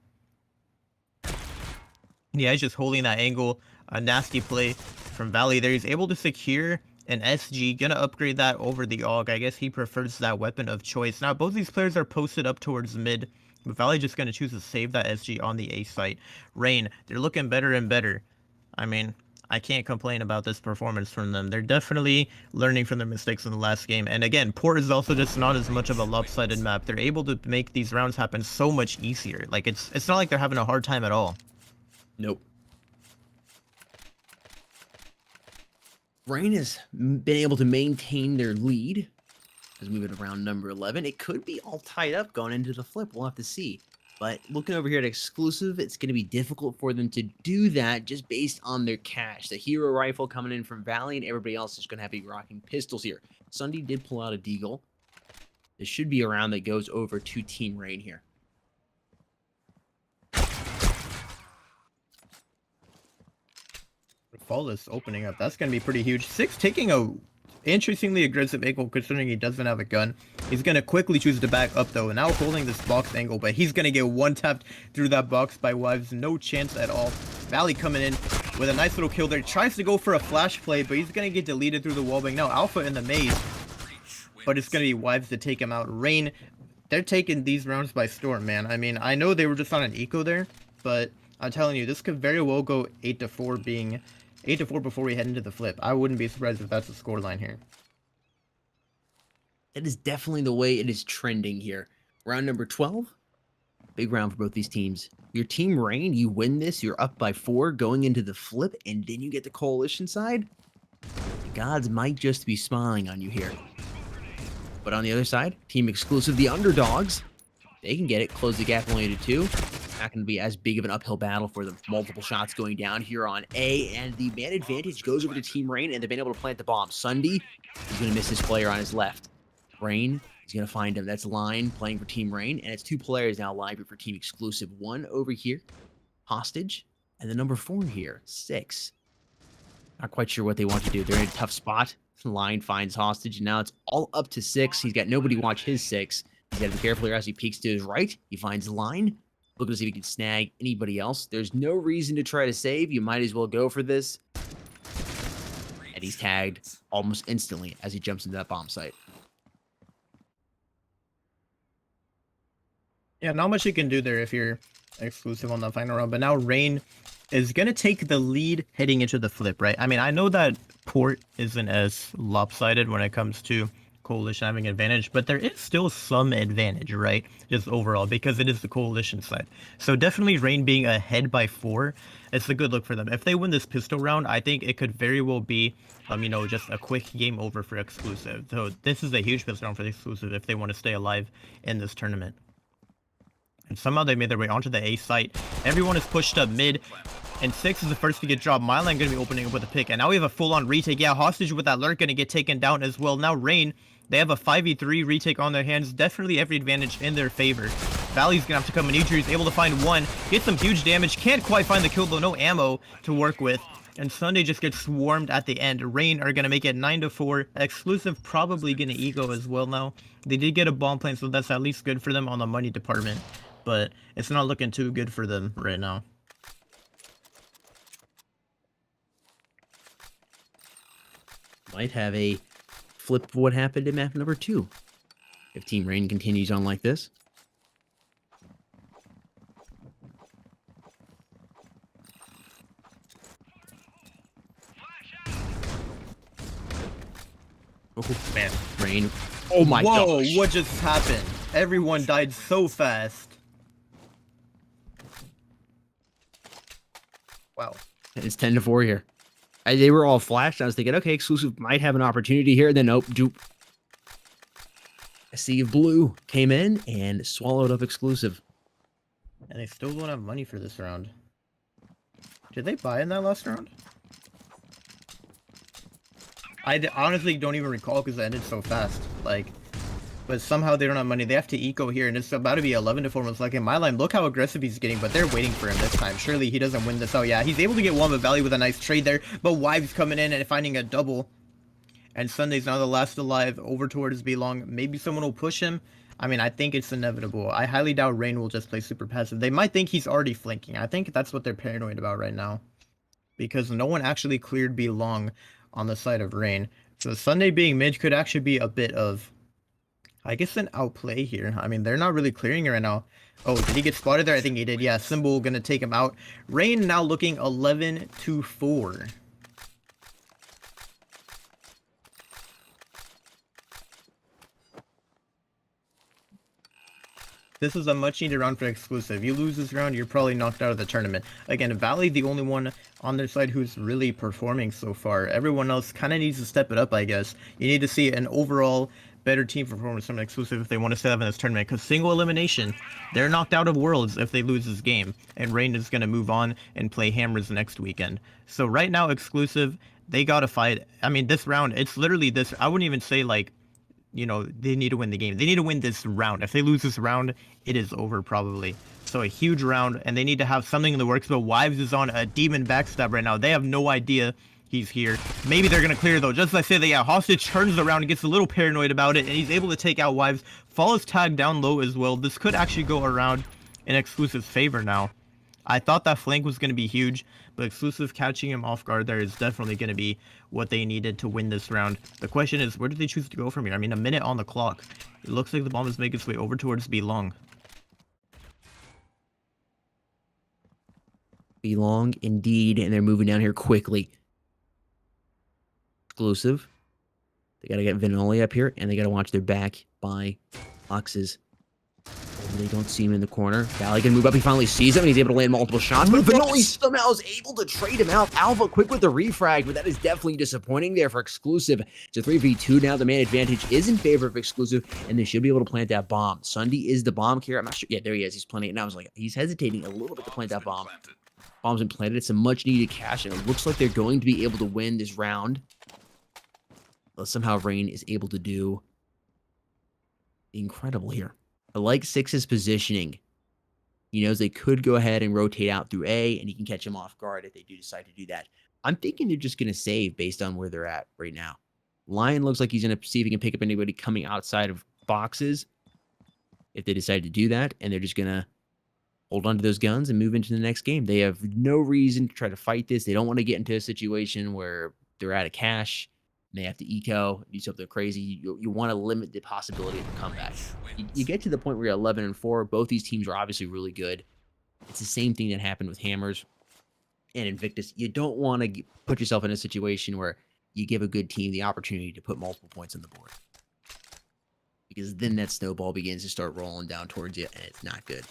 Yeah, he's just holding that angle. A nasty play from Valley there. He's able to secure an SG. Gonna upgrade that over the AUG. I guess he prefers that weapon of choice. Now, both these players are posted up towards mid. But Valley just gonna choose to save that SG on the A site. Rain, they're looking better and better. I mean, I can't complain about this performance from them. They're definitely learning from their mistakes in the last game. And again, Port is also just not as much of a lopsided map. They're able to make these rounds happen so much easier. Like, it's not like they're having a hard time at all. Nope. Rain has been able to maintain their lead. As we move it around number 11. It could be all tied up going into the flip. We'll have to see. But looking over here at exclusive, it's going to be difficult for them to do that just based on their cash. The hero rifle coming in from Valley, and everybody else is going to have to be rocking pistols here. Sunday did pull out a deagle. This should be a round that goes over to Team Rain here. Flawless opening up. That's going to be pretty huge. 6 taking a interestingly aggressive angle considering he doesn't have a gun. He's going to quickly choose to back up though. Now holding this box angle, but he's going to get one tapped through that box by Wives. No chance at all. Valley coming in with a nice little kill there. Tries to go for a flash play, but he's going to get deleted through the wallbang. Now Alpha in the maze, but it's going to be Wives to take him out. Rain, they're taking these rounds by storm, man. I mean, I know they were just on an eco there, but I'm telling you, this could very well go 8-4 being 8-4 before we head into the flip. I wouldn't be surprised if that's the scoreline here. That is definitely the way it is trending here. Round number 12. Big round for both these teams. Your Team Rain, you win this, you're up by 4 going into the flip, and then you get the coalition side. The gods might just be smiling on you here. But on the other side, Team Exclusive, the underdogs, they can get it, close the gap only to 2. Not going to be as big of an uphill battle for them. Multiple shots going down here on A, and the man advantage goes over to Team Rain, and they've been able to plant the bomb. Sunday, he's going to miss his player on his left. Rain, he's going to find him. That's Line playing for Team Rain, and it's 2 players now live for Team Exclusive. 1 over here, Hostage, and the number 4 here, 6. Not quite sure what they want to do. They're in a tough spot. Line finds Hostage, and now it's all up to 6. He's got nobody watch his 6. He's got to be careful here as he peeks to his right. He finds Line. Looking to see if he can snag anybody else. There's no reason to try to save. You might as well go for this. And he's tagged almost instantly as he jumps into that bomb site. Yeah, not much you can do there if you're exclusive on the final round. But now Rain is going to take the lead heading into the flip, right? I mean, I know that port isn't as lopsided when it comes to coalition having advantage, but there is still some advantage, right? Just overall, because it is the coalition side. So definitely Rain being ahead by 4, it's a good look for them. If they win this pistol round, I think it could very well be, you know, just a quick game over for exclusive. So this is a huge pistol round for the exclusive if they want to stay alive in this tournament. And somehow they made their way onto the A site. Everyone is pushed up mid, and 6 is the first to get dropped. Myline going to be opening up with a pick, and now we have a full-on retake. Yeah, Hostage with that lurk going to get taken down as well. Now Rain, they have a 5v3 retake on their hands. Definitely every advantage in their favor. Valley's going to have to come in. He's able to find 1. Get some huge damage. Can't quite find the kill, though. No ammo to work with. And Sunday just gets swarmed at the end. Rain are going to make it 9-4. Exclusive probably going to ego as well now. They did get a bomb plant, so that's at least good for them on the money department. But it's not looking too good for them right now. Might have a flip of what happened in map number 2 if Team Rain continues on like this. Oh man, Rain. Oh my gosh. Whoa, what just happened? Everyone died so fast. Wow. It's 10-4 here. They were all flashed. I was thinking, okay, exclusive might have an opportunity here. Then nope, dupe. A sea of blue came in and swallowed up exclusive. And they still don't have money for this round. Did they buy in that last round? I honestly don't even recall because it ended so fast. Like, but somehow they don't have money. They have to eco here, and it's about to be 11-4 most likely. Myline, look how aggressive he's getting, but they're waiting for him this time. Surely he doesn't win this. Oh yeah, he's able to get one with Valley with a nice trade there, but Wives coming in and finding a double. And Sunday's now the last alive over towards B-Long. Maybe someone will push him. I mean, I think it's inevitable. I highly doubt Rain will just play super passive. They might think he's already flanking. I think that's what they're paranoid about right now. Because no one actually cleared B-Long on the side of Rain. So Sunday being mid could actually be a bit of, I guess, an outplay here. I mean, they're not really clearing it right now. Oh, did he get spotted there? I think he did. Yeah, Symbol gonna take him out. Rain now looking 11-4. This is a much needed round for exclusive. You lose this round, you're probably knocked out of the tournament. Again, Valley, the only one on their side who's really performing so far. Everyone else kind of needs to step it up, I guess. You need to see an overall better team performance from Exclusive if they want to stay up in this tournament, because single elimination, they're knocked out of Worlds if they lose this game, and Rain is going to move on and play Hammers next weekend. So right now, Exclusive, they got to fight. I mean, this round, it's literally this. I wouldn't even say like, you know, they need to win the game. They need to win this round. If they lose this round, it is over probably. So a huge round, and they need to have something in the works. But Wives is on a demon backstab right now. They have no idea he's here. Maybe they're going to clear, though. Just as I say that, yeah, Hostage turns around and gets a little paranoid about it, and he's able to take out Wives. Follows Tag down low as well. This could actually go around in Exclusive's favor now. I thought that flank was going to be huge, but Exclusive catching him off guard there is definitely going to be what they needed to win this round. The question is, where do they choose to go from here? I mean, a minute on the clock. It looks like the bomb is making its way over towards B long. B long, indeed, and they're moving down here quickly. Exclusive. They got to get Vinoli up here, and they got to watch their back by boxes. Oh, they don't see him in the corner. Valley can move up. He finally sees him, and he's able to land multiple shots. But Vinoli somehow is able to trade him out. Alpha quick with the refrag, but that is definitely disappointing there for Exclusive. It's a 3v2 now. The man advantage is in favor of Exclusive, and they should be able to plant that bomb. Sunday is the bomb carrier. I'm not sure. Yeah, there he is. He's planting it. And I was like, he's hesitating a little bit to plant that bomb. Bomb's been planted. It's a much-needed cash, and it looks like they're going to be able to win this round. But somehow Rain is able to do incredible here. I like Six's positioning. He knows they could go ahead and rotate out through A, and he can catch him off guard if they do decide to do that. I'm thinking they're just going to save based on where they're at right now. Lion looks like he's going to see if he can pick up anybody coming outside of boxes if they decide to do that, and they're just going to hold on to those guns and move into the next game. They have no reason to try to fight this. They don't want to get into a situation where they're out of cash. They have to eco, do something crazy. You want to limit the possibility of a comeback. You get to the point where you're 11-4. Both these teams are obviously really good. It's the same thing that happened with Hammers and Invictus. You don't want to put yourself in a situation where you give a good team the opportunity to put multiple points on the board, because then that snowball begins to start rolling down towards you, and it's not good.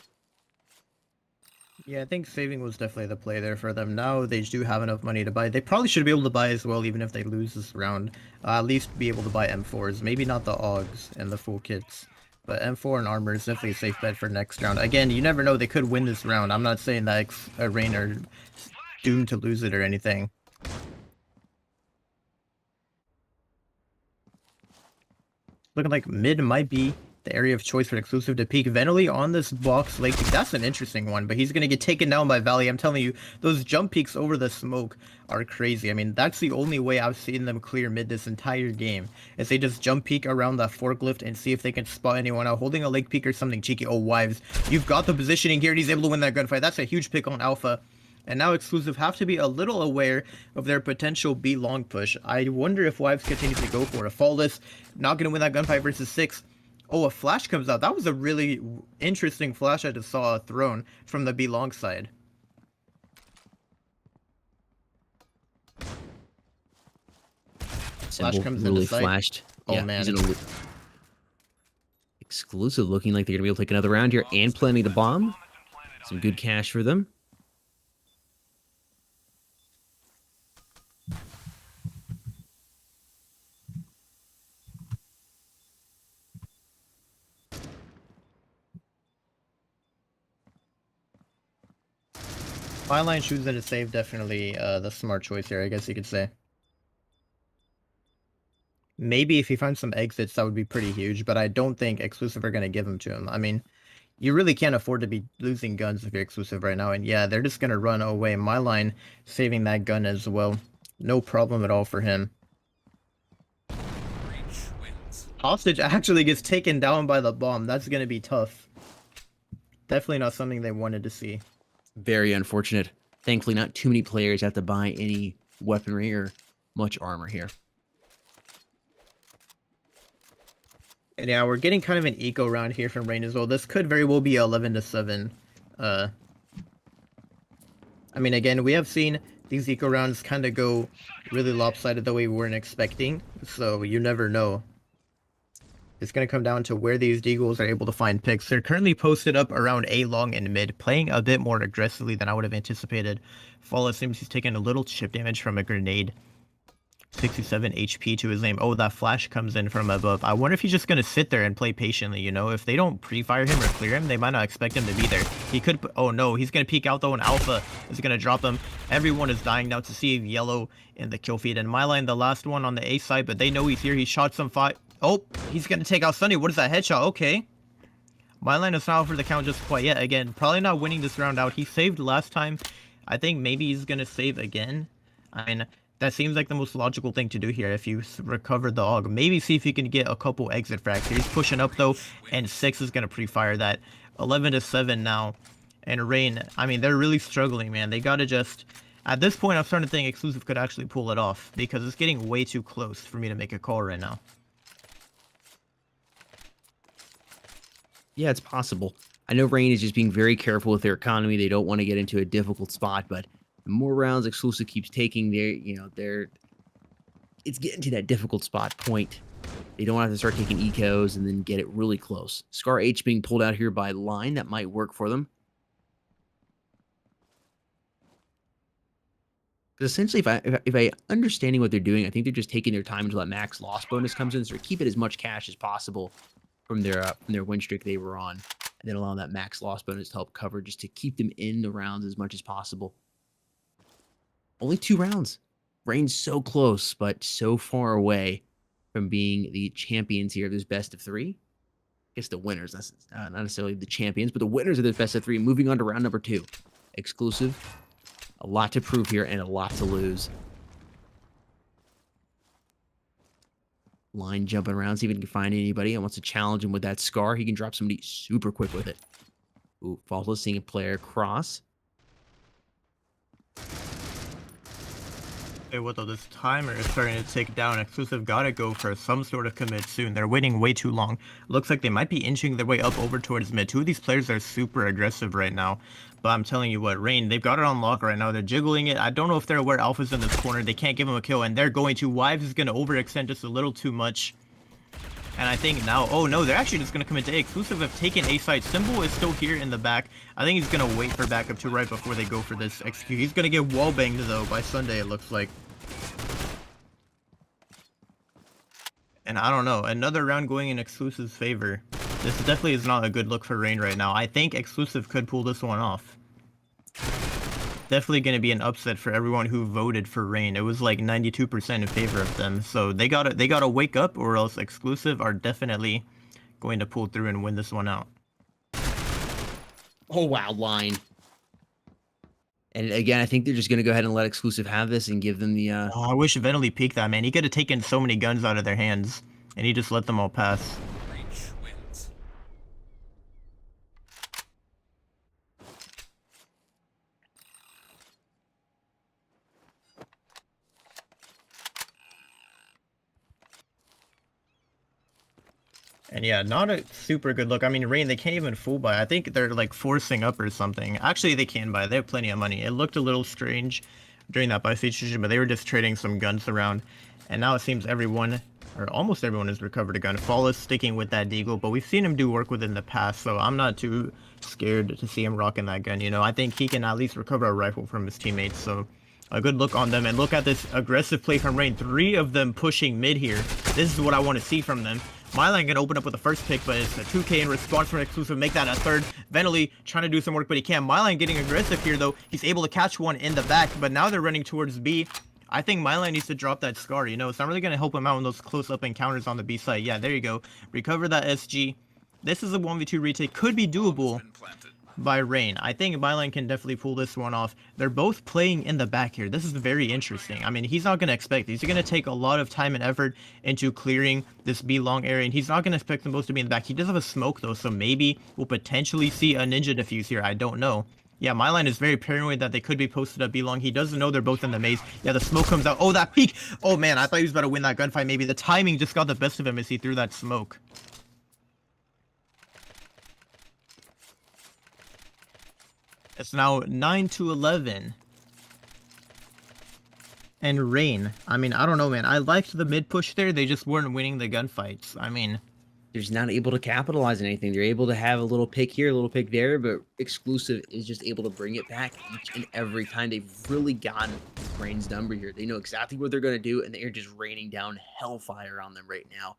Yeah, I think saving was definitely the play there for them. Now they do have enough money to buy. They probably should be able to buy as well, even if they lose this round. At least be able to buy M4s. Maybe not the AUGs and the full kits. But M4 and armor is definitely a safe bet for next round. Again, you never know. They could win this round. I'm not saying that Rain are doomed to lose it or anything. Looking like mid might be the area of choice for Exclusive to peek. Venoli on this box lake peek. That's an interesting one, but he's going to get taken down by Valley. I'm telling you, those jump peeks over the smoke are crazy. I mean, that's the only way I've seen them clear mid this entire game, is they just jump peek around that forklift and see if they can spot anyone out. Holding a lake peek or something cheeky. Oh, Wives, you've got the positioning here, and he's able to win that gunfight. That's a huge pick on Alpha. And now Exclusive have to be a little aware of their potential B long push. I wonder if Wives continues to go for it. Flawless, not going to win that gunfight versus 6. Oh, a flash comes out. That was a really interesting flash I just saw thrown from the B long side. Flash comes really into sight. Flashed. Oh, yeah, man. Exclusive looking like they're going to be able to take another round here and planting the bomb. Some good cash for them. My line shoots into save, definitely the smart choice here, I guess you could say. Maybe if he finds some exits, that would be pretty huge, but I don't think Exclusive are going to give them to him. I mean, you really can't afford to be losing guns if you're Exclusive right now, and yeah, they're just going to run away. My line saving that gun as well. No problem at all for him. Hostage actually gets taken down by the bomb. That's going to be tough. Definitely not something they wanted to see. Very unfortunate. Thankfully, not too many players have to buy any weaponry or much armor here. And yeah, we're getting kind of an eco round here from Rain as well. This could very well be 11-7. I mean, again, we have seen these eco rounds kind of go really lopsided the way we weren't expecting. So you never know. It's going to come down to where these Deagles are able to find picks. They're currently posted up around A long and mid, playing a bit more aggressively than I would have anticipated. Flawless seems he's taking a little chip damage from a grenade. 67 HP to his name. Oh, that flash comes in from above. I wonder if he's just going to sit there and play patiently, you know? If they don't pre-fire him or clear him, they might not expect him to be there. He could... Oh, no. He's going to peek out, though, and Alpha is going to drop him. Everyone is dying now to see Yellow in the kill feed. And Myline, the last one on the A side, but they know he's here. He shot some five. Oh, he's going to take out Sunny. What is that headshot? Okay. Myline is not for the count just quite yet. Again, probably not winning this round out. He saved last time. I think maybe he's going to save again. I mean... That seems like the most logical thing to do here if you recover the AUG. Maybe see if you can get a couple exit frags. He's pushing up though, and 6 is going to pre-fire that. 11-7 now. And Rain, I mean, they're really struggling, man. They got to just... At this point, I'm starting to think Exclusive could actually pull it off, because it's getting way too close for me to make a call right now. Yeah, it's possible. I know Rain is just being very careful with their economy. They don't want to get into a difficult spot, but... The more rounds Exclusive keeps taking, it's getting to that difficult spot point. They don't have to start taking ecos and then get it really close. Scar H being pulled out here by Line, that might work for them. But essentially, if I understanding what they're doing, I think they're just taking their time until that max loss bonus comes in, so they keep it as much cash as possible from their win streak they were on, and then allow that max loss bonus to help cover, just to keep them in the rounds as much as possible. Only 2 rounds. Rain's so close, but so far away from being the champions here of this best of 3. I guess the winners, that's not necessarily the champions, but the winners of this best of 3. Moving on to round number 2. Exclusive. A lot to prove here and a lot to lose. Line jumping around, see if he can find anybody and wants to challenge him with that Scar. He can drop somebody super quick with it. Ooh, Faultless seeing a player across. What though, this timer is starting to tick down. Exclusive gotta go for some sort of commit soon. They're waiting way too long. Looks like they might be inching their way up over towards mid. 2 of these players are super aggressive right now. But I'm telling you what, Rain, they've got it on lock right now. They're jiggling it. I don't know if they're aware Alpha's in this corner. They can't give him a kill, and they're going to. Wives is going to overextend just a little too much. And I think now, oh no, they're actually just going to come into A. Exclusive have taken A side. Symbol is still here in the back. I think he's going to wait for backup 2 right before they go for this execute. He's going to get wall banged though by Sunday, it looks like. And I don't know, another round going in Exclusive's favor. This definitely is not a good look for Rain right now. I think Exclusive could pull this one off. Definitely going to be an upset for everyone who voted for Rain. It was like 92% in favor of them. So they gotta wake up, or else Exclusive are definitely going to pull through and win this one out. Oh wow, Line. And again, I think they're just going to go ahead and let Exclusive have this and give them the... Oh, I wish Venali peeked that, man. He could have taken so many guns out of their hands, and he just let them all pass. Reach wins. And yeah, not a super good look. I mean, Rain, they can't even full buy. I think they're like forcing up or something. Actually, they can buy. They have plenty of money. It looked a little strange during that buy situation, but they were just trading some guns around. And now it seems everyone, or almost everyone, has recovered a gun. Fall is sticking with that deagle, but we've seen him do work with it in the past, so I'm not too scared to see him rocking that gun. You know, I think he can at least recover a rifle from his teammates, so a good look on them. And look at this aggressive play from Rain. 3 of them pushing mid here. This is what I want to see from them. Myline can open up with the first pick, but it's a 2K in response from Exclusive. Make that a 3rd. Venali trying to do some work, but he can't. Myline getting aggressive here, though. He's able to catch one in the back, but now they're running towards B. I think Myline needs to drop that Scar, you know. It's not really going to help him out in those close-up encounters on the B side. Yeah, there you go. Recover that SG. This is a 1v2 retake. Could be doable by Rain. I think Myline can definitely pull this one off. They're both playing in the back here. This is very interesting. I mean, he's not going to expect these. He's going to take a lot of time and effort into clearing this B long area, and he's not going to expect them both to be in the back. He does have a smoke, though, so maybe we'll potentially see a ninja defuse here. I don't know. Yeah, Myline is very paranoid that they could be posted up B long. He doesn't know they're both in the maze. Yeah, the smoke comes out. Oh, that peek! Oh, man, I thought he was about to win that gunfight. Maybe the timing just got the best of him as he threw that smoke. It's now 9-11. And Rain. I mean, I don't know, man. I liked the mid push there. They just weren't winning the gunfights. I mean, they're just not able to capitalize on anything. They're able to have a little pick here, a little pick there, but Exclusive is just able to bring it back each and every time. They've really gotten Rain's number here. They know exactly what they're going to do, and they're just raining down hellfire on them right now.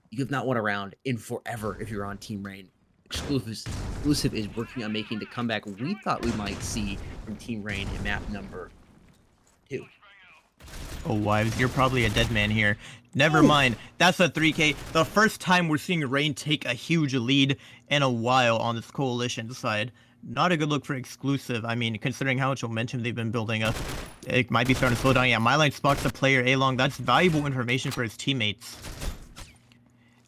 You have not won a round in forever if you're on Team Rain. Exclusive is working on making the comeback we thought we might see from Team Rain in map number 2. Oh, Wives, you're probably a dead man here. Never mind. That's a 3K. The first time we're seeing Rain take a huge lead in a while on this coalition side. Not a good look for Exclusive. I mean, considering how much momentum they've been building up, it might be starting to slow down. Yeah, my line spots the player A-Long. That's valuable information for his teammates.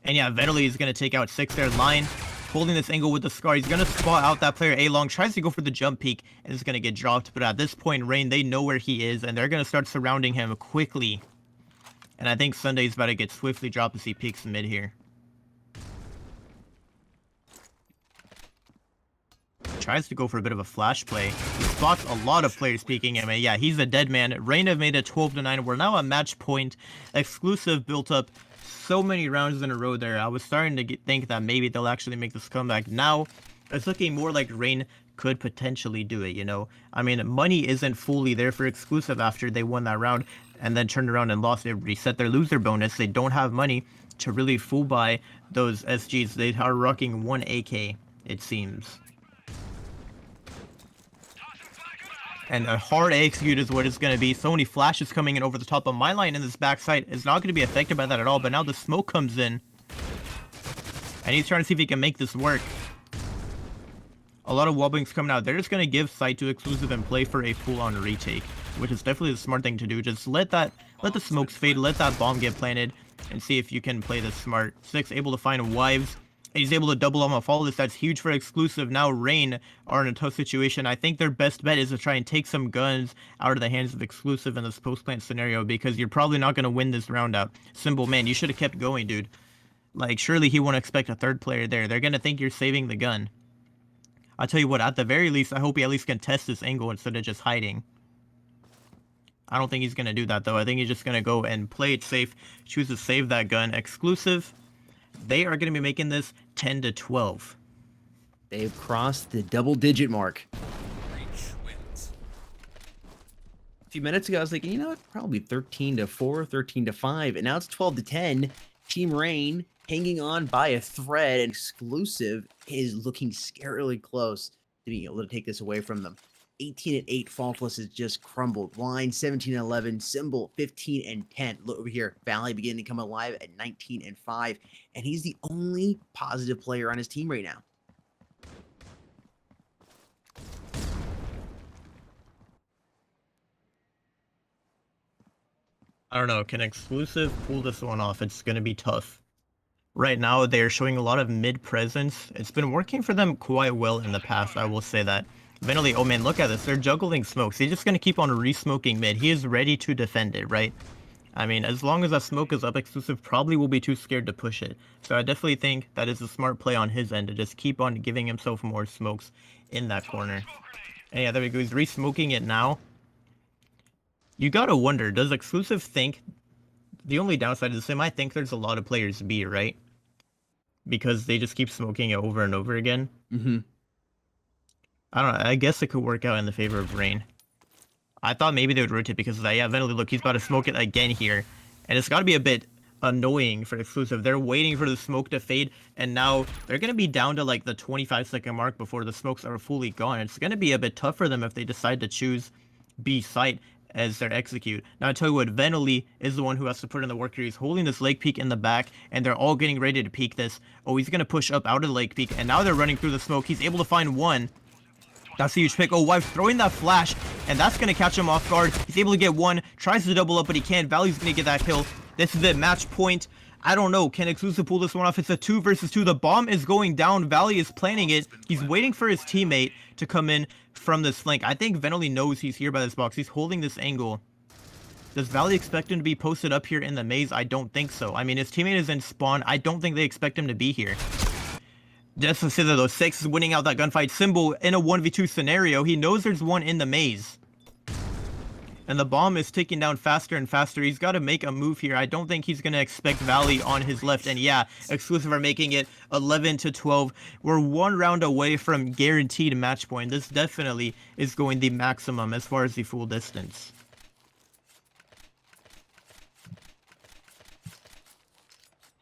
And yeah, Venali is going to take out 6 there. Line holding this angle with the Scar. He's going to spot out that player A-Long. Tries to go for the jump peek and is going to get dropped. But at this point, Rain, they know where he is. And they're going to start surrounding him quickly. And I think Sunday's about to get swiftly dropped as he peeks mid here. Tries to go for a bit of a flash play. He spots a lot of players peeking him. And yeah, he's a dead man. Rain have made it 12-9. We're now at match point. Exclusive built up so many rounds in a row there. I was starting to think that maybe they'll actually make this comeback. Now, it's looking more like Rain could potentially do it, you know? I mean, money isn't fully there for Exclusive after they won that round and then turned around and lost. They reset their loser bonus. They don't have money to really full buy those SGs. They are rocking 1 AK, it seems. And a hard execute is what it's going to be. So many flashes coming in over the top of my line in this backside is not going to be affected by that at all. But now the smoke comes in. And he's trying to see if he can make this work. A lot of wobblings coming out. They're just going to give sight to Exclusive and play for a full-on retake. Which is definitely the smart thing to do. Just let the smokes fade. Let that bomb get planted. And see if you can play this smart. 6 able to find Wives. He's able to double off all this. That's huge for Exclusive. Now Rain are in a tough situation. I think their best bet is to try and take some guns out of the hands of Exclusive in this post-plant scenario, because you're probably not going to win this round out. Symbol, man, you should have kept going, dude. Like, surely he won't expect a third player there. They're going to think you're saving the gun. I'll tell you what, at the very least, I hope he at least can test this angle instead of just hiding. I don't think he's going to do that, though. I think he's just going to go and play it safe, choose to save that gun. Exclusive, they are going to be making this 10-12. They've crossed the double-digit mark. Reach wins. A few minutes ago, I was like, you know what? Probably 13-4, 13-5, and now it's 12-10. Team Rain hanging on by a thread, and Exclusive is looking scarily close to being able to take this away from them. 18-8, Faultless has just crumbled. Line 17-11, Symbol 15-10. Look over here, Valley beginning to come alive at 19-5, and he's the only positive player on his team right now. I don't know, can Exclusive pull this one off? It's going to be tough. Right now, they're showing a lot of mid presence. It's been working for them quite well in the past, I will say that. Venali, oh man, look at this. They're juggling smokes. He's just going to keep on re-smoking mid. He is ready to defend it, right? I mean, as long as that smoke is up, Exclusive probably will be too scared to push it. So I definitely think that is a smart play on his end to just keep on giving himself more smokes in that corner. And yeah, there we go. He's re-smoking it now. You gotta wonder, does Exclusive think... The only downside is they might think there's a lot of players B, right? Because they just keep smoking it over and over again. Mm-hmm. I don't know. I guess it could work out in the favor of Rain. I thought maybe they would rotate because of that. Yeah, Venali, look, he's about to smoke it again here. And it's got to be a bit annoying for Exclusive. They're waiting for the smoke to fade, and now they're going to be down to like the 25-second mark before the smokes are fully gone. It's going to be a bit tough for them if they decide to choose B site as their execute. Now, I tell you what, Venali is the one who has to put in the work here. He's holding this leg peek in the back, and they're all getting ready to peek this. Oh, he's going to push up out of the leg peek, and now they're running through the smoke. He's able to find one. That's a huge pick. Oh, Wife throwing that flash, and that's going to catch him off guard. He's able to get one, tries to double up, but he can't. Valley's going to get that kill. This is it, match point. I don't know. Can Exclusive pull this one off? It's a 2 versus 2. The bomb is going down. Valley is planning it. He's waiting for his teammate to come in from this flank. I think Venali knows he's here by this box. He's holding this angle. Does Valley expect him to be posted up here in the maze? I don't think so. I mean, his teammate is in spawn. I don't think they expect him to be here. Just consider those 6 is winning out that gunfight. Symbol in a 1v2 scenario. He knows there's one in the maze. and the bomb is ticking down faster and faster. He's got to make a move here. I don't think he's going to expect Valley on his left. And yeah, Exclusive are making it 11 to 12. We're one round away from guaranteed match point. This definitely is going the maximum as far as the full distance.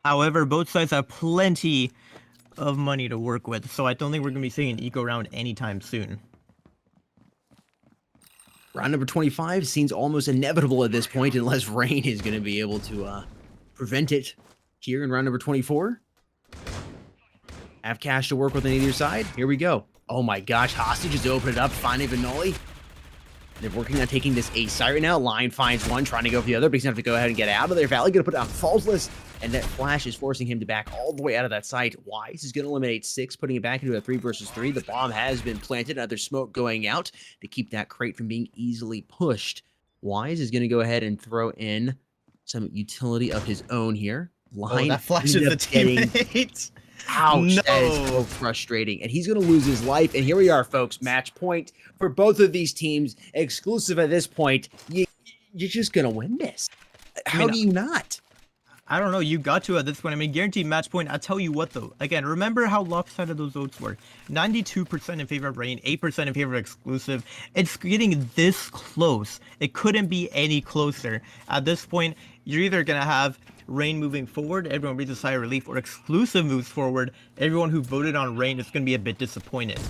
However, both sides have plenty of money to work with, so I don't think we're going to be seeing an eco round anytime soon. Round number 25 seems almost inevitable at this point, unless Rain is going to be able to prevent it here in round number 24. Have cash to work with on either side. Here we go. Oh my gosh, Hostage has opened it up, finding Vanoli. They're working on taking this A site right now. Lion finds one, trying to go for the other, but he's going to have to go ahead and get out of there. Valley going to put it on Faultless, and that flash is forcing him to back all the way out of that site. Wise is going to eliminate 6, putting it back into a 3 versus 3. The bomb has been planted. Another smoke going out to keep that crate from being easily pushed. Wise is going to go ahead and throw in some utility of his own here. Lion that flashes the teammate. Ouch, No. that is so frustrating. And he's going to lose his life. And here we are, folks. Match point for both of these teams. Exclusive at this point. You're just going to win this. How do you not? I don't know. You got to at this point. I mean, guaranteed match point. I tell you what, though. Again, remember how lopsided those votes were. 92% in favor of Rain, 8% in favor of Exclusive. It's getting this close. It couldn't be any closer. At this point, you're either going to have Rain moving forward, everyone breathes a sigh of relief, or Exclusive moves forward, everyone who voted on Rain is going to be a bit disappointed.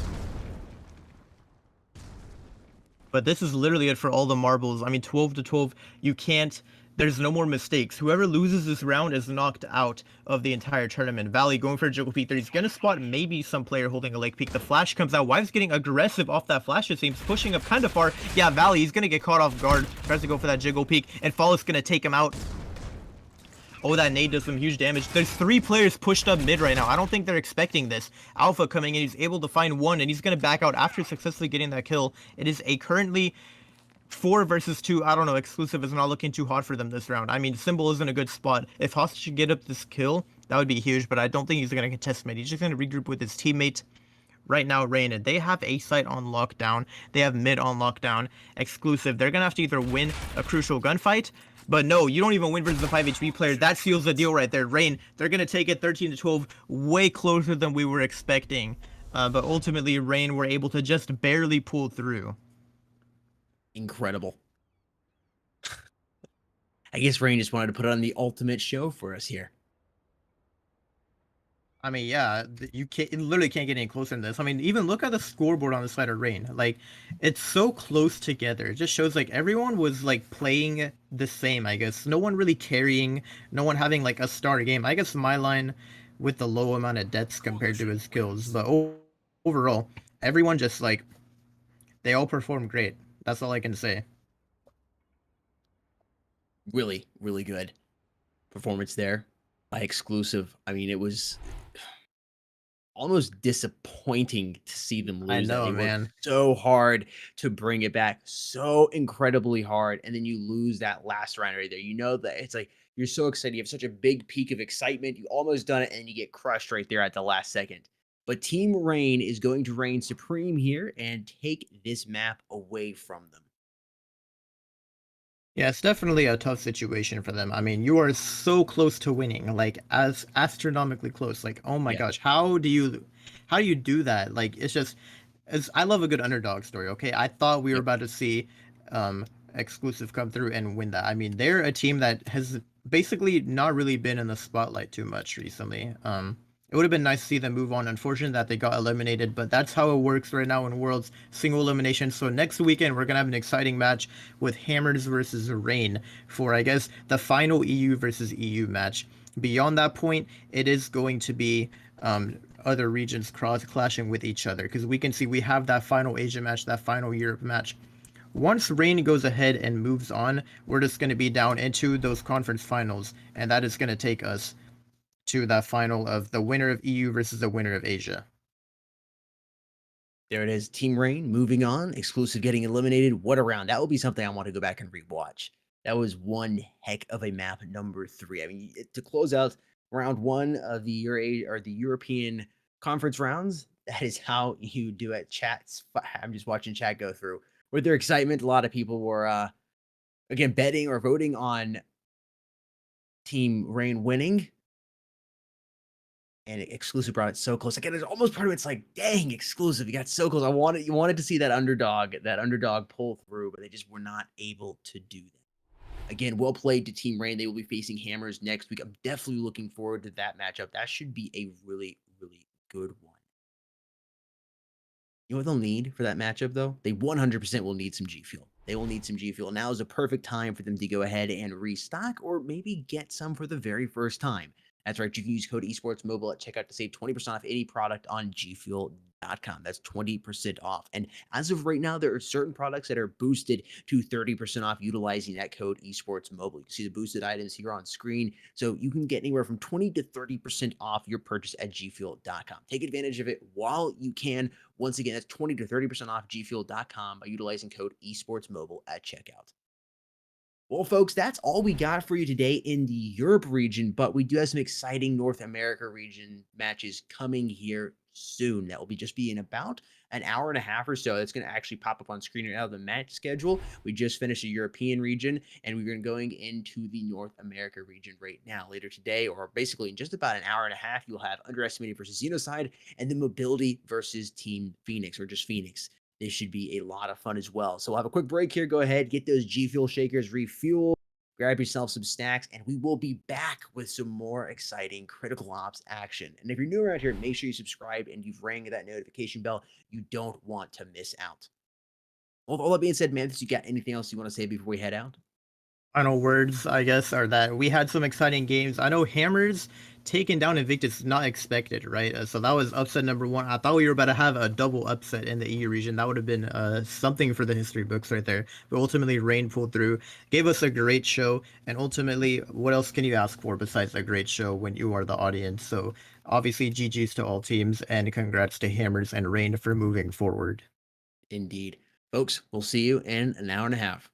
But this is literally it for all the marbles. I mean, 12 to 12, you can't... There's no more mistakes. Whoever loses this round is knocked out of the entire tournament. Valley going for a jiggle peek there. He's going to spot maybe some player holding a leg peek. The flash comes out. Wives getting aggressive off that flash, it seems. Pushing up kind of far. Yeah, Valley, he's going to get caught off guard. Tries to go for that jiggle peek. And Fall's going to take him out. Oh, that nade does some huge damage. There's 3 players pushed up mid right now. I don't think they're expecting this. Alpha coming in. He's able to find one, and he's going to back out after successfully getting that kill. It is a currently 4 versus 2. I don't know. Exclusive is not looking too hot for them this round. I mean, Symbol is in a good spot. If Hostage should get up this kill, that would be huge, but I don't think he's going to contest mid. He's just going to regroup with his teammate. Right now, Rain, they have A site on lockdown. They have mid on lockdown. Exclusive, they're going to have to either win a crucial gunfight, but no, you don't even win versus the 5 HP player. That seals the deal right there. Rain, they're going to take it 13 to 12, way closer than we were expecting. But ultimately, Rain were able to just barely pull through. Incredible. I guess Rain just wanted to put on the ultimate show for us here. I mean, yeah, you literally can't get any closer than this. I mean, even look at the scoreboard on the side of Rain. Like, it's so close together. It just shows, like, everyone was, like, playing the same, I guess. No one really carrying, no one having, like, a star game. I guess my line with the low amount of deaths compared to his kills. But overall, everyone just, like, they all performed great. That's all I can say. Really, really good performance there by Exclusive. I mean, it was almost disappointing to see them lose. I know, They man. worked so hard to bring it back, so incredibly hard, and then you lose that last round right there. You know that it's like you're so excited. You have such a big peak of excitement. You almost done it, and then you get crushed right there at the last second. But Team Rain is going to reign supreme here and take this map away from them. Yeah, it's definitely a tough situation for them. I mean, you are so close to winning, like as astronomically close. Like, oh my gosh, how do you do that? Like, I love a good underdog story. Okay, I thought we were about to see Exclusive come through and win that. I mean, they're a team that has basically not really been in the spotlight too much recently. It would have been nice to see them move on. Unfortunate that they got eliminated, but that's how it works right now in Worlds, single elimination. So next weekend, we're going to have an exciting match with Hammers versus Rain for, I guess, the final EU versus EU match. Beyond that point, it is going to be other regions clashing with each other, because we can see we have that final Asia match, that final Europe match. Once Rain goes ahead and moves on, we're just going to be down into those conference finals, and that is going to take us to that final of the winner of EU versus the winner of Asia. There it is. Team Rain moving on. Exclusive getting eliminated. What a round. That will be something I want to go back and rewatch. That was one heck of a map, number 3. I mean, to close out round 1 of the European conference rounds, that is how you do it. I'm just watching chat go through with their excitement. A lot of people were again, betting or voting on Team Rain winning and exclusive brought it so close. Again, there's almost part of it's like, dang, exclusive. You got so close. You wanted to see that underdog pull through, but they just were not able to do that. Again, well played to Team Rain. They will be facing Hammers next week. I'm definitely looking forward to that matchup. That should be a really, really good one. You know what they'll need for that matchup, though? They 100% will need some G Fuel. They will need some G Fuel. Now is a perfect time for them to go ahead and restock or maybe get some for the very first time. That's right. You can use code esportsmobile at checkout to save 20% off any product on gfuel.com. That's 20% off. And as of right now, there are certain products that are boosted to 30% off utilizing that code esportsmobile. You can see the boosted items here on screen. So you can get anywhere from 20 to 30% off your purchase at gfuel.com. Take advantage of it while you can. Once again, that's 20 to 30% off gfuel.com by utilizing code esportsmobile at checkout. Well, folks, that's all we got for you today in the Europe region, but we do have some exciting North America region matches coming here soon. That will be in about an hour and a half or so. That's going to actually pop up on screen right now, the match schedule. We just finished the European region, and we're going into the North America region right now. Later today, or basically in just about an hour and a half, you'll have Underestimated versus Xenocide, and then Mobility versus Team Phoenix, or just Phoenix. This should be a lot of fun as well. So we'll have a quick break here. Go ahead, get those G Fuel shakers, refuel, grab yourself some snacks, and we will be back with some more exciting Critical Ops action. And if you're new around here, make sure you subscribe and you've rang that notification bell. You don't want to miss out. Well, with all that being said, Manthus, you got anything else you want to say before we head out? Final words, I guess, are that we had some exciting games. I know Hammers taking down Invictus, not expected, right? So that was upset number one. I thought we were about to have a double upset in the EU region. That would have been something for the history books right there. But ultimately, Rain pulled through, gave us a great show. And ultimately, what else can you ask for besides a great show when you are the audience? So obviously, GG's to all teams, and congrats to Hammers and Rain for moving forward. Indeed. Folks, we'll see you in an hour and a half.